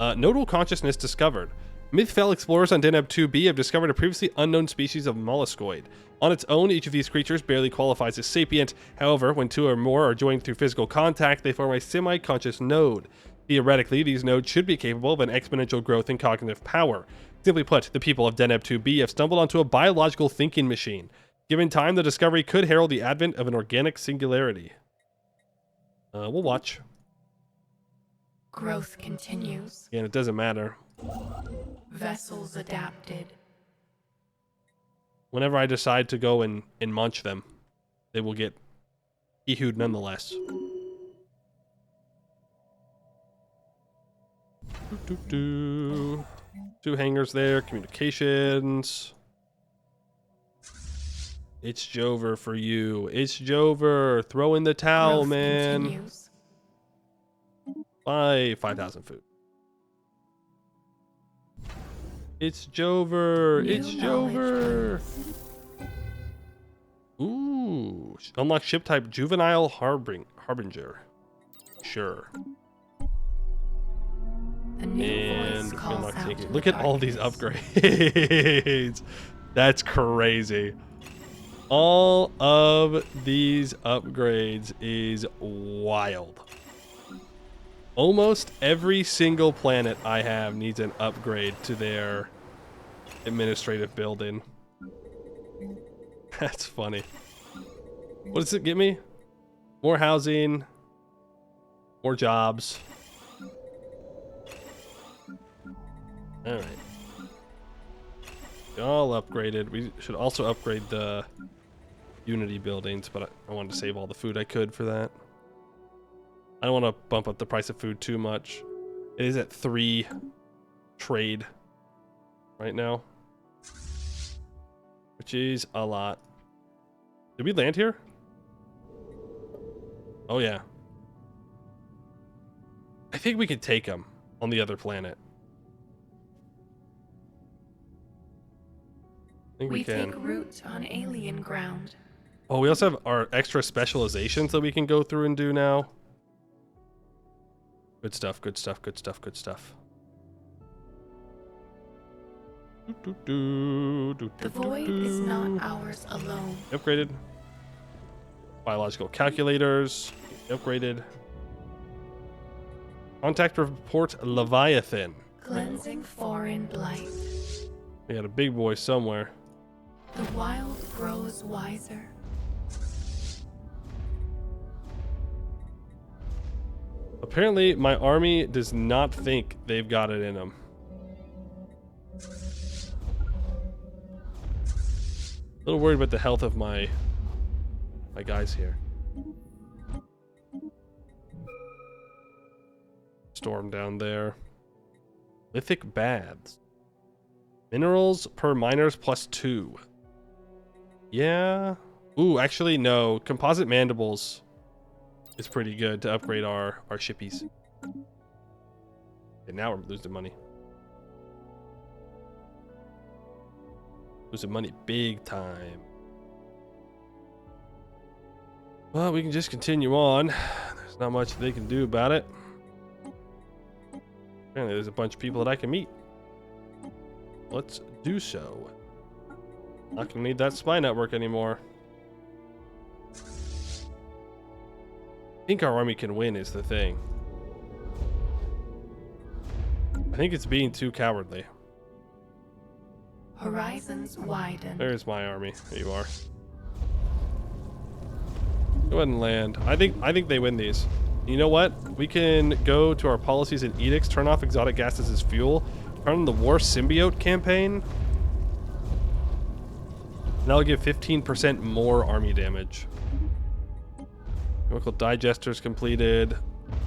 Nodal consciousness discovered. Mythfell explorers on Deneb 2b have discovered a previously unknown species of molluscoid. On its own, each of these creatures barely qualifies as sapient. However, when two or more are joined through physical contact, they form a semi-conscious node. Theoretically, these nodes should be capable of an exponential growth in cognitive power. Simply put, the people of Deneb 2b have stumbled onto a biological thinking machine. Given time, the discovery could herald the advent of an organic singularity. We'll watch. Growth continues. Again, it doesn't matter. Vessels adapted. Whenever I decide to go and munch them, they will get ehooed nonetheless. Two hangars there, communications. It's Jover for you. It's Jover. Throw in the towel, Growth man. continues. Buy 5,000 food. It's Jover. New It's knowledge Jover. Ooh. Unlock ship type Juvenile Harbinger. Sure. A new And voice calls unlock out thinking. to Look the at all these darkness. upgrades. That's crazy. All of these upgrades is wild. Almost every single planet I have needs an upgrade to their administrative building. That's funny. What does it give me? More housing, more jobs. All right. All upgraded. We should also upgrade the Unity buildings, but I wanted to save all the food I could for that. I don't want to bump up the price of food too much. It is at 3 trade right now, which is a lot. Did we land here? Oh yeah. I think we could take them on the other planet. I think we can. take root on alien ground. Oh, we also have our extra specializations that we can go through and do now. Good stuff, good stuff, good stuff, good stuff. The void is not ours alone. Upgraded. Biological calculators. Upgraded. Contact report Leviathan. Cleansing foreign blight. We got a big boy somewhere. The wild grows wiser. Apparently, my army does not think they've got it in them. A little worried about the health of my guys here. Storm down there. Lithic baths. Minerals per miners +2. Yeah. Ooh, actually no. Composite mandibles is pretty good to upgrade our shippies. Okay, now we're losing money. Losing money big time. Well, we can just continue on. There's not much they can do about it. Apparently there's a bunch of people that I can meet. Let's do so. Not gonna need that spy network anymore. I think our army can win is the thing. I think it's being too cowardly. Horizons widen. There's my army. There you are. Go ahead and land. I think they win these. You know what? We can go to our policies and edicts, turn off exotic gases as fuel, turn on the war symbiote campaign. And that'll give 15% more army damage. Chemical digesters completed.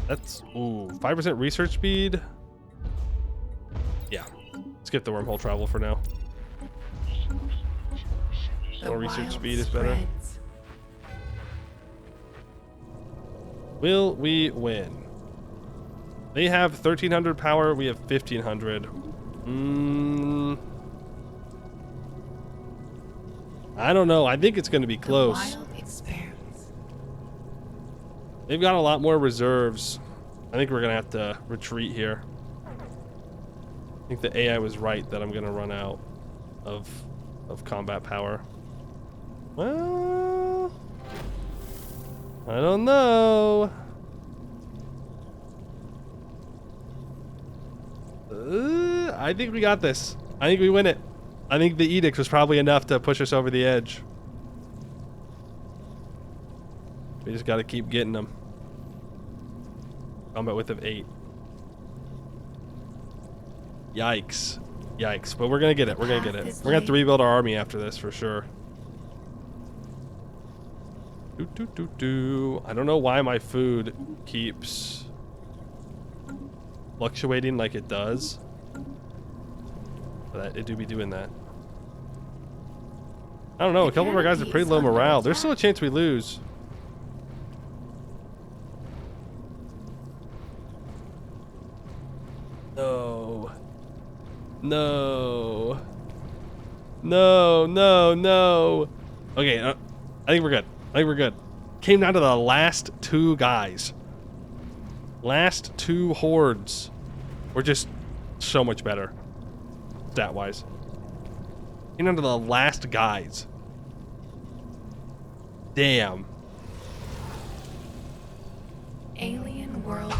That's, ooh, 5% research speed. Yeah, skip the wormhole travel for now. The More research wild speed is better. spreads. Will we win? They have 1300 power. We have 1500. I don't know. I think it's going to be close. The wild expands. They've got a lot more reserves. I think we're going to have to retreat here. I think the AI was right that I'm going to run out of combat power. Well, I don't know. I think we got this. I think we win it. I think the edict was probably enough to push us over the edge. We just got to keep getting them. Combat width of 8. Yikes. Yikes. But we're going to get it. We're going to get it. We're going to have to rebuild our army after this for sure. I don't know why my food keeps fluctuating like it does. But it do be doing that. I don't know. A couple of our guys are pretty low morale. There's still a chance we lose. No. No. No, no, no. Okay, I think we're good. I think we're good. Came down to the last 2 guys. Last 2 hordes. We're just so much better. Stat-wise. Came down to the last guys. Damn. Alien world.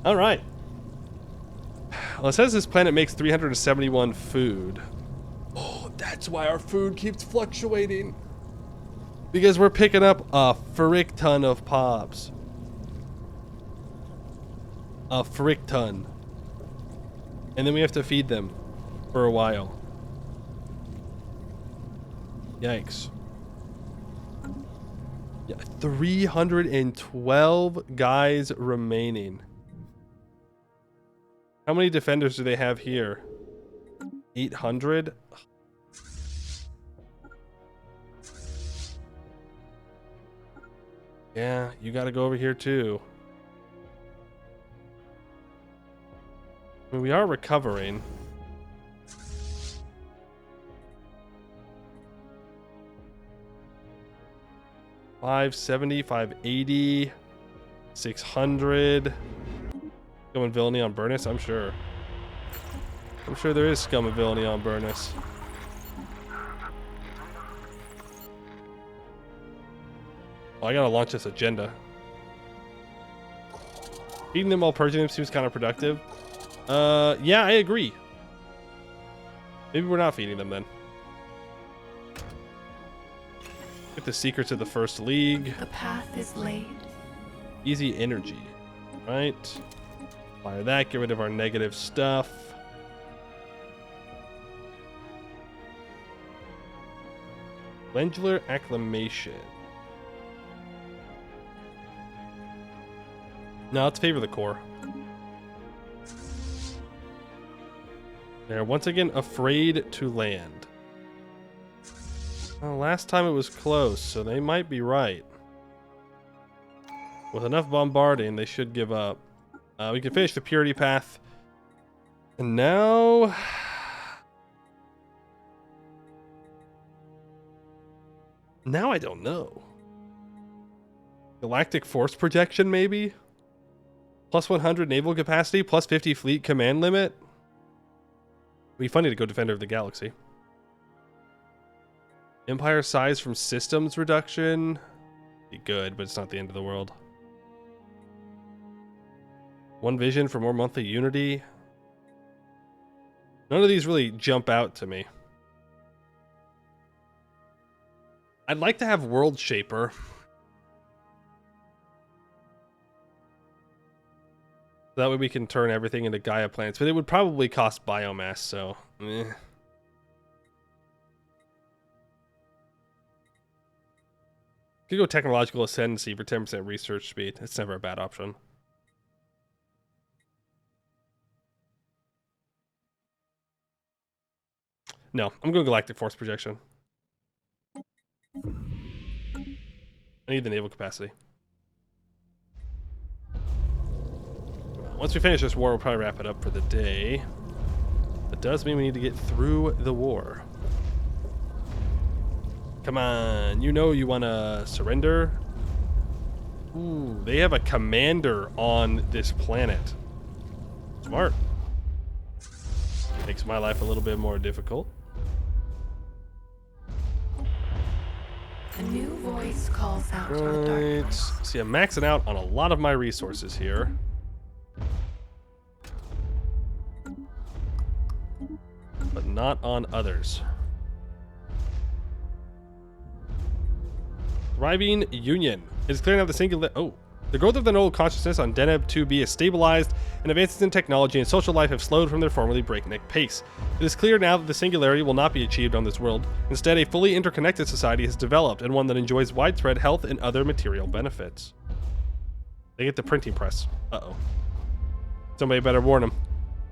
All right. Well, it says this planet makes 371 food. Oh, that's why our food keeps fluctuating. Because we're picking up a frick ton of pops. A frick ton. And then we have to feed them for a while. Yikes. Yeah, 312 guys remaining. How many defenders do they have here? 800? Yeah, you gotta go over here too. I mean, we are recovering. $570, $580, $600. Scum and villainy on Burnus, I'm sure. I'm sure there is scum and villainy on Burnus. Well, I gotta launch this agenda. Feeding them while purging them seems kind of productive. Yeah, I agree. Maybe we're not feeding them then. Get the secrets of the First League. The path is laid. Easy energy. Right. Fire that, get rid of our negative stuff. Glandular acclimation. No, let's favor the core. They're once again afraid to land. Well, last time it was close, so they might be right. With enough bombarding, they should give up. We can finish the purity path. And now... Now I don't know. Galactic force projection, maybe? Plus 100 naval capacity, plus 50 fleet command limit? It'd be funny to go Defender of the Galaxy. Empire size from systems reduction. Be good, but it's not the end of the world. One vision for more monthly unity. None of these really jump out to me. I'd like to have World Shaper. That way we can turn everything into Gaia planets, but it would probably cost biomass, so eh. Could go technological ascendancy for 10% research speed. It's never a bad option. No, I'm going galactic force projection. I need the naval capacity. once we finish this war, we'll probably wrap it up for the day. That does mean we need to get through the war. Come on, you know you want to surrender? Ooh, they have a commander on this planet. Smart. Makes my life a little bit more difficult. A new voice calls out to the Right. darkness. See, I'm maxing out on a lot of my resources here. But not on others. Thriving Union. It is clear now the singular... Oh. The growth of the nodal consciousness on Deneb 2b is stabilized, and advances in technology and social life have slowed from their formerly breakneck pace. It is clear now that the singularity will not be achieved on this world. Instead, a fully interconnected society has developed, and one that enjoys widespread health and other material benefits. They get the printing press. Uh-oh. Somebody better warn them.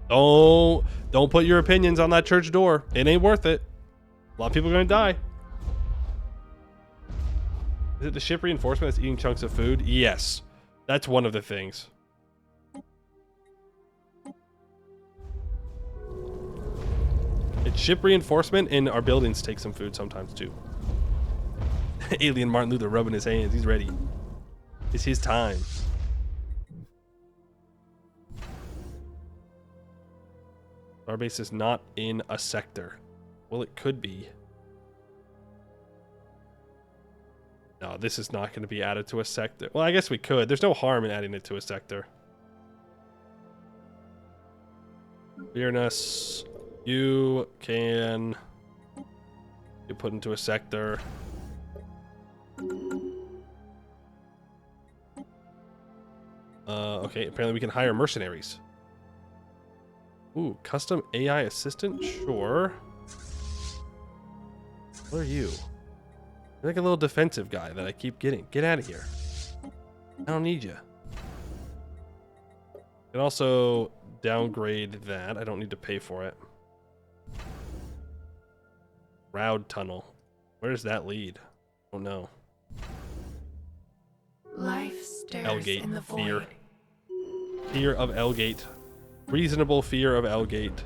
Don't put your opinions on that church door. It ain't worth it. A lot of people are going to die. Is it the ship reinforcement that's eating chunks of food? Yes. That's one of the things. It's ship reinforcement, and our buildings take some food sometimes too. Alien Martin Luther rubbing his hands. He's ready. It's his time. Our base is not in a sector. Well, it could be. No, this is not going to be added to a sector. Well, I guess we could. There's no harm in adding it to a sector. Weirdness. You can be put into a sector. Okay, apparently we can hire mercenaries. Ooh, custom AI assistant? Sure. What are you? You're like a little defensive guy that I keep getting. Get out of here. I don't need you. Can also downgrade that. I don't need to pay for it. Roud tunnel. Where does that lead? Oh no. Life stirs Elgate. in the Fear. void. Fear of Elgate. Reasonable fear of Elgate.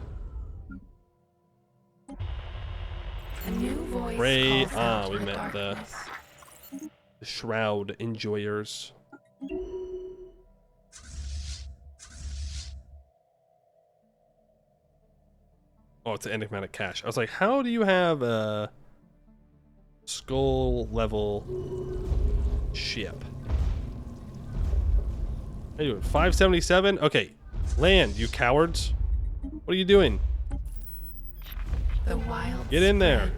A new voice Ray. calls out to We the met darkness. the Shroud enjoyers. Oh, it's an enigmatic cache. I was like, how do you have a skull level ship? How you doing? 577? Okay. Land, you cowards. What are you doing? The wild Get in there.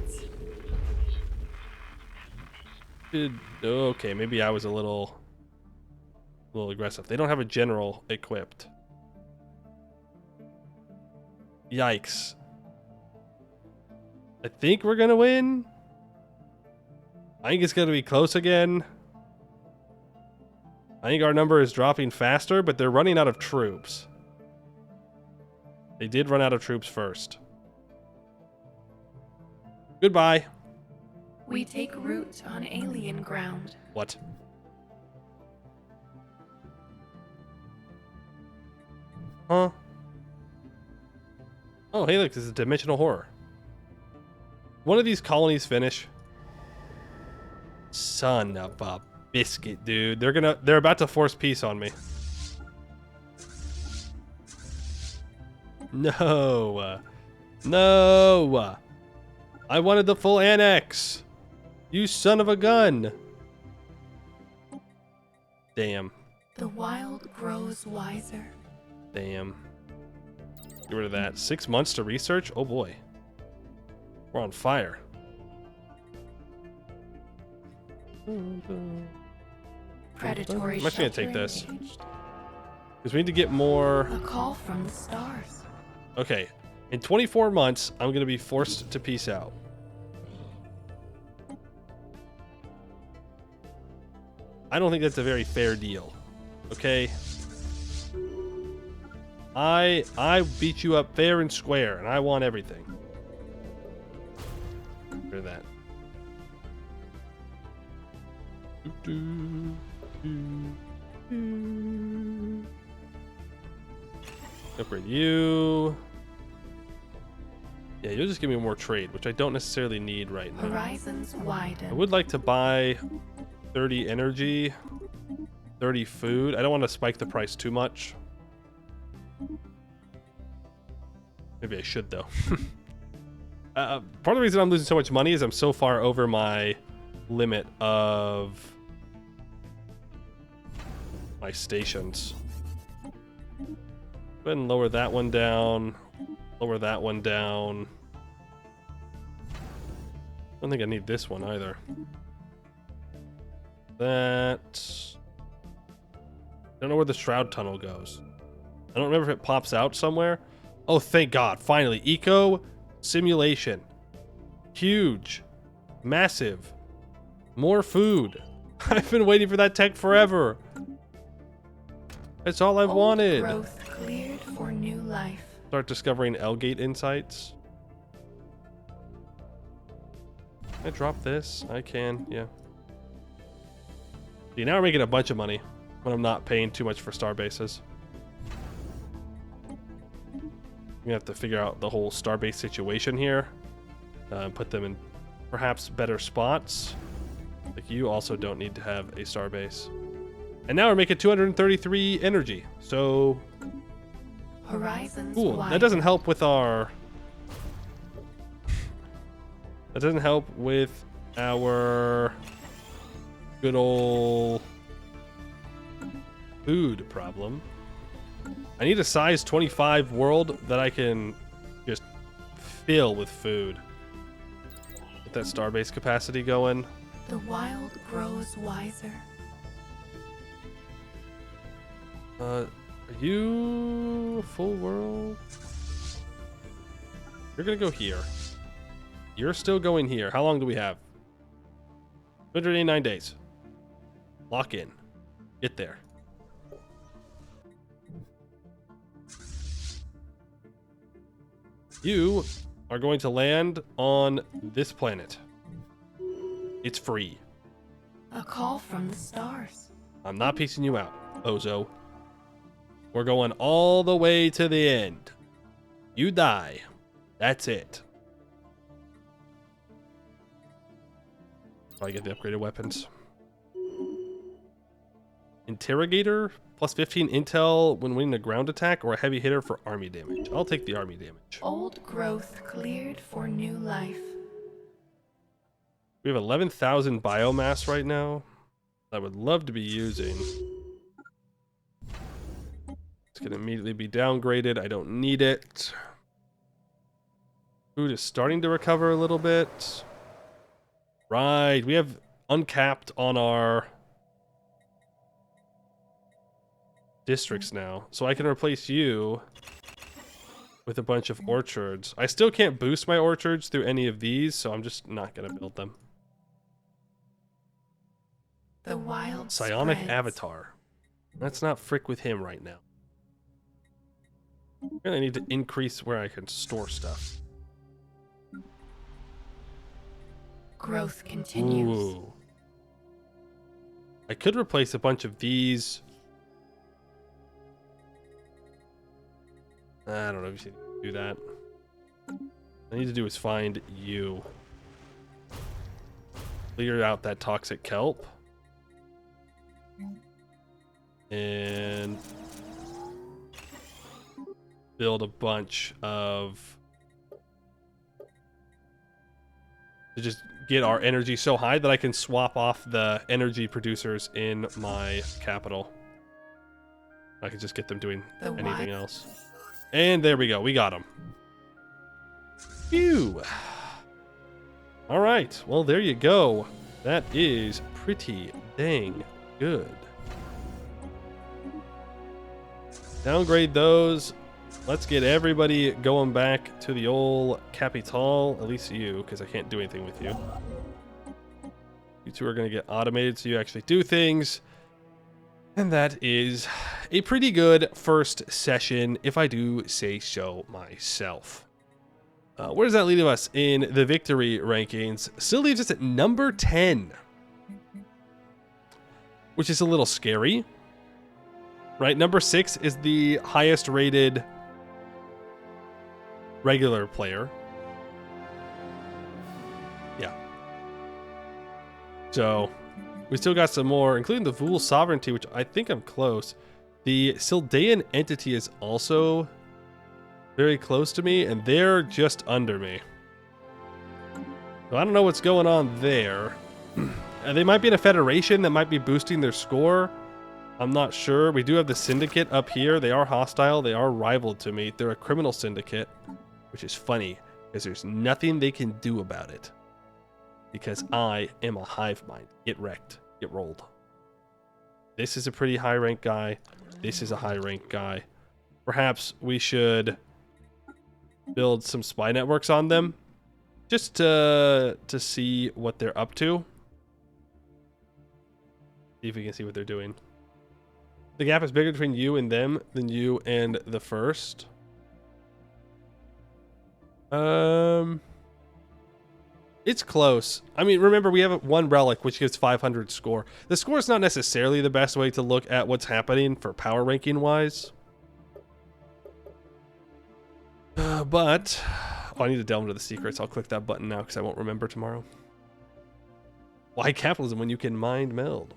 spreads. Okay, maybe I was a little aggressive. They don't have a general equipped. Yikes. I think we're gonna win. I think it's gonna be close again. I think our number is dropping faster, but they're running out of troops. They did run out of troops first. Goodbye. We take root on alien ground. What? Huh? Oh, hey, look, this is a dimensional horror. One of these colonies finish. Son of a biscuit, dude. They're about to force peace on me. No. No. I wanted the full annex. You son of a gun. Damn. The wild grows wiser. Damn. Get rid of that. 6 months to research? Oh boy. We're on fire. Predatory I'm actually gonna take shelter this. engaged. Because we need to get more. A call from the stars. Okay. In 24 months, I'm gonna be forced to peace out. I don't think that's a very fair deal. Okay? I beat you up fair and square, and I want everything. Hear that. Upgrade you. Yeah, you'll just give me more trade, which I don't necessarily need right now. Horizons widen. I would like to buy 30 energy, 30 food. I don't want to spike the price too much. Maybe I should, though. Part of the reason I'm losing so much money is I'm so far over my limit of my stations. Go ahead and lower that one down. Lower that one down. I don't think I need this one either. That. I don't know where the Shroud Tunnel goes. I don't remember if it pops out somewhere. Oh, thank God. Finally. Eco simulation. Huge. Massive. More food. I've been waiting for that tech forever. That's all I've wanted. Growth cleared for new life. Start discovering Elgate insights. Can I drop this? I can, yeah. See, now we're making a bunch of money when I'm not paying too much for star bases. I'm gonna have to figure out the whole starbase situation here. Put them in perhaps better spots. Like you also don't need to have a starbase. And now we're making 233 energy. So Horizons cool. widen. That doesn't help with our. That doesn't help with our good old food problem. I need a size 25 world that I can just fill with food. Get that starbase capacity going. The wild grows wiser. Are you full world? You're gonna go here. You're still going here. How long do we have? 289 days. Lock in. Get there. You are going to land on this planet. It's free. A call from the stars. I'm not piecing you out, Ozo. We're going all the way to the end. You die. That's it. Probably get the upgraded weapons. Interrogator, plus 15 intel when winning a ground attack, or a heavy hitter for army damage. I'll take the army damage. Old growth cleared for new life. We have 11,000 biomass right now. I would love to be using. It's going to immediately be downgraded. I don't need it. Food is starting to recover a little bit. Right. We have uncapped on our districts now. So I can replace you with a bunch of orchards. I still can't boost my orchards through any of these, so I'm just not going to build them. The wild Psionic spreads. Avatar. Let's not frick with him right now. Really need to increase where I can store stuff. Growth continues. Ooh. I could replace a bunch of these. I don't know if you should do that. What I need to do is find you. Clear out that toxic kelp. And build a bunch of, to just get our energy so high that I can swap off the energy producers in my capital. I can just get them doing anything else. And there we go. We got them. Phew. All right. Well, there you go. That is pretty dang good. Downgrade those. Let's get everybody going back to the old Capital. At least you, because I can't do anything with you. You two are going to get automated so you actually do things. And that is a pretty good first session, if I do say so myself. Where does that leave us in the victory rankings? Still leaves us at number 10. Which is a little scary. Right, number 6 is the highest rated regular player. Yeah. So we still got some more, including the Vool Sovereignty, which I think I'm close. The Sildaean Entity is also very close to me, and they're just under me. So I don't know what's going on there. They might be in a federation that might be boosting their score. I'm not sure. We do have the syndicate up here. They are hostile. They are rival to me. They're a criminal syndicate, which is funny because there's nothing they can do about it. Because I am a hive mind. Get wrecked. Get rolled. This is a pretty high rank guy. This is a high rank guy. Perhaps we should build some spy networks on them just to see what they're up to. See if we can see what they're doing. The gap is bigger between you and them than you and the first. It's close. I mean, remember, we have one relic, which gives 500 score. The score is not necessarily the best way to look at what's happening for power ranking wise. But I need to delve into the secrets. I'll click that button now because I won't remember tomorrow. Why capitalism when you can mind meld?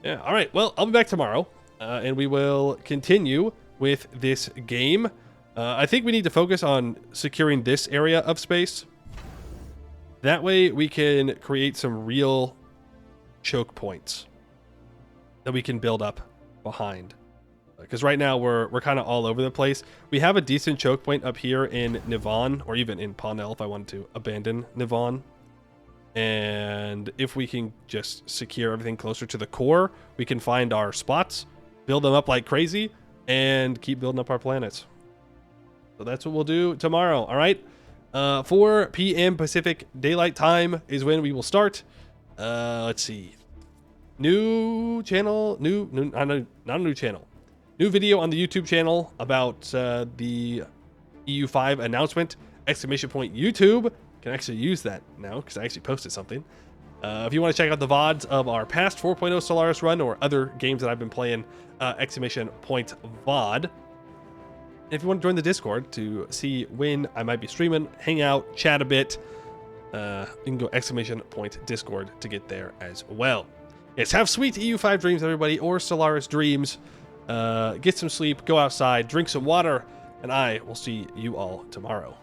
Yeah, all right. Well, I'll be back tomorrow, and we will continue with this game. I think we need to focus on securing this area of space. That way we can create some real choke points that we can build up behind. Because right now we're kind of all over the place. We have a decent choke point up here in Nivon, or even in Ponel if I wanted to abandon Nivon. And if we can just secure everything closer to the core, we can find our spots, build them up like crazy, and keep building up our planets. So that's what we'll do tomorrow, all right? 4 p.m. Pacific Daylight Time is when we will start. Let's see. New channel, not a new channel. New video on the YouTube channel about the EU5 announcement. ! YouTube. Can actually use that now because I actually posted something. If you want to check out the VODs of our past 4.0 Stellaris run or other games that I've been playing, ! VOD. And if you want to join the Discord to see when I might be streaming, hang out, chat a bit, you can go ! Discord to get there as well. Yes, have sweet EU5 dreams, everybody, or Stellaris dreams. Get some sleep, go outside, drink some water, and I will see you all tomorrow.